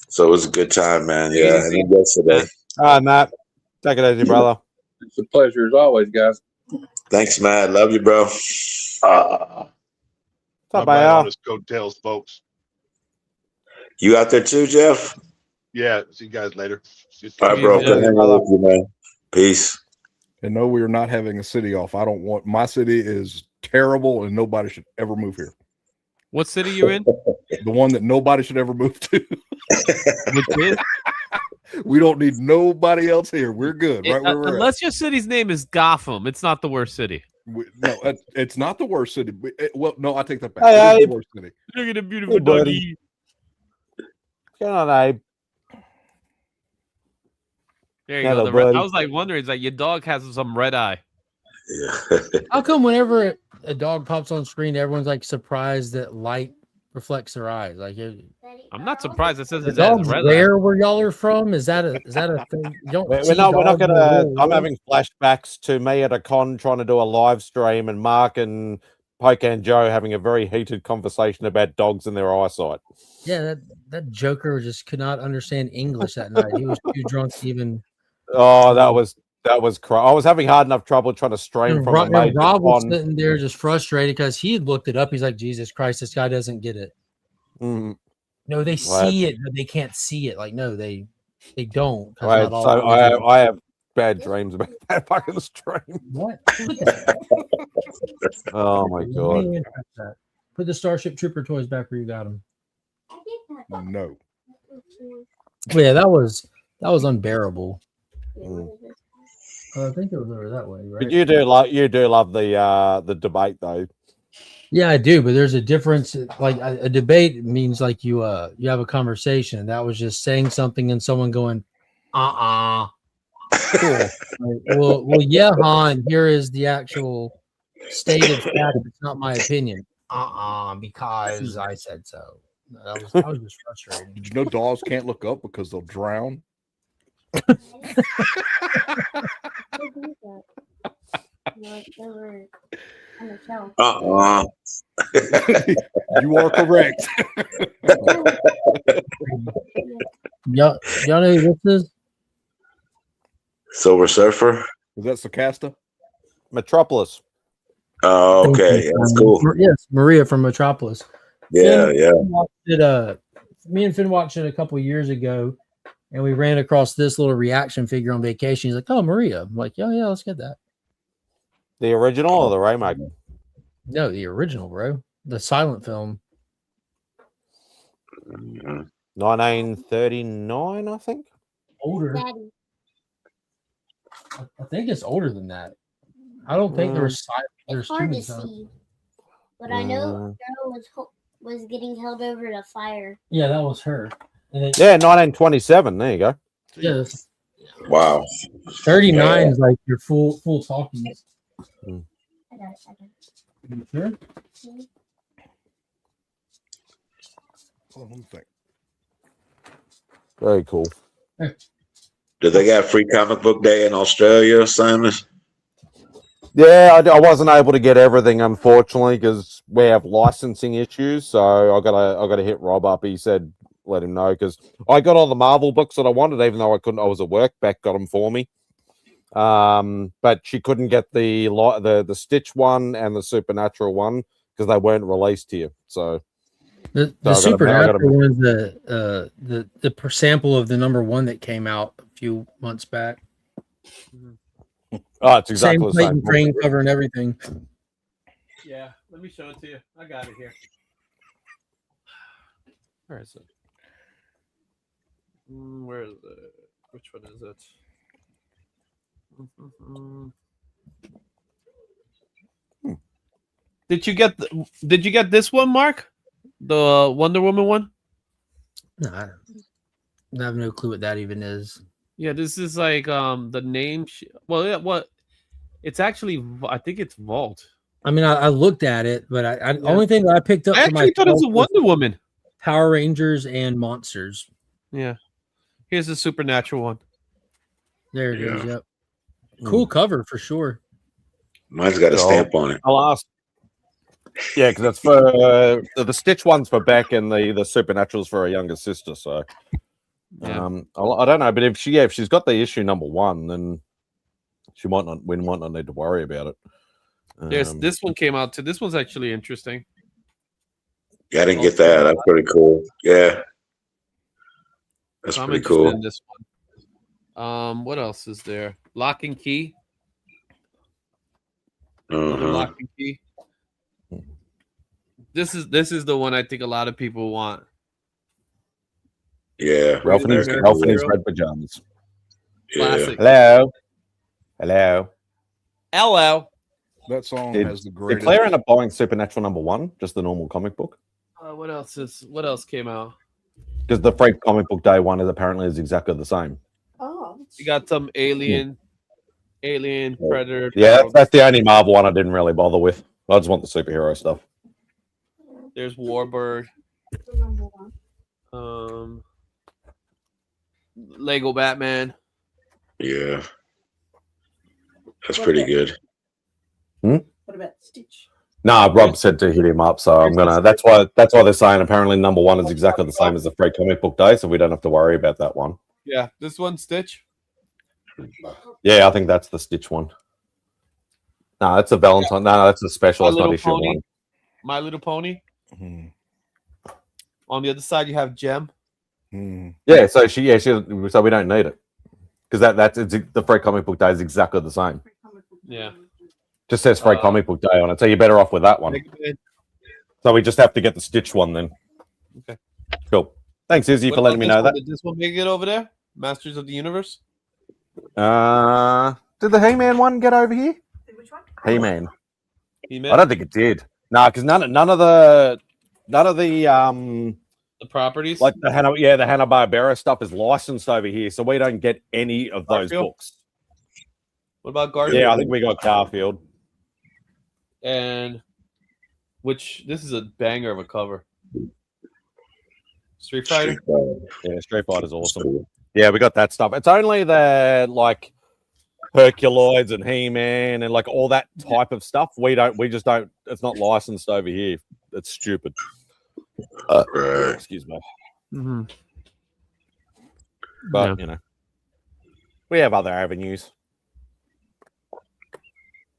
So it was a good time, man. Yeah. And then yesterday. All right, Matt. Take it easy, brother. It's a pleasure as always, guys. Thanks, Matt. Love you, bro. What's up, on his coattails, folks. You out there too, Jeff? Yeah. See you guys later. All right, bro. Good hanging out with you, man. Peace. And no, we are not having a city off. I don't want, my city is terrible and nobody should ever move here. What city you in? The one that nobody should ever move to. Which is? We don't need nobody else here. We're good, right where we're unless your city's name is Gotham. It's not the worst city. No, it's not the worst city. Well, no, I take that back. Hey, it is the worst city. Look at the beautiful doggy. Come on, Abe. There you go. I was like wondering, it's like your dog has some red eye. Yeah. How come whenever a dog pops on screen, everyone's like surprised that light reflects their eyes. Like I'm not surprised. It says the his eyes dog's red. rare where y'all are from. Is that a thing? You don't We're see not dogs in the gonna. real I'm world? having flashbacks to me at a con trying to do a live stream, and Mark and Poke and Joe having a very heated conversation about dogs and their eyesight. Yeah, that Joker just could not understand English that night. He was too drunk to even. Oh, that was I was having hard enough trouble trying to stream from a major Rob was con. sitting there just frustrated because he had looked it up. He's like, Jesus Christ, this guy doesn't get it. Mm. No, they Right. see it, but they can't see it. Like, no, they don't. 'cause Right, not all so eyes are- I have bad dreams about that fucking stream. What? Oh my god. Put the Starship Trooper toys back where you got them. No. Well, yeah, that was unbearable. Mm. I think it was over that way, right? But you do love the debate though. Yeah, I do, but there's a difference. Like a debate means like you have a conversation. That was just saying something and someone going, cool. Like, well, yeah, Han. Here is the actual stated fact. It's not my opinion. Because I said so. That was just frustrating. Did you know dogs can't look up because they'll drown? You are correct. Y'all know who this is? Silver Surfer. Is that Sarcasta? Metropolis. Oh, okay. Yeah, that's cool. Yes, Maria from Metropolis. Yeah, yeah. Me and Finn watched it a couple years ago, and we ran across this little reaction figure on vacation. He's like, "Oh, Maria." I'm like, "Yeah, let's get that." The original or the remake? No, the original, bro. The silent film. 1939, I think. Older. I think it's older than that. I don't think there's It's too hard many to times. see, but I know girl was getting held over the fire. Yeah, that was her. And then, Yeah, 1927. There you go. yes, Wow. 39 is like your full talkies. I got it. You sure? Hold on, let me think. Very cool. Did they got free comic book day in Australia, Simon? Yeah, I wasn't able to get everything, unfortunately, because we have licensing issues. So I gotta hit Rob up. He said let him know because I got all the Marvel books that I wanted, even though I couldn't. I was at work. Beck got them for me. But she couldn't get the Stitch one and the Supernatural one because they weren't released here. So The Supernatural one is the sample of the #1 that came out a few months back. Oh, it's exactly the same same frame cover and everything. Yeah, let me show it to you. I got it here. Where is it? Where is it? Which one is it? Did you get this one, Mark? The Wonder Woman one? No, I have no clue what that even is. Yeah, this is like the name. Well, yeah, what? It's actually, I think it's Vault. I mean, I looked at it, but I only thing that I picked up. I actually thought it was a Wonder Woman. Power Rangers and Monsters. Yeah, here's the Supernatural one. There it is. Yep. Cool cover for sure. Mine's got a stamp on it. I'll ask. Yeah, because it's for the Stitch one's for Beck and the Supernatural's for her younger sister. So, I don't know, but if she's got the issue #1, then we might not need to worry about it. There's this one came out too. This one's actually interesting. Yeah, I didn't get that. That's pretty cool. Yeah, that's I'm pretty interested cool. in this one. What else is there? Lock and Key. Another Lock and Key. This is the one I think a lot of people want. Yeah, Ralph and his red pajamas. Classic. Hello. That song Did, has the did greatest. Claire end up buying Supernatural #1, just the normal comic book? What else came out? Because the Frank comic book day one is exactly the same. Oh. You got some Alien Predator. Yeah, that's the only Marvel one I didn't really bother with. I just want the superhero stuff. There's Warbird. Lego Batman. Yeah, that's pretty good. Hmm? What about Stitch? Nah, Rob said to hit him up, so I'm gonna. That's why they're saying apparently number 1 is exactly the same as the free comic book day, so we don't have to worry about that one. Yeah, this one Stitch. Yeah, I think that's the Stitch one. No, that's a Valentine. No, that's a special. That's not issue Pony. 1. My Little Pony. On the other side, you have Gem. Yeah, so so we don't need it because that's the free comic book day is exactly the same. Yeah. Just says free comic book day on it, so you're better off with that one. So we just have to get the Stitch one then. Okay. Cool. Thanks, Izzy, for letting me know that. Did this one make it over there? Masters of the Universe? Did the He-Man one get over here? Which one? He-Man. He-Man? I don't think it did. Nah, because none of the properties, like the Hanna-Barbera stuff is licensed over here, so we don't get any of those Garfield? books. What about Garfield? Yeah, I think we got Garfield. And this is a banger of a cover. Street Fighter? Yeah, Street Fighter's awesome. Yeah, we got that stuff. It's only the like Herculoids and He-Man and like all that type of stuff. We just don't. It's not licensed over here. It's stupid. Excuse me. Mm-hmm. But you know, we have other avenues.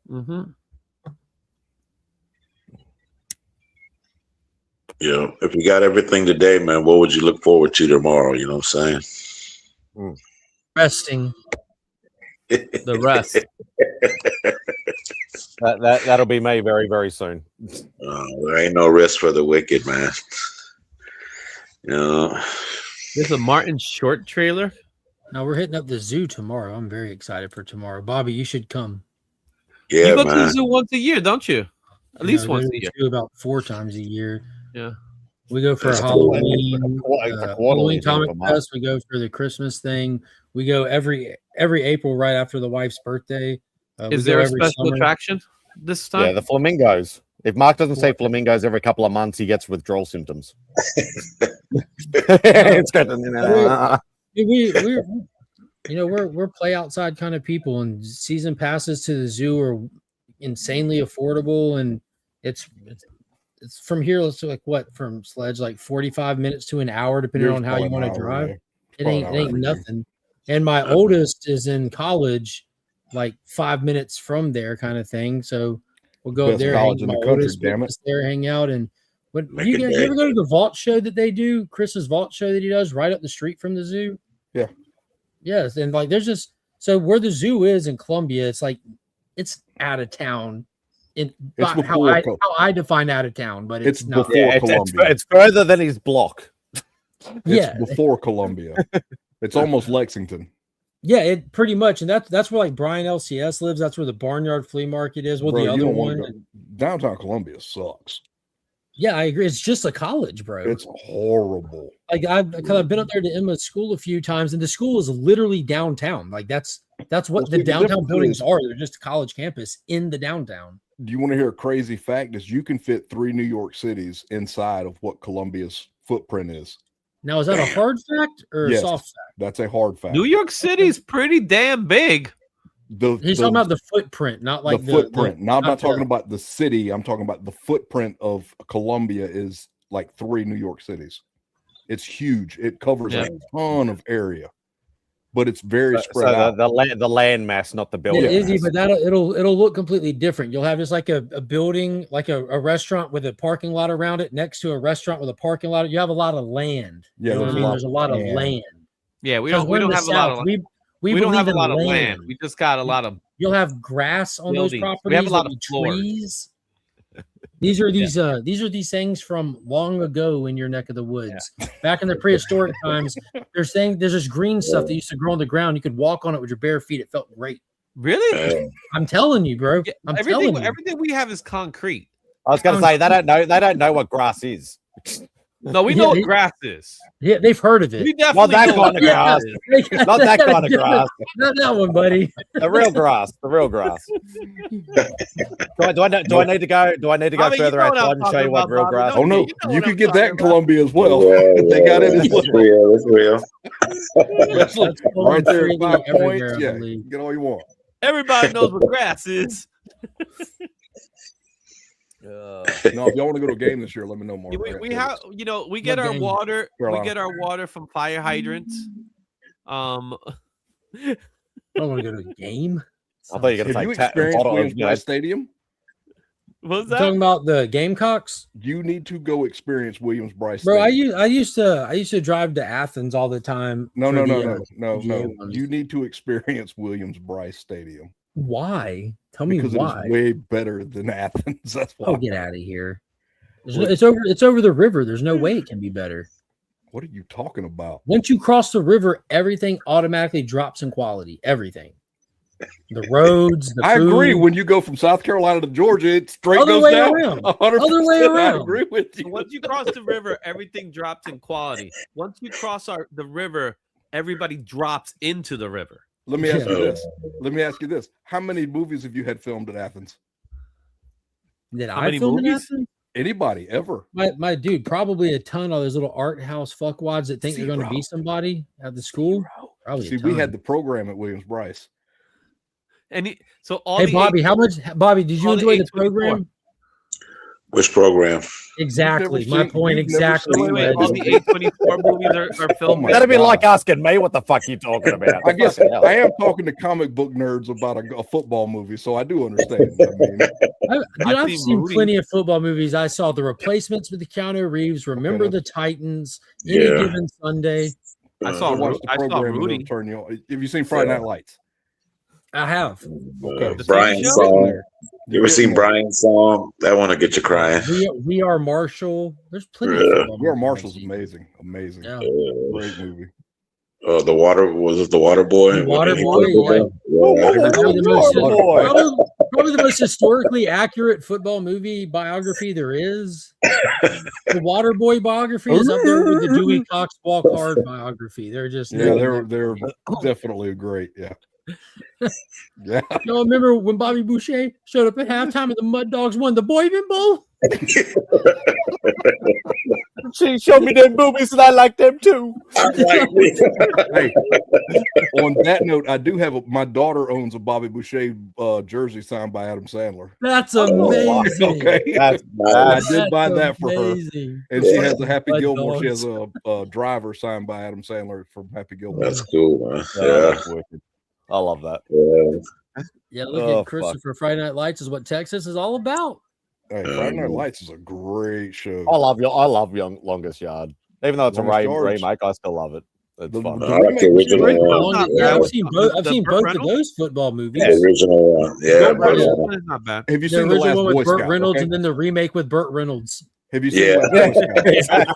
Mm-hmm. Yeah, if you got everything today, man, what would you look forward to tomorrow? You know what I'm saying? Resting. The rest. That'll be me very, very soon. There ain't no rest for the wicked, man. You know. There's a Martin Short trailer. No, we're hitting up the zoo tomorrow. I'm very excited for tomorrow. Bobby, you should come. Yeah, you go man. to the zoo once a year, don't you? At least once a year. About 4 times a year. Yeah. We go for Halloween, Halloween Comic Fest. We go for the Christmas thing. We go every April right after the wife's birthday. Is there a special attraction this time? Yeah, the flamingos. If Mark doesn't see flamingos every couple of months, he gets withdrawal symptoms. It's good. We're play outside kind of people, and season passes to the zoo are insanely affordable, and it's from here. Let's like from Sledge, like 45 minutes to an hour, depending on how you want to drive. It ain't nothing. And my oldest is in college, like 5 minutes from there, kind of thing. So we'll go Best there. college in the country, damn it. There, hang out, and you ever go to the vault show that they do? Chris's vault show that he does right up the street from the zoo. Yeah. Yes, and like there's just where the zoo is in Columbia, it's like it's out of town. How I define out of town, but it's not. Before Columbia. It's further than his block. It's before Columbia. It's almost Lexington. Yeah, it pretty much, and that's where like Brian LCS lives. That's where the Barnyard Flea Market is. Well, Bro, the other one, downtown Columbia sucks. Yeah, I agree. It's just a college, bro. It's horrible. Like I've been up there to Emma's school a few times, and the school is literally downtown. Like that's what the downtown buildings are. They're just a college campus in the downtown. Do you want to hear a crazy fact? Is you can fit 3 New York cities inside of what Columbia's footprint is. Now, is that a hard fact or a soft fact? That's a hard fact. New York City's pretty damn big. He's talking about the footprint, not like the footprint. Now, I'm not talking about the city. I'm talking about the footprint of Columbia is like 3 New York cities. It's huge. It covers a ton of area, but it's very spread out. The land mass, not the building. It is, but it'll look completely different. You'll have just like a building, like a restaurant with a parking lot around it, next to a restaurant with a parking lot. You have a lot of land. Yeah, you know what I mean? There's a lot of land. Yeah, we don't have a lot of land. We don't have a lot of land. We just got a lot of. You'll have grass on those properties. We have a lot of trees. These are these things from long ago in your neck of the woods. Back in the prehistoric times, there's this green stuff that used to grow on the ground. You could walk on it with your bare feet. It felt great. Really? I'm telling you, bro. Everything we have is concrete. I was going to say they don't know what grass is. No, we know what grass is. Yeah, they've heard of it. We definitely Not that know what kind of grass. Not that kind of grass. Not that one, buddy. The real grass. The real grass. Do I need to go? Do I need to go Bobby, further you know what outside I'm and show talking you what about, real Bobby. grass? No, Oh no, you know you what could I'm get that in talking about. Colombia as well. Yeah, They got it as that's well. real. That's real. Especially That's right there at freely 5 everywhere, points. I Yeah, believe. get all you want. Everybody knows what grass is. No, if y'all want to go to a game this year, let me know more. We have, we get our game? water. Carolina. We get our water from fire hydrants. I don't want to go to a game. I thought you were Have going you to say experienced Williams Brice Stadium? What was You that? talking about the Gamecocks? You need to go experience Williams Brice Bro, Stadium. I used to drive to Athens all the time. No. for the, No. ones. You need to experience Williams Brice Stadium. Why? Tell me Because why. it is way better than Athens. That's why. Oh, get out of here. It's over the river. There's no way it can be better. What are you talking about? Once you cross the river, everything automatically drops in quality. Everything. The roads, the I food. agree. When you go from South Carolina to Georgia, it straight Other goes way down. around. 100%. Other way I around. agree with So you. once you cross the river, everything drops in quality. Once you cross the river, everybody drops into the river. Let me ask you this. How many movies have you had filmed at Athens? Did How I many film in movies? Athens? Anybody ever? My dude, probably a ton of those little art house fuckwads that think they're going to be somebody at the school. Probably. See, we had the program at Williams Brice. So all Hey the Bobby, how much? Bobby, did you all the enjoy the 824. program? Which program? Exactly. You've My never point. seen Exactly. that. all the 824 movies are filmed. my That'd be God. like asking me what the fuck you talking about. I guess Fucking hell. I am talking to comic book nerds about a football movie, so I do understand. I mean, I've seen seen Rudy. plenty of football movies. I saw The Replacements with Keanu Reeves. Remember the Titans. Any Yeah. given Sunday. I go saw watch the I saw program and Rudy. it'll turn you on. Have you seen Friday Night Lights? I have. Okay. The Brian's TV show? song. You ever seen there. Brian's song? That one will get you crying. We Are Marshall. There's plenty of Yeah. football We Are movies Marshall's I've seen. amazing. Amazing. Yeah. Great movie. The water was it the Water Boy? The Water He Boy, played yeah. the- Yeah, I heard Probably that. the most, Water Boy. probably the most historically accurate football movie biography there is. The Waterboy biography is up there with the Dewey Cox Walk Hard biography. They're just Yeah, they're definitely great. Yeah. Yeah. Y'all remember when Bobby Boucher showed up at halftime and the Mud Dogs won the Boyman Bowl? She showed me them boobies and I like them too. Hey, on that note, I do have my daughter owns a Bobby Boucher jersey signed by Adam Sandler. That's amazing. Okay, That's I did buy that for her, amazing. and she has a Happy Mud Gilmore. She Dogs. has a driver signed by Adam Sandler from Happy Gilmore. That's cool, man. Yeah, Yeah. that's wicked. I love that. Yeah. Yeah, look Oh, at Christopher. Friday Night Lights is what Texas is all about. Hey, Friday Night Lights is a great show. I love Longest Yard. Even though it's Longest a Yards. remake, I still love it. It's fun. I like the original one. Yeah, I've seen both. I've The seen Burt both Reynolds? of those football movies. The original one. Yeah. Burt but, Reynolds one is not bad. Have you The seen the original Last one Boy with Burt Scout? Reynolds Okay? and then the remake with Burt Reynolds. Have you seen Yeah. the Last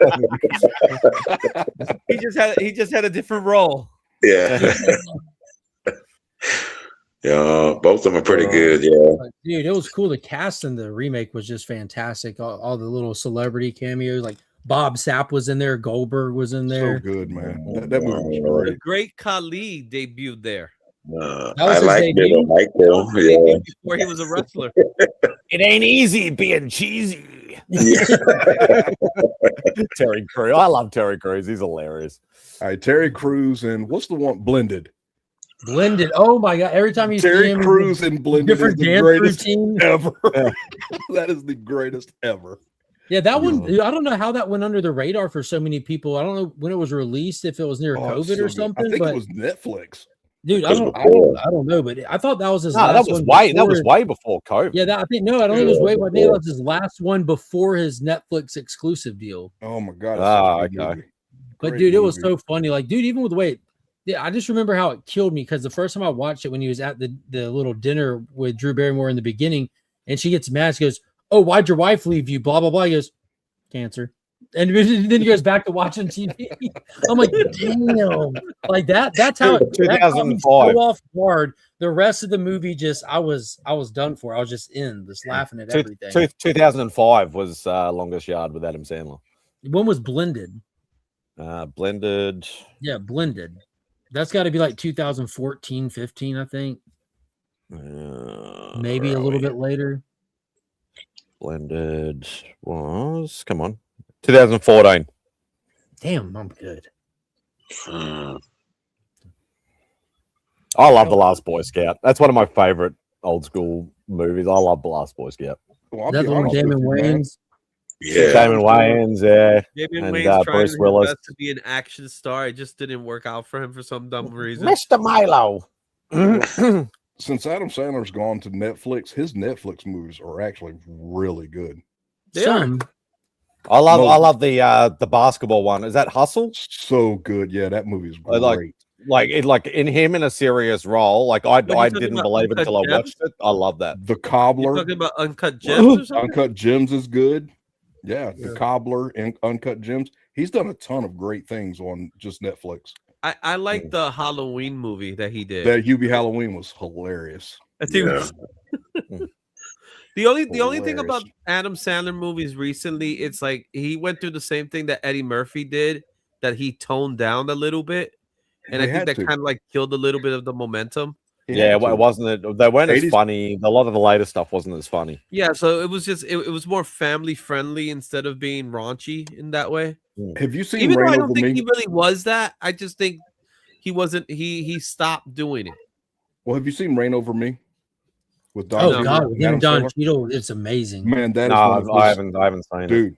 Boy Scout? He just had a different role. Yeah. Yeah, both of them are pretty good. Yeah. But, dude, it was cool. The cast in the remake was just fantastic. All the little celebrity cameos, like Bob Sapp was in there, Goldberg was in So there. good, man. That movie was The great. great Khali debuted there. That was I his like debut? Bill Michael. Yeah. Debuted before he was a wrestler. It ain't easy being cheesy. Yeah. Terry Crews. I love Terry Crews. He's hilarious. All right, Terry Crews and what's the one? Blended. Blended. Oh my god! Every time you see Terry him, Crews and Blended is different the dance greatest routine. ever. That is the greatest ever. Yeah, that one. I don't know how that went under the radar for so many people. I don't know when it was released, if it was near Oh, COVID so or good. something. I think but it was Netflix. dude, I don't know, but I thought that was his. No, last that was one that was before- way before COVID. Yeah, I think no, I don't think it was way. I think that was his last one before his Netflix exclusive deal. Oh my god! it's Ah, such a good okay. movie. But Great dude, it was movie. so funny. Like, dude, even with weight, yeah, I just remember how it killed me because the first time I watched it when he was at the little dinner with Drew Barrymore in the beginning, and she gets mad. She goes, "Oh, why'd your wife leave you?" Blah blah blah. He goes, "Cancer." And then he goes back to watching TV. I'm like, damn, like that. That's how it. That caught me so 2005. off guard. The rest of the movie, just I was done for. I was just laughing at everything. 2005 was Longest Yard with Adam Sandler. One was Blended. Blended. Yeah, Blended. That's got to be like 2014, 15, I think. Maybe a little bit later. Blended was, come on, 2014. Damn, I'm good. I love The Last Boy Scout. That's one of my favorite old school movies. I love The Last Boy Scout. Well, That's the one with Damon Wayans. Yeah, Damon Wayans, yeah, Damon and Wayans tried Bruce his Willis. best to be an action star. It just didn't work out for him for some dumb reason. Mr. Milo. Since Adam Sandler's gone to Netflix, his Netflix movies are actually really good. I love the basketball one. Is that Hustle? So good, yeah. That movie is great. Like in him in a serious role. Like I talking didn't about believe it Uncut until I Gems? watched it. I love that. The Cobbler. You talking about Uncut Gems or something? Uncut Gems is good. Yeah, The Cobbler and Uncut Gems. He's done a ton of great things on just Netflix. I like the Halloween movie that he did. That Hubie Halloween was hilarious. I think the only thing about Adam Sandler movies recently, it's like he went through the same thing that Eddie Murphy did, that he toned down a little bit, and I think that kind of like killed a little bit of the momentum. Yeah, it wasn't. They weren't as funny. A lot of the later stuff wasn't as funny. Yeah, so it was just it was more family friendly instead of being raunchy in that way. Have you seen Even though Reign I don't Over think Me? he really was that, I just think he wasn't. He stopped doing it. Well, have you seen Reign Over Me? With Don Oh Cheadle God, and with him Adam and Don Sandler? Cheadle, it's amazing. Man, that is No, one of I his- haven't seen it. Dude,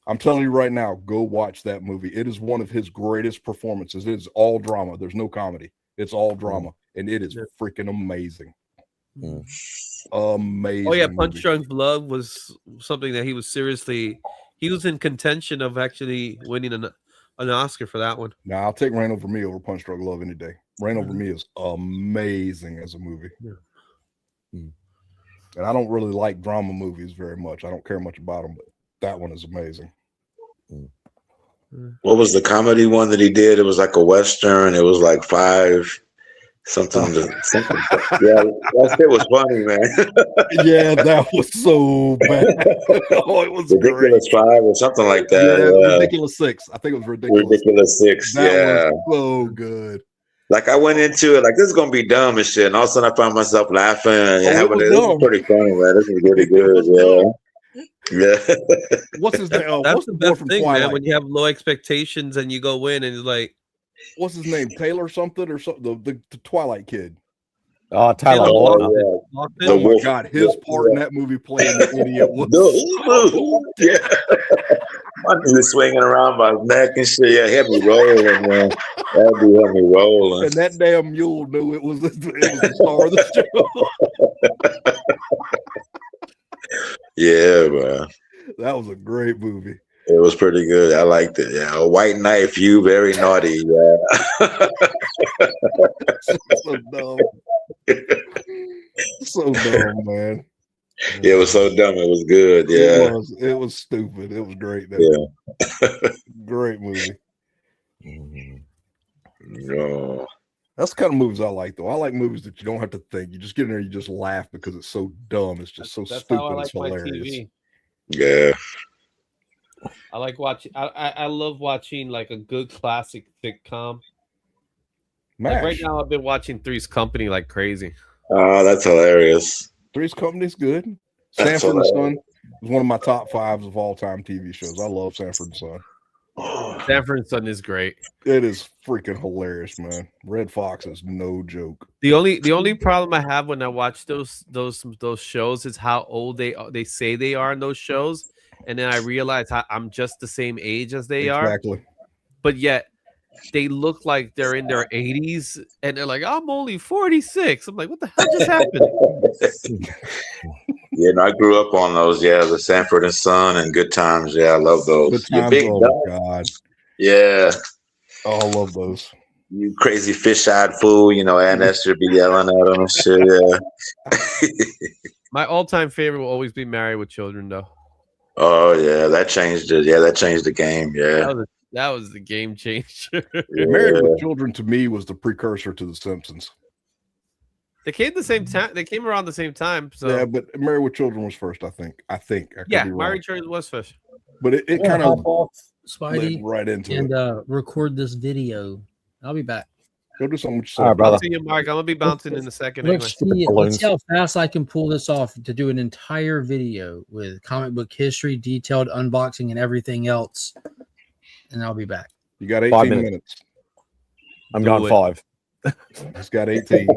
I'm telling you right now, go watch that movie. It is one of his greatest performances. It is all drama. There's no comedy. It's all drama, and it is freaking amazing. Amazing. Oh yeah, movie. Punch Drunk Love was something that he was in contention of actually winning an Oscar for that one. Now I'll take Reign Over Me over Punch Drunk Love any day. Reign Over Me is amazing as a movie. And I don't really like drama movies very much. I don't care much about them, but that one is amazing. What was the comedy one that he did? It was like a Western. It was like something. Yeah, that shit was funny, man. Yeah, that was so bad. Oh, it was Ridiculous great. 5 or something like that. Yeah, Ridiculous 6. I think it was Ridiculous 6. That yeah, was so good. Like I went into it like this is gonna be dumb and shit, and all of a sudden I found myself laughing and having this is pretty funny, man. This is really good. Yeah. What's his name? That's What's the the boy best from thing, Twilight? man. When you have low expectations and you go in and it's like, What's his name? Taylor something or something? The Twilight kid. Oh, Taylor Lautner. Oh my God, his part in that movie playing the idiot was He was swinging around my neck and shit. Yeah, he had me rolling, man. That dude had me rolling. and that damn mule knew it was the star of the show. Yeah, man. That was a great movie. It was pretty good. I liked it. Yeah, a white knife. You very naughty. Yeah. So dumb. So dumb, man. Yeah, it was so dumb. It was good. Yeah. It was stupid. It was great. Yeah. Great movie. No. That's the kind of movies I like, though. I like movies that you don't have to think. You just get in there, you just laugh because it's so dumb. It's just so that's stupid. how I It's like my hilarious. TV. Yeah. I like watching. I love watching like a good classic sitcom. Like right MASH. now, I've been watching Three's Company like crazy. Oh, that's hilarious. Three's Company's good. That's Sanford and Son hilarious. is one of my top 5s of all time TV shows. I love Sanford and Son. Sanford and Son is great. It is freaking hilarious, man. Red Fox is no joke. The only problem I have when I watch those shows is how old they say they are in those shows, and then I realize I'm just the same age as they are. Exactly. But yet they look like they're in their 80s, and they're like, I'm only 46. I'm like, what the hell just happened? Yeah, no, I grew up on those. Yeah, the Sanford and Son and Good Times. Yeah, I love those. Good You times. big Oh, dog. my God. Yeah. Oh, I love those. You crazy fish-eyed fool. You know, Ann Esther be yelling at him and shit. Yeah. My all-time favorite will always be Married with Children, though. Oh yeah, that changed it. Yeah, that changed the game. Yeah. That was the game changer. Married with Children to me was the precursor to The Simpsons. They came the same time. They came around the same time. So Yeah, but Married with Children was first, I think. I could yeah, be wrong. Married Children was first. But it kind of Spidey, right into and it. record this video. I'll be back. Go do something with All right, yourself, See you, Mark. I'm gonna be bouncing in a second. Let's Anyway. see how fast I can pull this off to do an entire video with comic book history, detailed unboxing, and everything else. And I'll be back. You got 18 5 minutes. I'm going 5. He's got 18.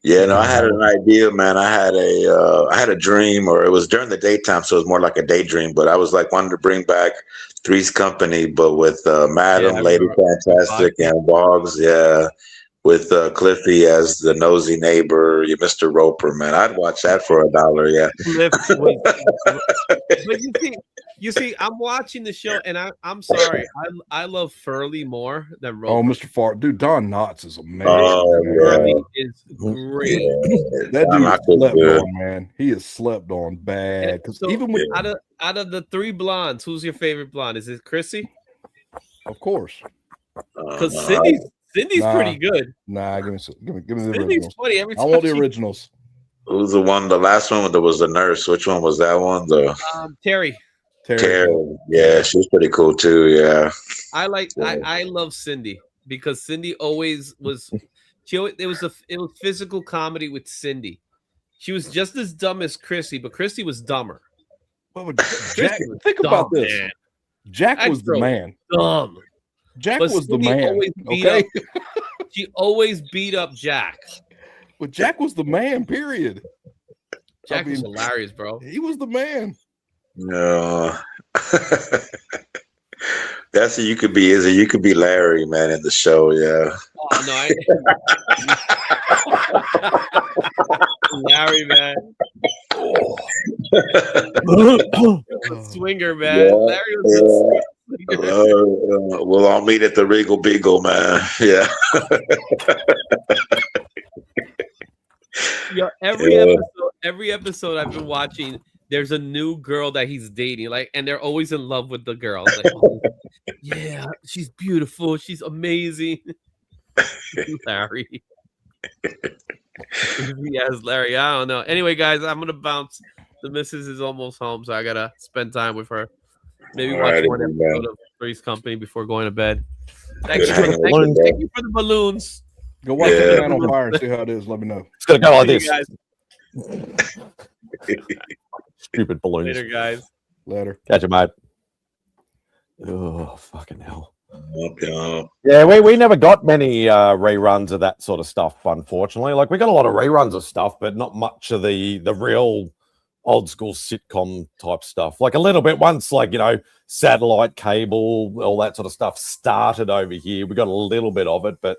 Yeah, no, I had an idea, man. I had a dream, or it was during the daytime, so it was more like a daydream. But I was like wanting to bring back Three's Company, but with Madam, Lady Fantastic, and Boggs. Yeah, with Cliffy as the nosy neighbor, Mr. Roper. Man, I'd watch that for $1. Yeah. But you see, I'm watching the show, and I'm sorry, I love Furley more than Roper. Oh, Mr. Fart, dude, Don Knotts is amazing. Furley is great. That dude slept on, man. Man. He is slept on bad. Because so even with out of the 3 blondes, who's your favorite blonde? Is it Chrissy? Of course. Because Cindy's pretty good. Nah, give me the Cindy's originals. funny every I want time the originals. Who's the one? The last one that was the nurse. Which one was that one? The Terry. Yeah, she was pretty cool too. Yeah. I love Cindy because Cindy always was. It was physical comedy with Cindy. She was just as dumb as Chrissy, but Chrissy was dumber. Well, Jack, think about this. Man. Jack was the man. Dumb. Jack But was the Cindy man. always beat Okay. she always beat up Jack. But Jack was the man, period. Jack was hilarious, bro. He was the man. No. That's who you could be. You could be Larry, man, in the show. Yeah. Oh no, Larry, man. Swinger, man. Yeah, Larry was a swinger. We'll all meet at the Regal Beagle, man. Yeah. Yo, every episode I've been watching, there's a new girl that he's dating, and they're always in love with the girl. Like, oh, yeah, she's beautiful, she's amazing. Larry. Yes, Larry. I don't know. Anyway, guys, I'm gonna bounce. The missus is almost home, so I gotta spend time with her. Maybe watch one episode of Three's Company before going to bed. Thank you for the balloons. Go watch the Man on Fire and see how it is. Let me know. It's gonna go like this. Guys. Stupid balloons. Later, guys. Later. Catch you, mate. Oh, fucking hell. Okay. Yeah, we never got many reruns of that sort of stuff, unfortunately. Like, we got a lot of reruns of stuff, but not much of the real old school sitcom type stuff. Like, a little bit once, satellite cable, all that sort of stuff started over here. We got a little bit of it, but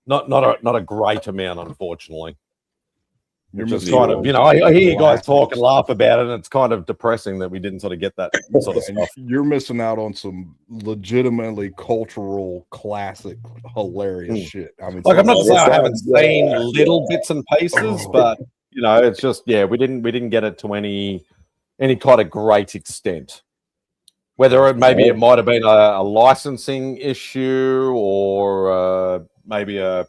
not a great amount, unfortunately. Which is kind of, I hear you guys talk and laugh about it, and it's kind of depressing that we didn't sort of get that sort of stuff. You're missing out on some legitimately cultural, classic, hilarious shit. I mean, I'm not saying I haven't seen little bits and pieces, but it's just we didn't get it to any kind of great extent. Whether it might have been a licensing issue or maybe a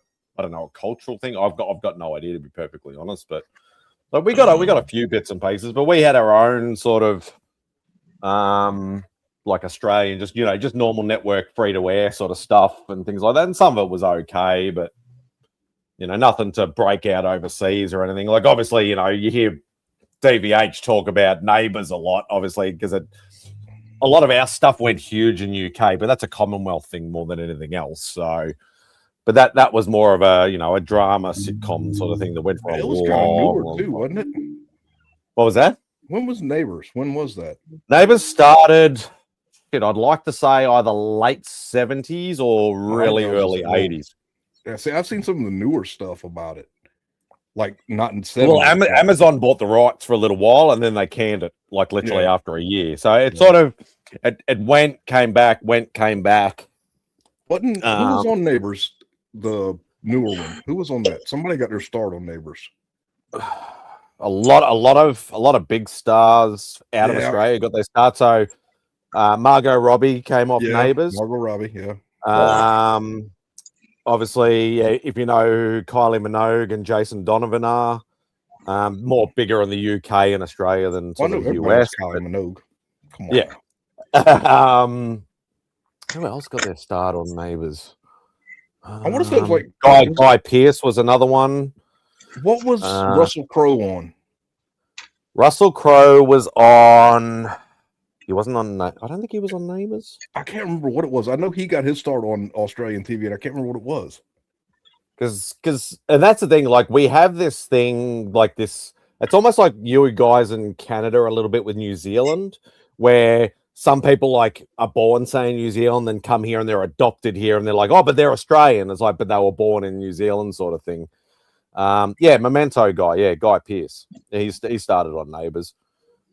cultural thing. I've got no idea, to be perfectly honest. But we got a few bits and pieces, but we had our own sort of Australian, just normal network free to air sort of stuff and things like that. And some of it was okay, but nothing to break out overseas or anything. Like, obviously, you hear DVH talk about Neighbours a lot, obviously, because a lot of our stuff went huge in UK, but that's a Commonwealth thing more than anything else. So. But that was more of a drama sitcom sort of thing that went for a long. It was kind of newer too, wasn't it? What was that? When was Neighbours? When was that? Neighbours started. I'd like to say either late 70s or really early 80s. Yeah, see, I've seen some of the newer stuff about it, like not in 70s. Well, Amazon bought the rights for a little while, and then they canned it, like literally after a year. So it sort of it went, came back. Who was on Neighbours? The newer one. Who was on that? Somebody got their start on Neighbours. A lot of big stars out of Australia got their start. So Margot Robbie came off Neighbours. Margot Robbie, yeah. Obviously, if you know who Kylie Minogue and Jason Donovan are, more bigger in the UK and Australia than sort of the US. Kylie Minogue. Come on. Yeah. Who else got their start on Neighbours? I want to say it was like Guy Pearce was another one. What was Russell Crowe on? Russell Crowe was on. He wasn't on. I don't think he was on Neighbours. I can't remember what it was. I know he got his start on Australian TV, and I can't remember what it was. Because that's the thing. Like we have this thing like this. It's almost like you guys in Canada a little bit with New Zealand, where some people like are born, say, in New Zealand, then come here and they're adopted here, and they're like, oh, but they're Australian. It's like, but they were born in New Zealand, sort of thing. Yeah, Memento guy. Yeah, Guy Pearce. He started on Neighbours.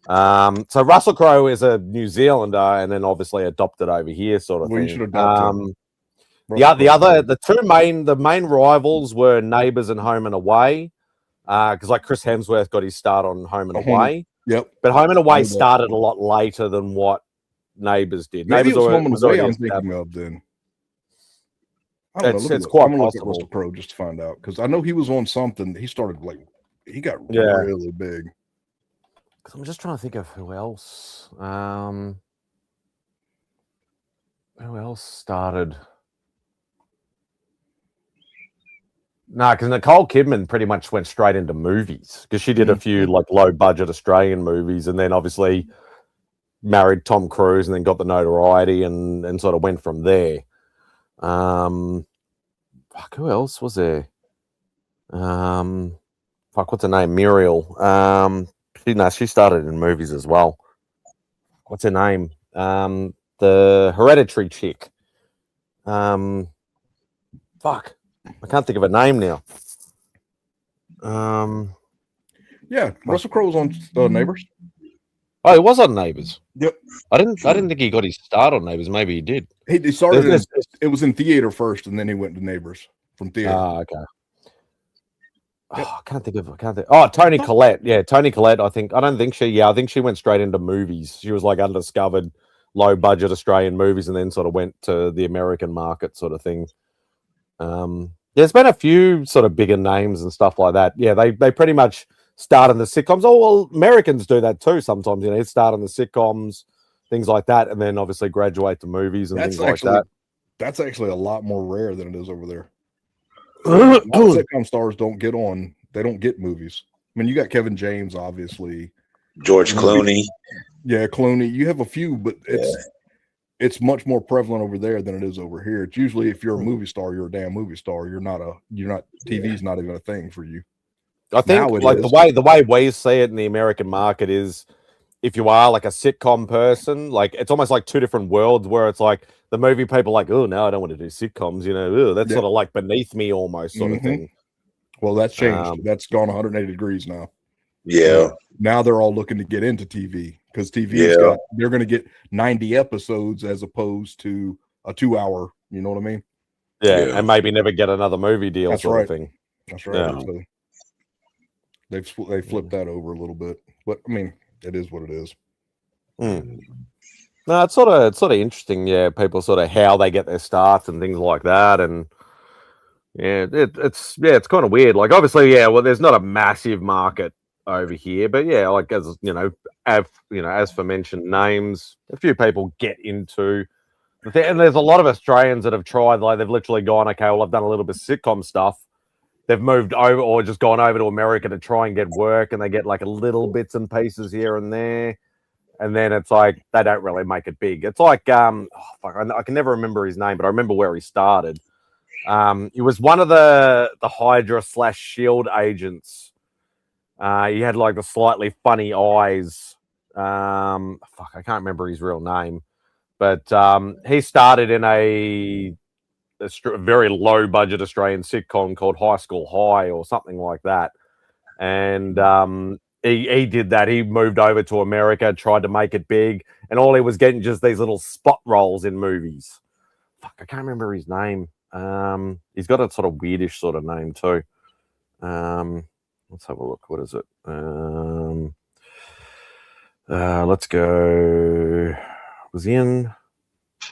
So Russell Crowe is a New Zealander, and then obviously adopted over here, sort of thing. You should adopt him. The main rivals were Neighbours and Home and Away, because like Chris Hemsworth got his start on Home and Away. Yep. But Home and Away started a lot later than what Neighbours did. Maybe Neighbours it was Home and Away I'm established. thinking of then. I don't know. It's quite I'm gonna look at possible. Russell Crowe just to find out, because I know he was on something. He started he got Yeah. really big. I'm just trying to think of who else. Who else started? No, because Nicole Kidman pretty much went straight into movies, because she did a few like low budget Australian movies, and then obviously married Tom Cruise, and then got the notoriety, and sort of went from there. Who else was there? What's her name? Muriel. She started in movies as well. What's her name? The Hereditary chick. I can't think of her name now. Yeah, Russell Crowe was on Neighbours. Oh, he was on Neighbours. Yep. I didn't think he got his start on Neighbours. Maybe he did. He started. It was in theater first, and then he went to Neighbours from theater. Okay. Oh, I can't think. Oh, Toni Collette. Yeah, Toni Collette. I think she went straight into movies. She was like undiscovered, low budget Australian movies, and then sort of went to the American market, sort of thing. There's been a few sort of bigger names and stuff like that. Yeah, they pretty much start in the sitcoms. Oh well, Americans do that too sometimes. They start in the sitcoms, things like that, and then obviously graduate to movies and things like that. That's actually a lot more rare than it is over there. Sitcom stars don't get on. They don't get movies. I mean, you got Kevin James, obviously. George Clooney. Yeah, Clooney. You have a few, but it's much more prevalent over there than it is over here. It's usually if you're a movie star, you're a damn movie star. You're not TV's not even a thing for you. I think like the way we see it in the American market is, if you are like a sitcom person, like it's almost like two different worlds, where it's like the movie people are like, oh no, I don't want to do sitcoms, that's sort of like beneath me almost, sort of thing. Well, that's changed. That's gone 180 degrees now. Yeah. Now they're all looking to get into TV, because they're going to get 90 episodes as opposed to a 2-hour. You know what I mean? Yeah, and maybe never get another movie deal. That's sort right. of thing. That's right. Yeah. So they flipped that over a little bit, but I mean, it is what it is. No, it's sort of interesting. Yeah, people sort of how they get their starts and things like that, and it's kind of weird. Like obviously, there's not a massive market over here, but like as for mentioned names, a few people get into the thing, and there's a lot of Australians that have tried. Like they've literally gone, okay, well I've done a little bit of sitcom stuff. They've moved over or just gone over to America to try and get work, and they get like a little bits and pieces here and there. And then it's like they don't really make it big. It's like I can never remember his name, but I remember where he started. He was one of the Hydra/Shield agents. He had like the slightly funny eyes. I can't remember his real name, but he started in a very low budget Australian sitcom called High School High or something like that, and he did that. He moved over to America, tried to make it big, and all he was getting just these little spot roles in movies. I can't remember his name. He's got a sort of weirdish sort of name too. Let's have a look. What is it? Let's go. Was he in?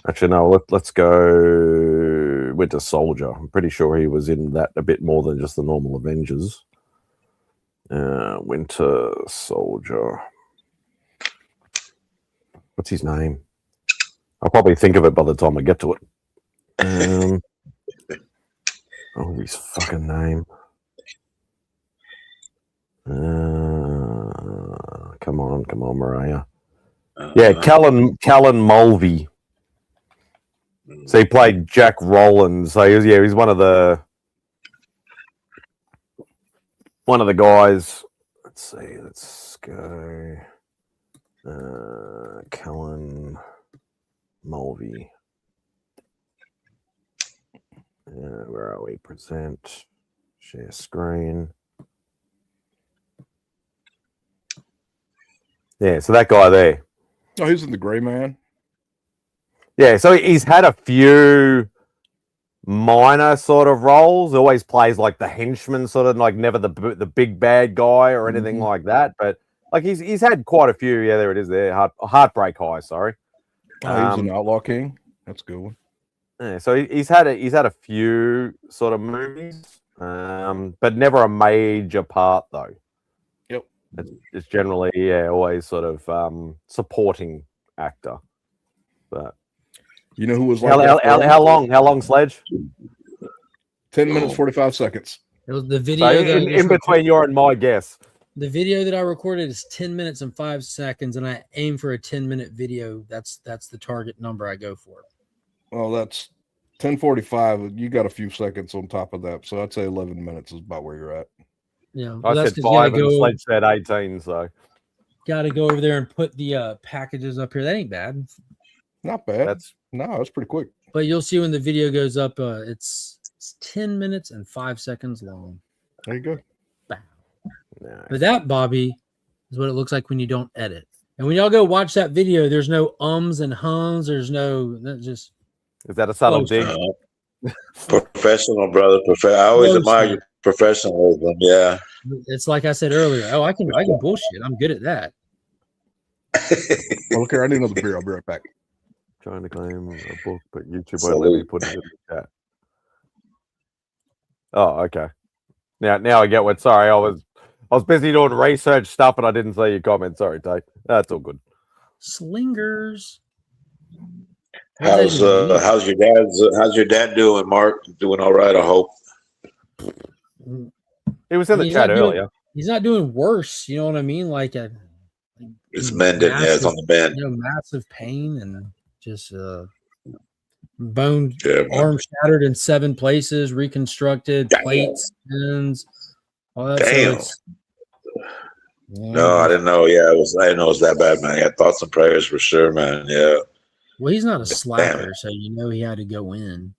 Actually, no. Let's go. Winter Soldier. I'm pretty sure he was in that a bit more than just the normal Avengers. Winter Soldier. What's his name? I'll probably think of it by the time I get to it. Oh, his fucking name. Come on, Mariah. Yeah, Callan Mulvey. So he played Jack Rowland. So he's one of the guys. Let's see. Let's go. Callan Mulvey. Where are we? Present. Share screen. Yeah, so that guy there. Oh, he's in The Gray Man. Yeah, so he's had a few minor sort of roles. He always plays like the henchman, sort of like never the big bad guy or anything like that. But like he's had quite a few. Yeah, there it is. There, Heartbreak High. Sorry. Oh, he's an Outlaw King. That's a good one. Yeah, so he's had a few sort of movies, but never a major part though. Yep. It's generally always sort of supporting actor. But you know who was like how long, Sledge? 10 minutes 45 seconds. It was the video so in between your and my guess. The video that I recorded is 10 minutes and 5 seconds, and I aim for a 10-minute video. That's the target number I go for. Well, that's 10:45. You got a few seconds on top of that, so I'd say 11 minutes is about where you're at. Yeah, well, I said 5 and Sledge said 18, so got to go over there and put the packages up here. That ain't bad. Not bad. That's pretty quick. But you'll see when the video goes up, it's 10 minutes and 5 seconds long. There you go. Nice. But that, Bobby, is what it looks like when you don't edit. And when y'all go watch that video, there's no ums and hums. There's no just. Is that a subtle dig? Professional, brother. I always admire your professionalism. Yeah. It's like I said earlier. Oh, I can bullshit. I'm good at that. Well, okay, I need another beer. I'll be right back. Trying to claim a book, but YouTube won't let me put it in the chat. Oh, okay. Now I get what. Sorry, I was busy doing research stuff and I didn't see your comment. Sorry, Dave. That's all good. Slingers. How's your dad doing, Mark? Doing all right, I hope. He was in the chat earlier. He's not doing worse. You know what I mean? Like it's mending. Yeah, it's on the mend. Massive pain and just bone, arm shattered in 7 places, reconstructed, plates, pins, all that. Damn. No, I didn't know. Yeah, I didn't know it was that bad, man. I had thoughts and prayers for sure, man. Yeah. Well, he's not a slacker, so you know he had to go in.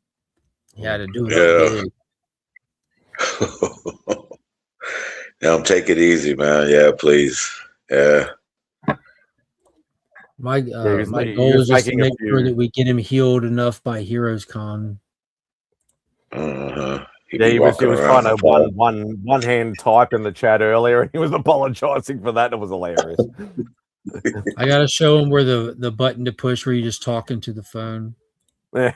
He had to do it. Yeah, take it easy, man. Yeah, please. Yeah. My goal is just to make sure that we get him healed enough by Heroes Con. Yeah, he was trying to one hand type in the chat earlier, and he was apologizing for that. It was hilarious. I gotta show him where the button to push where you just talk into the phone. Yeah.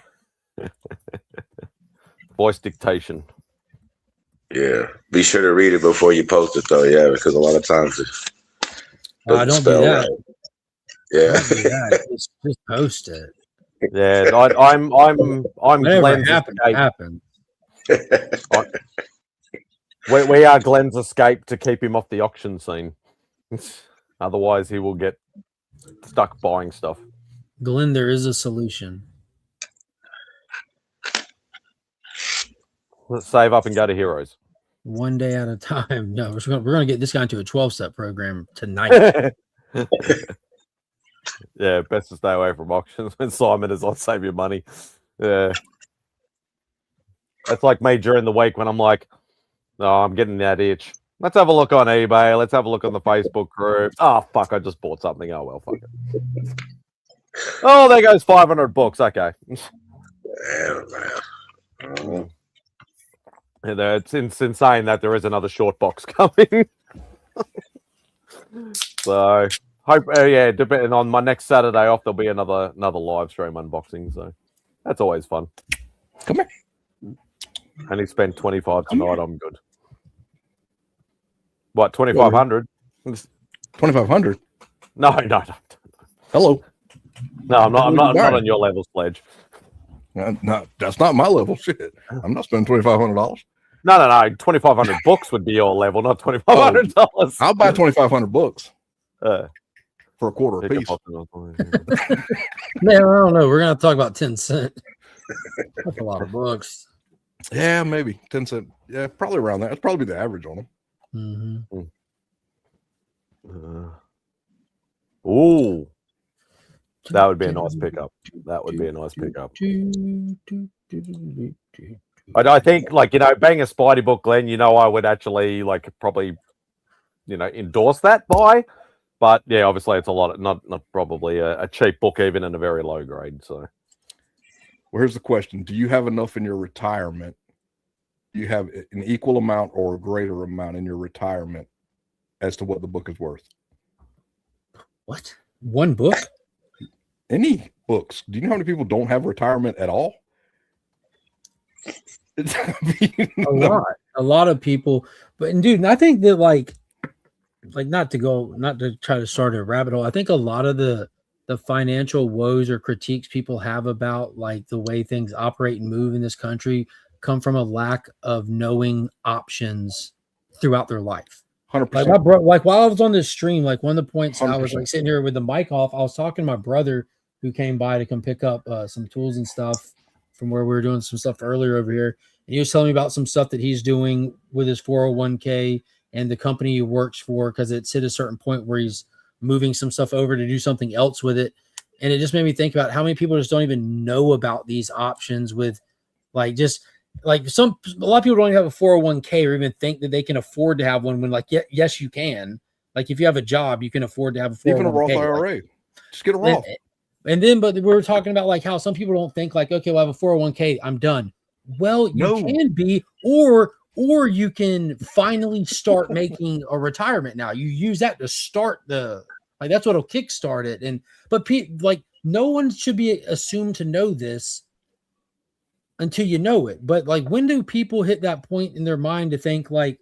Voice dictation. Yeah. Be sure to read it before you post it though, yeah, because a lot of times it don't do that. Right. Yeah. Don't do that. Just post it. Yeah, I'm Glenn's happened. We are Glenn's escape to keep him off the auction scene. Otherwise, he will get stuck buying stuff. Glenn, there is a solution. Let's save up and go to Heroes. One day at a time. No, we're going to get this guy into a 12-step program tonight. Yeah, best to stay away from auctions when Simon is on save your money. Yeah. That's like me during the week when I'm like, oh, I'm getting that itch. Let's have a look on eBay. Let's have a look on the Facebook group. Oh, fuck, I just bought something. Oh, well, fuck it. Oh, there goes 500 books. Okay. Yeah, it's insane that there is another short box coming. So, hope, depending on my next Saturday off, there'll be another live stream unboxing. So, that's always fun. Come here. Only spent 25 tonight. I'm good. What, 2,500? 2,500? No. Hello. No, I'm not. I'm not on your level, Sledge. No, that's not my level. Shit, I'm not spending $2,500. No. 2,500 books would be your level, not $2,500. I'll buy 2,500 books for a quarter a piece. Man, I don't know. We're gonna talk about 10 cents. That's a lot of books. Yeah, maybe 10 cents. Yeah, probably around that. That's probably the average on them. Ooh, that would be a nice pickup. That would be a nice pickup. I think, like, being a Spidey book, Glenn, I would actually probably, endorse that buy. But yeah, obviously it's a lot, not probably a cheap book, even in a very low grade. So, well, here's the question: do you have enough in your retirement? Do you have an equal amount or a greater amount in your retirement as to what the book is worth? What? One book? Any books? Do you know how many people don't have retirement at all? A lot of people. But dude, I think that like not to try to start a rabbit hole. I think a lot of the financial woes or critiques people have about like the way things operate and move in this country come from a lack of knowing options throughout their life. 100%. Like while I was on this stream, like one of the points 100%. I was like sitting here with the mic off, I was talking to my brother who came by to come pick up some tools and stuff from where we were doing some stuff earlier over here. And he was telling me about some stuff that he's doing with his 401k and the company he works for, because it's hit a certain point where he's moving some stuff over to do something else with it. And it just made me think about how many people just don't even know about these options with a lot of people don't even have a 401k or even think that they can afford to have one when yes, you can. Like if you have a job, you can afford to have a 401k. Even a Roth IRA. Just get a Roth. But we were talking about like how some people don't think like, okay, well, I have a 401k, I'm done. Well, you can be, or you can finally start making a retirement now. You use that to start that's what'll kickstart it. But no one should be assumed to know this until you know it. But like, when do people hit that point in their mind to think like,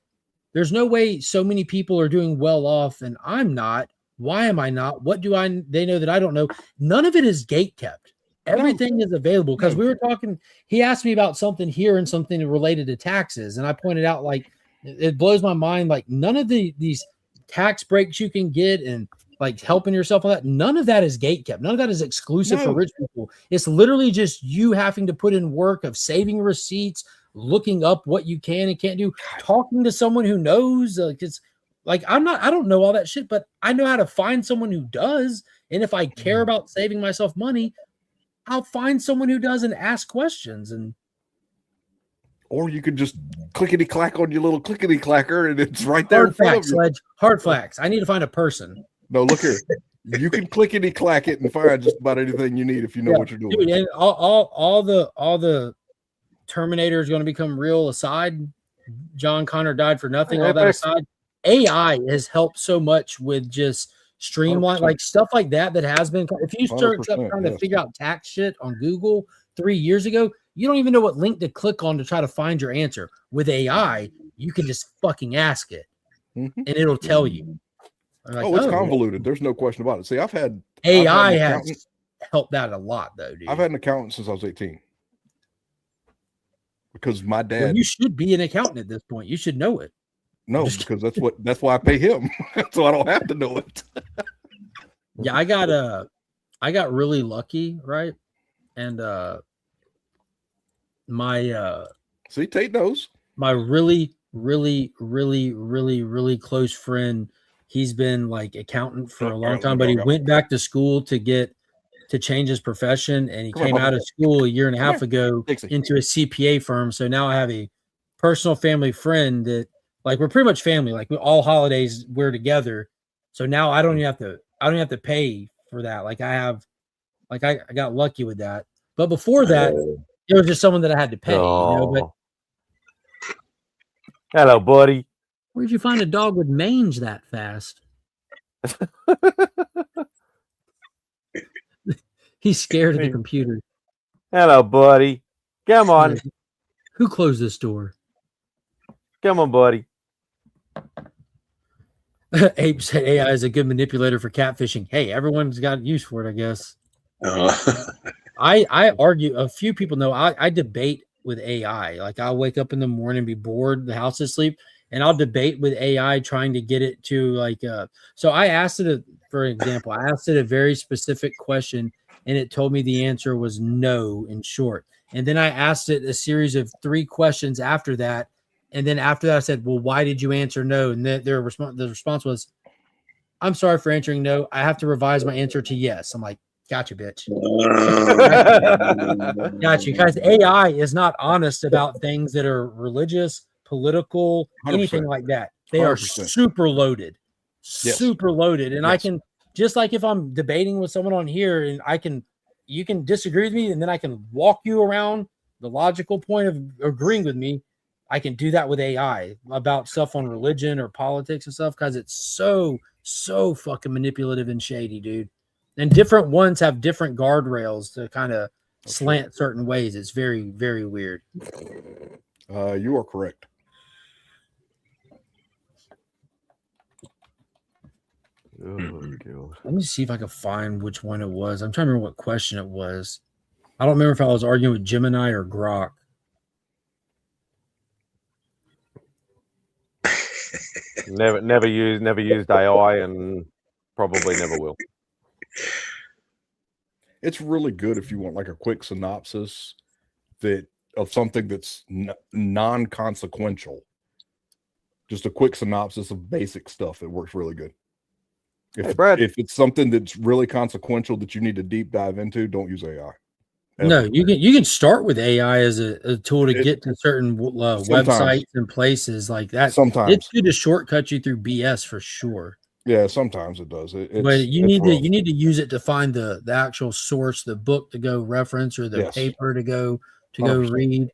there's no way so many people are doing well off and I'm not? Why am I not? What do they know that I don't know? None of it is gate kept. Everything is available, because we were talking, he asked me about something here and something related to taxes. And I pointed out, like, it blows my mind. Like none of these tax breaks you can get and like helping yourself on that. None of that is gate kept. None of that is exclusive for rich people. It's literally just you having to put in work of saving receipts, looking up what you can and can't do, talking to someone who knows. It's like, I don't know all that shit, but I know how to find someone who does. And if I care about saving myself money, I'll find someone who does and ask questions. Or you could just clickety clack on your little clickety clacker and it's right there. Hard facts. I need to find a person. No, look here. You can clickety clack it and find just about anything you need if you know what you're doing. Dude, and all the Terminator is going to become real aside. John Connor died for nothing. All that aside, AI has helped so much with just streamline, like stuff like that has been. If you start trying to figure out tax shit on Google 3 years ago, you don't even know what link to click on to try to find your answer. With AI, you can just fucking ask it and it'll tell you. Like, it's convoluted. There's no question about it. See, I've had has helped that a lot, though, dude. I've had an accountant since I was 18 because my dad. Well, you should be an accountant at this point. You should know it. No, because that's why I pay him, so I don't have to know it. Yeah, I got really lucky, right? And my see, Tate knows. My really close friend, he's been like accountant for a long time, but he went back to school to change his profession, and he came out of school a year and a half ago into a CPA firm. So now I have a personal family friend that, like, we're pretty much family. Like, all holidays we're together. So now I don't even have to pay for that. Like, I got lucky with that. But before that, it was just someone that I had to pay. But hello, buddy. Where'd you find a dog with mange that fast? He's scared of the computer. Hello, buddy. Come on. Who closed this door? Come on, buddy. Abe said AI is a good manipulator for catfishing. Hey, everyone's got use for it, I guess. I argue. A few people know I debate with AI. Like I'll wake up in the morning, be bored, the house is asleep, and I'll debate with AI trying to get it to like. So I asked it, for example, I asked it a very specific question, and it told me the answer was no in short. And then I asked it a series of 3 questions after that, and then after that I said, "Well, why did you answer no?" And the response was, "I'm sorry for answering no. I have to revise my answer to yes." I'm like, "Gotcha, bitch." Gotcha. Because AI is not honest about things that are religious, political, 100%. anything like that. They are 100%. super loaded. Yes. Super loaded. And I Yes. can, just like if I'm debating with someone on here and you can disagree with me and then I can walk you around the logical point of agreeing with me. I can do that with AI about stuff on religion or politics and stuff because it's so fucking manipulative and shady, dude. And different ones have different guardrails to kind of slant certain ways. It's very, very weird. You are correct. Oh, God. Let me see if I can find which one it was. I'm trying to remember what question it was. I don't remember if I was arguing with Gemini or Grok. Never used AI and probably never will. It's really good if you want like a quick synopsis of something that's non-consequential. Just a quick synopsis of basic stuff. It works really good. If it's something that's really consequential that you need to deep dive into, don't use AI. No, you can start with AI as a tool to get to certain websites and places like that. Sometimes it's good to shortcut you through BS for sure. Yeah, sometimes it does. But you need to use it to find the actual source, the book to go reference, or the paper to go 100%. Read.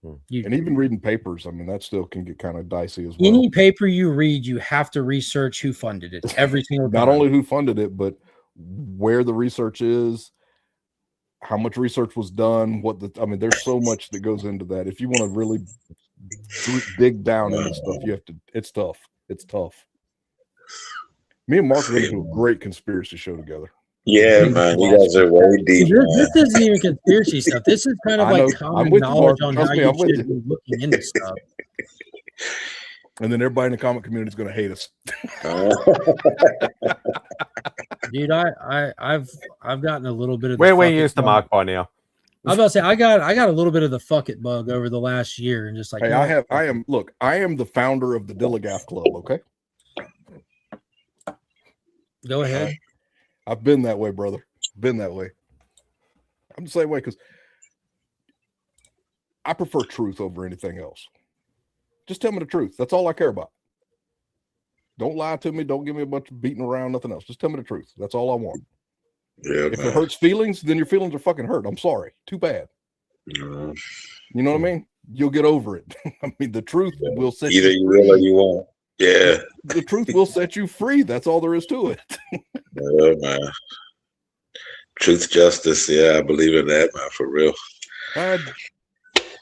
And even reading papers, I mean, that still can get kind of dicey as well. Any paper you read, you have to research who funded it every single time. Not only who funded it, but where the research is, how much research was done, I mean, there's so much that goes into that. If you want to really dig down into stuff, it's tough. It's tough. Me and Mark are going to do a great conspiracy show together. Yeah, man, you guys are way deep. This isn't even conspiracy stuff. This is kind of like common knowledge on how you should be looking into stuff. And then everybody in the comic community is going to hate us. Dude, I've gotten a little bit of. We're used to Mark by now. I was about to say I got a little bit of the fuck it bug over the last year, and just like hey, I am the founder of the Dilligaff Club. Okay, go ahead. I've been that way, brother. Been that way. I'm the same way because I prefer truth over anything else. Just tell me the truth. That's all I care about. Don't lie to me. Don't give me a bunch of beating around, nothing else. Just tell me the truth. That's all I want. Yeah, if it hurts feelings, then your feelings are fucking hurt. I'm sorry. Too bad. You know what I mean? You'll get over it. I mean, the truth will set either you free. Will or you won't. Yeah. The truth will set you free. That's all there is to it. Yeah, man. Truth, justice. Yeah, I believe in that, man, for real.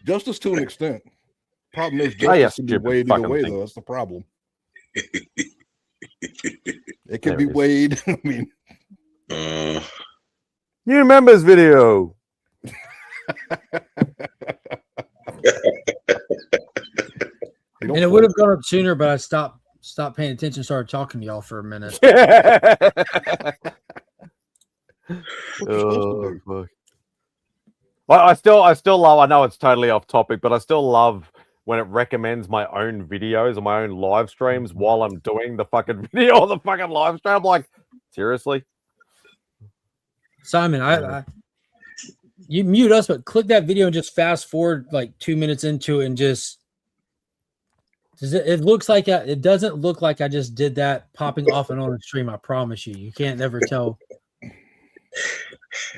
Justice to an extent. Problem is, justice can be weighed either way, though. That's the problem. It can be weighed. I mean, you remember this video? And it would have gone up sooner, but I stopped paying attention, started talking to y'all for a minute. Oh, fuck. Well, I still love. I know it's totally off topic, but I still love when it recommends my own videos or my own live streams while I'm doing the fucking video or the fucking live stream. I'm like, seriously, Simon, you mute us, but click that video and just fast forward like 2 minutes into it and just. It looks like it doesn't look like I just did that popping off and on the stream. I promise you, you can't never tell.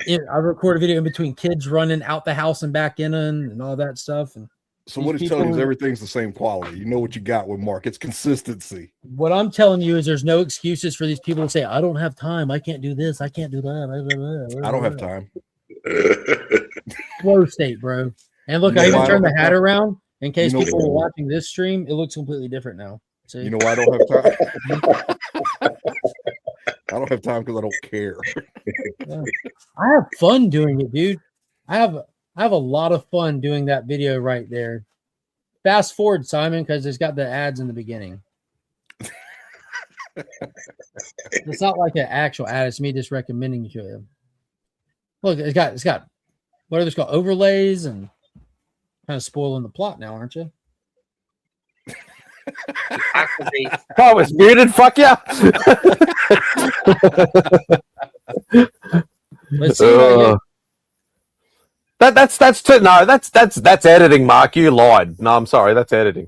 I record a video in between kids running out the house and back in and all that stuff. And so what he's telling you is everything's the same quality. You know what you got with Mark. It's consistency. What I'm telling you is there's no excuses for these people to say, I don't have time. I can't do this. I can't do that. I don't have time. Flow state, bro. And look, I even turned the hat around. In case people were watching this stream, it looks completely different now. See? You know why I don't have time? I don't have time because I don't care. I have fun doing it, dude. I have a lot of fun doing that video right there. Fast forward, Simon, because it's got the ads in the beginning. It's not like an actual ad. It's me just recommending to him. Look, it's got what are those called? Overlays and kind of spoiling the plot now, aren't you? Oh, it's muted. Fuck yeah. Let's see. That's editing, Mark. You lied. No, I'm sorry. That's editing.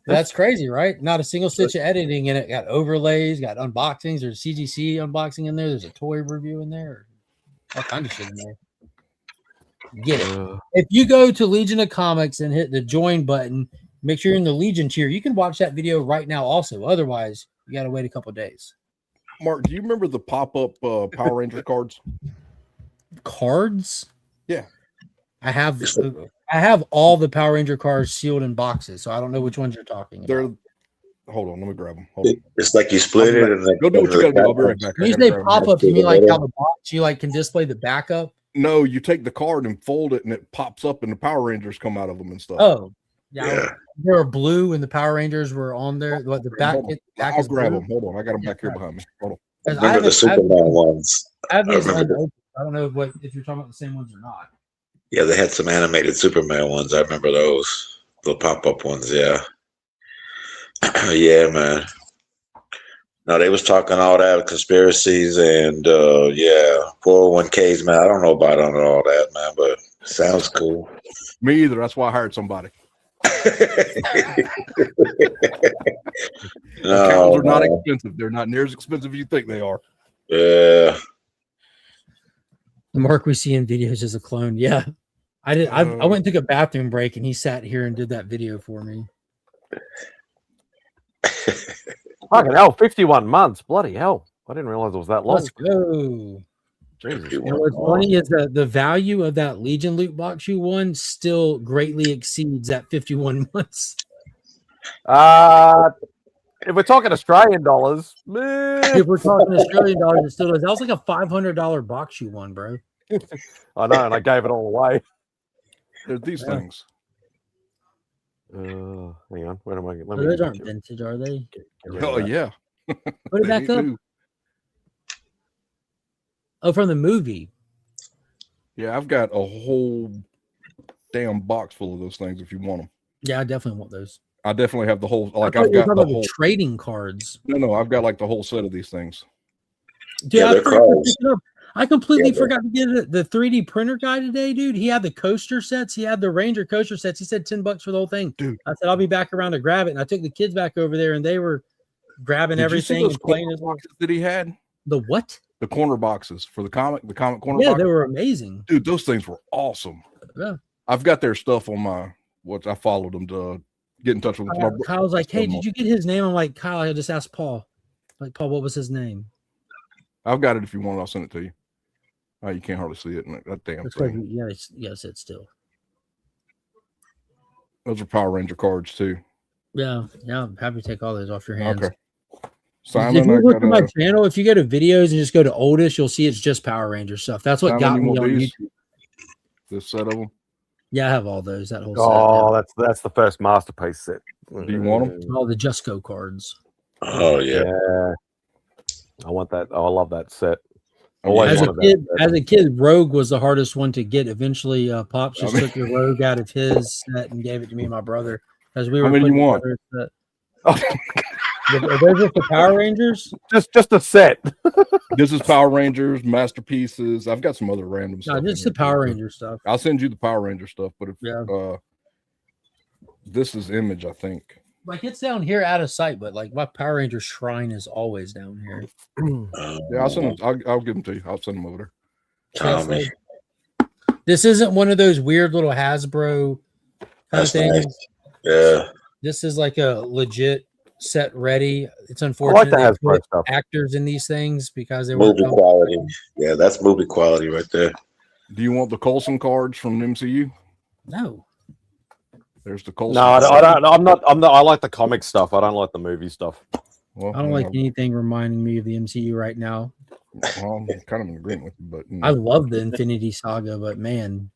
That's crazy, right? Not a single stitch of editing in it. Got overlays, got unboxings. There's CGC unboxing in there. There's a toy review in there. All kind of shit in there. Get it. If you go to Legion of Comics and hit the join button, make sure you're in the Legion tier. You can watch that video right now also. Otherwise, you got to wait a couple days. Mark, do you remember the pop-up Power Ranger cards? Cards? Yeah. I have all the Power Ranger cards sealed in boxes, so I don't know which ones you're talking about. Hold on, let me grab them. Hold on. It's like you split it and go do what you gotta do. I'll be right back. When you say pop-up, you mean like how the box you like can display the backup? No, you take the card and fold it, and it pops up, and the Power Rangers come out of them and stuff. Oh, yeah. They were blue, and the Power Rangers were on there. What the back? I'll grab them. Hold on, I got them back here behind me. Hold on. Remember the Superman ones? I have these unopened. I don't know if you're talking about the same ones or not. Yeah, they had some animated Superman ones. I remember those. The pop-up ones, yeah. Yeah, man. No, they was talking all that conspiracies and 401ks, man. I don't know about all that, man, but sounds cool. Me either. That's why I hired somebody. Accounts are not expensive. They're not near as expensive as you think they are. Yeah. The Mark we see in videos is a clone. Yeah. I did. I went and took a bathroom break and he sat here and did that video for me. Fucking hell, 51 months. Bloody hell. I didn't realize it was that long. Let's go. Jesus. You know what's funny is that the value of that Legion loot box you won still greatly exceeds that 51 months. If we're talking Australian dollars, if we're talking Australian dollars, it still does. That was like a $500 box you won, bro. I know, and I gave it all away. There's these things. Hang on. Where am I? Those aren't vintage, are they? Oh yeah. Put it back up. Oh, from the movie. Yeah, I've got a whole damn box full of those things if you want them. Yeah, I definitely want those. I definitely have the whole, like, I've got the whole trading cards. No, I've got like the whole set of these things. Dude, I completely forgot to get the 3D printer guy today, dude. He had the coaster sets. He had the Ranger coaster sets. He said $10 for the whole thing. Dude, I said I'll be back around to grab it, and I took the kids back over there, and they were grabbing everything and playing as boxes that he had. The what? The corner boxes for the comic corner. Yeah, boxes. they were amazing, dude. Those things were awesome. Yeah, I've got their stuff on my. I followed them to get in touch with them. Kyle's like, "Hey, did you get his name?" I'm like, "Kyle, I just asked Paul. Like, Paul, what was his name?" I've got it. If you want, I'll send it to you. Oh, you can't hardly see it. That damn thing. Yeah, sit still. Those are Power Ranger cards too. Yeah, I'm happy to take all those off your hands. Okay. Simon, if you look at my channel, if you go to videos and just go to oldest, you'll see it's just Power Ranger stuff. That's what got me on YouTube. This set of them. Yeah, I have all those. That whole set. Oh, that's the first masterpiece set. Do you want them? All the Just Go cards. Oh yeah. I want that. Oh, I love that set. As a kid, Rogue was the hardest one to get. Eventually, Pops just took the Rogue out of his set and gave it to me and my brother because we were. How many you want? Are those just the Power Rangers? Just a set. This is Power Rangers masterpieces. I've got some other random stuff. No, just the Power Ranger stuff. I'll send you the Power Ranger stuff. But if this is Image, I think. Like it's down here out of sight, but like my Power Ranger shrine is always down here. Yeah, I'll send them. I'll give them to you. I'll send them over there. This isn't one of those weird little Hasbro kind of things. Nice. Yeah. This is like a legit set ready. It's unfortunate I like they put actors in these things because they were movie quality. Yeah, that's movie quality right there. Do you want the Coulson cards from MCU? No. There's the Coulson. No, I don't. I'm not. I like the comic stuff. I don't like the movie stuff. Well, I don't like anything reminding me of the MCU right now. Well, I'm kind of in agreement with you, but I love the Infinity Saga, but man,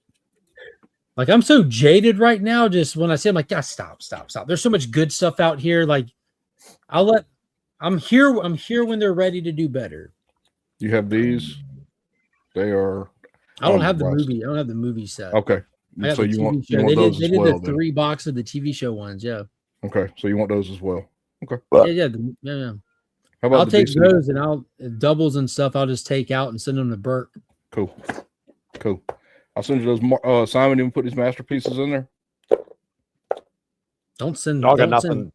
like I'm so jaded right now. Just when I see, I'm like, yeah, stop. There's so much good stuff out here. Like, I'm here when they're ready to do better. You have these. They are. I don't have the movie. I don't have the movie set. Okay. I got So the you TV want show. those They as did well, the then. 3 box of the TV show ones. Yeah. Okay. So you want those as well. Okay. Yeah. How about I'll the take DC? those and I'll doubles and stuff. I'll just take out and send them to Burke. Cool. I'll send you those. Simon, you want to put these masterpieces in there? Don't send. I got don't nothing. send-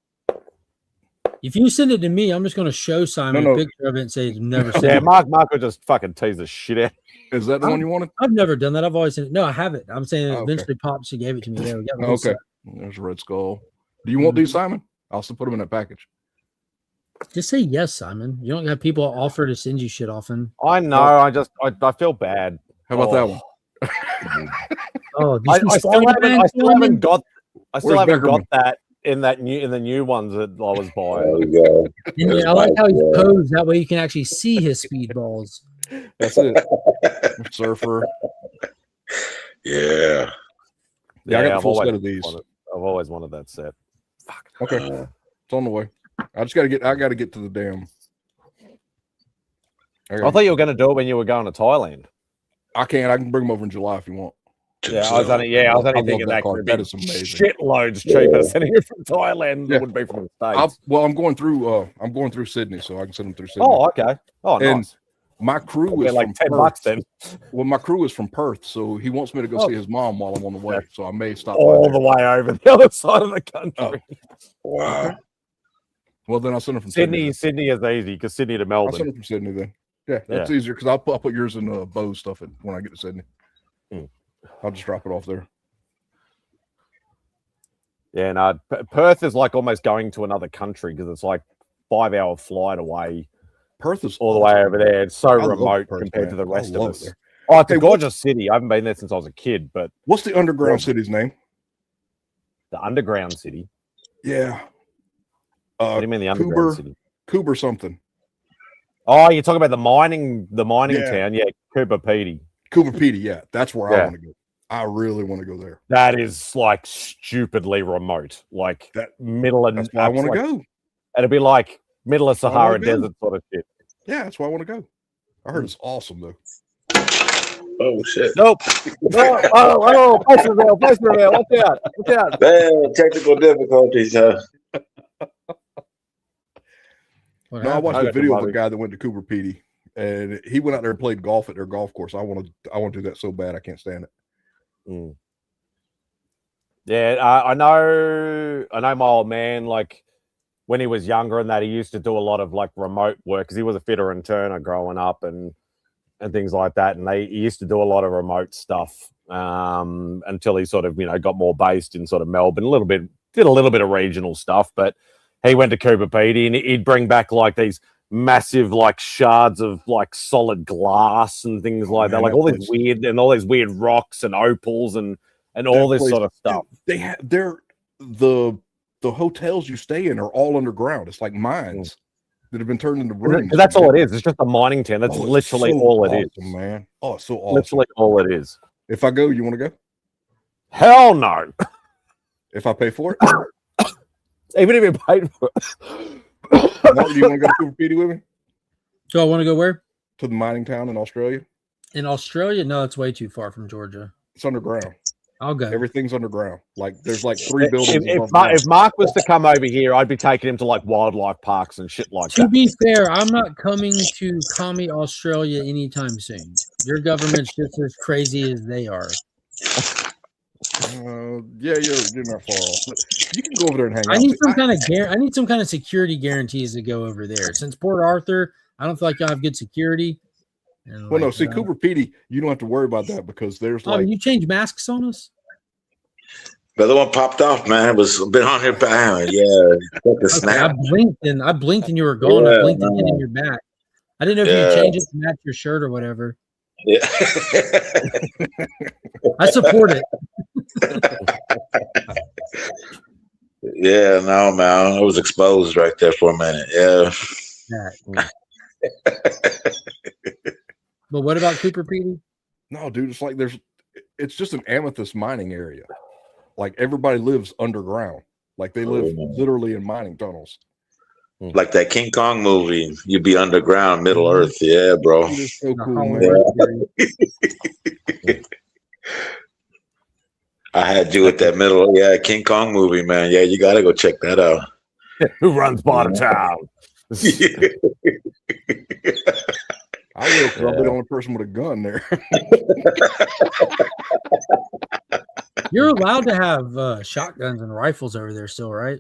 If you send it to me, I'm just going to show Simon No. a picture of it and say never send Yeah, it. Mark will just fucking tease the shit out. Is that the one you wanted? I've never done that. I've always said no. I haven't. I'm saying Okay. eventually Pops she gave it to me. Yeah, we got the whole Okay. set. There's a Red Skull. Do you want these, Simon? I'll still put them in that package. Just say yes, Simon. You don't have people offer to send you shit often. I know. I feel bad. How about that one? Oh, I still haven't got Where's Beckerman? that in the new ones that I was buying. And I like how he's posed. That way you can actually see his speedballs. That's it. Surfer. Yeah. Yeah, I got the I've full always set of these. I've always wanted that set. Okay. It's on the way. I got to get to the damn. I thought you were going to do it when you were going to Thailand. I can bring them over in July if you want. Yeah, I was only thinking that could be that is amazing. shitloads cheaper sending it from Thailand than it would be from the States. I'm going through Sydney, so I can send them through Sydney. Oh, okay. Oh, and nice. My crew is like from $10 Perth. then. Well, my crew is from Perth, so he wants me to go see his mom while I'm on the way. So I may stop all the way over the other side of the country. Wow. Okay. Well, then I'll send them from Sydney. Sydney is easy because Sydney to Melbourne. I'll send them from Sydney then. Yeah, that's easier because I'll put yours in Bo's stuff when I get to Sydney. I'll just drop it off there. Yeah, no, Perth is like almost going to another country because it's like 5-hour flight away. Perth is all the way over there. It's so I love remote Perth, compared man. to the rest I of love us. it there. Oh, it's a Hey, gorgeous city. I haven't been there since I was a kid, but What's the underground city's name? the underground city. Yeah. What do you mean the underground Coober, city? Coober something. Oh, you're talking about the mining Yeah. town. Yeah, Cooper Pedy. Cooper Pedy, yeah. That's where I Yeah. want to go. I really want to go there. That is like stupidly remote, like middle and That's why I want to like- go. It'd be like middle of That's why I Sahara wanna go. desert sort of shit. Yeah, that's why I want to go. I heard it's awesome though. Oh shit. Nope. No, oh, place reveal, watch out. Man, technical difficulties, huh? No, I watched I a got video the of a body. guy that went to Cooper Pedy, and he went out there and played golf at their golf course. I want to do that so bad. I can't stand it. Yeah, I know my old man, like when he was younger and that, he used to do a lot of like remote work because he was a fitter and turner growing up and things like that. And he used to do a lot of remote stuff until he sort of, got more based in sort of Melbourne, did a little bit of regional stuff, but he went to Cooper Pedy and he'd bring back like these massive like shards of like solid glass and things like that, man, like that all place- these weird rocks and opals and all That this sort place- of stuff. Dude, the hotels you stay in are all underground. It's like mines that have been turned into rooms. That's all it is. It's just a mining town. That's Oh, it's literally so all it is, awesome, man. Oh, it's so awesome. Literally all it is. If I go, you want to go? Hell no. If I pay for it? Even if you paid for it. Mark, do you want to go to Cooper Pedy with me? So I want to go where? To the mining town in Australia? In Australia? No, it's way too far from Georgia. It's underground. I'll go. Everything's underground. Like there's like 3 buildings. If above ground. Mark was to come over here, I'd be taking him to like wildlife parks and shit like To that. be fair, I'm not coming to commie Australia anytime soon. Your government's just as crazy as they are. Yeah, you're not far off. But you can go over there and hang out. I need some kind of security guarantees to go over there. Since Port Arthur, I don't feel like y'all have good security. And Well, no, like, see, Cooper Pedy, you don't have to worry about that because there's like you change masks on us? The other one popped off, man. It was been on here back. Yeah, got the snap. I blinked and you were gone. I Yeah, blinked no. again and you're back. I didn't know if Yeah. you changed it to match your shirt or whatever. Yeah. I support it. Yeah, no, man. I was exposed right there for a minute. Yeah. But what about Cooper Petey? No, dude, it's like it's just an amethyst mining area. Like everybody lives underground. Like they live literally in mining tunnels. Like that King Kong movie, you'd be underground, Middle Earth. Yeah, bro. It is so cool, man. I had you with that King Kong movie, man. Yeah, you gotta go check that out. Who runs Barter Town? I will, because I'll be the only person with a gun there. You're allowed to have shotguns and rifles over there still, right?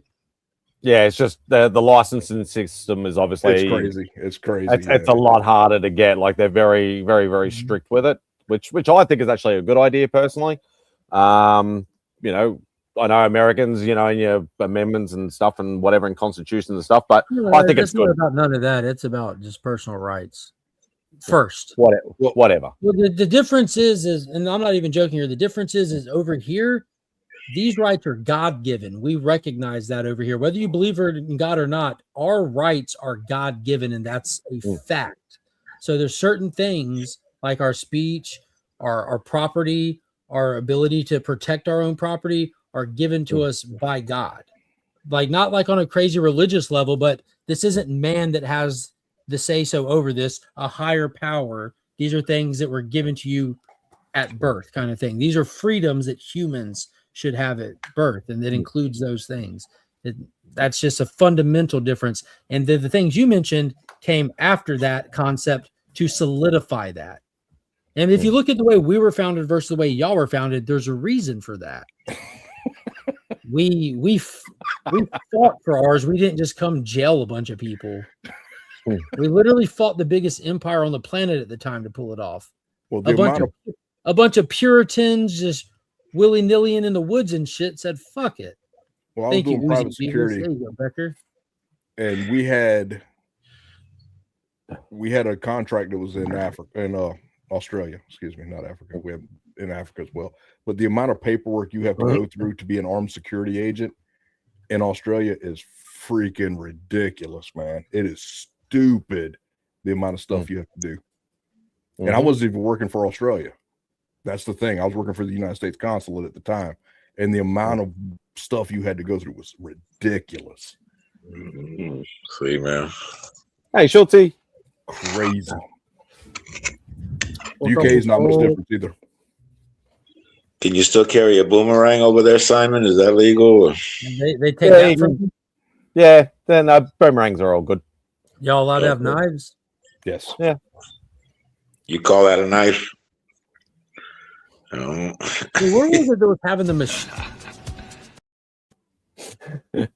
Yeah, it's just the licensing system is obviously it's crazy. It's crazy. It's a lot harder to get. Like they're very, very, very strict with it, which I think is actually a good idea personally. You know, I know Americans, you know, in your amendments and stuff and whatever and constitutions and stuff, but I think it's good. About none of that. It's about just personal rights first. Whatever. Well, the difference is, and I'm not even joking here. The difference is over here, these rights are God-given. We recognize that over here. Whether you believe in God or not, our rights are God-given, and that's a fact. So there's certain things like our speech, our property, our ability to protect our own property are given to us by God. Like not like on a crazy religious level, but this isn't man that has the say-so over this, a higher power. These are things that were given to you at birth kind of thing. These are freedoms that humans should have at birth, and that includes those things. That's just a fundamental difference. And the things you mentioned came after that concept to solidify that. And if you look at the way we were founded versus the way y'all were founded, there's a reason for that. We fought for ours. We didn't just come jail a bunch of people. We literally fought the biggest empire on the planet at the time to pull it off. Well, a bunch of Puritans just willy-nilly in the woods and shit said, fuck it. Well, I was doing private security. There you go, Becker. And we had a contract that was in Australia, excuse me, not Africa. We have in Africa as well. But the amount of paperwork you have to go through to be an armed security agent in Australia is freaking ridiculous, man. It is stupid the amount of stuff you have to do. And I wasn't even working for Australia. That's the thing. I was working for the United States consulate at the time, and the amount of stuff you had to go through was ridiculous. See, man. Hey, Schultzy. Crazy. UK is not much different either. Can you still carry a boomerang over there, Simon? Is that legal? They take that from you? Yeah, then boomerangs are all good. Y'all allowed to have knives? Yes. Yeah. You call that a knife? Where was it that was having the machete?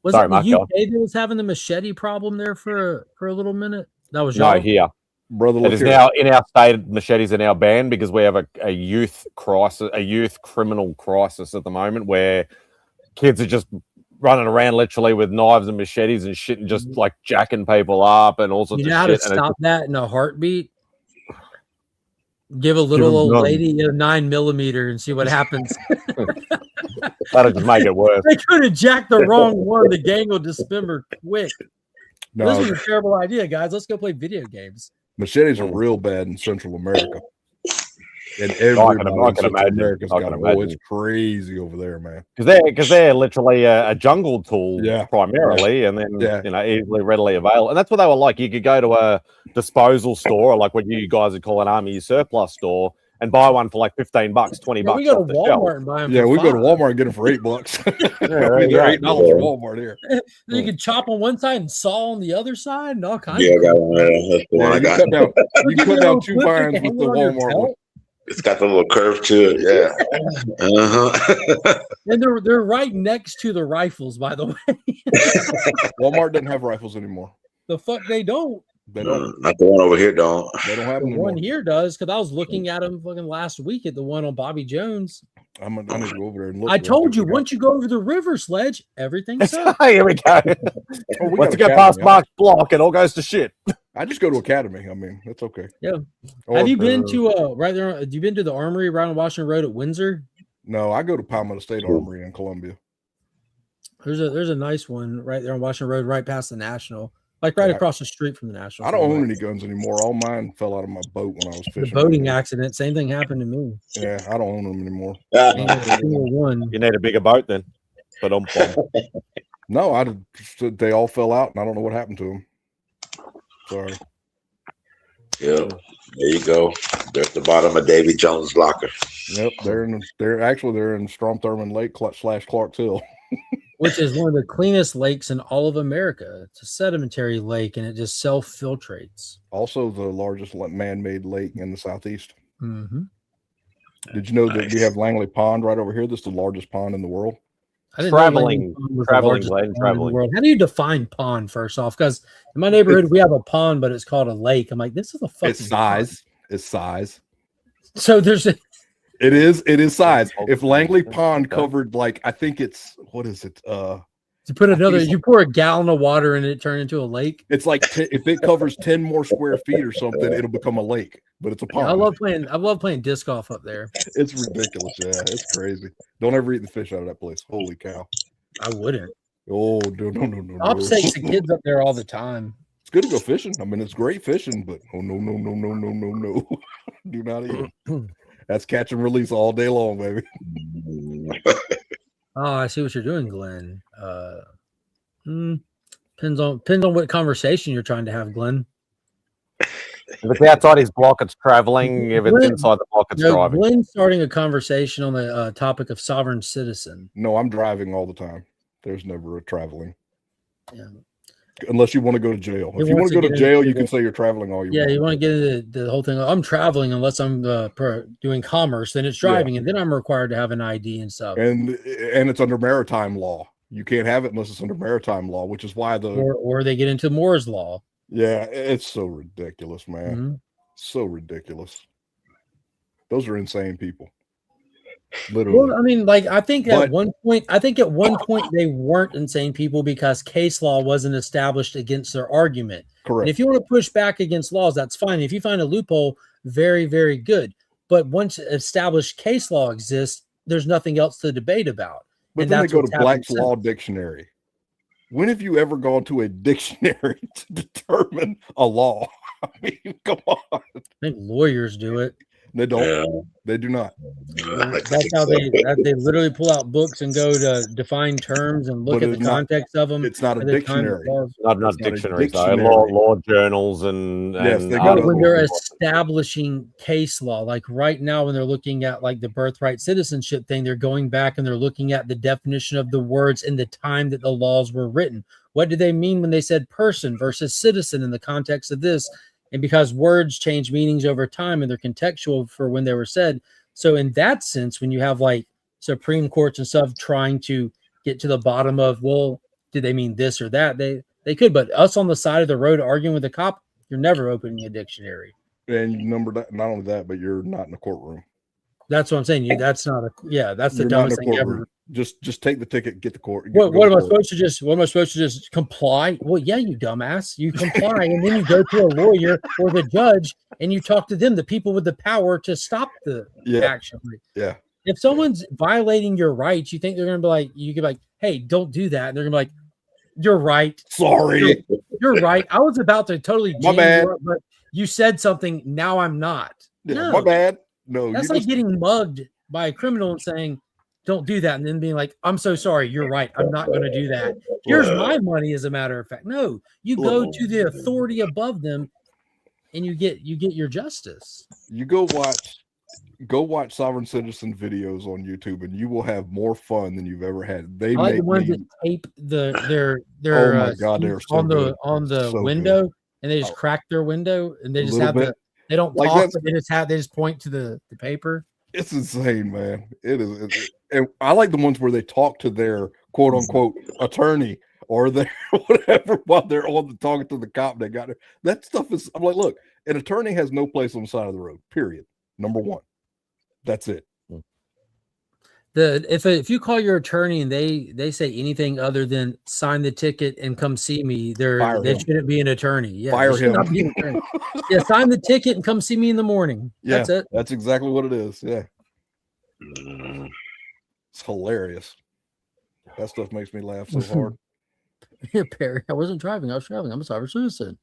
Was Sorry, it Mark, the UK that was having the machete problem there for a little minute? That was y'all? No, here. Brother, it is now in our state. Machetes are now banned because we have a youth crisis, a youth criminal crisis at the moment, where kids are just running around literally with knives and machetes and shit, and just like jacking people up and all sorts of shit. You know how to stop that in a heartbeat? Give a little old lady a 9mm and see what happens. That'll just make it worse. They could have jacked the wrong one. The gang will dismember quick. No. This was a terrible idea, guys. Let's go play video games. Machetes are real bad in Central America. And everybody in Central America's got them. Oh, it's crazy over there, man. Because they're literally a jungle tool primarily, and then you know, easily readily available. And that's what they were like. You could go to a disposal store, or like what you guys would call an army surplus store, and buy one for like $15, $20. We go to Walmart and buy them. Yeah, we go to Walmart and get them for $8. They're $8 at Walmart here. You can chop on one side and saw on the other side, and all kinds. Yeah, I got one. That's the one I got. You can cut down 2 vines with the Walmart one. It's got the little curve to it, yeah. And they're right next to the rifles, by the way. Walmart doesn't have rifles anymore. The fuck they don't. They don't. Not the one over here, don't. They don't have the them one anymore. here does, because I was looking at them fucking last week at the one on Bobby Jones. I need to go over there and look. I told you, once you go over the river sledge, everything's up. Here we go. Once you get past Mark's block, it all goes to shit. I just go to Academy. I mean, that's okay. Yeah. Have you been to right there? Have you been to the Armory right on Washington Road at Windsor? No, I go to Palmetto State Armory in Columbia. There's a nice one right there on Washington Road, right past the National. like right across the street from the National. I don't own any guns anymore. All mine fell out of my boat when I was fishing. The boating accident, same thing happened to me. Yeah, I don't own them anymore. You need a bigger boat then. But no, they all fell out, and I don't know what happened to them. Sorry. Yep. There you go. They're at the bottom of Davy Jones' locker. Yep, they're in Strom Thurmond Lake / Clark's Hill, which is one of the cleanest lakes in all of America. It's a sedimentary lake, and it just self-filtrates. Also, the largest man-made lake in the Southeast. Mm-hmm. Did you know that we have Langley Pond right over here? This is the largest pond in the world. I didn't traveling. How do you define pond first off? Because in my neighborhood we have a pond, but it's called a lake. I'm like, this is a fucking size. It's size. So there's a. It is size. If Langley Pond covered I think it's what is it? To put another, you pour a gallon of water in it, turn into a lake. It's like if it covers 10 more square feet or something, it'll become a lake. But it's a pond. Yeah, I love playing disc golf up there. It's ridiculous. Yeah, it's crazy. Don't ever eat the fish out of that place. Holy cow! I wouldn't. Oh no! Pop takes the kids up there all the time. It's good to go fishing. I mean, it's great fishing, but no. Do not eat. That's catch and release all day long, baby. Oh, I see what you're doing, Glenn. Depends on what conversation you're trying to have, Glenn. If it's outside his block, it's traveling. If it's inside the block, it's driving. Glenn's starting a conversation on the topic of sovereign citizen. No, I'm driving all the time. There's never a traveling. Yeah. Unless you want to go to jail. If you want to go to jail, you can say you're traveling all you want. Yeah, you want to get into the whole thing. I'm traveling unless I'm doing commerce, then it's driving, and then I'm required to have an ID and stuff. And it's under maritime law. You can't have it unless it's under maritime law, which is why or they get into Moore's law. Yeah, it's so ridiculous, man. Mm-hmm. So ridiculous. Those are insane people. Literally. Well, I mean, I think at one point they weren't insane people because case law wasn't established against their argument. Correct. And if you want to push back against laws, that's fine. If you find a loophole, very, very good. But once established case law exists, there's nothing else to debate about. But then they go to Black's Law Dictionary. When have you ever gone to a dictionary to determine a law? I mean, come on. I think lawyers do it. They don't. Yeah. They do not. That's how they literally pull out books and go to define terms and look at the context of them. It's not a dictionary. Not dictionaries. Law journals and when they're establishing case law, like right now when they're looking at the birthright citizenship thing, they're going back and they're looking at the definition of the words in the time that the laws were written. What do they mean when they said person versus citizen in the context of this? And because words change meanings over time and they're contextual for when they were said. So in that sense, when you have Supreme Courts and stuff trying to get to the bottom of, well, did they mean this or that? They could, but us on the side of the road arguing with the cop, you're never opening a dictionary. And not only that, but you're not in a courtroom. That's what I'm saying. That's the dumbest thing ever. Just take the ticket, get the court. What am I supposed to just comply? Well, yeah, you dumbass. You comply, and then you go to a lawyer or the judge, and you talk to them, the people with the power to stop the action. Yeah. If someone's violating your rights, you think they're going to be like, you can be like, hey, don't do that. And they're going to be like, you're right. Sorry. You're right. I was about to totally my bad. You up, but you said something. Now I'm not. Yeah, no. My bad. No, that's like getting mugged by a criminal and saying, don't do that. And then being like, I'm so sorry. You're right. I'm not going to do that. Here's my money, as a matter of fact. No, you go to the authority above them and you get your justice. You go watch sovereign citizen videos on YouTube and you will have more fun than you've ever had. They like the ones that tape their oh my God, they're so on the so window good. And they just crack their window and they just have they don't talk, but they just point to the paper. It's insane, man. It is. And I like the ones where they talk to their quote unquote attorney or their whatever while they're talking to the cop. They got it. That stuff is. I'm like, look, an attorney has no place on the side of the road. Period. Number one. That's it. If you call your attorney and they say anything other than sign the ticket and come see me, they shouldn't be an attorney. Yeah, fire him. Yeah, sign the ticket and come see me in the morning. Yeah, that's it. That's exactly what it is. Yeah, it's hilarious. That stuff makes me laugh so hard. Yeah, Perry, I wasn't driving. I was traveling. I'm a cyber citizen.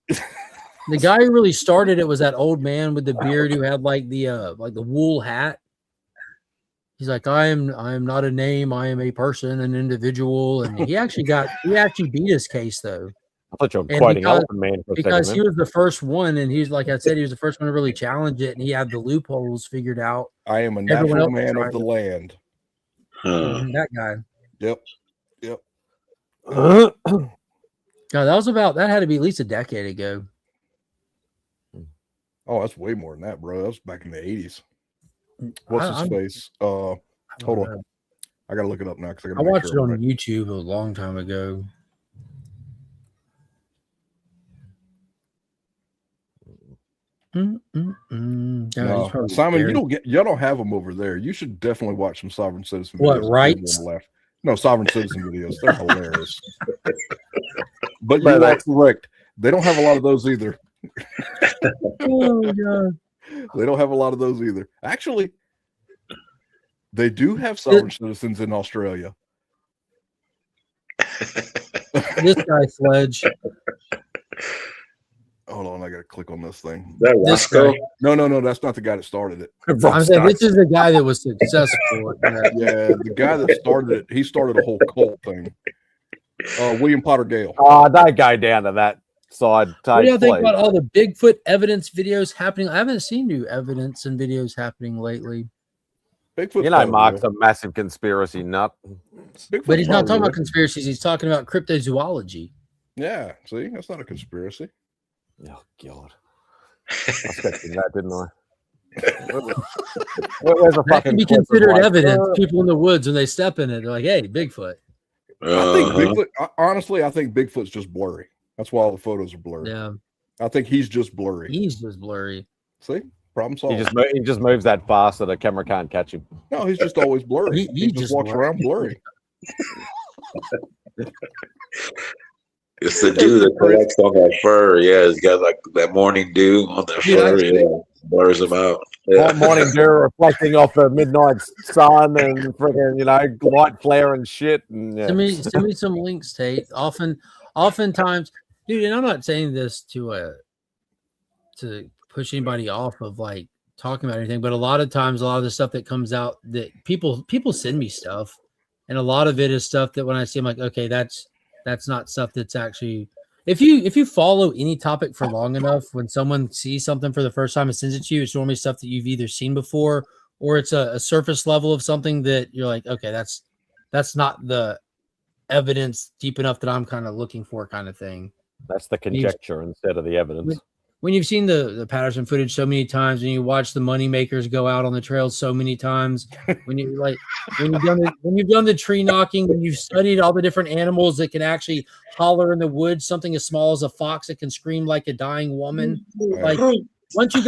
The guy who really started it was that old man with the beard who had like the wool hat. He's like, I am not a name. I am a person, an individual. And he actually beat his case though. I thought you were quoting Elephant Man for a second. Because he was the first one, and he's like I said, he was the first one to really challenge it, and he had the loopholes figured out. I am a natural man of the land. That guy. Yep. God, that had to be at least a decade ago. Oh, that's way more than that, bro. That was back in the 80s. What's his face? Hold on. I gotta look it up now because I watched it on YouTube a long time ago. No, Simon, y'all don't have them over there. You should definitely watch some Sovereign Citizen videos. What, rights? No, Sovereign Citizen videos. They're hilarious. But you are correct. They don't have a lot of those either. Oh God. They don't have a lot of those either. Actually, they do have Sovereign Citizens in Australia. This guy, Sledge. Hold on, I gotta click on this thing. That Roscoe? No, that's not the guy that started it. I'm saying this is the guy that was successful. Yeah, the guy that started it, he started a whole cult thing. William Potter Gale. That guy down to that side. What do you think about all the Bigfoot evidence videos happening? I haven't seen new evidence and videos happening lately. Bigfoot, you know, Mark's a massive conspiracy nut. But he's not talking about conspiracies. He's talking about cryptozoology. Yeah, see, that's not a conspiracy. Oh God, I expected that, didn't I? Where's the that can be considered evidence. People in the woods, when they step in it, they're like, "Hey, Bigfoot." I think Bigfoot. Honestly, I think Bigfoot's just blurry. That's why all the photos are blurry. Yeah, I think he's just blurry. He's just blurry. See, problem solved. He just moves that fast that a camera can't catch him. No, he's just always blurry. he just walks around blurry. It's the dude that collects all that fur. Yeah, he's got like that morning dew on that fur. Yeah, blurs him out. Yeah. Morning dew reflecting off the midnight sun and freaking, light flare and shit. And, yeah. Send me some links, Tate. Oftentimes, dude, and I'm not saying this to push anybody off of like talking about anything, but a lot of times, a lot of the stuff that comes out that people send me stuff, and a lot of it is stuff that when I see, I'm like, okay, that's not stuff that's actually. If you follow any topic for long enough, when someone sees something for the first time and sends it to you, it's normally stuff that you've either seen before or it's a surface level of something that you're like, okay, that's not the evidence deep enough that I'm kind of looking for, kind of thing. That's the conjecture instead of the evidence. When you've seen the Patterson footage so many times, and you watch the money makers go out on the trails so many times, when you've done the tree knocking, when you've studied all the different animals that can actually holler in the woods, something as small as a fox that can scream like a dying woman. Like once you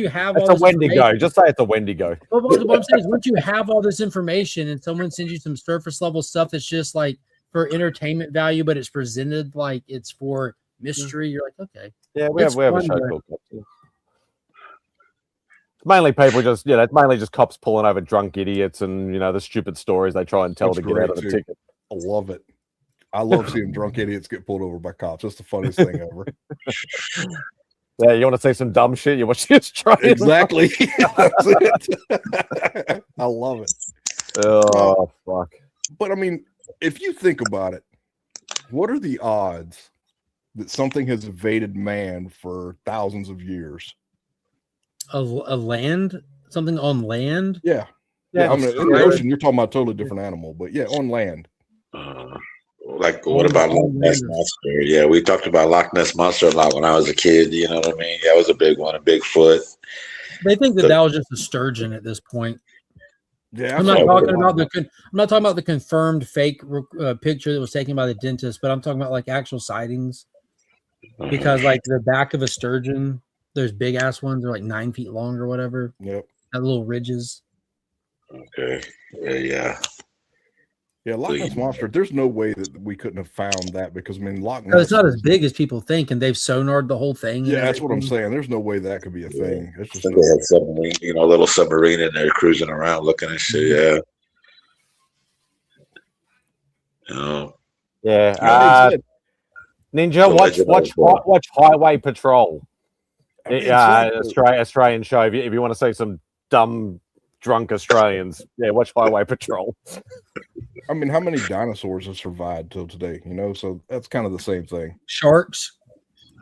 have it's a Wendigo. Just say it's a Wendigo. But what I'm saying is, once you have all this information and someone sends you some surface level stuff that's just like for entertainment value, but it's presented like it's for mystery, you're like, okay. Yeah, we have a show called Cops. Yeah. It's mainly people it's mainly just cops pulling over drunk idiots and the stupid stories they try and tell to get out of the ticket. I love it. I love seeing drunk idiots get pulled over by cops. That's the funniest thing ever. Yeah, you want to say some dumb shit? You watch this try. Exactly. That's it. I love it. Oh fuck. But I mean, if you think about it, what are the odds that something has evaded man for thousands of years? A land? Something on land? Yeah. I mean, in the ocean, you're talking about a totally different animal, but yeah, on land. Like, what about Loch Ness Monster? Yeah, we talked about Loch Ness Monster a lot when I was a kid. You know what I mean? That was a big one, a Bigfoot. They think that was just a sturgeon at this point. Yeah, I'm not talking about the confirmed fake picture that was taken by the dentist, but I'm talking about like actual sightings. Because like the back of a sturgeon, there's big ass ones, they're like 9 feet long or whatever. Yep. That little ridges. Okay. Yeah. Yeah, Loch Ness Monster. There's no way that we couldn't have found that because I mean Loch Ness. No, it's not as big as people think, and they've sonarred the whole thing. Yeah, that's what I'm saying. There's no way that could be a thing. It's just they had submarine, a little submarine in there cruising around looking at shit. Yeah. Yeah. That being said, Ninja, watch Highway Patrol. that being said, Australian show. If you want to see some dumb drunk Australians, yeah, watch Highway Patrol. I mean, how many dinosaurs have survived till today? You know, so that's kind of the same thing. Sharks,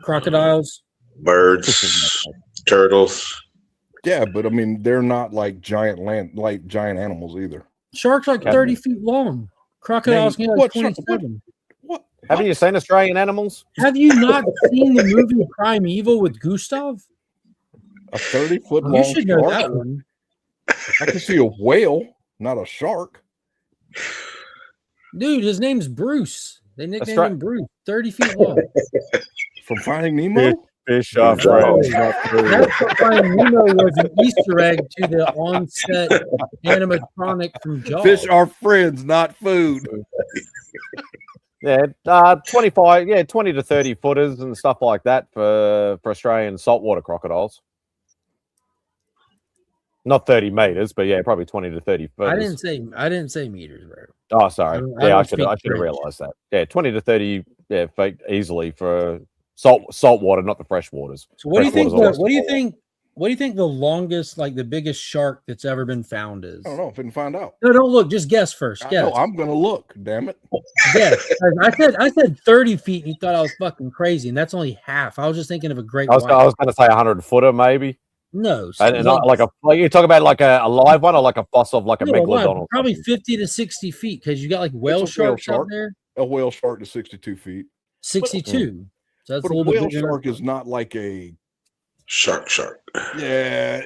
crocodiles, birds, turtles. Yeah, but I mean, they're not like giant animals either. Sharks like 30 feet long. Crocodiles can like 27. Haven't you seen Australian animals? Have you not seen the movie Primeval with Gustav? A 30-foot long You should know shark? that one. I can see a whale, not a shark. Dude, his name's Bruce. They nicknamed him Bruce. 30 feet long. From Finding Nemo? Fish are friends, not food. That's what Finding Nemo was an Easter egg to the on-set animatronic from Jaws. Fish are friends, not food. Yeah, 20 to 30 footers and stuff like that for Australian saltwater crocodiles. Not 30 meters, but yeah, probably 20 to 30 footers. I didn't say meters, bro. Oh, sorry. I should have French. realized that. Yeah, 20 to 30 feet easily for salt water, not the fresh waters. So what do you think? What do you think the longest, like the biggest shark that's ever been found is? I don't know. If I can find out. No, don't look. Just guess first. Guess. No, I'm gonna look. Damn it. Guess. I said 30 feet, and you thought I was fucking crazy, and that's only half. I was just thinking of a great. I was going to say 100 footer, maybe. No, and not like you talk about like a live one or like a fossil of like a megalodon. Probably 50 to 60 feet because you got like whale sharks out there. A whale shark is 62 feet. 62. So that's but a little whale bit shark is not like a shark. Yeah,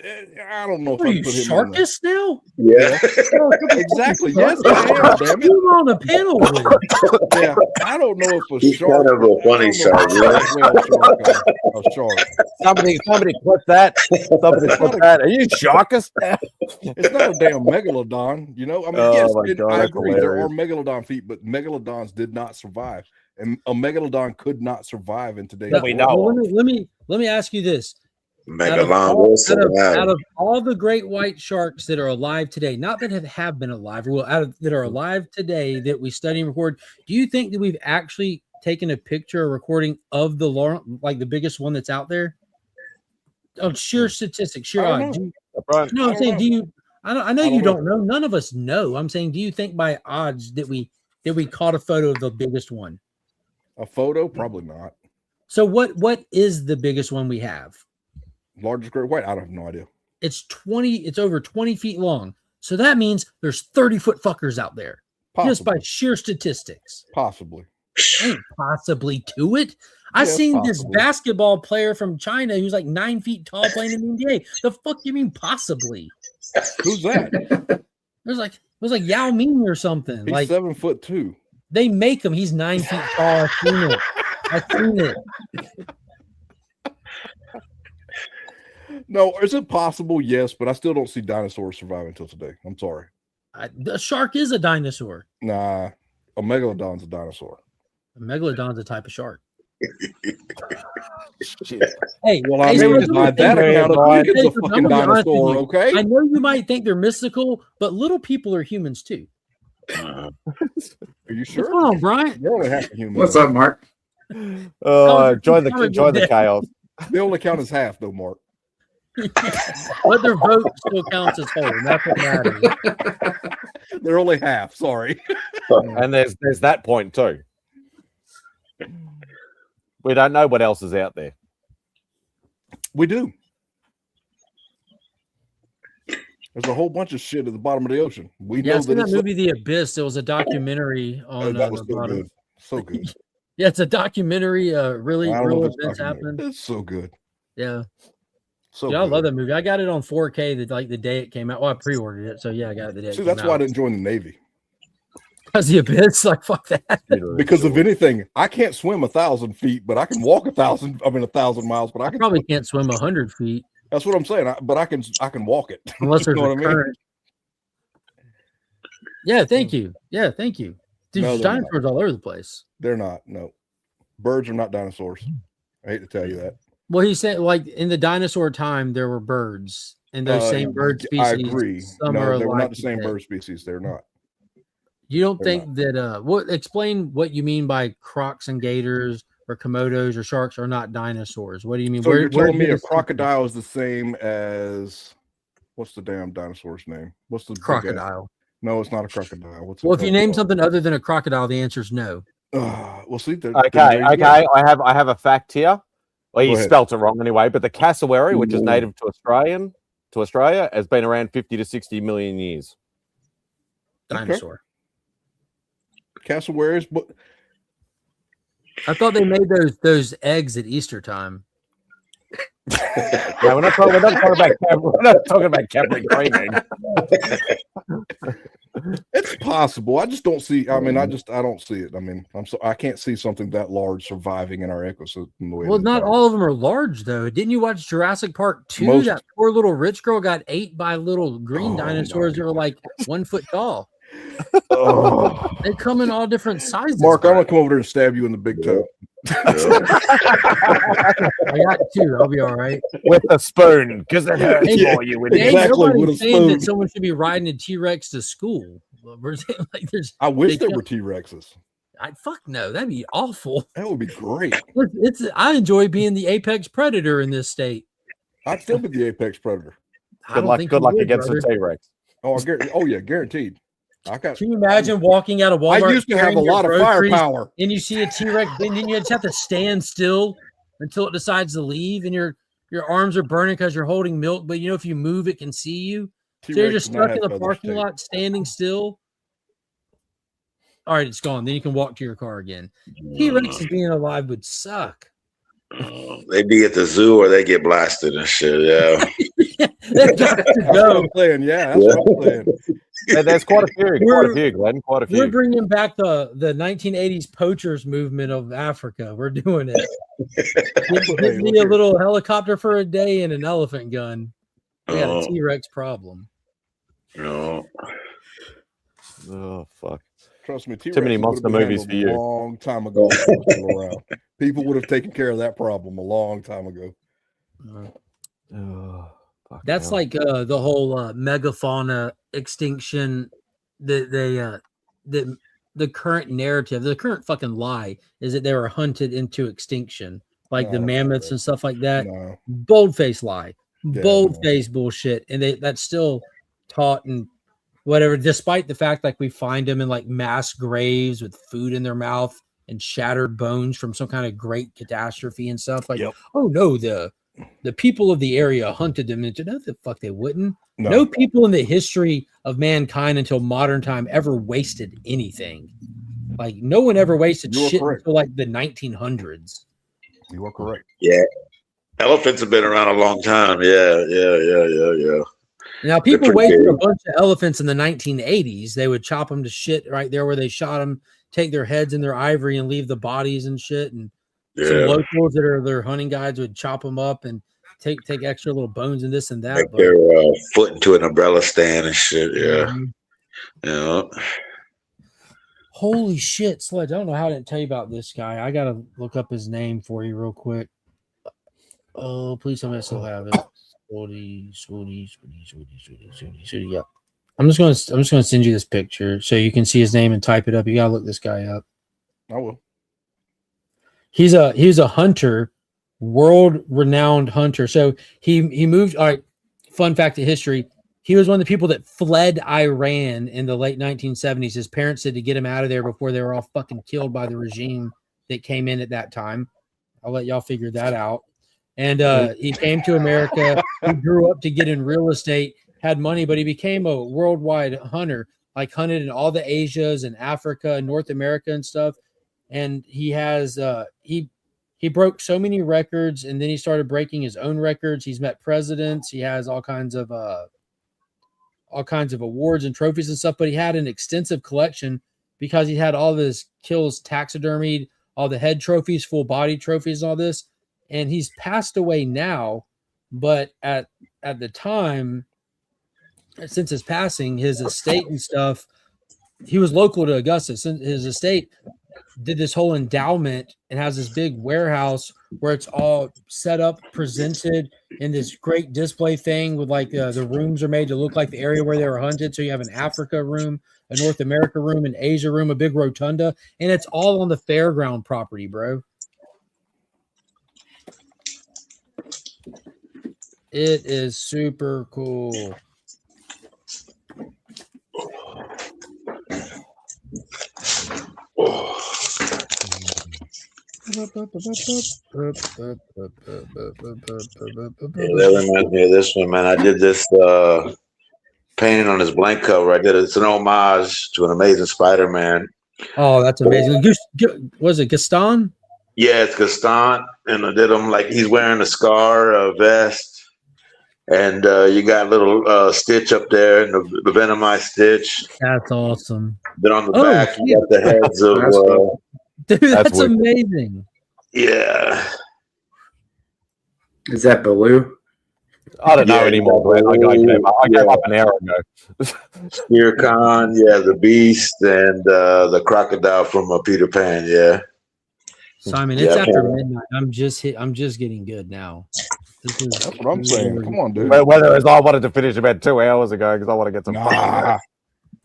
I don't know if What I are you, put him Sharkus now? Yeah, exactly. Yes, I am. Damn it. Who's on the panel with? Yeah, I don't know if a He's shark. kind of a funny shark. A shark. Somebody clip that. Somebody clip that. Are you Sharkus? It's not a damn megalodon, you know. I mean, Oh yes, my God, I that's agree. There are hilarious. megalodon feet, but megalodons did not survive, and a megalodon could not survive in today's. That we know. world. Well, let me ask you this. Megalodon will survive. Out of all the great white sharks that are alive today, not that have been alive, or that are alive today that we study and record, do you think that we've actually taken a picture or recording of the biggest one that's out there? Of sheer statistics, sheer odds. No, I'm saying, do you? I know you don't know. None of us know. I'm saying, do you think by odds that we caught a photo of the biggest one? A photo? Probably not. So what is the biggest one we have? Largest great white? I have no idea. It's over 20 feet long. So that means there's 30-foot fuckers out there. Just by sheer statistics. Possibly. Ain't possibly to it. I seen this basketball player from China who's like 9 feet tall playing in the NBA. The fuck you mean possibly? Who's that? It was like Yao Ming or something. He's like 7'2". They make him. He's 9 feet tall. I've seen it. No, is it possible? Yes, but I still don't see dinosaurs surviving until today. I'm sorry. A shark is a dinosaur. Nah, a megalodon's a dinosaur. A megalodon's a type of shark. Hey, well, I mean, by that account, it's a fucking dinosaur, okay? I know you might think they're mystical, but little people are humans too. Are you sure? What's going on, Brian? You're only half a human. What's up, Mark? Join the chaos. They only count as half, though, Mark. But their vote still counts as whole. And that's what matters. They're only half. Sorry. And there's that point too. We don't know what else is out there. We do. There's a whole bunch of shit at the bottom of the ocean. We know I've seen that that movie, The Abyss. It was a documentary on. that was so good. So good. Yeah, it's a documentary. Really, I don't know real if it's events documentary. happened. It's so good. Yeah. So yeah, I good. love that movie. I got it on 4K the day it came out. Well, I pre-ordered it, so yeah, I got it the day. See, that's why I didn't join the Navy. Because The Abyss, like fuck that. Because of anything, I can't swim 1,000 feet, but I can walk 1,000 miles. But I can probably can't swim 100 feet. That's what I'm saying. But I can walk it. Unless there's You know a what I mean? current. Yeah, thank you. Yeah, thank you. Dude, No, there's they're dinosaurs all over the place. They're not. No, birds are not dinosaurs. I hate to tell you that. Well, he said like in the dinosaur time there were birds, and those same bird species. I agree. Some No, are they're alive not the same today. bird species. They're not. You don't think that what explain what you mean by crocs and gators or Komodos or sharks are not dinosaurs? What do you mean? So you're telling me a crocodile is the same as what's the damn dinosaur's name? What's the crocodile? No, it's not a crocodile. What's well, if you name something other than a crocodile, the answer is no. Well, see, Okay. I have a fact here. Well, you ahead. spelt it wrong anyway, but the cassowary, which is native to Australia, has been around 50 to 60 million years. Dinosaur. Cassowaries, but I thought they made those eggs at Easter time. Yeah, we're not talking about Capri creaming. It's possible. I just don't see. I mean, I don't see it. I mean, I can't see something that large surviving in our ecosystem. Well, not all of them are large though. Didn't you watch Jurassic Park 2? That poor little rich girl got ate by little green dinosaurs that were like 1 foot tall. They come in all different sizes. Mark, I'm gonna come over there and stab you in the big toe. I got 2. I'll be all right with a spoon because it hurts for you. Nobody's saying that someone should be riding a T-Rex to school. Like, I wish there were T-Rexes. Fuck no, that'd be awful. That would be great. I enjoy being the apex predator in this state. I'd still be the apex predator. Good luck against the T-Rex. Oh yeah, guaranteed. Can you imagine walking out of Walmart? I used to have a lot of firepower, and you see a T-Rex, and then you just have to stand still until it decides to leave, and your arms are burning because you're holding milk. But if you move, it can see you. So you're just stuck in the parking lot, standing still. All right, it's gone. Then you can walk to your car again. T-Rexes being alive would suck. They be at the zoo or they get blasted and shit. Yeah, that's what I'm saying. Yeah, that's what I'm saying. There's quite a few, Glenn. Quite a few. We're bringing back the 1980s poachers movement of Africa. We're doing it. Give me a little helicopter for a day and an elephant gun. We got a T-Rex problem. No. Oh fuck. Trust me, too many monster movies for you. A long time ago. People would have taken care of that problem a long time ago. That's like the whole megafauna extinction. The current narrative, the current fucking lie is that they were hunted into extinction, like the mammoths and stuff like that. Bold-faced lie, bold-faced bullshit, and that's still taught and whatever, despite the fact like we find them in like mass graves with food in their mouth and shattered bones from some kind of great catastrophe and stuff. Like, oh no, the people of the area hunted them into no, the fuck they wouldn't. No people in the history of mankind until modern time ever wasted anything. Like no one ever wasted shit until like the 1900s. You are correct. Yeah. Elephants have been around a long time. Yeah. Now, people wasted a bunch of elephants in the 1980s. They would chop them to shit right there where they shot them, take their heads and their ivory and leave the bodies and shit. And some locals that are their hunting guides would chop them up and take extra little bones and this and that. Like their foot into an umbrella stand and shit. Yeah. Yeah. Holy shit, Sledge. I don't know how I didn't tell you about this guy. I got to look up his name for you real quick. Oh, please tell me I still have it. Swooty. Yep. I'm just gonna send you this picture so you can see his name and type it up. You gotta look this guy up. I will. He's a hunter, world-renowned hunter. So he moved. All right. Fun fact of history: he was one of the people that fled Iran in the late 1970s. His parents said to get him out of there before they were all fucking killed by the regime that came in at that time. I'll let y'all figure that out. And he came to America. He grew up to get in real estate, had money, but he became a worldwide hunter, like hunted in all the Asias and Africa and North America and stuff. And he has he broke so many records, and then he started breaking his own records. He's met presidents. He has all kinds of awards and trophies and stuff. But he had an extensive collection because he had all of his kills taxidermied, all the head trophies, full body trophies, all this. And he's passed away now, but at the time, since his passing, his estate and stuff, he was local to Augusta. His estate did this whole endowment and has this big warehouse where it's all set up, presented in this great display thing with like the rooms are made to look like the area where they were hunted. So you have an Africa room, a North America room, an Asia room, a big rotunda, and it's all on the fairground property, bro. It is super cool. Yeah, that reminds me of this one, man. I did this painting on this blank cover. It's an homage to an Amazing Spider-Man. Oh, that's amazing. Was it Gaston? Yeah, it's Gaston, and I did him like he's wearing a scar, a vest, and you got a little Stitch up there, and the Venomized Stitch. That's awesome. Then on the back, you got the heads of. Dude, that's amazing. Yeah. Is that Baloo? I don't know anymore. I gave up an hour ago. Spear Khan, yeah, the Beast, and the crocodile from Peter Pan, yeah. Simon, it's after midnight. I'm just getting good now. That's what I'm saying. Come on, dude. Whether it's I wanted to finish about 2 hours ago because I want to get some.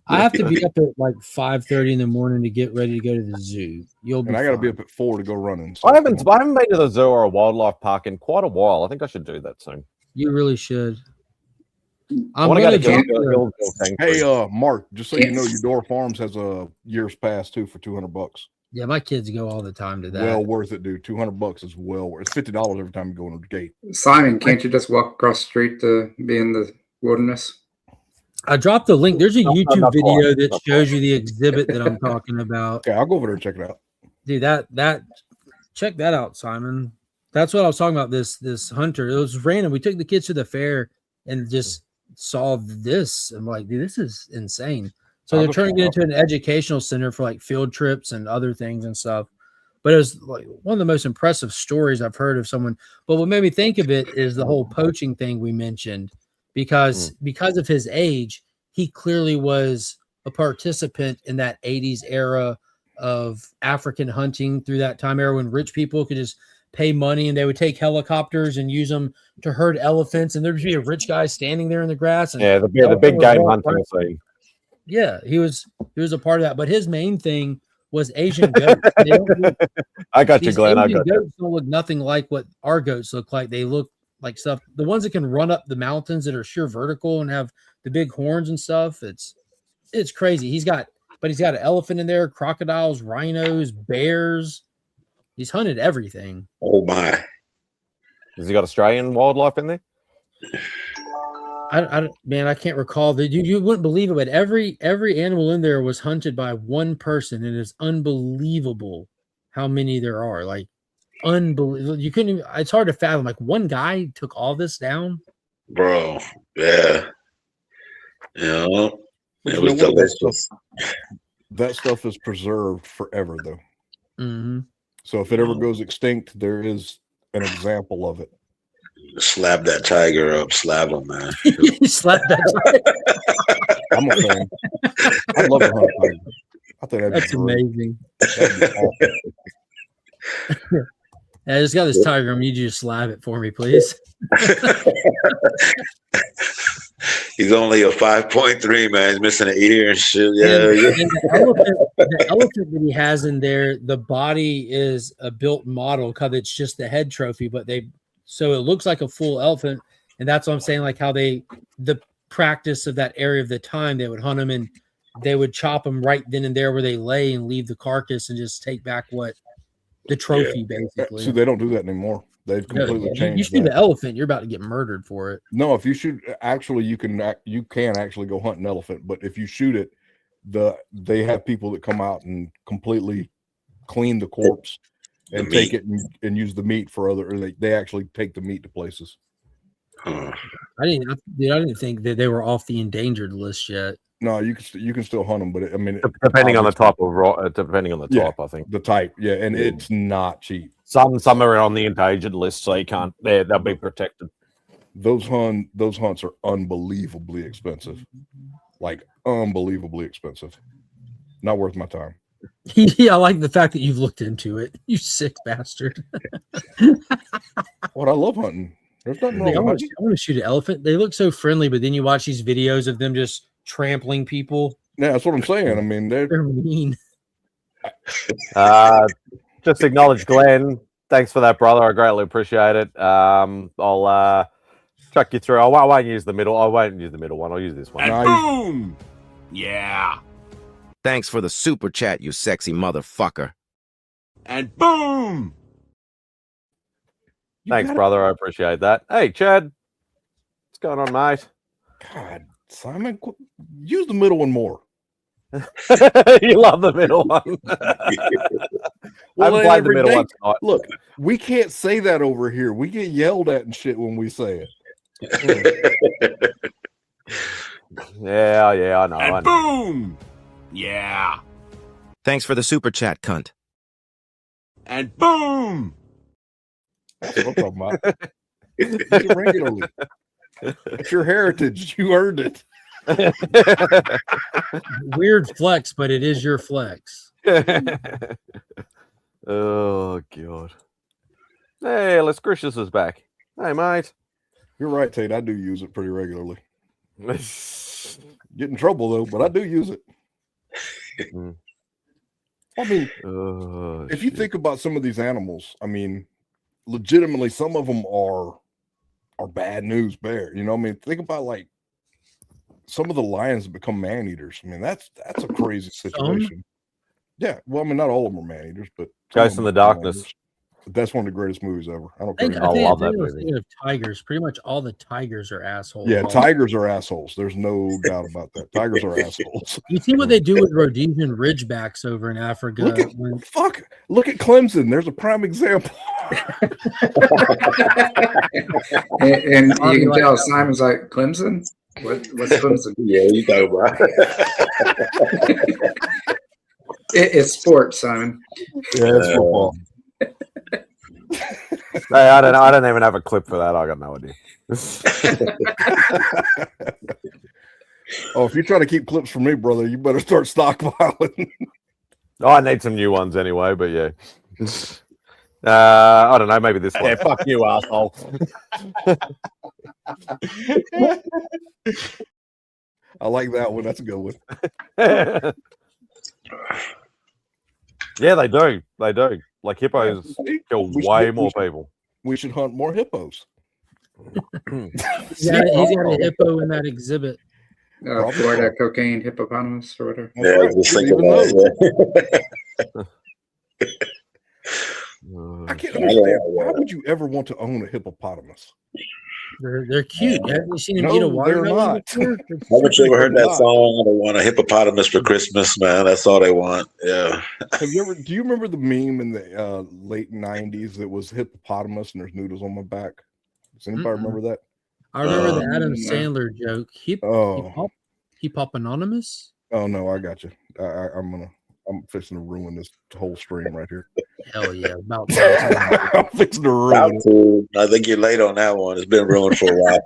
I have to be up at like 5:30 in the morning to get ready to go to the zoo. I got to be up at 4 to go running. So I haven't been to the zoo or a wildlife park in quite a while. I think I should do that soon. You really should. I want to go to Hey, Mark, just so you know, Eudora Farms has a year's pass too for $200. Yeah, my kids go all the time to that. Well worth it, dude. $200 is well worth. It's $50 every time you go in the gate. Simon, can't you just walk across the street to be in the wilderness? I dropped the link. There's a YouTube video that shows you the exhibit that I'm talking about. Okay, I'll go over there and check it out. Dude, check that out, Simon. That's what I was talking about. This hunter. It was random. We took the kids to the fair and just saw this. I'm like, dude, this is insane. So they're trying to get into an educational center for like field trips and other things and stuff. But it was like one of the most impressive stories I've heard of someone. But what made me think of it is the whole poaching thing we mentioned, because of his age, he clearly was a participant in that 80s era of African hunting through that time era when rich people could just pay money and they would take helicopters and use them to herd elephants. And there'd be a rich guy standing there in the grass. And the big game hunting scene. Yeah, he was a part of that. But his main thing was Asian goats. I got you, Glenn. I got you. Goats don't look nothing like what our goats look like. They look like stuff. The ones that can run up the mountains that are sheer vertical and have the big horns and stuff. It's crazy. He's got an elephant in there, crocodiles, rhinos, bears. He's hunted everything. Oh my! Has he got Australian wildlife in there? I can't recall. You wouldn't believe it, but every animal in there was hunted by one person, and it's unbelievable how many there are. Like unbelievable. You couldn't even, it's hard to fathom. Like one guy took all this down. Bro, yeah. It was delicious. That stuff is preserved forever, though. Mm-hmm. So if it ever goes extinct, there is an example of it. Slap that tiger up, slap him, man. Slap that tiger. I'm a fan. I'd love to hunt a tiger. I think that's amazing. That'd be awesome. I just got this tiger. I need you to slap it for me, please. He's only a 5.3, man. He's missing an ear and shit. Yeah. And the elephant that he has in there, the body is a built model because it's just the head trophy, so it looks like a full elephant. And that's what I'm saying, like how the practice of that area of the time, they would hunt them and they would chop them right then and there where they lay and leave the carcass and just take back the trophy, basically. So they don't do that anymore. They've completely changed. You shoot the elephant, you're about to get murdered for it. No, if you shoot, actually, you can actually go hunt an elephant. But if you shoot it, they have people that come out and completely clean the corpse and take it and use the meat for other. Or they actually take the meat to places. I didn't think that they were off the endangered list yet. No, you can still hunt them, but depending on the type of type, I think the type, and it's not cheap. Some are on the endangered list, so you can't. They'll be protected. Those hunts are unbelievably expensive, like unbelievably expensive. Not worth my time. Yeah, I like the fact that you've looked into it. You sick bastard. What I love hunting. There's nothing wrong I with want hunting. to shoot an elephant. They look so friendly, but then you watch these videos of them just trampling people. Yeah, that's what I'm saying. I mean, They're mean. Just acknowledge Glenn. Thanks for that, brother. I greatly appreciate it. I'll chuck you through. I won't use the middle. I won't use the middle one. I'll use this one. And boom! Yeah. Thanks for the super chat, you sexy motherfucker. And boom! Thanks, brother. I appreciate that. Hey, Chad. What's going on, mate? God, Simon, use the middle one more. You love the middle one. I haven't played the middle one tonight. Look, we can't say that over here. We get yelled at and shit when we say it. Yeah, I know. And I know. boom! Yeah. Thanks for the super chat, cunt. And boom! That's what I'm talking about. Use it regularly. It's your heritage. You earned it. Weird flex, but it is your flex. Oh god. Hey, Les Gracious is back. Hey, mate. You're right, Tate. I do use it pretty regularly. Get in trouble though, but I do use it. I mean, if you think about some of these animals, I mean, legitimately, some of them are bad news bear. You know, I mean, think about like some of the lions that become man eaters. I mean, that's a crazy situation. Yeah, well, I mean, not all of them are man eaters, but Ghost in the Darkness. That's one of the greatest movies ever. I don't I care. love that movie. Of tigers, pretty much all the tigers are assholes. Yeah, tigers are assholes. There's no doubt about that. Tigers are assholes. You see what they do with Rhodesian ridgebacks over in Africa? Look at Clemson. There's a prime example. and you can tell Simon's like, Clemson? What's Clemson? Yeah, you talking about? It's sports, Simon. Yeah, it's football. Hey, I don't even have a clip for that. I got no idea. Oh, if you're trying to keep clips from me, brother, you better start stockpiling. Oh, I need some new ones anyway, but yeah. I don't know, maybe this one. Hey, fuck you, asshole. I like that one. That's a good one. Yeah, they do. They do. Like hippos kill way more people. We should hunt more hippos. He's got a hippo in that exhibit. Florida cocaine hippopotamus or whatever. Yeah, I was just thinking about it. I can't understand. Why would you ever want to own a hippopotamus? They're cute. Haven't you seen them eat a watermelon before? Haven't you ever heard that song? They want a hippopotamus for Christmas, man. That's all they want. Yeah. Have you ever? Do you remember the meme in the late '90s that was hippopotamus and there's noodles on my back? Does anybody remember that? I remember the Adam Sandler joke. Hip-hop anonymous. Oh no, I got you. I'm fixing to ruin this whole stream right here. Hell yeah, about I'm fixing to ruin it. I think you're late on that one. It's been ruined for a while.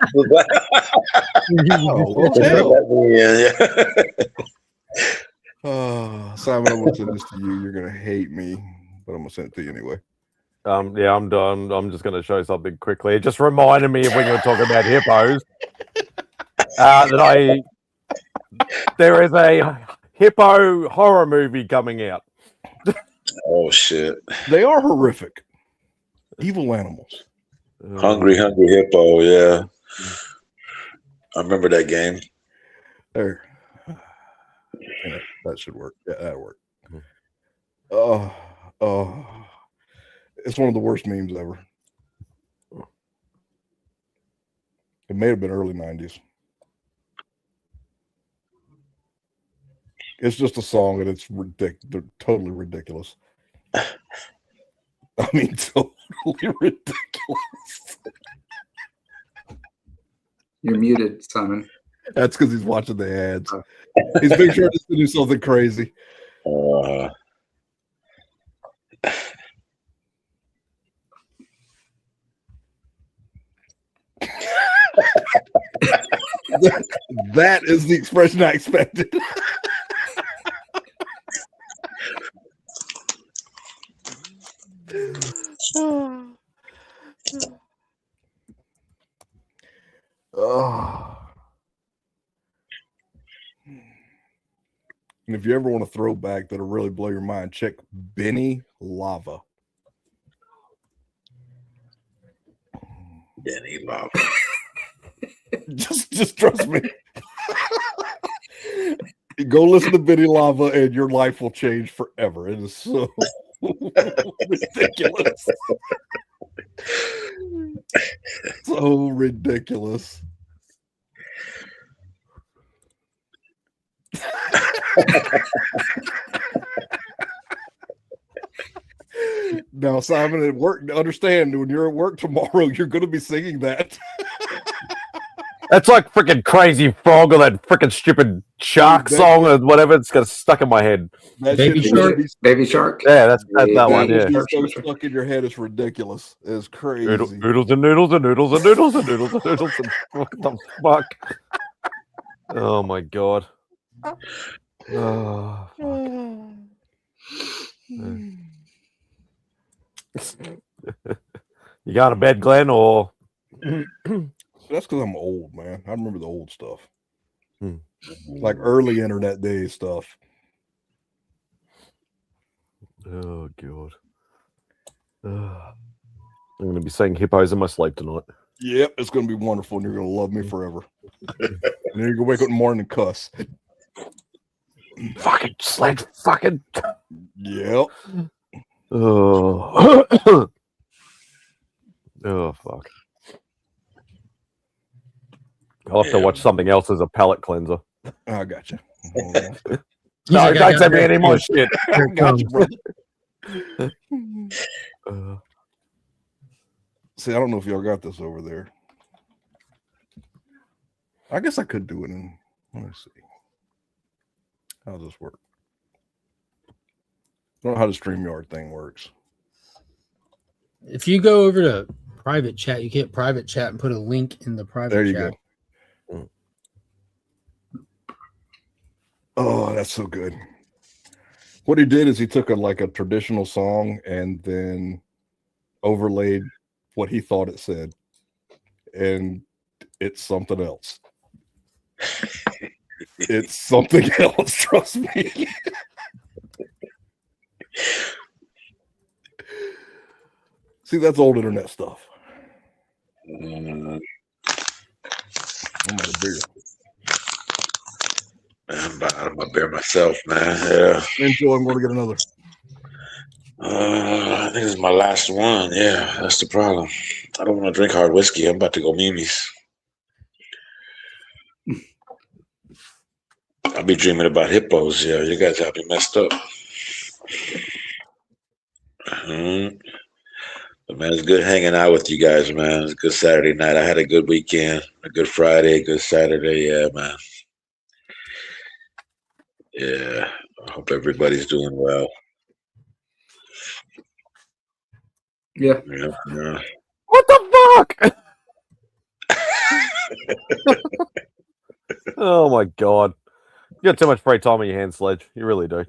Simon, I'm gonna send this to you. You're gonna hate me, but I'm gonna send it to you anyway. Yeah, I'm done. I'm just going to show something quickly. It just reminded me of when you were talking about hippos. There is a hippo horror movie coming out. Oh shit! They are horrific, evil animals. Hungry hippo. Yeah, I remember that game. There, yeah, that should work. Yeah, that'll work. It's one of the worst memes ever. It may have been early '90s. It's just a song, and it's they're totally ridiculous. I mean, totally ridiculous. You're muted, Simon. That's because he's watching the ads. He's making sure to do something crazy. That is the expression I expected. Oh. And if you ever want a throwback that'll really blow your mind, check Benny Lava. Benny Lava. just trust me. Go listen to Benny Lava and your life will change forever. It is so ridiculous. So ridiculous. Now, Simon, at work, understand when you're at work tomorrow, you're going to be singing that. That's like freaking Crazy Frog or that freaking stupid shark song or whatever. It's got stuck in my head. Baby Shark. Baby Shark. Yeah, that's that one. Yeah. It's so stuck in your head. It's ridiculous. It's crazy. Noodles and noodles and noodles and noodles and noodles and noodles and what the fuck? Oh my god. Oh, you got a bed, Glenn, or? That's because I'm old, man. I remember the old stuff. Like early internet days stuff. Oh, God. I'm going to be saying hippos in my sleep tonight. Yep, it's going to be wonderful, and you're going to love me forever. And then you're going to wake up in the morning and cuss. Fucking sledge, fucking. Yep. Oh. Oh, fuck. I'll have to watch something else as a palate cleanser. I got you. No, don't send me any more shit. I got you, bro. See, I don't know if y'all got this over there. I guess I could do it in. Let me see. How does this work? I don't know how the StreamYard thing works. If you go over to private chat, you can't private chat and put a link in the private There you chat. go. Oh, that's so good. What he did is he took a traditional song and then overlaid what he thought it said, and it's something else. It's something else, trust me. See, that's old internet stuff. I'm out of beer. I'm out of my beer myself, man. Yeah. Enjoy. I'm going to get another. I think this is my last one. Yeah, that's the problem. I don't want to drink hard whiskey. I'm about to go Mimi's. I'll be dreaming about hippos. Yeah, you guys have me messed up. But man, it's good hanging out with you guys, man. It's a good Saturday night. I had a good weekend, a good Friday, a good Saturday. Yeah, man. Yeah, I hope everybody's doing well. Yeah. Yeah. What the fuck? Oh my god. You got too much free time on your hands, Sledge. You really do.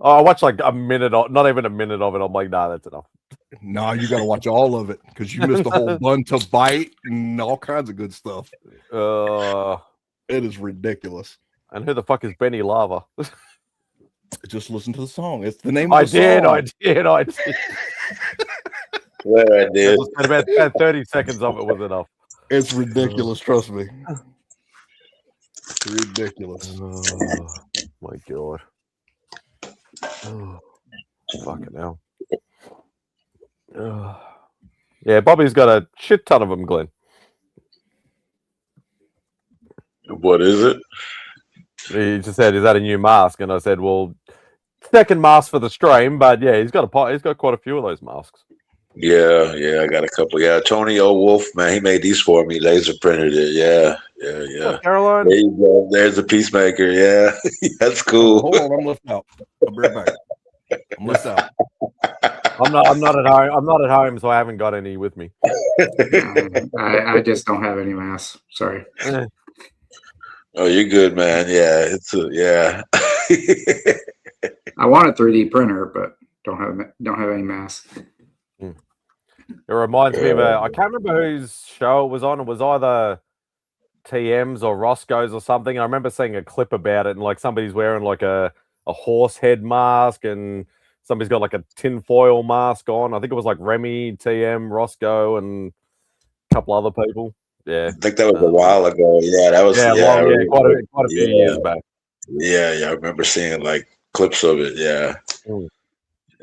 Oh, I watched like a minute, not even a minute of it. I'm like, nah, that's enough. No, you got to watch all of it because you missed a whole bun to bite and all kinds of good stuff. It is ridiculous. And who the fuck is Benny Lava? Just listen to the song. It's the name of the song. I did. Well, I did. About 30 seconds of it was enough. It's ridiculous, trust me. Ridiculous. Oh my god. Oh, fucking hell. Yeah, Bobby's got a shit ton of them, Glenn. What is it? He just said, "Is that a new mask?" And I said, "Well, second mask for the stream, but yeah, he's got quite a few of those masks." Yeah, I got a couple. Yeah, Tony O. Wolf, man, he made these for me. Laser printed it. Yeah. Caroline, there you go. There's the Peacemaker. Yeah, that's cool. Hold on, I'm left out. I'll be right back. I'm left out. I'm not at home. I'm not at home, so I haven't got any with me. I just don't have any masks. Sorry. Oh, you're good, man. Yeah, yeah. I want a 3D printer, but don't have any masks. It reminds me of I can't remember whose show it was on. It was either TM's or Roscoe's or something. I remember seeing a clip about it, and like somebody's wearing like a horse head mask, and somebody's got like a tinfoil mask on. I think it was like Remy, TM, Roscoe, and a couple other people. Yeah, I think that was a while ago. Yeah, that was quite a few years back. Yeah, I remember seeing like clips of it. Yeah,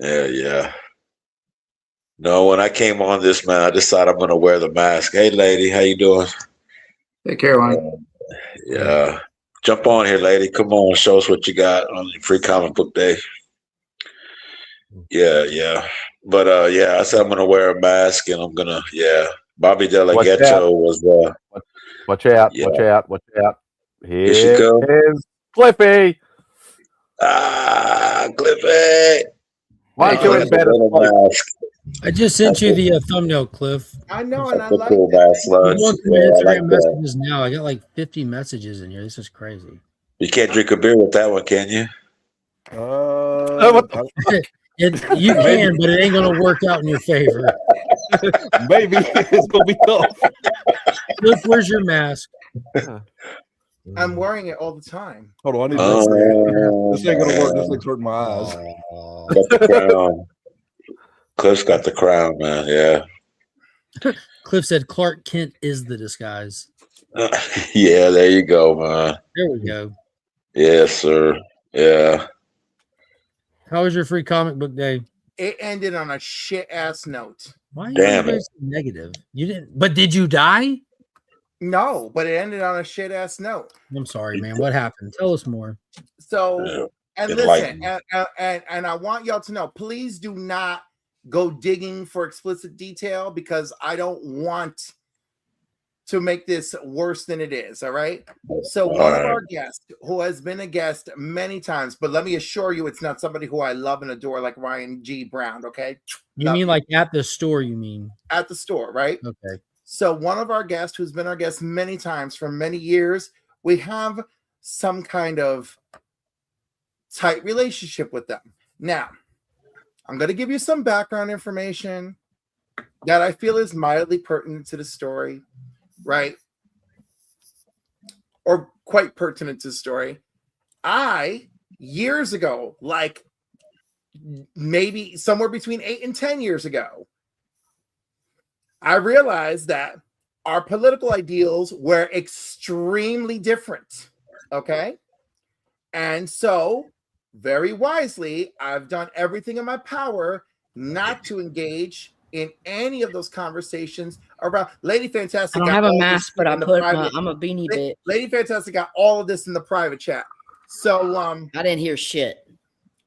yeah. No, when I came on this, man, I decided I'm gonna wear the mask. Hey, lady, how you doing? Hey, Caroline. Yeah, jump on here, lady. Come on, show us what you got on your free comic book day. Yeah. But yeah, I said I'm gonna wear a mask, and I'm gonna Bobby De La Ghetto was Watch out! Watch out! Here she goes. Here's Cliffy. Cliffy. Why don't you in bed? I just sent you the thumbnail, Cliff. I know, and I like cool that. I'm going through my Instagram messages now. I got like 50 messages in here. This is crazy. You can't drink a beer with that one, can you? You can, but it ain't gonna work out in your favor. Maybe it's gonna be tough. Cliff, where's your mask? I'm wearing it all the time. Hold on, I need this ain't gonna work. This thing's hurting my eyes. Got the crown. Cliff's got the crown, man. Yeah. Cliff said Clark Kent is the disguise. Yeah, there you go, man. There we go. Yes, sir. Yeah. How was your free comic book day? It ended on a shit ass note. Why are you always so negative? You didn't, but did you die? No, but it ended on a shit ass note. I'm sorry, man. What happened? Tell us more. So, and listen, and I want y'all to know, please do not go digging for explicit detail because I don't want to make this worse than it is. All right. So one of our guests who has been a guest many times, but let me assure you, it's not somebody who I love and adore like Ryan G. Brown. Okay. You mean like at the store? You mean at the store, right? Okay. So one of our guests who's been our guest many times for many years, we have some kind of tight relationship with them. Now, I'm going to give you some background information that I feel is mildly pertinent to the story, right? Or quite pertinent to the story. Years ago, like maybe somewhere between 8 and 10 years ago, I realized that our political ideals were extremely different. Okay. And so, very wisely, I've done everything in my power not to engage in any of those conversations around Lady Fantastic. I don't have a mask, but I'm a beanie bit. Lady Fantastic got all of this in the private chat. So I didn't hear shit.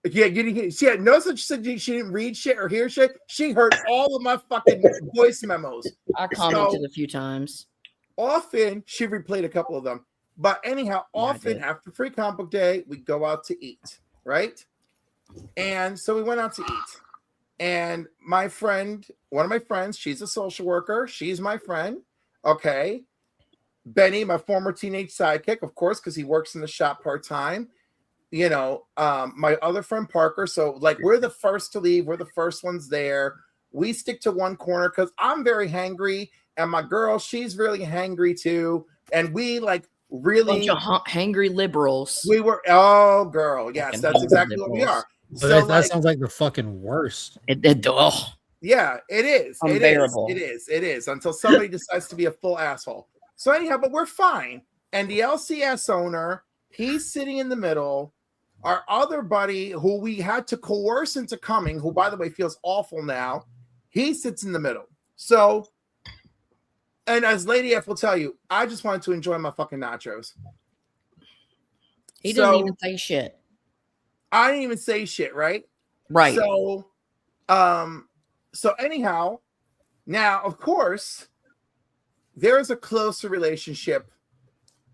Yeah, you didn't hear. She had no such thing. She didn't read shit or hear shit. She heard all of my fucking voice memos. I commented a few times. Often she replayed a couple of them. But anyhow, often after Free Comic Book Day, we go out to eat, right? And so we went out to eat. And my friend, one of my friends, she's a social worker. She's my friend. Okay. Benny, my former teenage sidekick, of course, because he works in the shop part-time. You know, my other friend Parker. So, like, we're the first to leave. We're the first ones there. We stick to one corner because I'm very hangry. And my girl, she's really hangry too. And we, like, really... Bunch of hangry liberals. We were... Oh, girl. Yes, that's exactly what we are. So that sounds like the fucking worst. Yeah, it is. Unbearable. It is. Until somebody decides to be a full asshole. So anyhow, but we're fine. And the LCS owner, he's sitting in the middle. Our other buddy, who we had to coerce into coming, who, by the way, feels awful now, he sits in the middle. So, and as Lady F will tell you, I just wanted to enjoy my fucking nachos. He didn't even say shit. I didn't even say shit, right? Right. So, anyhow, now, of course, there is a closer relationship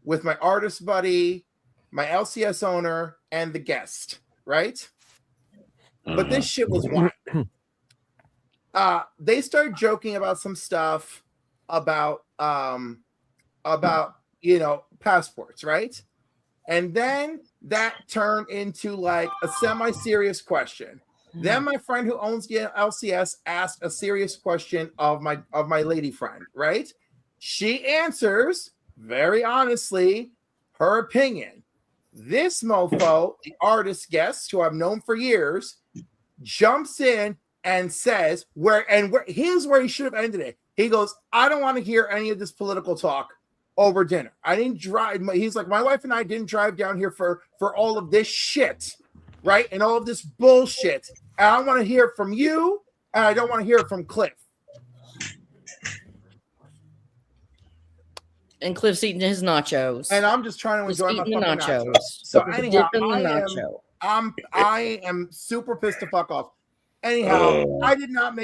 with my artist buddy, my LCS owner, and the guest, right? But this shit was wild. They started joking about some stuff about passports, right? And then that turned into like a semi-serious question. Then my friend who owns the LCS asked a serious question of my lady friend, right? She answers very honestly her opinion. This mofo, the artist guest who I've known for years, jumps in and says here's where he should have ended it. He goes, I don't want to hear any of this political talk over dinner. I didn't drive. He's like, my wife and I didn't drive down here for all of this shit, right? And all of this bullshit. And I want to hear it from you, and I don't want to hear it from Cliff. And Cliff's eating his nachos. And I'm just trying to enjoy my fucking nachos. nachos. So anyhow, I am super pissed to fuck off. Anyhow, I did not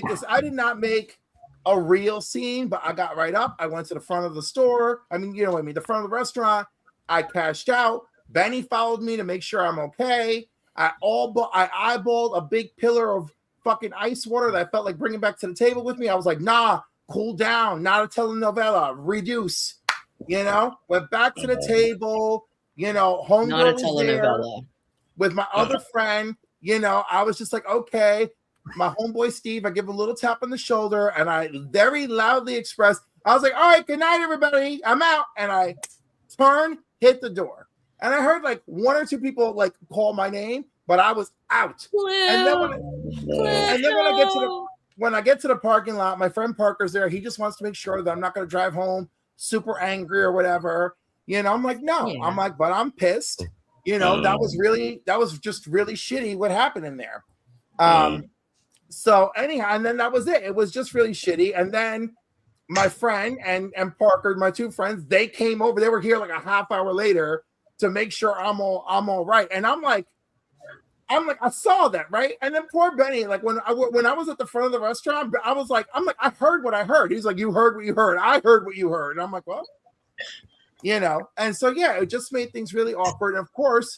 make a real scene, but I got right up. I went to the front of the store. I mean, you know what I mean, the front of the restaurant. I cashed out. Benny followed me to make sure I'm okay. I eyeballed a big pillar of fucking ice water that I felt like bringing back to the table with me. I was like, nah, cool down. Not a telenovela. Reduce. You know, went back to the table. You know, homegirl was there with my other friend. You know, I was just like, okay. My homeboy Steve, I give a little tap on the shoulder, and I very loudly expressed, I was like, all right, good night, everybody. I'm out. And I hit the door. And I heard like one or two people like call my name, but I was out. And then when I get to the parking lot, my friend Parker's there. He just wants to make sure that I'm not going to drive home super angry or whatever. You know, I'm like, no. Yeah. I'm like, but I'm pissed. You know, that was just really shitty what happened in there. So anyhow, and then that was it. It was just really shitty. And then my friend and Parker, my two friends, they came over. They were here like a half hour later to make sure I'm all right. And I'm like, I saw that, right? And then poor Benny, like when I was at the front of the restaurant, I was like, I heard what I heard. He's like, you heard what you heard. I heard what you heard. And I'm like, well, you know. And so yeah, it just made things really awkward. And of course,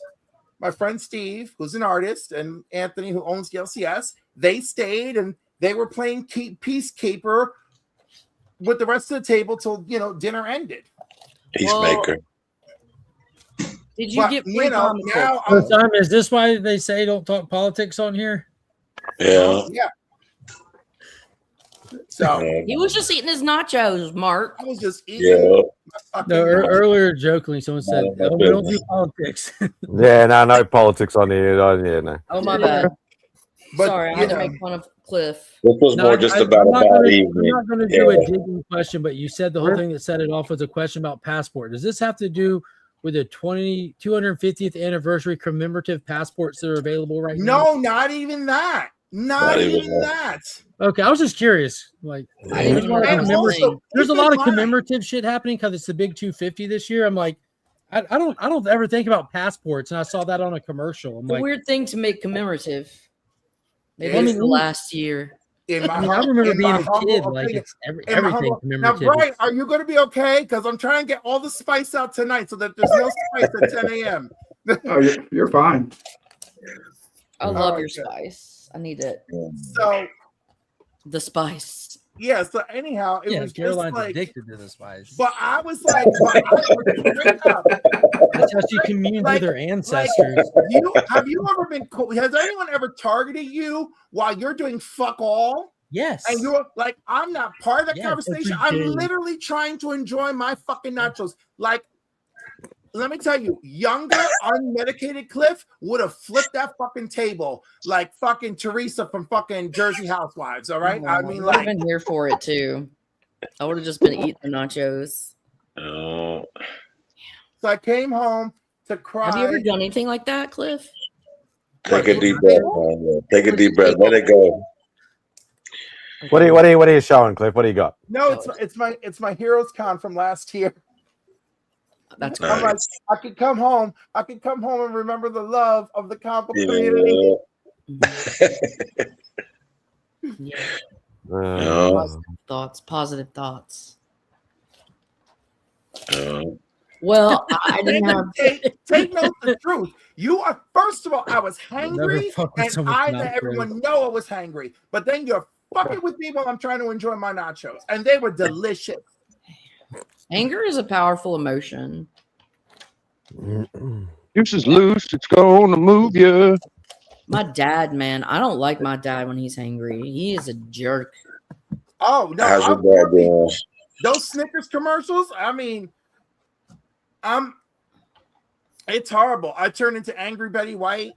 my friend Steve, who's an artist, and Anthony, who owns the LCS, they stayed and they were playing Peacekeeper with the rest of the table till, you know, dinner ended. Peacemaker. Did you get free now? Simon, is this why they say don't talk politics on here? Yeah. Yeah. So he was just eating his nachos, Mark. I was just eating. Yeah. No, earlier jokingly, someone said, "Oh, we don't do politics." Yeah, no politics on here. Yeah, no. Oh my bad. Sorry, I had to make fun of Cliff. This was more just about a bad evening. I'm not going to do a digging question, but you said the whole thing that set it off was a question about passport. Does this have to do with the 250th anniversary commemorative passports that are available right now? No, not even that. Not even that. Okay, I was just curious. Like, there's a lot of commemorative shit happening because it's the big 250 this year. I'm like, I don't ever think about passports, and I saw that on a commercial. I'm like, weird thing to make commemorative. Maybe it's the last year. I remember being a kid, like it's everything commemorative. Now, Brian, are you going to be okay? Because I'm trying to get all the spice out tonight so that there's no spice at 10 a.m. Oh, you're fine. I love your spice. I need it. So the spice. Yeah. So anyhow, it was Caroline's just like, addicted to the spice. But I was like, that's how she communed with her ancestors. Have you ever been? Has anyone ever targeted you while you're doing fuck all? Yes. And you're like, I'm not part of that conversation. I'm literally trying to enjoy my fucking nachos. Like, let me tell you, younger, unmedicated Cliff would have flipped that fucking table like fucking Teresa from fucking Jersey Housewives. All right. I mean, like, I've been here for it too. I would have just been eating the nachos. Oh. So I came home to cry. Have you ever done anything like that, Cliff? Take a deep breath, man. Take a deep breath. Let it go. What are you showing, Cliff? What do you got? No, it's my Heroes Con from last year. That's nice. Like, I could come home and remember the love of the comic community. Positive thoughts. Well, I didn't have. Take note of the truth. You are, first of all, I was hangry, and I let everyone know I was hangry. But then you're fucking with me while I'm trying to enjoy my nachos, and they were delicious. Anger is a powerful emotion. Juice is loose. It's going to move you. My dad, man, I don't like my dad when he's angry. He is a jerk. Oh no! How's your dad doing? Those Snickers commercials. I mean, it's horrible. I turned into angry Betty White.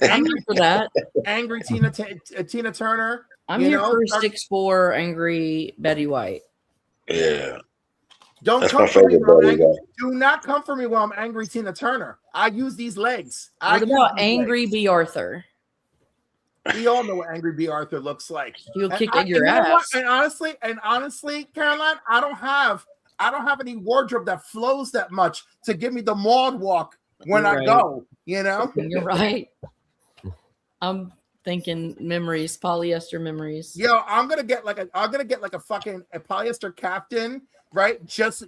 I'm here for that. Angry Tina Turner. I'm here for 6'4" angry Betty White. Yeah. Don't That's come my for me favorite while I'm Betty angry. White. Do not come for me while I'm angry Tina Turner. I use these legs. What about angry B. Arthur? We all know what angry B. Arthur looks like. He'll kick and your you know what? ass. And honestly, Caroline, I don't have any wardrobe that flows that much to give me the Maud walk when You're I go. You know, You're right. I'm thinking memories, polyester memories. Yo, I'm gonna get like a fucking polyester captain, right? Just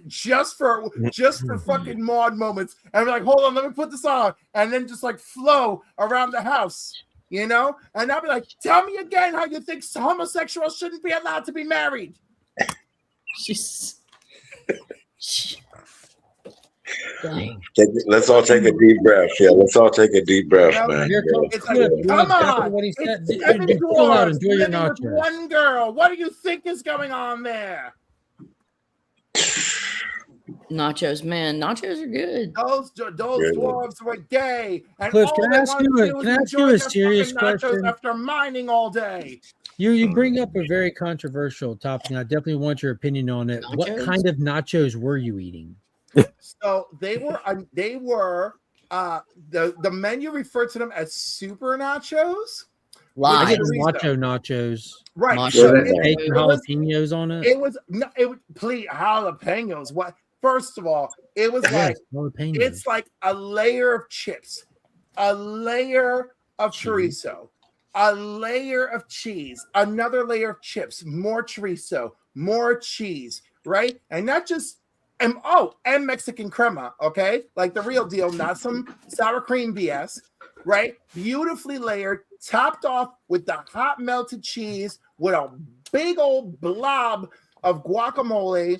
for fucking Maud moments, and be like, hold on, let me put this on, and then just like flow around the house, you know? And I'll be like, tell me again how you think homosexuals shouldn't be allowed to be married. Let's all take a deep breath. Yeah, let's all take a deep breath, man. It's like, come on, it's 7 dwarves living with one girl. What do you think is going on there? Nachos, man, nachos are good. Those dwarves were gay. And Cliff, all can they I ask wanted you to a- do was can I ask you enjoy a their serious fucking nachos question? after mining all day. You bring up a very controversial topic, and I definitely want your opinion on it. What Nachos? kind of nachos were you eating? So they were the menu referred to them as super nachos. I get with nacho nachos. Right. With So steak and it was- jalapenos on it. It was please jalapenos. What? First of all, it was Yes, like jalapenos. it's like a layer of chips, a layer of chorizo, a layer of cheese, another layer of chips, more chorizo, more cheese, right? And not just and Mexican crema, okay? Like the real deal, not some sour cream BS, right? Beautifully layered, topped off with the hot melted cheese with a big old blob of guacamole.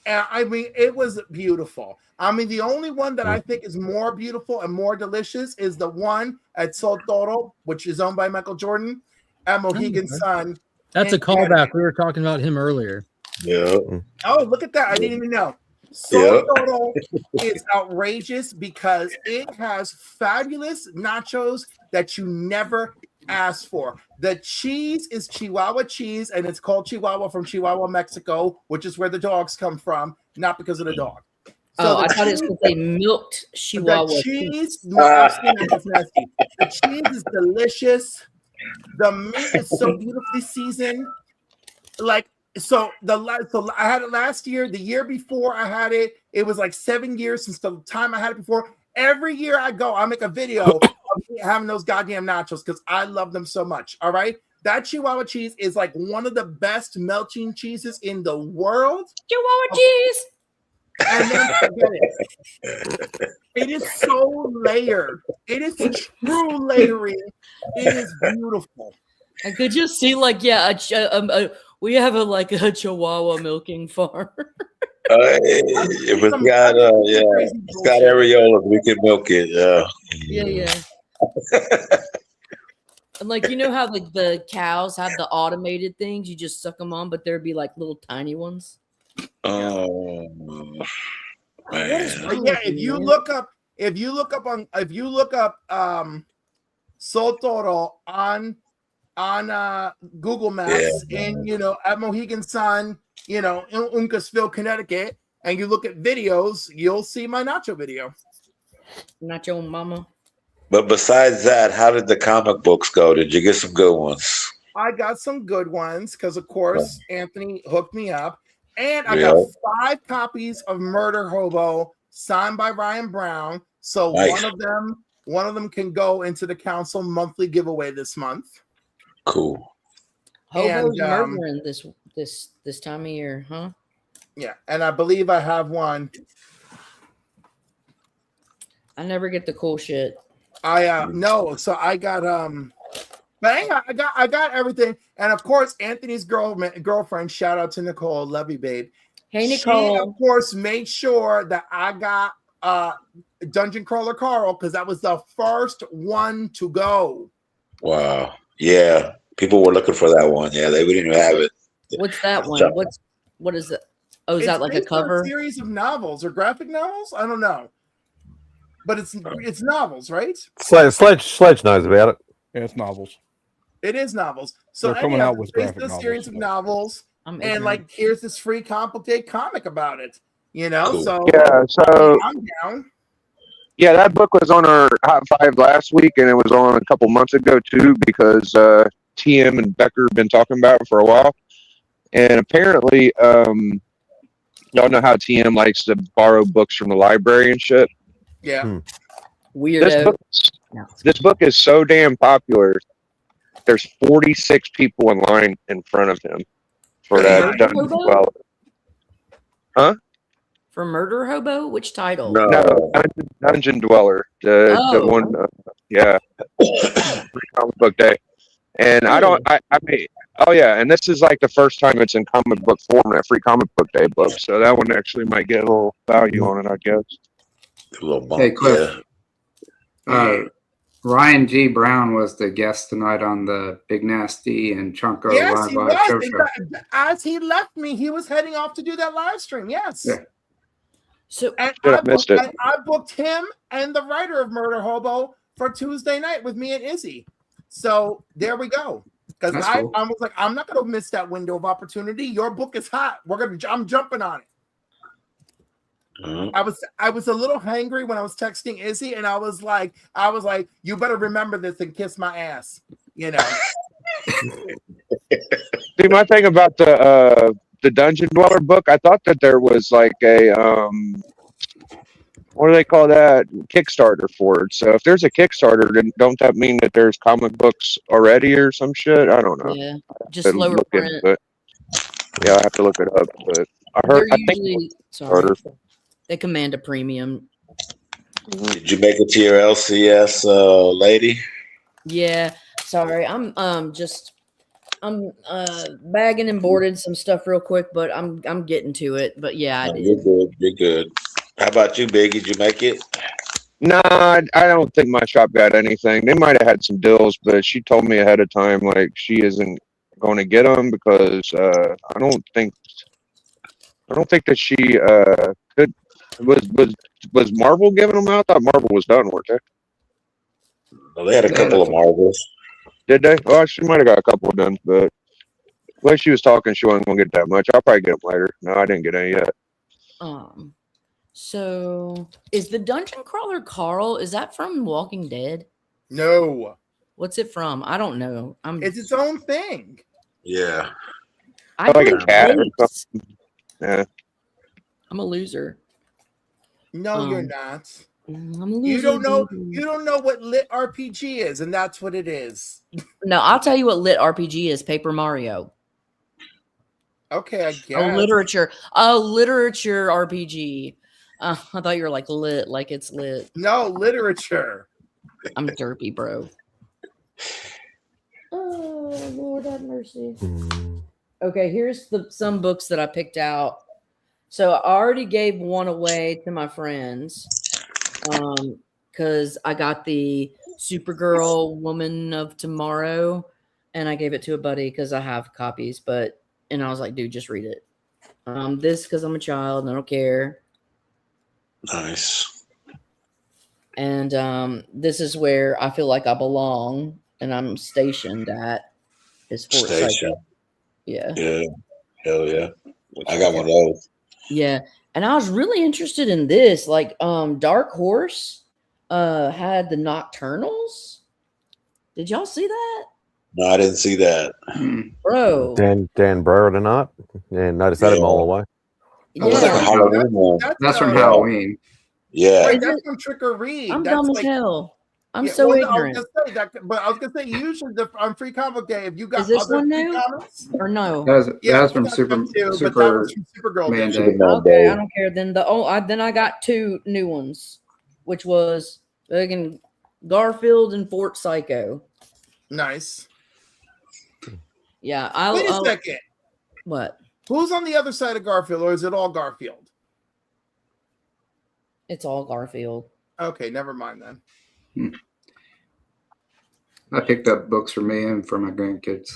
And I mean, it was beautiful. I mean, the only one that I think is more beautiful and more delicious is the one at Sol Toro, which is owned by Michael Jordan, at Mohegan Sun. That's a in callback. Connecticut. We were talking about him earlier. Yeah. Oh, look at that. I didn't even know. Sol Toro is outrageous because it has fabulous nachos that you never asked for. The cheese is Chihuahua cheese, and it's called Chihuahua from Chihuahua, Mexico, which is where the dogs come from, not because of the dog. I thought it was because they milked Chihuahua. The cheese, no, absolutely not. That's nasty. The cheese is delicious. The meat is so beautifully seasoned. Like, so I had it last year. The year before I had it, it was like 7 years since the time I had it before. Every year I go, I make a video of me having those goddamn nachos because I love them so much. All right. That Chihuahua cheese is like one of the best melting cheeses in the world. Chihuahua cheese. And then forget it. It is so layered. It is true layering. It is beautiful. I could just see like, we have a Chihuahua milking farm. If it's got it's got areolas, we can milk it. Yeah. And like, you know how like the cows have the automated things, you just suck them on, but there'd be like little tiny ones. Oh man. Yeah, if you look up Sol Toro on Google Maps and at Mohegan Sun, in Uncasville, Connecticut, and you look at videos, you'll see my nacho video. Nacho mama. But besides that, how did the comic books go? Did you get some good ones? I got some good ones because, of course, Anthony hooked me up, and I got 5 copies of Murder Hobo signed by Ryan Brown. So nice. one of them can go into the council monthly giveaway this month. Cool. Hobo's murdering this time of year, huh? Yeah, and I believe I have one. I never get the cool shit. No, so I got but anyhow, I got everything, and of course Anthony's girlfriend. Shout out to Nicole, love you, babe. Hey Nicole. She, of course, made sure that I got Dungeon Crawler Carl because that was the first one to go. Wow. Yeah. People were looking for that one. Yeah, they didn't even have it. What's that one? What is it? Oh, is that like a based on cover? series of novels or graphic novels? I don't know. But it's novels, right? Sledge knows about it. Yeah, it's novels. It is novels. So They're coming out with based graphic on a novels. series of novels, I'm and like here's this free comic book day comic about it. You know, Cool. so Yeah, so- I'm down. Yeah, that book was on our Hot 5 last week, and it was on a couple months ago, too, because TM and Becker have been talking about it for a while. And apparently, y'all know how TM likes to borrow books from the library and shit. Yeah. Weirdo. This book is so damn popular. There's 46 people in line in front of him for that Dungeon Dweller. Huh? For Murder Hobo? Which title? No, Dungeon Dweller. The one, free comic book day. And I mean, oh yeah, and this is like the first time it's in comic book form, that free comic book day book. So that one actually might get a little value on it, I guess. A little bump. Hey, Cliff. Ryan G. Brown was the guest tonight on the Big Nasty and Chunko Yes, he Live Show. was. As he left me, he was heading off to do that live stream. Yes. Yeah. So and I missed it. I booked him and the writer of Murder Hobo for Tuesday night with me and Izzy. So there we go. Because I was like, I'm not going to miss that window of opportunity. Your book is hot. I'm jumping on it. I was a little hangry when I was texting Izzy, and I was like, you better remember this and kiss my ass. You know. See, my thing about the Dungeon Dweller book, I thought that there was like a what do they call that? Kickstarter for it. So if there's a Kickstarter, then don't that mean that there's comic books already or some shit? I don't know. Yeah, just slower print. Yeah, I have to look it up. But I heard. They're I think usually they command a premium. Did you make it to your LCS, lady? Yeah, sorry. I'm bagging and boarding some stuff real quick, but I'm getting to it. But yeah, I did. You're good. You're good. How about you, Big? Did you make it? No, I don't think my shop got anything. They might have had some deals, but she told me ahead of time like she isn't going to get them because I don't think that she could. Was Marvel giving them out? I thought Marvel was done, weren't they? Well, they had a couple of Marvels. Did they? Oh, she might have got a couple done, but the way she was talking, she wasn't going to get that much. I'll probably get them later. No, I didn't get any yet. So is the Dungeon Crawler Carl? Is that from Walking Dead? No. What's it from? I don't know. It's its own thing. Yeah. I like a play cat or Blades. something. Yeah. I'm a loser. No, you're not. I'm a loser. You don't know what lit RPG is, and that's what it is. No, I'll tell you what lit RPG is. Paper Mario. Okay, I guess. A literature RPG. I thought you were like lit, like it's lit. No, literature. I'm derpy, bro. Oh, Lord have mercy. Okay, here's some books that I picked out. So I already gave one away to my friends because I got the Supergirl Woman of Tomorrow, and I gave it to a buddy because I have copies, and I was like, dude, just read it. This because I'm a child and I don't care. Nice. And this is where I feel like I belong and I'm stationed at is Fort Station. Psycho. Yeah. Yeah. Hell yeah. I got one of those. Yeah. And I was really interested in this. Like Dark Horse had the Nocturnals. Did y'all see that? No, I didn't see that. Bro. Dan Brewer or not? Yeah, notice that a mile away. That's from Halloween. Yeah. Right, that's from Trick or Read. I'm That's dumb as hell. I'm so ignorant. I was gonna say usually on Free Comic Day, if you got Is this other one free new? comics, Or no? That's from Super but that was from Supergirl Man Day. Day. Okay, I don't care. Then I got two new ones, which was again Garfield and Fort Psycho. Nice. Yeah, Wait a second. What? Who's on the other side of Garfield, or is it all Garfield? It's all Garfield. Okay, never mind then. I picked up books for me and for my grandkids.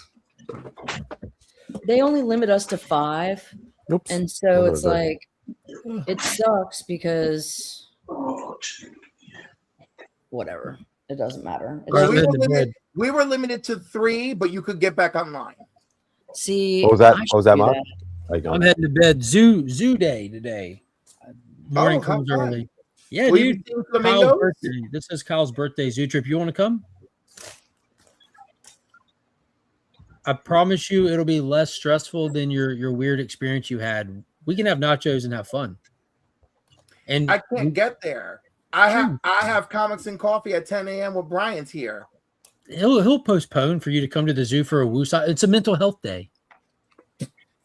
They only limit us to 5. Oops. And so What it's was that? like, it sucks because whatever. It doesn't matter. It's Well, just- we were limited to 3, but you could get back online. See, What was that? I What was should that, do Mark? that. How you going? I'm heading to bed. Zoo day today. Morning Oh, comes have fun. early. Yeah, Will you dude. be seeing Kyle's flamingos? birthday. This is Kyle's birthday zoo trip. You want to come? I promise you, it'll be less stressful than your weird experience you had. We can have nachos and have fun. And I can't get there. I have comics and coffee at 10 a.m. with Brian's here. he'll postpone for you to come to the zoo for a woosah. It's a mental health day.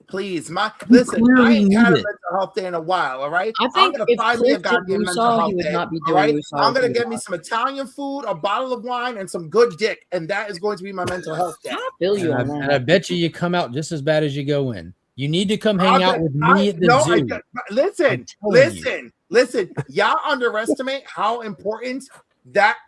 Please, listen, I clearly ain't had a need it. mental health day in a while, all right? I I'm think gonna if find me a Cliff did goddamn mental woosah, health he would day, not be all doing right? woosah I'm gonna with get you. me some Italian food, a bottle of wine, and some good dick, and that is going to be my mental health day. I feel you on And I that. bet you come out just as bad as you go in. You need to come hang out with me at the zoo. Listen. Y'all underestimate how important that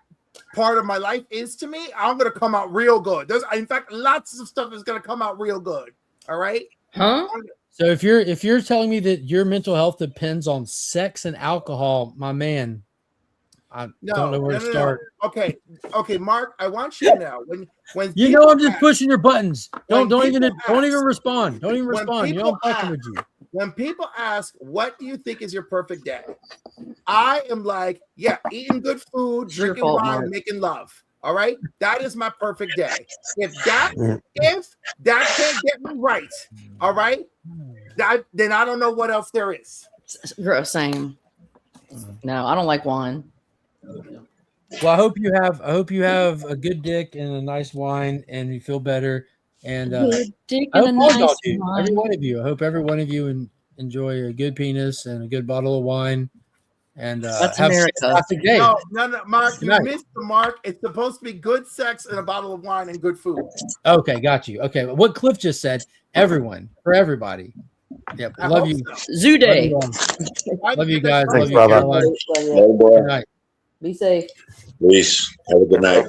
part of my life is to me. I'm gonna come out real good. In fact, lots of stuff is gonna come out real good. All right. Huh? So if you're telling me that your mental health depends on sex and alcohol, my man, I don't know where to start. Okay, Mark, I want you to know when You know I'm just pushing your buttons. Don't even respond. Don't even when respond. You know I'm people fucking ask- with you. When people ask, what do you think is your perfect day? I am like, yeah, eating good food, It's your drinking fault, wine, Mark. making love. All right. That is my perfect day. If that can't get me right, all right, then I don't know what else there is. Gross, same. No, I don't like wine. Well, I hope you have a good dick and a nice wine, and you feel better. And Good dick I and hope a all y'all nice do. wine. Every one of you. I hope every one of you enjoy a good penis and a good bottle of wine, and That's have America. a fantastic day. No, Mark, Good you night. missed the mark. It's supposed to be good sex and a bottle of wine and good food. Okay, got you. Okay, what Cliff just said, everyone, for everybody. Yep, I love hope you. so. Zoo day. Love you guys. Thanks, Love you, brother. Caroline. Hey, boy. Good night. Be safe. Peace. Have a good night.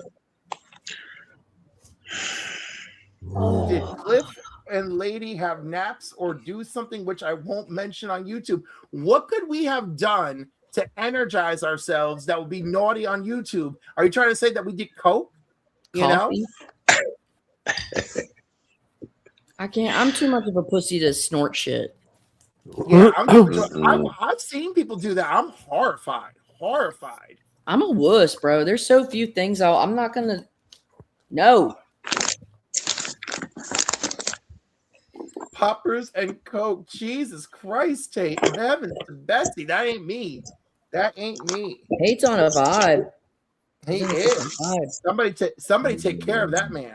Did Cliff and Lady have naps or do something which I won't mention on YouTube? What could we have done to energize ourselves that would be naughty on YouTube? Are you trying to say that we did coke? You Coffee? know? I can't. I'm too much of a pussy to snort shit. Yeah, I've seen people do that. I'm horrified. I'm a wuss, bro. There's so few things I'm not gonna. No. Poppers and coke. Jesus Christ, Tate. Heavens to Bessie. That ain't me. Hate's on a vibe. He He's on a is. vibe. Somebody take care of that man.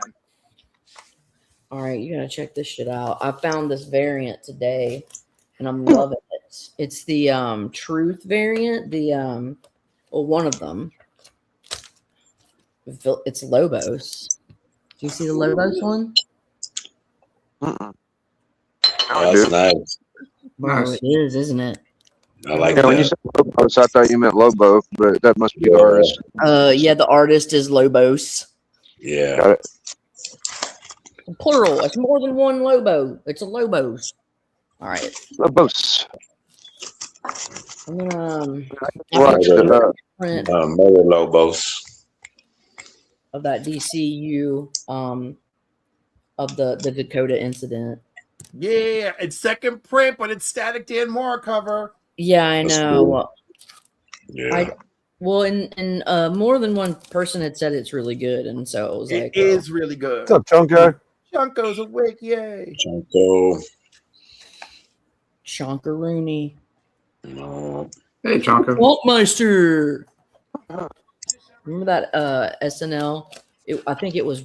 All right, you gotta check this shit out. I found this variant today, and I'm loving it. It's the truth variant. One of them. It's Lobos. Do you see the Lobos one? Oh, that's nice. Oh, it is, isn't it? I like When you that. said Lobos, I thought you meant Lobo, but that must be the artist. Yeah, the artist is Lobos. Yeah. Got it. Plural. It's more than one Lobo. It's a Lobos. All right. Lobos. I'm gonna print Mother Lobos. of that DCU of the Dakota incident. Yeah, it's second print, but it's Static Dan Moore cover. Yeah, I That's know. cool. Yeah. And more than one person had said it's really good, and so it was It like, is really good. What's up, Chunko? Chunko's awake, yay. Chunko. Chonkaroony. No. Hey, Chonka. Waltmeister. Remember that SNL? I think it was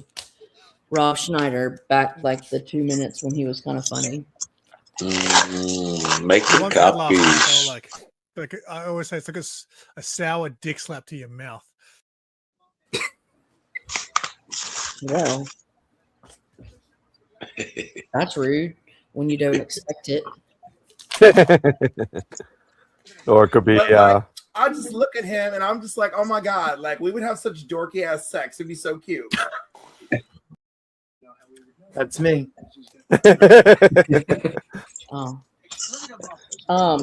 Rob Schneider back like the 2 minutes when he was kind of funny. Make The the ones that laugh, copies. like I always say, it's like a sour dick slap to your mouth. Well, that's rude when you don't expect it. Or it could be But, I just look at him and I'm just like, oh my god, like we would have such dorky ass sex. It'd be so cute. That's me. Oh. I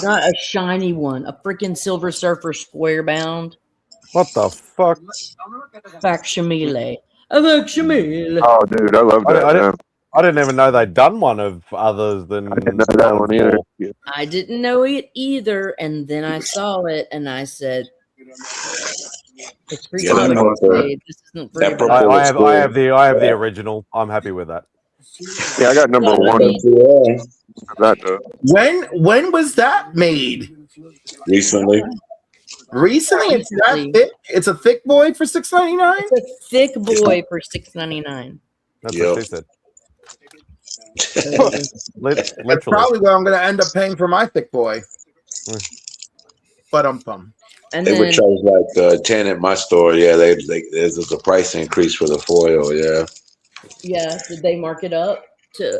got a shiny one, a freaking Silver Surfer square bound. What the fuck? Facsimile. A facsimile. Oh, dude, I love that. I didn't even know they'd done one of others than. I didn't know that one either. I didn't know it either, and then I saw it, and I said, "It's free comic book. This isn't free." I have the original. I'm happy with that. Yeah, I got number one. When was that made? Recently. Recently, it's that thick. It's a thick boy for $6.99. It's a thick boy for $6.99. That's what she said. That's probably what I'm going to end up paying for my thick boy. But And they would charge like 10 at my store. Yeah, there's a price increase for the foil. Yeah. Yeah, did they mark it up to?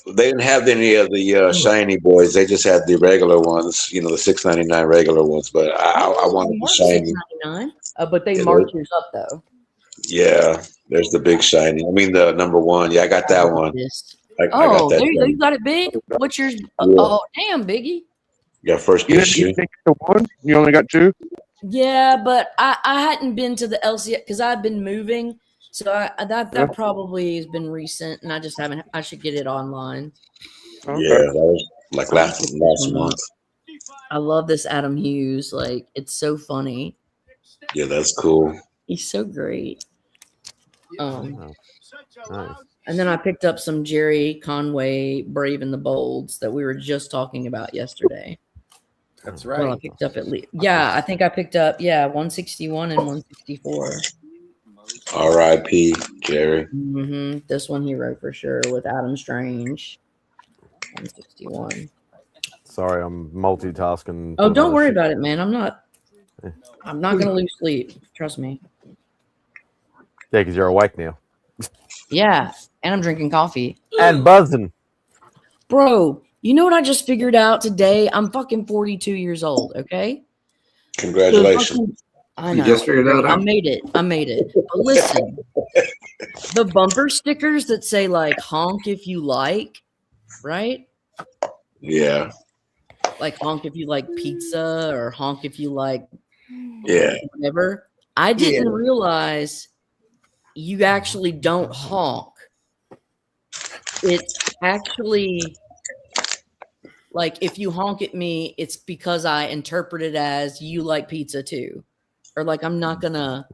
They didn't have any of the shiny boys. They just had the regular ones. You know, the $6.99 regular ones. But I wanted the shiny. $6.99. But they marked yours up though. Yeah, there's the big shiny. I mean, the number one. Yeah, I got that one. I got that. You got it big. What's yours? Oh, damn, Biggie. Yeah, first You issue. think the one? You only got two? Yeah, but I hadn't been to the LCS because I've been moving, so that probably has been recent, and I just haven't. I should get it online. Okay. Yeah, that was like last month. I love this Adam Hughes. Like, it's so funny. Yeah, that's cool. He's so great. And then I picked up some Jerry Conway Brave and the Bolds that we were just talking about yesterday. That's right. Well, I picked up at least. Yeah, I think I picked up 161 and 164. R.I.P. Jerry. This one he wrote for sure with Adam Strange. 161. Sorry, I'm multitasking. Oh, don't worry about it, man. I'm not gonna lose sleep. Trust me. Yeah, because you're awake now. Yeah, and I'm drinking coffee. And buzzing. Bro, you know what I just figured out today? I'm fucking 42 years old, okay? Congratulations. I know. You just figured that out? I made it. But listen, the bumper stickers that say like honk if you like, right? Yeah. Like honk if you like pizza or honk if you like whatever. I didn't realize you actually don't honk. It's actually like if you honk at me, it's because I interpret it as you like pizza too. Or like I'm not gonna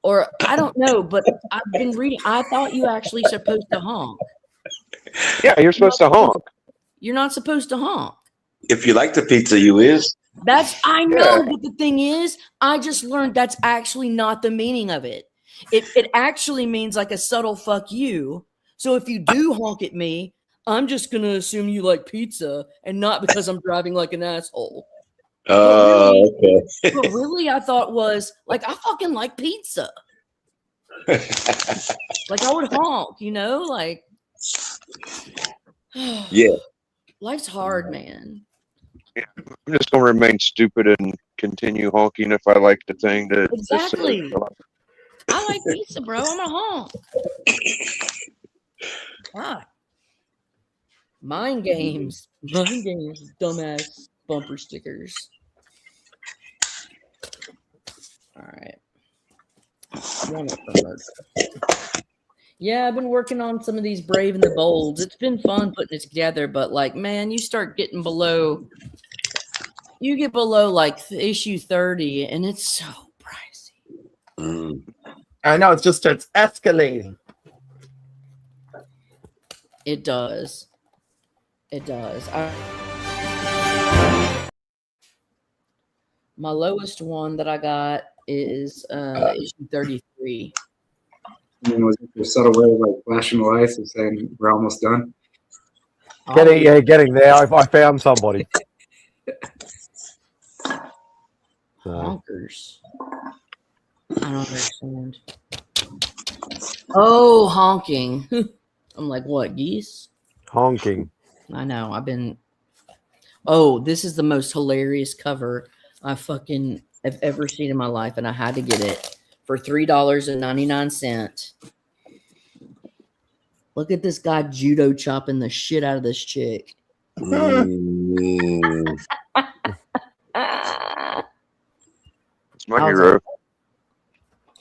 or I don't know, but I've been reading. I thought you actually supposed to honk. Yeah, you're supposed to honk. You're not supposed to honk. If you like the pizza, you is. I know, but the thing is, I just learned that's actually not the meaning of it. It actually means like a subtle fuck you. So if you do honk at me, I'm just gonna assume you like pizza and not because I'm driving like an asshole. Okay. But really, I thought was like I fucking like pizza. Like I would honk, like yeah. Life's hard, man. Yeah, I'm just gonna remain stupid and continue honking if I like the thing that exactly. I like pizza, bro. I'm a honk. God. Mind games, dumbass bumper stickers. All right. Yeah, I've been working on some of these Brave and the Bolds. It's been fun putting it together, but like, man, you start getting below. You get below like issue 30, and it's so pricey. I know, it just starts escalating. It does. My lowest one that I got is issue 33. And was it your subtle way of like flashing the lights and saying we're almost done? Getting there. I found somebody. Honkers. I don't understand. Oh, honking. I'm like, what, geese? Honking. I know. Oh, this is the most hilarious cover I fucking have ever seen in my life, and I had to get it for $3.99. Look at this guy judo chopping the shit out of this chick. It's my I was hero. like-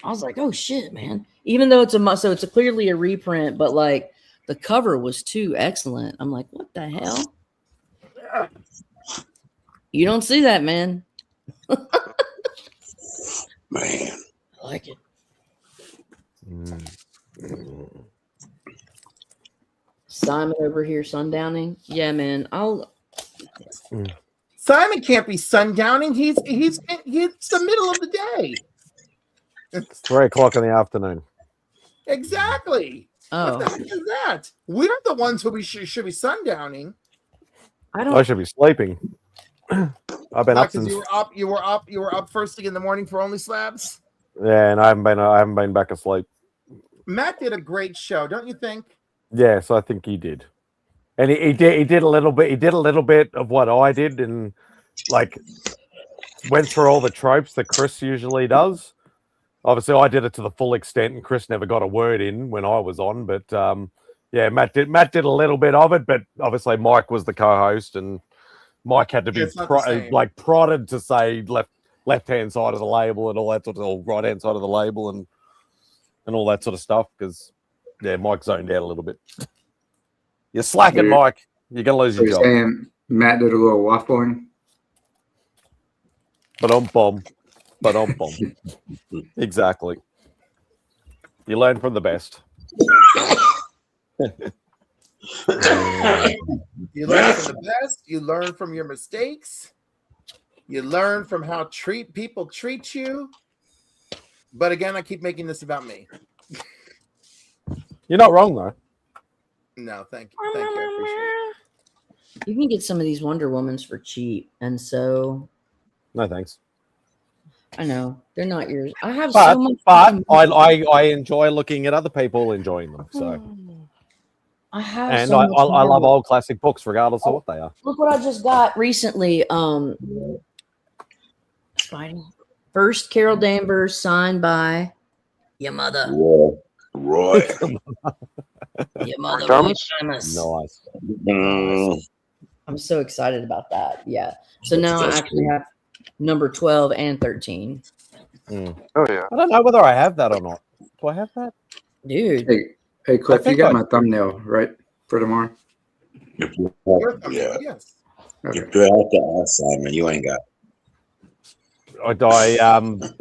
I was like, oh shit, man. Even though it's it's clearly a reprint, but like the cover was too excellent. I'm like, what the hell? You don't see that, man. Man. I like it. Simon over here sundowning. Yeah, man. Simon can't be sundowning. He's the middle of the day. It's 3 o'clock in the afternoon. Exactly. Oh. What the heck is that? We're the ones who should be sundowning. I should be sleeping. I've been up since. You were up first thing in the morning for Only Slabs. Yeah, and I haven't been back asleep. Matt did a great show, don't you think? Yes, I think he did. And he did a little bit. He did a little bit of what I did, and like went through all the tropes that Chris usually does. Obviously, I did it to the full extent, and Chris never got a word in when I was on. But yeah, Matt did a little bit of it. But obviously, Mike was the co-host, and Mike had to be prodded to say left-hand side of the label and all that sort of, or right-hand side of the label and all that sort of stuff. Because yeah, Mike zoned out a little bit. You're slacking, Mike. You're gonna lose your job. Saying Matt did a little waffling. Ba-dum-bum. Exactly. You learn from the best. You learn from the best. You learn from your mistakes. You learn from how people treat you. But again, I keep making this about me. You're not wrong, though. No, thank you. Thank you. I appreciate it. You can get some of these Wonder Womans for cheap, and so no thanks. I know they're not yours. I have But, so much. I enjoy looking at other people enjoying them. So I have, and so I much love Marvel. old classic books, regardless of what they are. Look what I just got recently. Spidey. First Carol Danvers, signed by your mother. Roy. Your mother. Thomas? Nice. I'm so excited about that. Yeah. So now I actually have number 12 and 13. Oh yeah. I don't know whether I have that or not. Do I have that? Dude. Hey Cliff, you got my thumbnail right for tomorrow? Yeah. Yes. Okay. You have to ask Simon. You ain't got.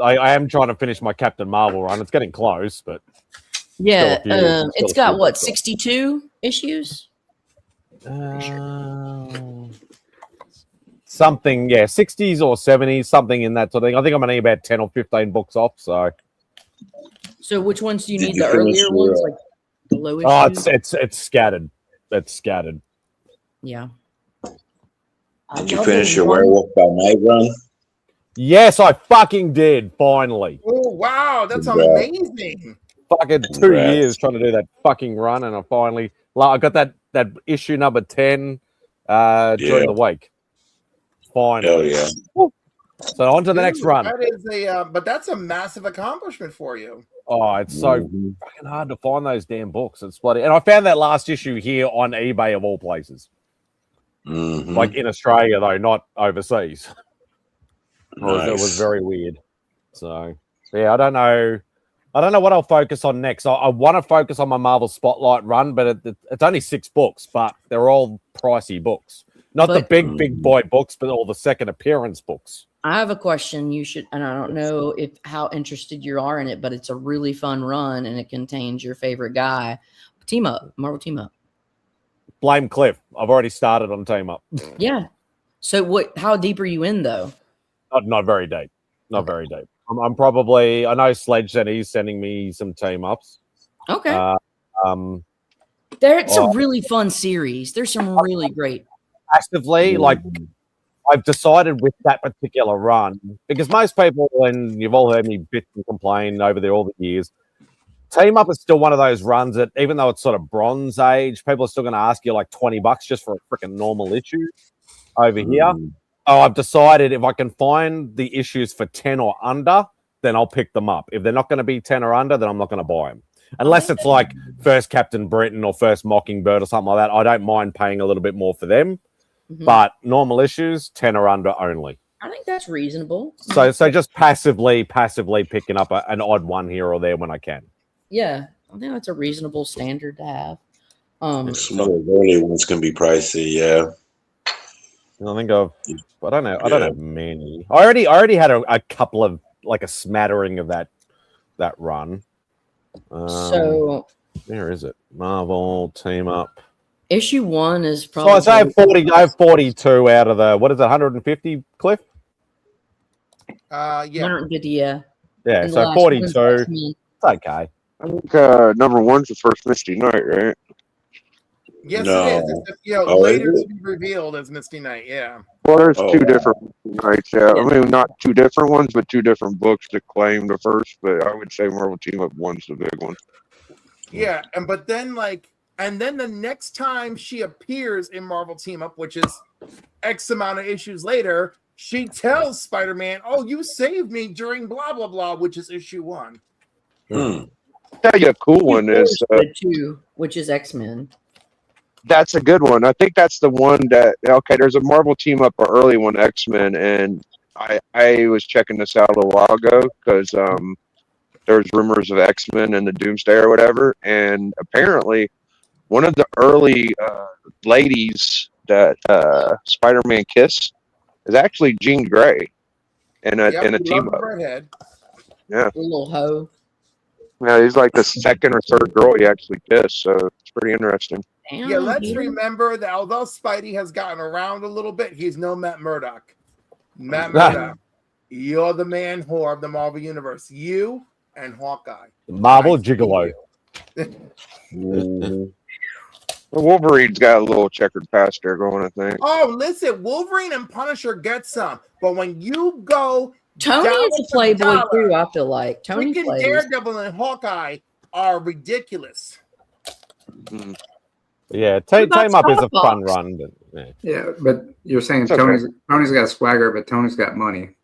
I am trying to finish my Captain Marvel run. It's getting close, but Yeah. still It's a got few what, books 62 issues? Something, yeah, 60s or 70s, something in that sort of thing. I think I'm gonna need about 10 or 15 books off. So which ones do you Did need? you The finish earlier your, ones, like the low Oh, issues? it's scattered. It's scattered. Yeah. Did you finish your Werewolf by Night run? Yes, I fucking did. Finally, Oh wow, that's Congrats. amazing. fucking 2 Congrats. years trying to do that fucking run, and I got that issue number 10 during the week. Finally, Hell yeah. So on to the next run. That is but that's a massive accomplishment for you. Oh, it's so fucking hard to find those damn books. It's bloody, and I found that last issue here on eBay of all places. Like in Australia though, not overseas. It was very weird. So yeah, I don't know what I'll focus on next. I want to focus on my Marvel Spotlight run, but it's only 6 books, but they're all pricey books. Not the big boy books, but all the second appearance books. I have a question. You should, and I don't know how interested you are in it, but it's a really fun run, and it contains your favorite guy. Team Up, Marvel Team Up. Blame Cliff. I've already started on Team Up. Yeah. So what? How deep are you in though? Not very deep. Not very deep. I'm probably. I know Sledge said he's sending me some Team Ups. Okay. It's Oh. a really fun series. There's some really great. Actively, like I've decided with that particular run, because most people, and you've all heard me bitch and complain over there all the years, Team Up is still one of those runs that, even though it's sort of Bronze Age, people are still going to ask you like $20 just for a freaking normal issue. over here. Oh, I've decided if I can find the issues for 10 or under, then I'll pick them up. If they're not going to be 10 or under, then I'm not going to buy them. Unless it's like first Captain Britain or first Mockingbird or something like that. I don't mind paying a little bit more for them. But normal issues, 10 or under only. I think that's reasonable. So just passively picking up an odd one here or there when I can. Yeah, I think that's a reasonable standard to have. Some of the early ones can be pricey, yeah. I think I don't know. I don't have many. I already had a couple of like a smattering of that run. So where is it? Marvel Team Up. Issue 1 is probably. So I have 42 out of the what is it? 150, Cliff? Yeah. 150, yeah. Yeah, And the so last 42. one's X-Men. It's okay. I think number 1's the first Misty Knight, right? Yes, No. it is. It's, Oh, later is to be revealed as Misty Knight. Yeah. Well, there's two different nights. Yeah, I mean, not two different ones, but two different books that claim the first. But I would say Marvel Team Up 1's the big one. Yeah, but then the next time she appears in Marvel Team Up, which is X amount of issues later, she tells Spider-Man, "Oh, you saved me during blah blah blah," which is issue 1. Tell you a cool one is the 2, which is X-Men. that's a good one. I think that's the one that there's a Marvel Team Up, or early one, X-Men, and I was checking this out a little while ago because there's rumors of X-Men and the Doomsday or whatever, and apparently one of the early ladies that Spider-Man kissed is actually Jean Grey in a team up. Yeah, A little hoe. yeah, he's like the second or third girl he actually kissed, so it's pretty interesting. Yeah, let's remember that although Spidey has gotten around a little bit, he's no Matt Murdock. Matt Murdock, you're the man whore of the Marvel Universe. You and Hawkeye. Marvel Gigolo. Wolverine's got a little checkered past there going, I think. Oh, listen, Wolverine and Punisher get some, but when you go, Tony down is a to playboy dollar, too. I feel like Tony freaking plays. Daredevil and Hawkeye are ridiculous. Yeah, Team Up is a fun run. But, Yeah, but you're saying It's okay. Tony's got swagger, but Tony's got money.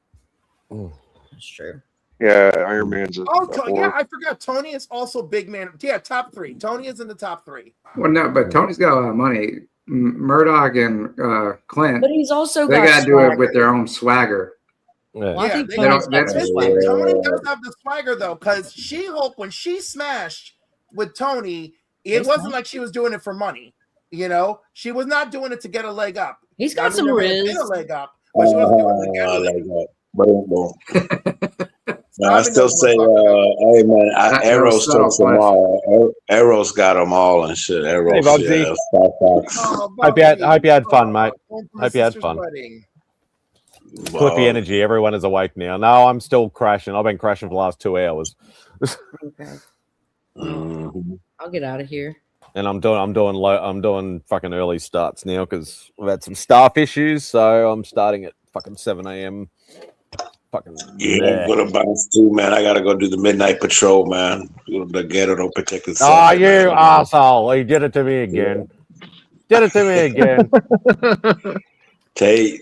That's true. Yeah, Iron Man's. Yeah, I forgot. Tony is also big man. Yeah, top 3. Tony is in the top 3. Well, no, but Tony's got a lot of money. Murdoch and Clint, But he's also they got got to do it swagger. with their own swagger. Well, I think they Tony's don't- got some listen, swagger. Tony does have the swagger though, because She-Hulk, when she smashed with Tony, it He's wasn't not- like she was doing it for money. You know, she was not doing it to get a leg up. He's got some there may have riz. been a leg up, but she wasn't doing it to get a leg up. No, I still say, hey man, Arrows takes them all. Arrows got them all and shit. Arrows, Hey, Bugsy. yeah. Star Fox. Hope you had fun, mate. Hope you had fun. Wedding. Clippy energy. Everyone is awake now. No, I'm still crashing. I've been crashing for the last 2 hours. Okay. I'll get out of here. And I'm doing fucking early starts now because we've had some staff issues, so I'm starting at fucking 7 a.m. Fucking Yeah, I'm gonna bounce too, man. I gotta go do the midnight patrol, man. The Ghetto protected. Oh, you asshole! He did it to me again. Did it to me again. Tate.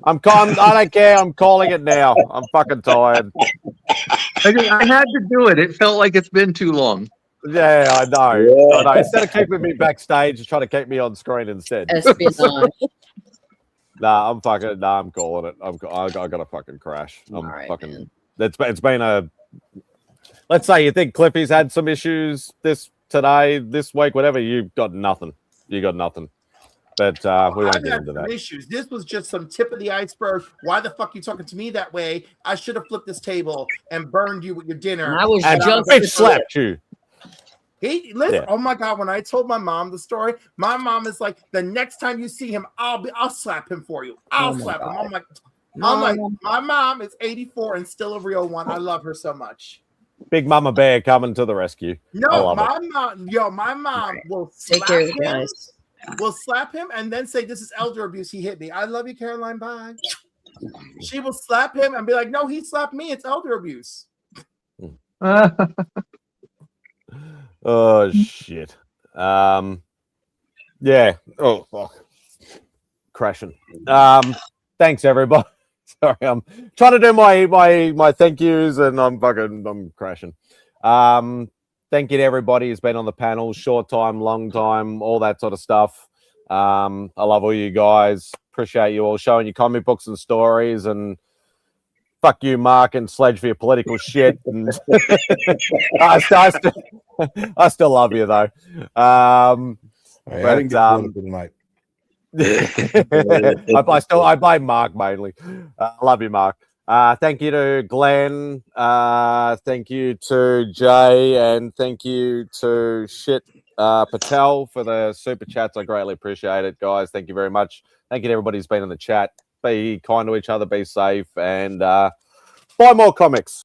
I don't care. I'm calling it now. I'm fucking tired. I had to do it. It felt like it's been too long. Yeah, I know. Yeah. I know. Instead of keeping me backstage, just try to keep me on screen instead. Espionage. I'm calling it. I gotta fucking crash. I'm right, fucking. It's been a. Let's say you think Cliffy's had some issues this week, whatever. You got nothing. But we won't I've get had into some that. issues. This was just some tip of the iceberg. Why the fuck you talking to me that way? I should have flipped this table and burned you with your dinner. And I was And just bitch slapped you. Listen, Yeah. oh my god, when I told my mom the story, my mom is like, the next time you see him, I'll slap him for you. I'll slap him. I'm like, my mom is 84 and still a real one. I love her so much. Big Mama Bear coming to the rescue. I No, love my mom will Take slap care of him. the guys. Will slap him and then say, "This is elder abuse. He hit me. I love you, Caroline. Bye." She will slap him and be like, "No, he slapped me. It's elder abuse." Oh shit. Yeah. Oh fuck. crashing. Thanks everybody. Sorry, I'm trying to do my thank yous and I'm crashing. Thank you to everybody who's been on the panel, short time, long time, all that sort of stuff. I love all you guys. Appreciate you all showing your comic books and stories, and fuck you, Mark and Sledge, for your political shit. And I still love you though. Hey, I didn't get political tonight. I blame Mark mainly. I love you, Mark. Thank you to Glenn. Thank you to Jay, and thank you to Patel for the super chats. I greatly appreciate it, guys. Thank you very much. Thank you to everybody who's been in the chat. Be kind to each other, be safe, and buy more comics.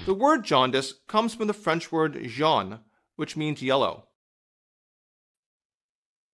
The word jaundice comes from the French word jaune, which means yellow.